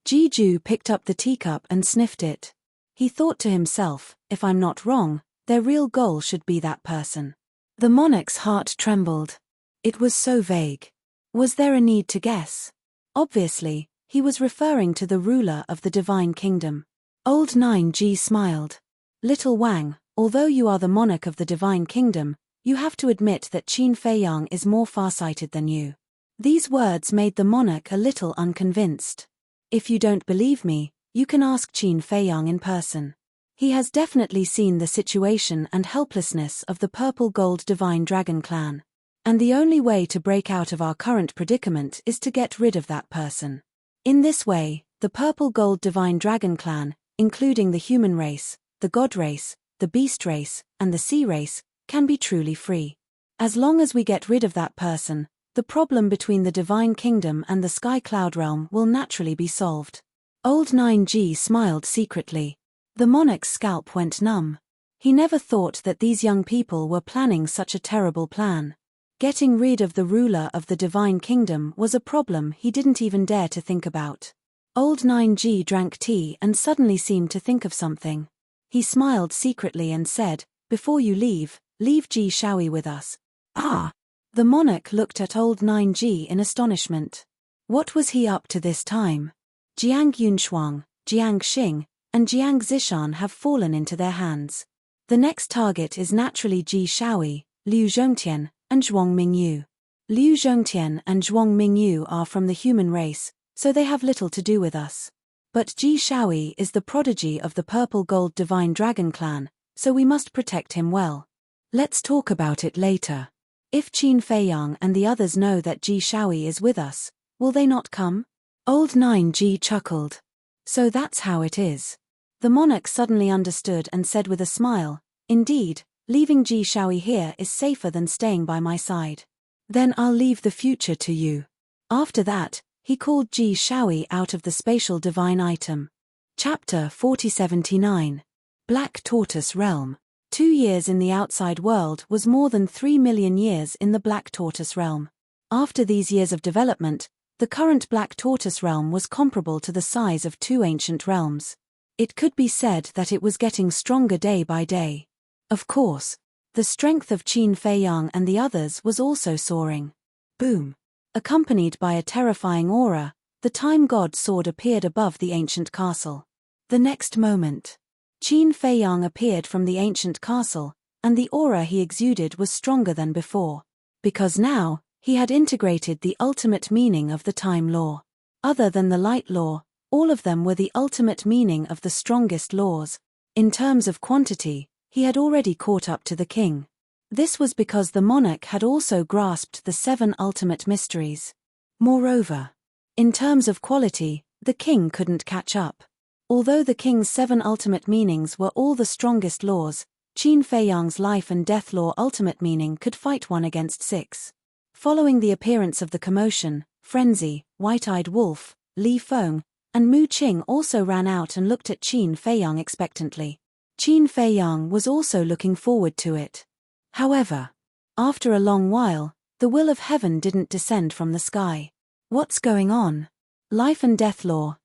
A: Jiju picked up the teacup and sniffed it. He thought to himself, if I'm not wrong, their real goal should be that person. The monarch's heart trembled. It was so vague. Was there a need to guess? Obviously, he was referring to the ruler of the Divine Kingdom. Old 9G smiled. Little Wang, although you are the monarch of the Divine Kingdom, you have to admit that Qin Feiyang is more farsighted than you. These words made the monarch a little unconvinced. If you don't believe me, you can ask Qin Feiyang in person. He has definitely seen the situation and helplessness of the purple gold divine dragon clan. And the only way to break out of our current predicament is to get rid of that person. In this way, the purple gold divine dragon clan, including the human race, the god race, the beast race, and the sea race, can be truly free. As long as we get rid of that person, the problem between the Divine Kingdom and the Sky Cloud Realm will naturally be solved. Old 9G smiled secretly. The monarch's scalp went numb. He never thought that these young people were planning such a terrible plan. Getting rid of the ruler of the Divine Kingdom was a problem he didn't even dare to think about. Old 9G drank tea and suddenly seemed to think of something. He smiled secretly and said, "Before you leave Ji Shaoyi with us." Ah! The monarch looked at old 9G in astonishment. What was he up to this time? Jiang Yunshuang, Jiang Xing, and Jiang Zishan have fallen into their hands. The next target is naturally Ji Shaoyi, Liu Zhongtian, and Zhuang Mingyu. Liu Zhongtian and Zhuang Mingyu are from the human race, so they have little to do with us. But Ji Shaoyi is the prodigy of the purple-gold divine dragon clan, so we must protect him well. Let's talk about it later. If Qin Feiyang and the others know that Ji Shaoyi is with us, will they not come? Old 9G chuckled. So that's how it is. The monarch suddenly understood and said with a smile, "Indeed, leaving Ji Shaoyi here is safer than staying by my side. Then I'll leave the future to you." After that, he called Ji Shaoyi out of the spatial divine item. Chapter 4079. Black Tortoise Realm. 2 years in the outside world was more than 3 million years in the Black Tortoise Realm. After these years of development, the current Black Tortoise Realm was comparable to the size of 2 ancient realms. It could be said that it was getting stronger day by day. Of course, the strength of Qin Feiyang and the others was also soaring. Boom! Accompanied by a terrifying aura, the Time God sword appeared above the ancient castle. The next moment, Qin Feiyang appeared from the ancient castle, and the aura he exuded was stronger than before. Because now, he had integrated the ultimate meaning of the time law. Other than the light law, all of them were the ultimate meaning of the strongest laws. In terms of quantity, he had already caught up to the king. This was because the monarch had also grasped the 7 ultimate mysteries. Moreover, in terms of quality, the king couldn't catch up. Although the king's 7 ultimate meanings were all the strongest laws, Qin Feiyang's life and death law ultimate meaning could fight 1 against 6. Following the appearance of the commotion, Frenzy, White-Eyed Wolf, Li Feng, and Mu Qing also ran out and looked at Qin Feiyang expectantly. Qin Feiyang was also looking forward to it. However, after a long while, the will of heaven didn't descend from the sky. What's going on? Life and death law,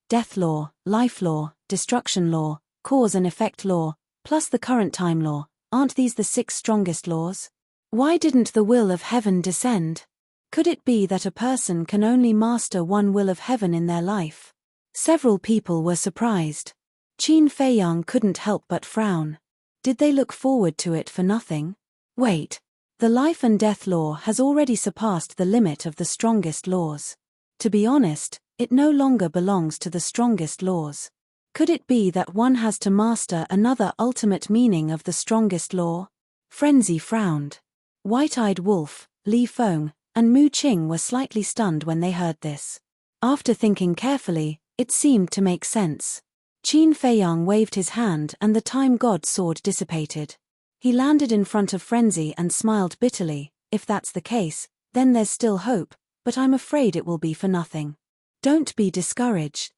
A: life law, destruction law, cause and effect law, plus the current time law, aren't these the 6 strongest laws? Why didn't the will of heaven descend? Could it be that a person can only master 1 will of heaven in their life? Several people were surprised. Qin Feiyang couldn't help but frown. Did they look forward to it for nothing? Wait. The life and death law has already surpassed the limit of the strongest laws. To be honest, it no longer belongs to the strongest laws. Could it be that one has to master another ultimate meaning of the strongest law? Frenzy frowned. White-Eyed Wolf, Li Feng, and Mu Qing were slightly stunned when they heard this. After thinking carefully, it seemed to make sense. Qin Feiyang waved his hand and the Time God sword dissipated. He landed in front of Frenzy and smiled bitterly. If that's the case, then there's still hope, but I'm afraid it will be for nothing. Don't be discouraged.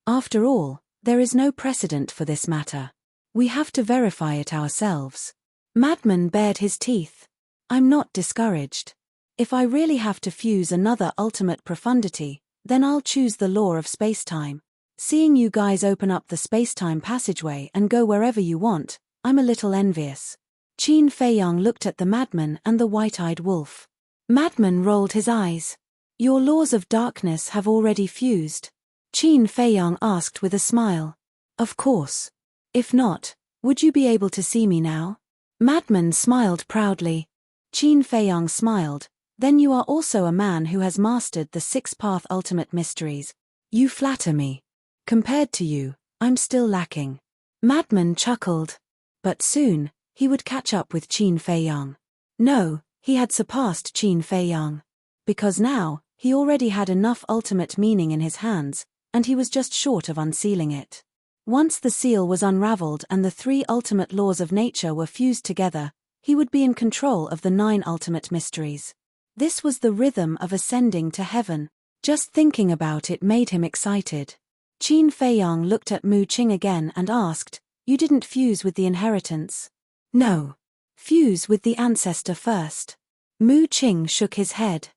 A: After all, there is no precedent for this matter. We have to verify it ourselves. Madman bared his teeth. I'm not discouraged. If I really have to fuse another ultimate profundity, then I'll choose the law of space-time. Seeing you guys open up the space-time passageway and go wherever you want, I'm a little envious. Qin Feiyang looked at the madman and the white-eyed wolf. Madman rolled his eyes. Your laws of darkness have already fused? Qin Feiyang asked with a smile. Of course. If not, would you be able to see me now? Madman smiled proudly. Qin Feiyang smiled. Then you are also a man who has mastered the 6-path ultimate mysteries. You flatter me. Compared to you, I'm still lacking. Madman chuckled. But soon, he would catch up with Qin Feiyang. No, he had surpassed Qin Feiyang. Because now, he already had enough ultimate meaning in his hands, and he was just short of unsealing it. Once the seal was unraveled and the 3 ultimate laws of nature were fused together, He would be in control of the 9 ultimate mysteries. This was the rhythm of ascending to heaven. Just thinking about it made him excited. Qin Feiyang looked at Mu Qing again and asked, "You didn't fuse with the inheritance?" "No. Fuse with the ancestor first." Mu Qing shook his head.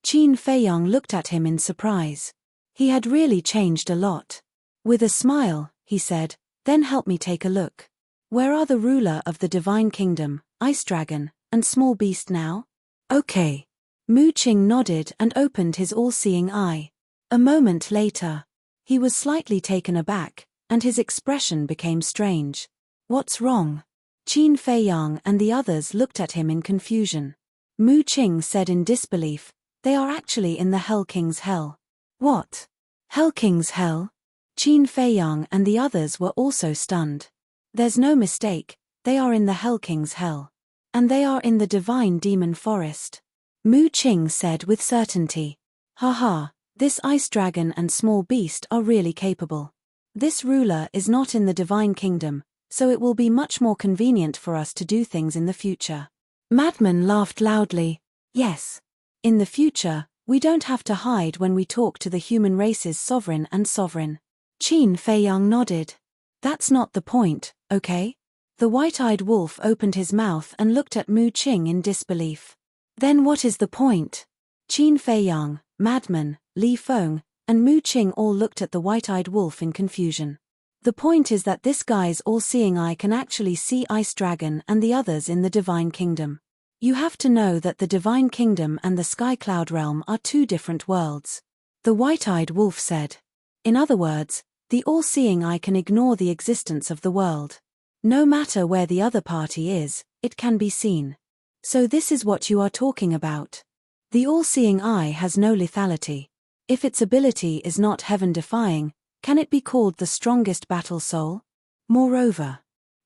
A: Qin Feiyang looked at him in surprise. He had really changed a lot. With a smile, he said, "Then help me take a look. Where are the ruler of the Divine Kingdom, Ice Dragon, and Small Beast now?" "Okay." Mu Qing nodded and opened his all-seeing eye. A moment later, he was slightly taken aback, and his expression became strange. "What's wrong?" Qin Feiyang and the others looked at him in confusion. Mu Qing said in disbelief, "They are actually in the Hell King's hell." "What? Hell King's hell?" Qin Feiyang and the others were also stunned. "There's no mistake, they are in the Hell King's hell. And they are in the Divine Demon Forest." Mu Qing said with certainty. "Haha, this Ice Dragon and Small Beast are really capable. This ruler is not in the Divine Kingdom, so it will be much more convenient for us to do things in the future." Madman laughed loudly. "Yes. In the future, we don't have to hide when we talk to the human race's sovereign and sovereign." Qin Feiyang nodded. "That's not the point, okay?" The white-eyed wolf opened his mouth and looked at Mu Qing in disbelief. "Then what is the point?" Qin Feiyang, Madman, Li Feng, and Mu Qing all looked at the white-eyed wolf in confusion. "The point is that this guy's all-seeing eye can actually see Ice Dragon and the others in the Divine Kingdom. You have to know that the Divine Kingdom and the Sky Cloud Realm are 2 different worlds," the white-eyed wolf said. "In other words, the all-seeing eye can ignore the existence of the world. No matter where the other party is, it can be seen. So this is what you are talking about. The all-seeing eye has no lethality. If its ability is not heaven-defying, can it be called the strongest battle soul? Moreover,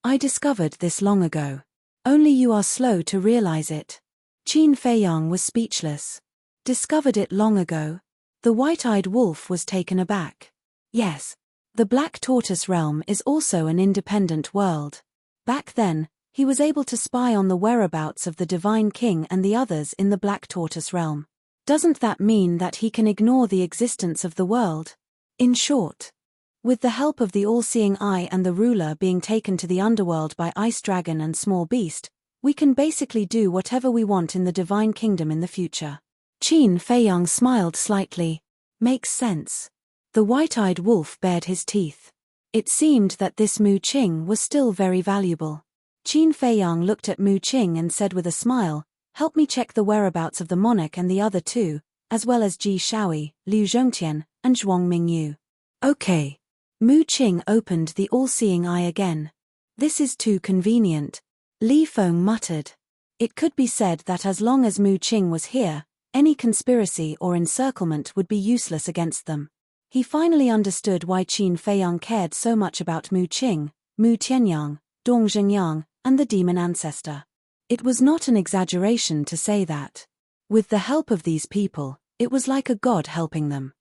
A: I discovered this long ago. Only you are slow to realize it." Qin Feiyang was speechless. "Discovered it long ago?" The white-eyed wolf was taken aback. "Yes. The Black Tortoise Realm is also an independent world. Back then, he was able to spy on the whereabouts of the Divine King and the others in the Black Tortoise Realm. Doesn't that mean that he can ignore the existence of the world? In short, with the help of the all-seeing eye and the ruler being taken to the underworld by Ice Dragon and Small Beast, we can basically do whatever we want in the Divine Kingdom in the future." Qin Feiyang smiled slightly. "Makes sense." The white-eyed wolf bared his teeth. It seemed that this Mu Qing was still very valuable. Qin Feiyang looked at Mu Qing and said with a smile, "Help me check the whereabouts of the monarch and the other 2, as well as Ji Shaoyi, Liu Zhongtian, and Zhuang Mingyu." "Okay." Mu Qing opened the all-seeing eye again. "This is too convenient," Li Feng muttered. It could be said that as long as Mu Qing was here, any conspiracy or encirclement would be useless against them. He finally understood why Qin Feiyang cared so much about Mu Qing, Mu Tianyang, Dong Zhenyang, and the demon ancestor. It was not an exaggeration to say that. With the help of these people, it was like a god helping them.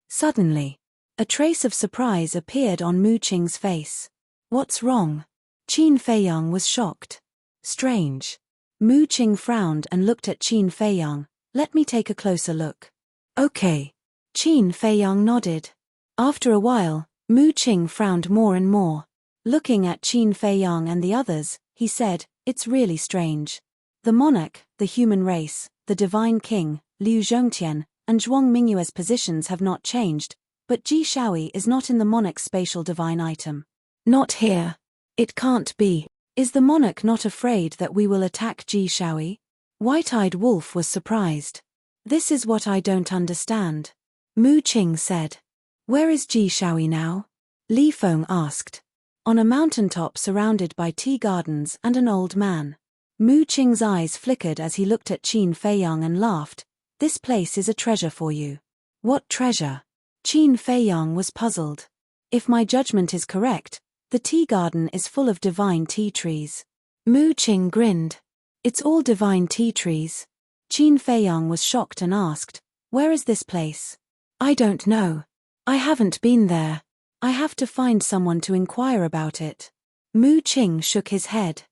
A: Suddenly, a trace of surprise appeared on Mu Qing's face. "What's wrong?" Qin Feiyang was shocked. "Strange." Mu Qing frowned and looked at Qin Feiyang. "Let me take a closer look." "Okay." Qin Feiyang nodded. After a while, Mu Qing frowned more and more. Looking at Qin Feiyang and the others, he said, "It's really strange. The monarch, the human race, the divine king, Liu Zhongtian, and Zhuang Mingyue's positions have not changed, but Ji Shaoyi is not in the monarch's spatial divine item. Not here. It can't be. Is the monarch not afraid that we will attack Ji Shaoyi?" White-eyed wolf was surprised. "This is what I don't understand." Mu Qing said. "Where is Ji Shaoyi now?" Li Feng asked. "On a mountaintop surrounded by tea gardens and an old man." Mu Qing's eyes flickered as he looked at Qin Feiyang and laughed. "This place is a treasure for you." "What treasure?" Qin Feiyang was puzzled. "If my judgment is correct, the tea garden is full of divine tea trees." Mu Qing grinned. "It's all divine tea trees." Qin Feiyang was shocked and asked, "Where is this place?" "I don't know. I haven't been there. I have to find someone to inquire about it." Mu Qing shook his head.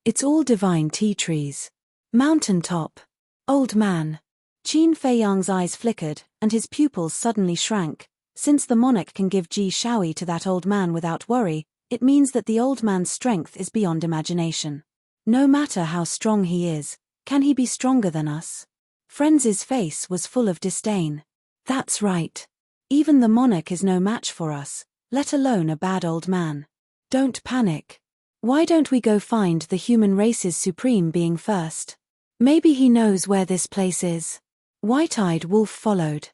A: It's all divine tea trees. Mountain top. Old man. Qin Feiyang's eyes flickered, and his pupils suddenly shrank. Since the monarch can give Ji Shaoi to that old man without worry, it means that the old man's strength is beyond imagination. No matter how strong he is, can he be stronger than us? Frenzy's face was full of disdain. That's right. Even the monarch is no match for us, let alone a bad old man. Don't panic. Why don't we go find the human race's supreme being first? Maybe he knows where this place is. White-eyed Wolf followed.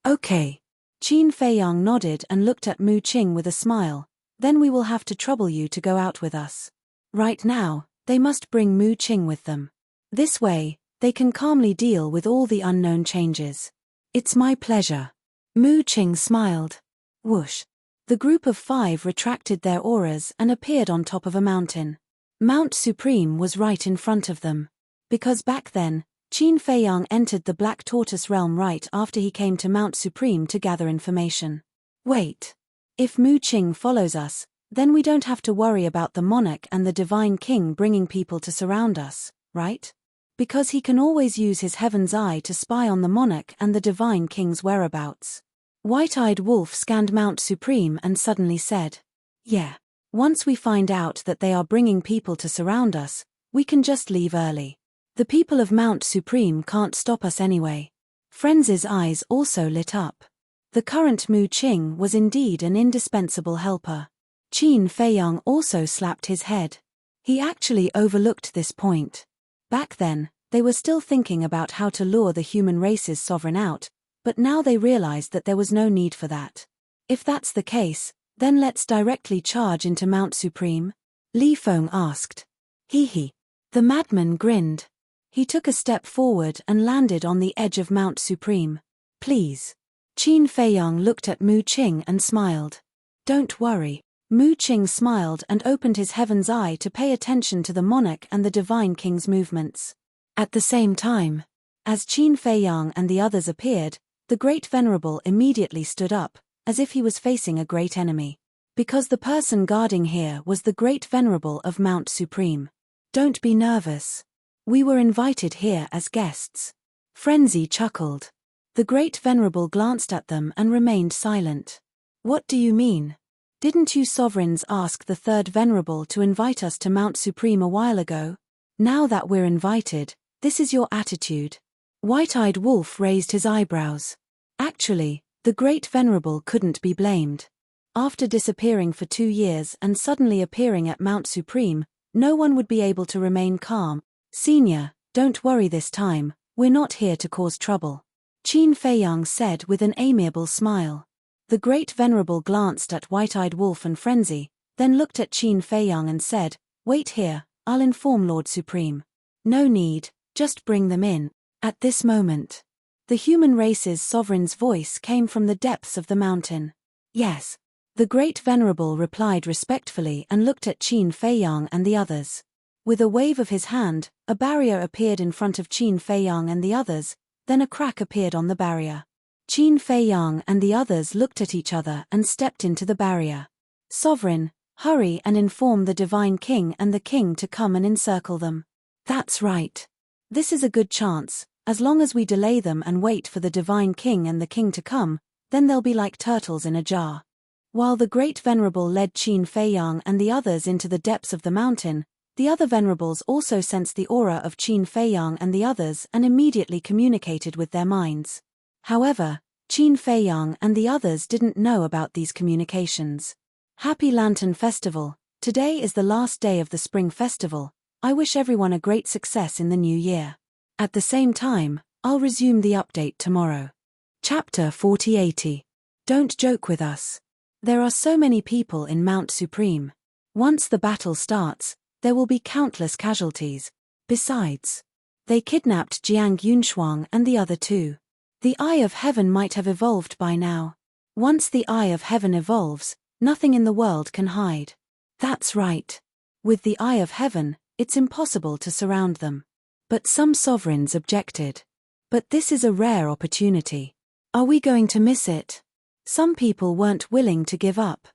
A: Okay. Qin Feiyang nodded and looked at Mu Qing with a smile. Then we will have to trouble you to go out with us. Right now, they must bring Mu Qing with them. This way, they can calmly deal with all the unknown changes. It's my pleasure. Mu Qing smiled. Whoosh. The group of 5 retracted their auras and appeared on top of a mountain. Mount Supreme was right in front of them. Because back then, Qin Feiyang entered the Black Tortoise realm right after he came to Mount Supreme to gather information. Wait. If Mu Qing follows us, then we don't have to worry about the monarch and the divine king bringing people to surround us, right? Because he can always use his heaven's eye to spy on the monarch and the divine king's whereabouts. White-eyed Wolf scanned Mount Supreme and suddenly said, yeah. Once we find out that they are bringing people to surround us, we can just leave early. The people of Mount Supreme can't stop us anyway. Frenzy's eyes also lit up. The current Mu Qing was indeed an indispensable helper. Qin Feiyang also slapped his head. He actually overlooked this point. Back then, they were still thinking about how to lure the human race's sovereign out, but now they realized that there was no need for that. If that's the case, then let's directly charge into Mount Supreme? Li Feng asked. Hee. The madman grinned. He took a step forward and landed on the edge of Mount Supreme. Please. Qin Feiyang looked at Mu Qing and smiled. Don't worry. Mu Qing smiled and opened his heaven's eye to pay attention to the monarch and the divine king's movements. At the same time, as Qin Feiyang and the others appeared, the Great Venerable immediately stood up, as if he was facing a great enemy. Because the person guarding here was the Great Venerable of Mount Supreme. Don't be nervous. We were invited here as guests. Frenzy chuckled. The Great Venerable glanced at them and remained silent. What do you mean? Didn't you sovereigns ask the Third Venerable to invite us to Mount Supreme a while ago? Now that we're invited, this is your attitude. White-eyed Wolf raised his eyebrows. Actually, the Great Venerable couldn't be blamed. After disappearing for 2 years and suddenly appearing at Mount Supreme, no one would be able to remain calm. Senior, don't worry this time, we're not here to cause trouble. Qin Feiyang said with an amiable smile. The Great Venerable glanced at White-eyed Wolf and Frenzy, then looked at Qin Feiyang and said, wait here, I'll inform Lord Supreme. No need, just bring them in. At this moment, the human race's sovereign's voice came from the depths of the mountain. Yes. The Great Venerable replied respectfully and looked at Qin Feiyang and the others. With a wave of his hand, a barrier appeared in front of Qin Feiyang and the others, then a crack appeared on the barrier. Qin Feiyang and the others looked at each other and stepped into the barrier. Sovereign, hurry and inform the Divine King and the King to come and encircle them. That's right. This is a good chance. As long as we delay them and wait for the Divine King and the King to come, then they'll be like turtles in a jar. While the Great Venerable led Qin Feiyang and the others into the depths of the mountain, the other venerables also sensed the aura of Qin Feiyang and the others and immediately communicated with their minds. However, Qin Feiyang and the others didn't know about these communications. Happy Lantern Festival. Today is the last day of the Spring Festival. I wish everyone a great success in the new year. At the same time, I'll resume the update tomorrow. Chapter 4080. Don't joke with us. There are so many people in Mount Supreme. Once the battle starts, there will be countless casualties. Besides, they kidnapped Jiang Yunshuang and the other 2. The Eye of Heaven might have evolved by now. Once the Eye of Heaven evolves, nothing in the world can hide. That's right. With the Eye of Heaven, it's impossible to surround them. But some sovereigns objected. But this is a rare opportunity. Are we going to miss it? Some people weren't willing to give up.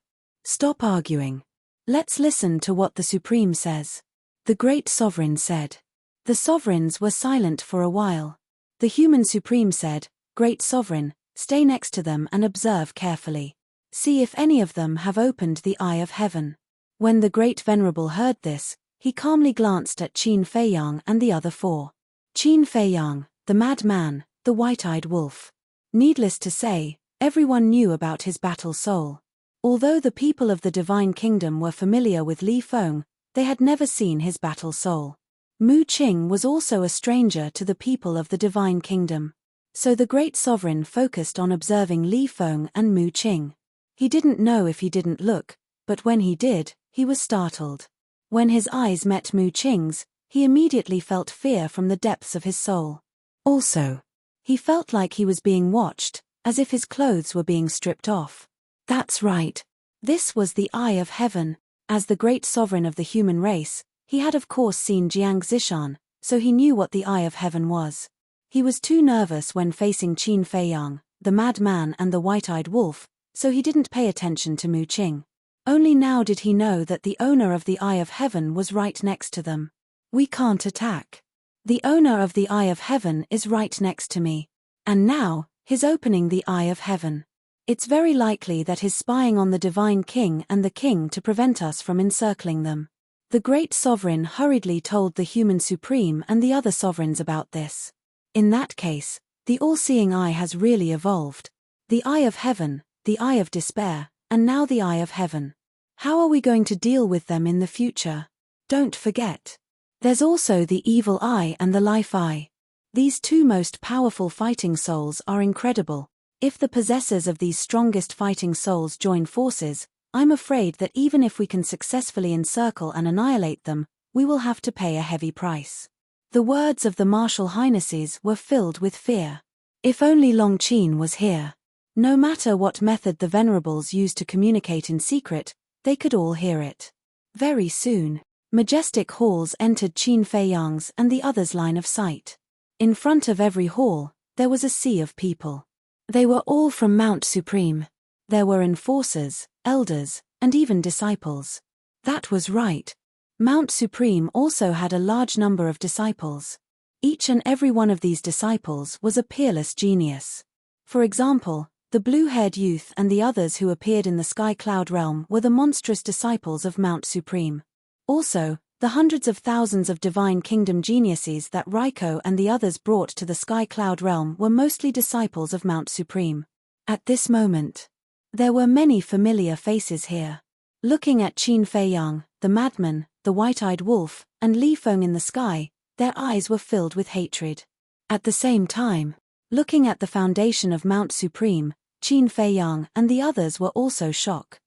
A: Stop arguing. Let's listen to what the Supreme says. the great sovereign said. The sovereigns were silent for a while. The human supreme said, Great sovereign, stay next to them and observe carefully. See if any of them have opened the eye of heaven. When the great venerable heard this, he calmly glanced at Qin Fei Yang and the other four. Qin Fei Yang, the madman, the white-eyed wolf. Needless to say, everyone knew about his battle soul. Although the people of the Divine Kingdom were familiar with Li Feng, they had never seen his battle soul. Mu Qing was also a stranger to the people of the Divine Kingdom. So the great sovereign focused on observing Li Feng and Mu Qing. He didn't know if he didn't look, but when he did, he was startled. When his eyes met Mu Qing's, he immediately felt fear from the depths of his soul. Also, he felt like he was being watched, as if his clothes were being stripped off. That's right. This was the eye of heaven. As the great sovereign of the human race, he had of course seen Jiang Zishan, so he knew what the eye of heaven was. He was too nervous when facing Qin Fei Yang, the madman and the white-eyed wolf, so he didn't pay attention to Mu Qing. Only now did he know that the owner of the eye of heaven was right next to them. We can't attack. The owner of the eye of heaven is right next to me. And now, he's opening the eye of heaven. It's very likely that he's spying on the divine king and the king to prevent us from encircling them. The great sovereign hurriedly told the human supreme and the other sovereigns about this. In that case, the all-seeing eye has really evolved. The eye of heaven, the eye of despair, and now the eye of heaven. How are we going to deal with them in the future? Don't forget. There's also the evil eye and the life eye. These two most powerful fighting souls are incredible. If the possessors of these strongest fighting souls join forces, I'm afraid that even if we can successfully encircle and annihilate them, we will have to pay a heavy price. The words of the martial highnesses were filled with fear. If only Long Qin was here. No matter what method the venerables used to communicate in secret, they could all hear it. Very soon, majestic halls entered Qin Fei Yang's and the others' line of sight. In front of every hall, there was a sea of people. They were all from Mount Supreme. There were enforcers, elders, and even disciples. That was right. Mount Supreme also had a large number of disciples. Each and every one of these disciples was a peerless genius. For example, the blue-haired youth and the others who appeared in the Sky Cloud realm were the monstrous disciples of Mount Supreme. Also, the hundreds of thousands of Divine Kingdom geniuses that Raiko and the others brought to the Sky Cloud realm were mostly disciples of Mount Supreme. At this moment, there were many familiar faces here. Looking at Qin Fei Yang, the madman, the white-eyed wolf, and Li Feng in the sky, their eyes were filled with hatred. At the same time, looking at the foundation of Mount Supreme, Qin Fei Yang and the others were also shocked.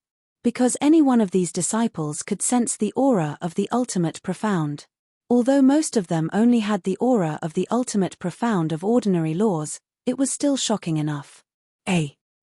A: Because any one of these disciples could sense the aura of the ultimate profound. Although most of them only had the aura of the ultimate profound of ordinary laws, it was still shocking enough.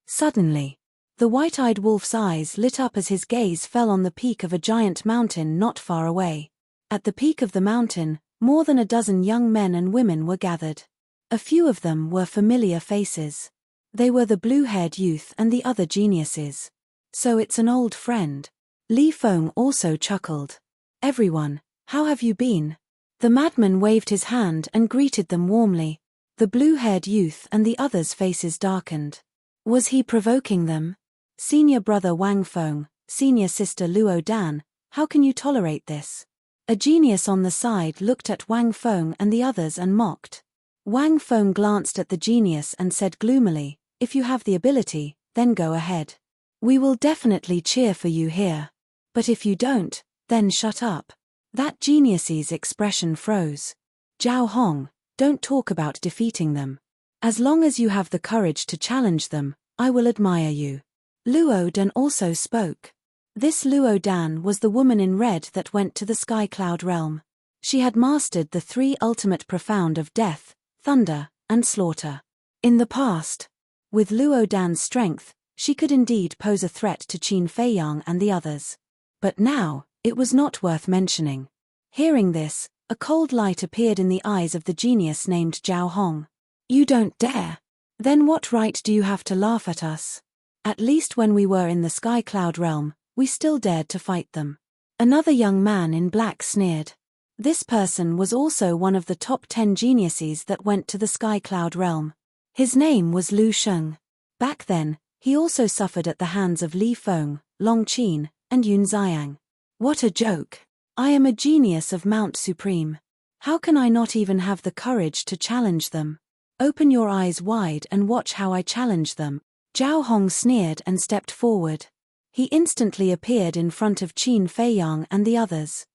A: Suddenly, the white-eyed wolf's eyes lit up as his gaze fell on the peak of a giant mountain not far away. At the peak of the mountain, more than a dozen young men and women were gathered. A few of them were familiar faces. They were the blue-haired youth and the other geniuses. So it's an old friend. Li Feng also chuckled. Everyone, how have you been? The madman waved his hand and greeted them warmly. The blue-haired youth and the others' faces darkened. Was he provoking them? Senior brother Wang Feng, senior sister Luo Dan, how can you tolerate this? A genius on the side looked at Wang Feng and the others and mocked. Wang Feng glanced at the genius and said gloomily, if you have the ability, then go ahead. We will definitely cheer for you here. But if you don't, then shut up. That genius's expression froze. Zhao Hong, don't talk about defeating them. As long as you have the courage to challenge them, I will admire you. Luo Dan also spoke. This Luo Dan was the woman in red that went to the Sky Cloud realm. She had mastered the three ultimate profound of death, thunder, and slaughter. In the past, with Luo Dan's strength, she could indeed pose a threat to Qin Fei Yang and the others. But now, it was not worth mentioning. Hearing this, a cold light appeared in the eyes of the genius named Zhao Hong. You don't dare. Then what right do you have to laugh at us? At least when we were in the Sky Cloud realm, we still dared to fight them. Another young man in black sneered. This person was also one of the top 10 geniuses that went to the Sky Cloud realm. His name was Lu Sheng. Back then, he also suffered at the hands of Li Feng, Long Qin, and Yun Xiang. What a joke! I am a genius of Mount Supreme. How can I not even have the courage to challenge them? Open your eyes wide and watch how I challenge them. Zhao Hong sneered and stepped forward. He instantly appeared in front of Qin Feiyang and the others.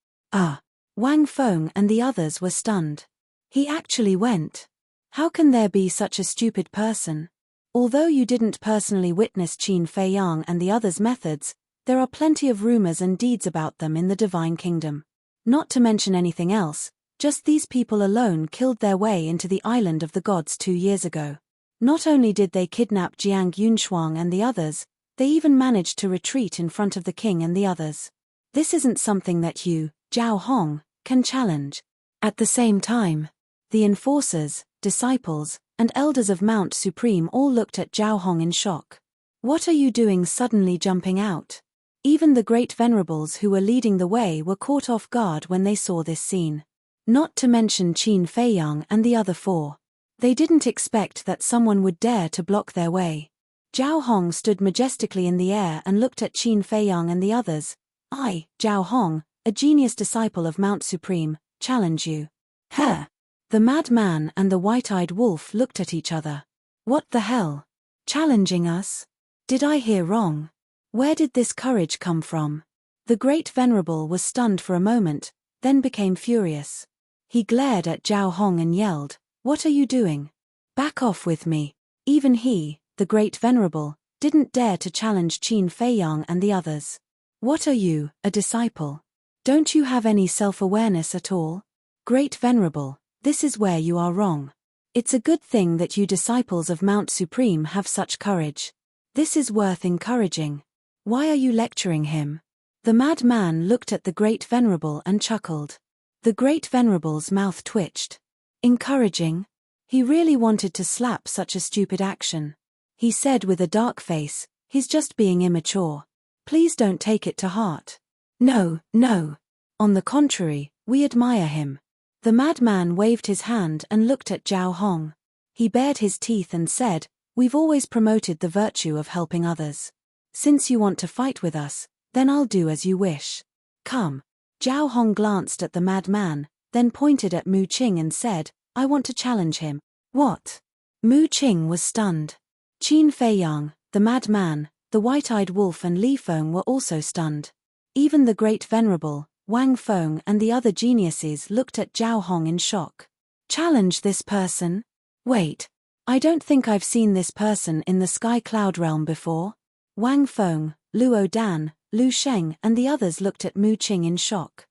A: Wang Feng and the others were stunned. He actually went. How can there be such a stupid person? Although you didn't personally witness Qin Feiyang and the others' methods, there are plenty of rumors and deeds about them in the Divine Kingdom. Not to mention anything else, just these people alone killed their way into the Island of the Gods 2 years ago. Not only did they kidnap Jiang Yunshuang and the others, they even managed to retreat in front of the king and the others. This isn't something that you, Zhao Hong, can challenge. At the same time, the enforcers, disciples, and elders of Mount Supreme all looked at Zhao Hong in shock. What are you doing suddenly jumping out? Even the great venerables who were leading the way were caught off guard when they saw this scene. Not to mention Qin Feiyang and the other 4. They didn't expect that someone would dare to block their way. Zhao Hong stood majestically in the air and looked at Qin Feiyang and the others. I, Zhao Hong, a genius disciple of Mount Supreme, challenge you. The madman and the white-eyed wolf looked at each other. What the hell? Challenging us? Did I hear wrong? Where did this courage come from? The great venerable was stunned for a moment, then became furious. He glared at Zhao Hong and yelled, "What are you doing? Back off with me." Even he, the great venerable, didn't dare to challenge Qin Feiyang and the others. What are you, a disciple? Don't you have any self-awareness at all? Great venerable, this is where you are wrong. It's a good thing that you disciples of Mount Supreme have such courage. This is worth encouraging. Why are you lecturing him? The madman looked at the great venerable and chuckled. The great venerable's mouth twitched. Encouraging? He really wanted to slap such a stupid action. He said with a dark face, "He's just being immature. Please don't take it to heart." No. On the contrary, we admire him. The madman waved his hand and looked at Zhao Hong. He bared his teeth and said, "We've always promoted the virtue of helping others. Since you want to fight with us, then I'll do as you wish. Come." Zhao Hong glanced at the madman, then pointed at Mu Qing and said, "I want to challenge him." What? Mu Qing was stunned. Qin Feiyang, the madman, the white-eyed wolf and Li Feng were also stunned. Even the great venerable, Wang Feng and the other geniuses looked at Zhao Hong in shock. Challenge this person? Wait, I don't think I've seen this person in the Sky Cloud realm before. Wang Feng, Luo Dan, Lu Sheng and the others looked at Mu Qing in shock.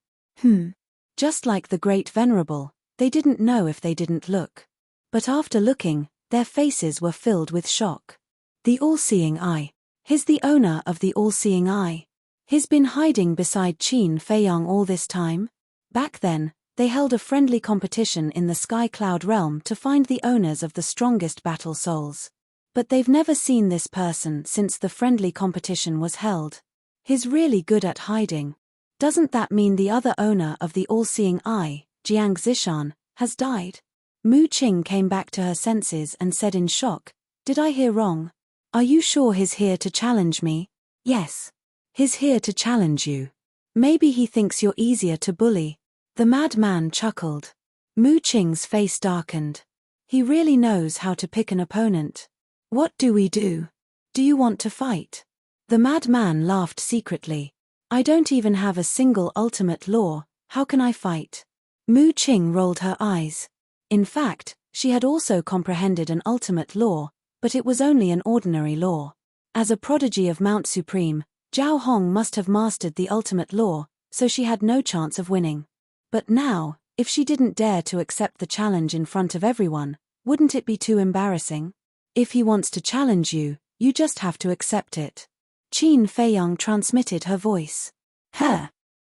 A: Just like the great venerable, they didn't know if they didn't look. But after looking, their faces were filled with shock. The all-seeing eye. He's the owner of the all-seeing eye. He's been hiding beside Qin Feiyang all this time? Back then, they held a friendly competition in the Sky Cloud realm to find the owners of the strongest battle souls. But they've never seen this person since the friendly competition was held. He's really good at hiding. Doesn't that mean the other owner of the all-seeing eye, Jiang Zishan, has died? Mu Qing came back to her senses and said in shock, "Did I hear wrong? Are you sure he's here to challenge me?" "Yes. He's here to challenge you. Maybe he thinks you're easier to bully." The madman chuckled. Mu Qing's face darkened. He really knows how to pick an opponent. "What do we do? Do you want to fight?" The madman laughed secretly. "I don't even have a single ultimate law, how can I fight?" Mu Qing rolled her eyes. In fact, she had also comprehended an ultimate law, but it was only an ordinary law. As a prodigy of Mount Supreme, Zhao Hong must have mastered the ultimate law, so she had no chance of winning. But now, if she didn't dare to accept the challenge in front of everyone, wouldn't it be too embarrassing? If he wants to challenge you, you just have to accept it. Qin Feiyang transmitted her voice.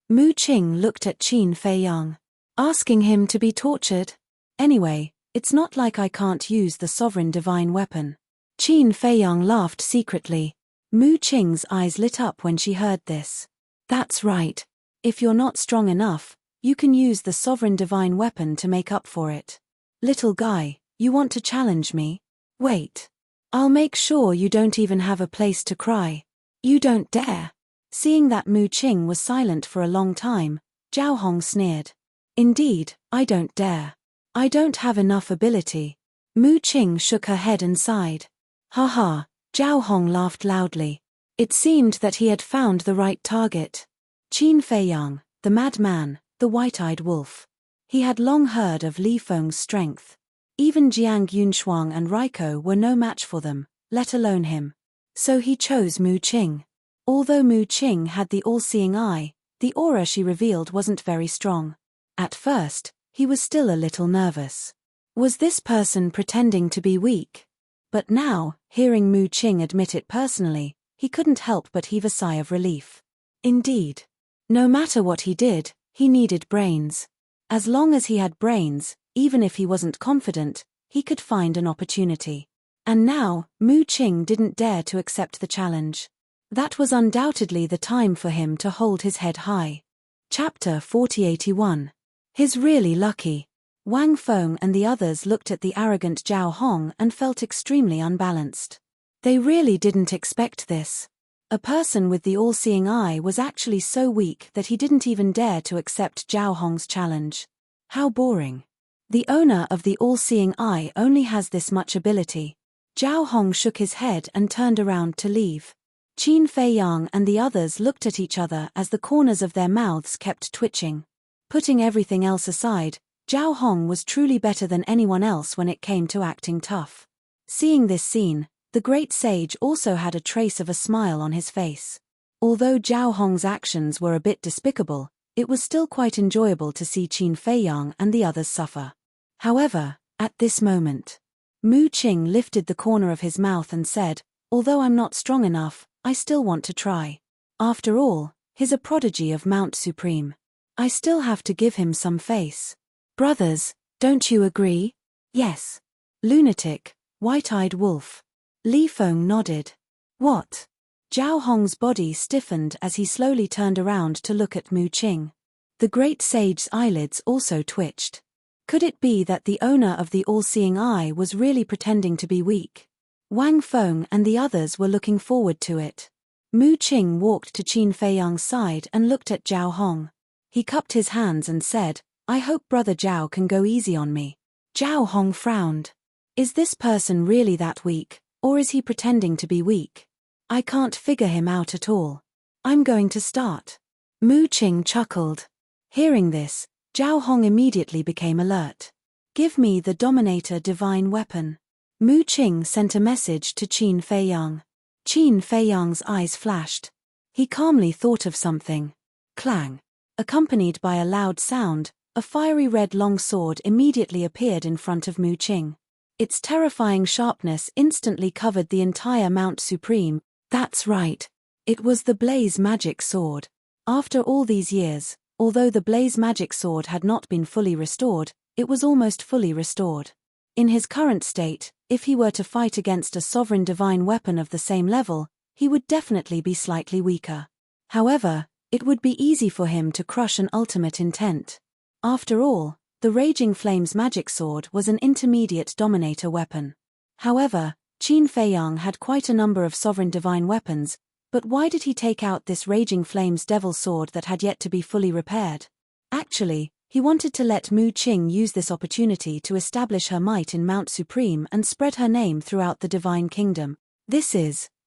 A: Mu Qing looked at Qin Feiyang. Asking him to be tortured? Anyway, it's not like I can't use the sovereign divine weapon. Qin Feiyang laughed secretly. Mu Qing's eyes lit up when she heard this. That's right. If you're not strong enough, You can use the sovereign divine weapon to make up for it. Little guy, you want to challenge me? Wait. I'll make sure you don't even have a place to cry. You don't dare. Seeing that Mu Qing was silent for a long time, Zhao Hong sneered. Indeed, I don't dare. I don't have enough ability. Mu Qing shook her head and sighed. Ha ha, Zhao Hong laughed loudly. It seemed that he had found the right target. Qin Feiyang, the madman, the white-eyed wolf. He had long heard of Li Feng's strength. Even Jiang Yunshuang and Raiko were no match for them, let alone him. So he chose Mu Qing. Although Mu Qing had the all-seeing eye, the aura she revealed wasn't very strong. At first, he was still a little nervous. Was this person pretending to be weak? But now, hearing Mu Qing admit it personally, he couldn't help but heave a sigh of relief. Indeed. No matter what he did, he needed brains. As long as he had brains, even if he wasn't confident, he could find an opportunity. And now, Mu Qing didn't dare to accept the challenge. That was undoubtedly the time for him to hold his head high. Chapter 4081. He's really lucky. Wang Feng and the others looked at the arrogant Zhao Hong and felt extremely unbalanced. They really didn't expect this. A person with the all-seeing eye was actually so weak that he didn't even dare to accept Zhao Hong's challenge. How boring. The owner of the all-seeing eye only has this much ability. Zhao Hong shook his head and turned around to leave. Qin Feiyang and the others looked at each other as the corners of their mouths kept twitching. Putting everything else aside, Zhao Hong was truly better than anyone else when it came to acting tough. Seeing this scene, the great sage also had a trace of a smile on his face. Although Zhao Hong's actions were a bit despicable, it was still quite enjoyable to see Qin Feiyang and the others suffer. However, at this moment, Mu Qing lifted the corner of his mouth and said, "Although I'm not strong enough, I still want to try. After all, he's a prodigy of Mount Supreme. I still have to give him some face. Brothers, don't you agree?" "Yes." Lunatic, white-eyed wolf. Li Feng nodded. "What?" Zhao Hong's body stiffened as he slowly turned around to look at Mu Qing. The great sage's eyelids also twitched. Could it be that the owner of the all-seeing eye was really pretending to be weak? Wang Feng and the others were looking forward to it. Mu Qing walked to Qin Feiyang's side and looked at Zhao Hong. He cupped his hands and said, "I hope Brother Zhao can go easy on me." Zhao Hong frowned. Is this person really that weak, or is he pretending to be weak? I can't figure him out at all. I'm going to start. Mu Qing chuckled. Hearing this, Zhao Hong immediately became alert. "Give me the Dominator divine weapon." Mu Qing sent a message to Qin Feiyang. Qin Feiyang's eyes flashed. He calmly thought of something. Clang. Accompanied by a loud sound, a fiery red long sword immediately appeared in front of Mu Qing. Its terrifying sharpness instantly covered the entire Mount Supreme. That's right. It was the Blaze Magic Sword. After all these years, although the Blaze Magic Sword had not been fully restored, it was almost fully restored. In his current state, if he were to fight against a sovereign divine weapon of the same level, he would definitely be slightly weaker. However, it would be easy for him to crush an ultimate intent. After all, the Raging Flames Magic Sword was an intermediate dominator weapon. However, Qin Feiyang had quite a number of sovereign divine weapons, but why did he take out this Raging Flames Devil Sword that had yet to be fully repaired? Actually, he wanted to let Mu Qing use this opportunity to establish her might in Mount Supreme and spread her name throughout the Divine Kingdom.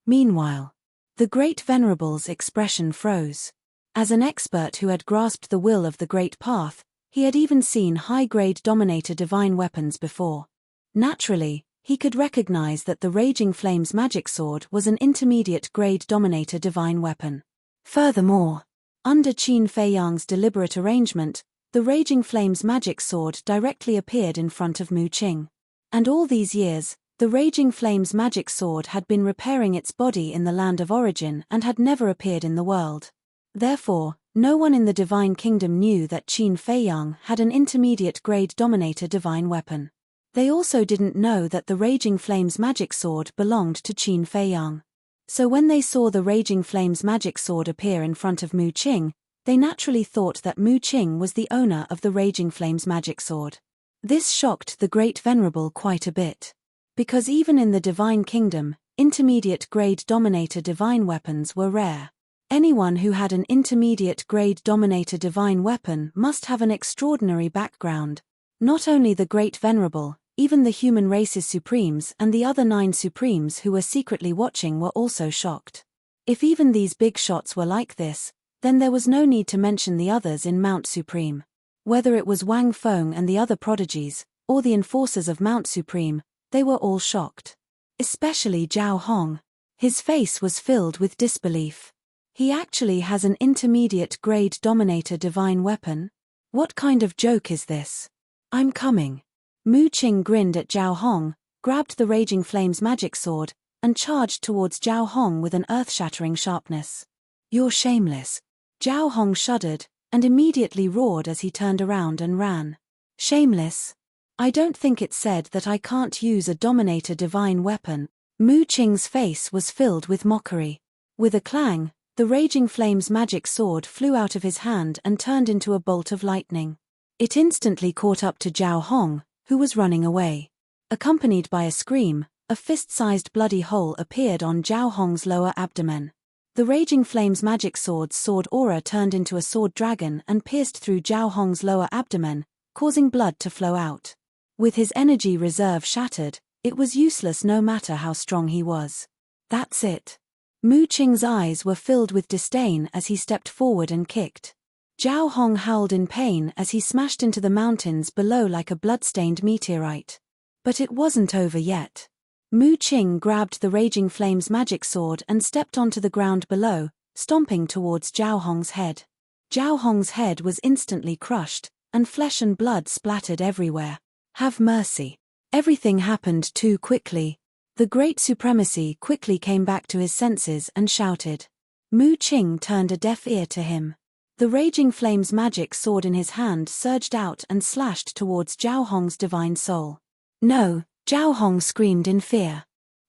A: Meanwhile, the Great Venerable's expression froze. As an expert who had grasped the will of the Great Path, he had even seen high-grade Dominator divine weapons before. Naturally, he could recognize that the Raging Flames Magic Sword was an intermediate-grade Dominator divine weapon. Furthermore, under Qin Feiyang's deliberate arrangement, the Raging Flames Magic Sword directly appeared in front of Mu Qing. And all these years, the Raging Flames Magic Sword had been repairing its body in the land of origin and had never appeared in the world. Therefore, no one in the Divine Kingdom knew that Qin Feiyang had an intermediate-grade Dominator divine weapon. They also didn't know that the Raging Flames Magic Sword belonged to Qin Feiyang. So when they saw the Raging Flames Magic Sword appear in front of Mu Qing, They naturally thought that Mu Qing was the owner of the Raging Flame's magic sword. This shocked the Great Venerable quite a bit. Because even in the Divine Kingdom, intermediate-grade Dominator divine weapons were rare. Anyone who had an intermediate-grade Dominator divine weapon must have an extraordinary background. Not only the Great Venerable, even the human race's supremes and the other 9 supremes who were secretly watching were also shocked. If even these big shots were like this, then there was no need to mention the others in Mount Supreme. Whether it was Wang Feng and the other prodigies, or the enforcers of Mount Supreme, they were all shocked. Especially Zhao Hong. His face was filled with disbelief. He actually has an intermediate-grade Dominator divine weapon? What kind of joke is this? I'm coming. Mu Qing grinned at Zhao Hong, grabbed the Raging Flame's magic sword, and charged towards Zhao Hong with an earth-shattering sharpness. You're shameless. Zhao Hong shuddered, and immediately roared as he turned around and ran. Shameless? I don't think it said that I can't use a Dominator divine weapon. Mu Qing's face was filled with mockery. With a clang, the Raging Flame's magic sword flew out of his hand and turned into a bolt of lightning. It instantly caught up to Zhao Hong, who was running away. Accompanied by a scream, a fist-sized bloody hole appeared on Zhao Hong's lower abdomen. The Raging Flame's magic sword's sword aura turned into a sword dragon and pierced through Zhao Hong's lower abdomen, causing blood to flow out. With his energy reserve shattered, it was useless no matter how strong he was. That's it. Mu Qing's eyes were filled with disdain as he stepped forward and kicked. Zhao Hong howled in pain as he smashed into the mountains below like a blood-stained meteorite. But it wasn't over yet. Mu Qing grabbed the Raging Flame's magic sword and stepped onto the ground below, stomping towards Zhao Hong's head. Zhao Hong's head was instantly crushed, and flesh and blood splattered everywhere. Have mercy. Everything happened too quickly. The Great Supremacy quickly came back to his senses and shouted. Mu Qing turned a deaf ear to him. The Raging Flame's magic sword in his hand surged out and slashed towards Zhao Hong's divine soul. No, Zhao Hong screamed in fear.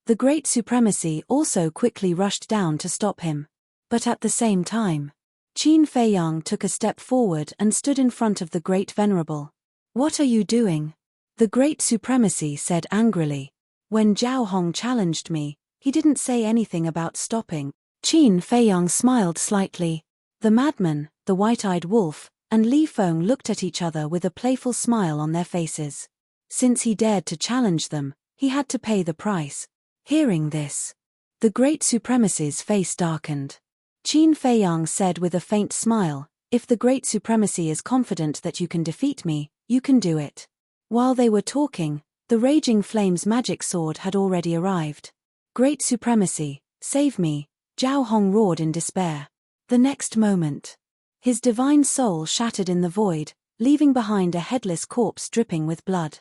A: The Great Supremacy also quickly rushed down to stop him. But at the same time, Qin Feiyang took a step forward and stood in front of the Great Venerable. What are you doing? The Great Supremacy said angrily. When Zhao Hong challenged me, he didn't say anything about stopping. Qin Feiyang smiled slightly. The madman, the white-eyed wolf, and Li Feng looked at each other with a playful smile on their faces. Since he dared to challenge them, he had to pay the price. Hearing this, the Great Supremacy's face darkened. Qin Feiyang said with a faint smile, if the Great Supremacy is confident that you can defeat me, you can do it. While they were talking, the Raging Flame's magic sword had already arrived. Great Supremacy, save me, Zhao Hong roared in despair. The next moment, his divine soul shattered in the void, leaving behind a headless corpse dripping with blood.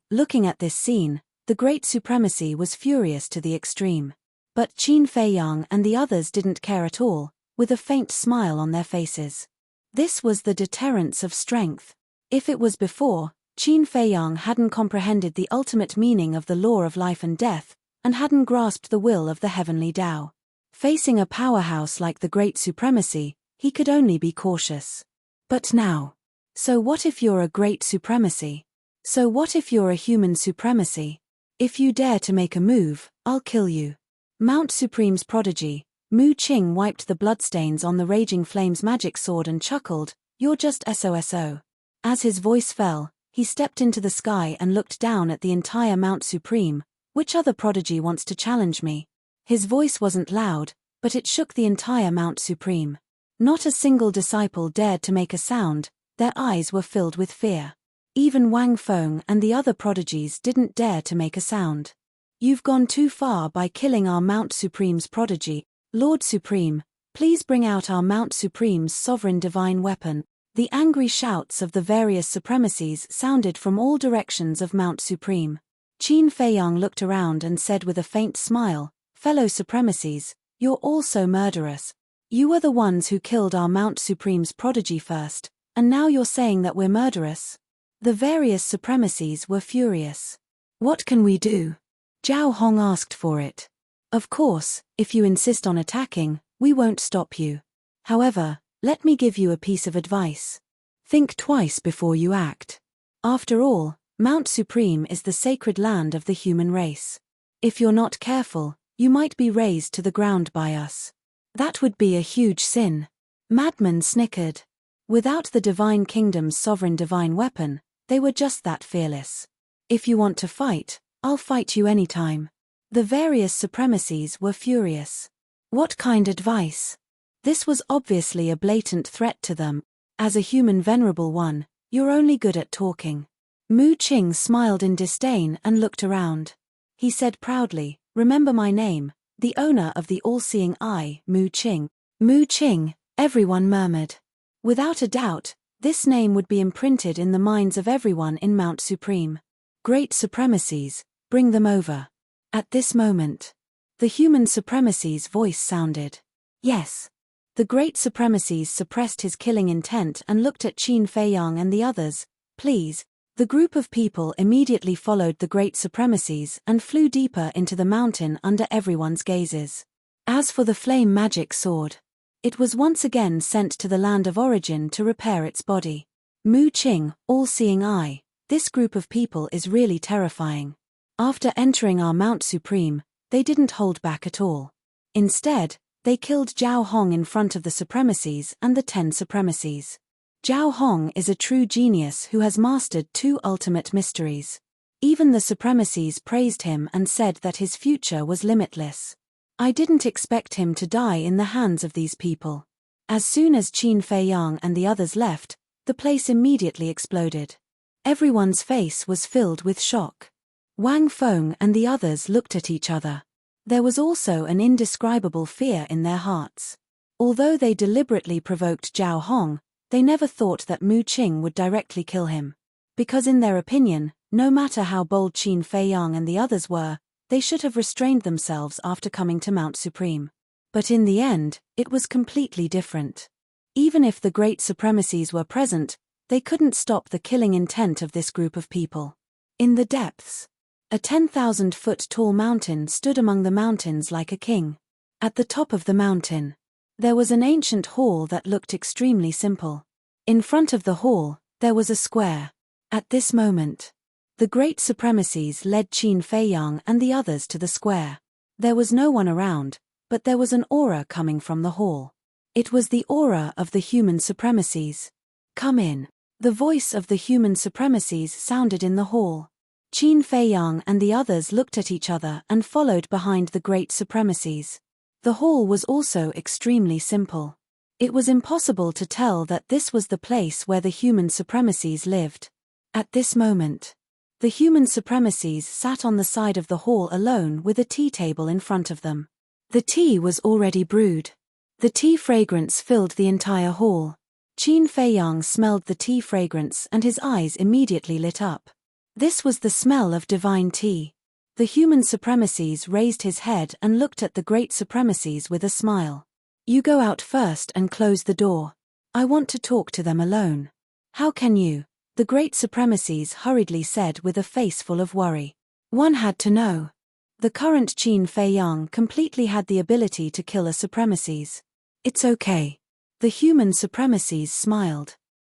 A: Looking at this scene, the Great Supremacy was furious to the extreme. But Qin Feiyang and the others didn't care at all, with a faint smile on their faces. This was the deterrence of strength. If it was before, Qin Feiyang hadn't comprehended the ultimate meaning of the law of life and death, and hadn't grasped the will of the heavenly Tao. Facing a powerhouse like the Great Supremacy, he could only be cautious. But now. So what if you're a Great Supremacy? So what if you're a human supremacy? If you dare to make a move, I'll kill you. Mount Supreme's prodigy, Mu Qing wiped the bloodstains on the Raging Flame's magic sword and chuckled, you're just SOSO. As his voice fell, he stepped into the sky and looked down at the entire Mount Supreme. Which other prodigy wants to challenge me? His voice wasn't loud, but it shook the entire Mount Supreme. Not a single disciple dared to make a sound, their eyes were filled with fear. Even Wang Feng and the other prodigies didn't dare to make a sound. You've gone too far by killing our Mount Supreme's prodigy. Lord Supreme, please bring out our Mount Supreme's sovereign divine weapon. The angry shouts of the various supremacies sounded from all directions of Mount Supreme. Qin Feiyang looked around and said with a faint smile, fellow supremacies, you're all so murderous. You were the ones who killed our Mount Supreme's prodigy first, and now you're saying that we're murderous? The various supremacies were furious. What can we do? Zhao Hong asked for it. Of course, if you insist on attacking, we won't stop you. However, Let me give you a piece of advice. Think twice before you act. After all, Mount Supreme is the sacred land of the human race. If you're not careful, you might be razed to the ground by us. That would be a huge sin. Madmen snickered. Without the Divine Kingdom's sovereign divine weapon, they were just that fearless. If you want to fight, I'll fight you anytime. The various supremacies were furious. What kind advice? This was obviously a blatant threat to them. As a human venerable one, you're only good at talking. Mu Qing smiled in disdain and looked around. He said proudly, "Remember my name, the owner of the all-seeing eye, Mu Qing." Mu Qing, everyone murmured. Without a doubt, this name would be imprinted in the minds of everyone in Mount Supreme. Great supremacies, bring them over. At this moment, the human supremacy's voice sounded. Yes. The great supremacies suppressed his killing intent and looked at Qin Feiyang and the others. Please. The group of people immediately followed the great supremacies and flew deeper into the mountain under everyone's gazes. As for the flame magic sword, it was once again sent to the land of origin to repair its body. Mu Qing, all-seeing eye, this group of people is really terrifying. After entering our Mount Supreme, they didn't hold back at all. Instead, they killed Zhao Hong in front of the supremacies and the 10 supremacies. Zhao Hong is a true genius who has mastered 2 ultimate mysteries. Even the supremacies praised him and said that his future was limitless. I didn't expect him to die in the hands of these people. As soon as Qin Feiyang and the others left, the place immediately exploded. Everyone's face was filled with shock. Wang Feng and the others looked at each other. There was also an indescribable fear in their hearts. Although they deliberately provoked Zhao Hong, they never thought that Mu Qing would directly kill him. Because in their opinion, no matter how bold Qin Feiyang and the others were, they should have restrained themselves after coming to Mount Supreme. But in the end, it was completely different. Even if the great supremacies were present, they couldn't stop the killing intent of this group of people. In the depths, a 10,000-foot-tall mountain stood among the mountains like a king. At the top of the mountain, there was an ancient hall that looked extremely simple. In front of the hall, there was a square. At this moment, the great supremacies led Qin Feiyang and the others to the square. There was no one around, but there was an aura coming from the hall. It was the aura of the human supremacies. "Come in." The voice of the human supremacies sounded in the hall. Qin Feiyang and the others looked at each other and followed behind the great supremacies. The hall was also extremely simple. It was impossible to tell that this was the place where the human supremacies lived. At this moment, the human supremacies sat on the side of the hall alone with a tea table in front of them. The tea was already brewed. The tea fragrance filled the entire hall. Qin Feiyang smelled the tea fragrance and his eyes immediately lit up. This was the smell of divine tea. The human supremacies raised his head and looked at the great supremacies with a smile. "You go out first and close the door. I want to talk to them alone." "How can you?" the great supremacies hurriedly said with a face full of worry. One had to know. The current Qin Feiyang completely had the ability to kill a supremacies. "It's okay." The human supremacies smiled.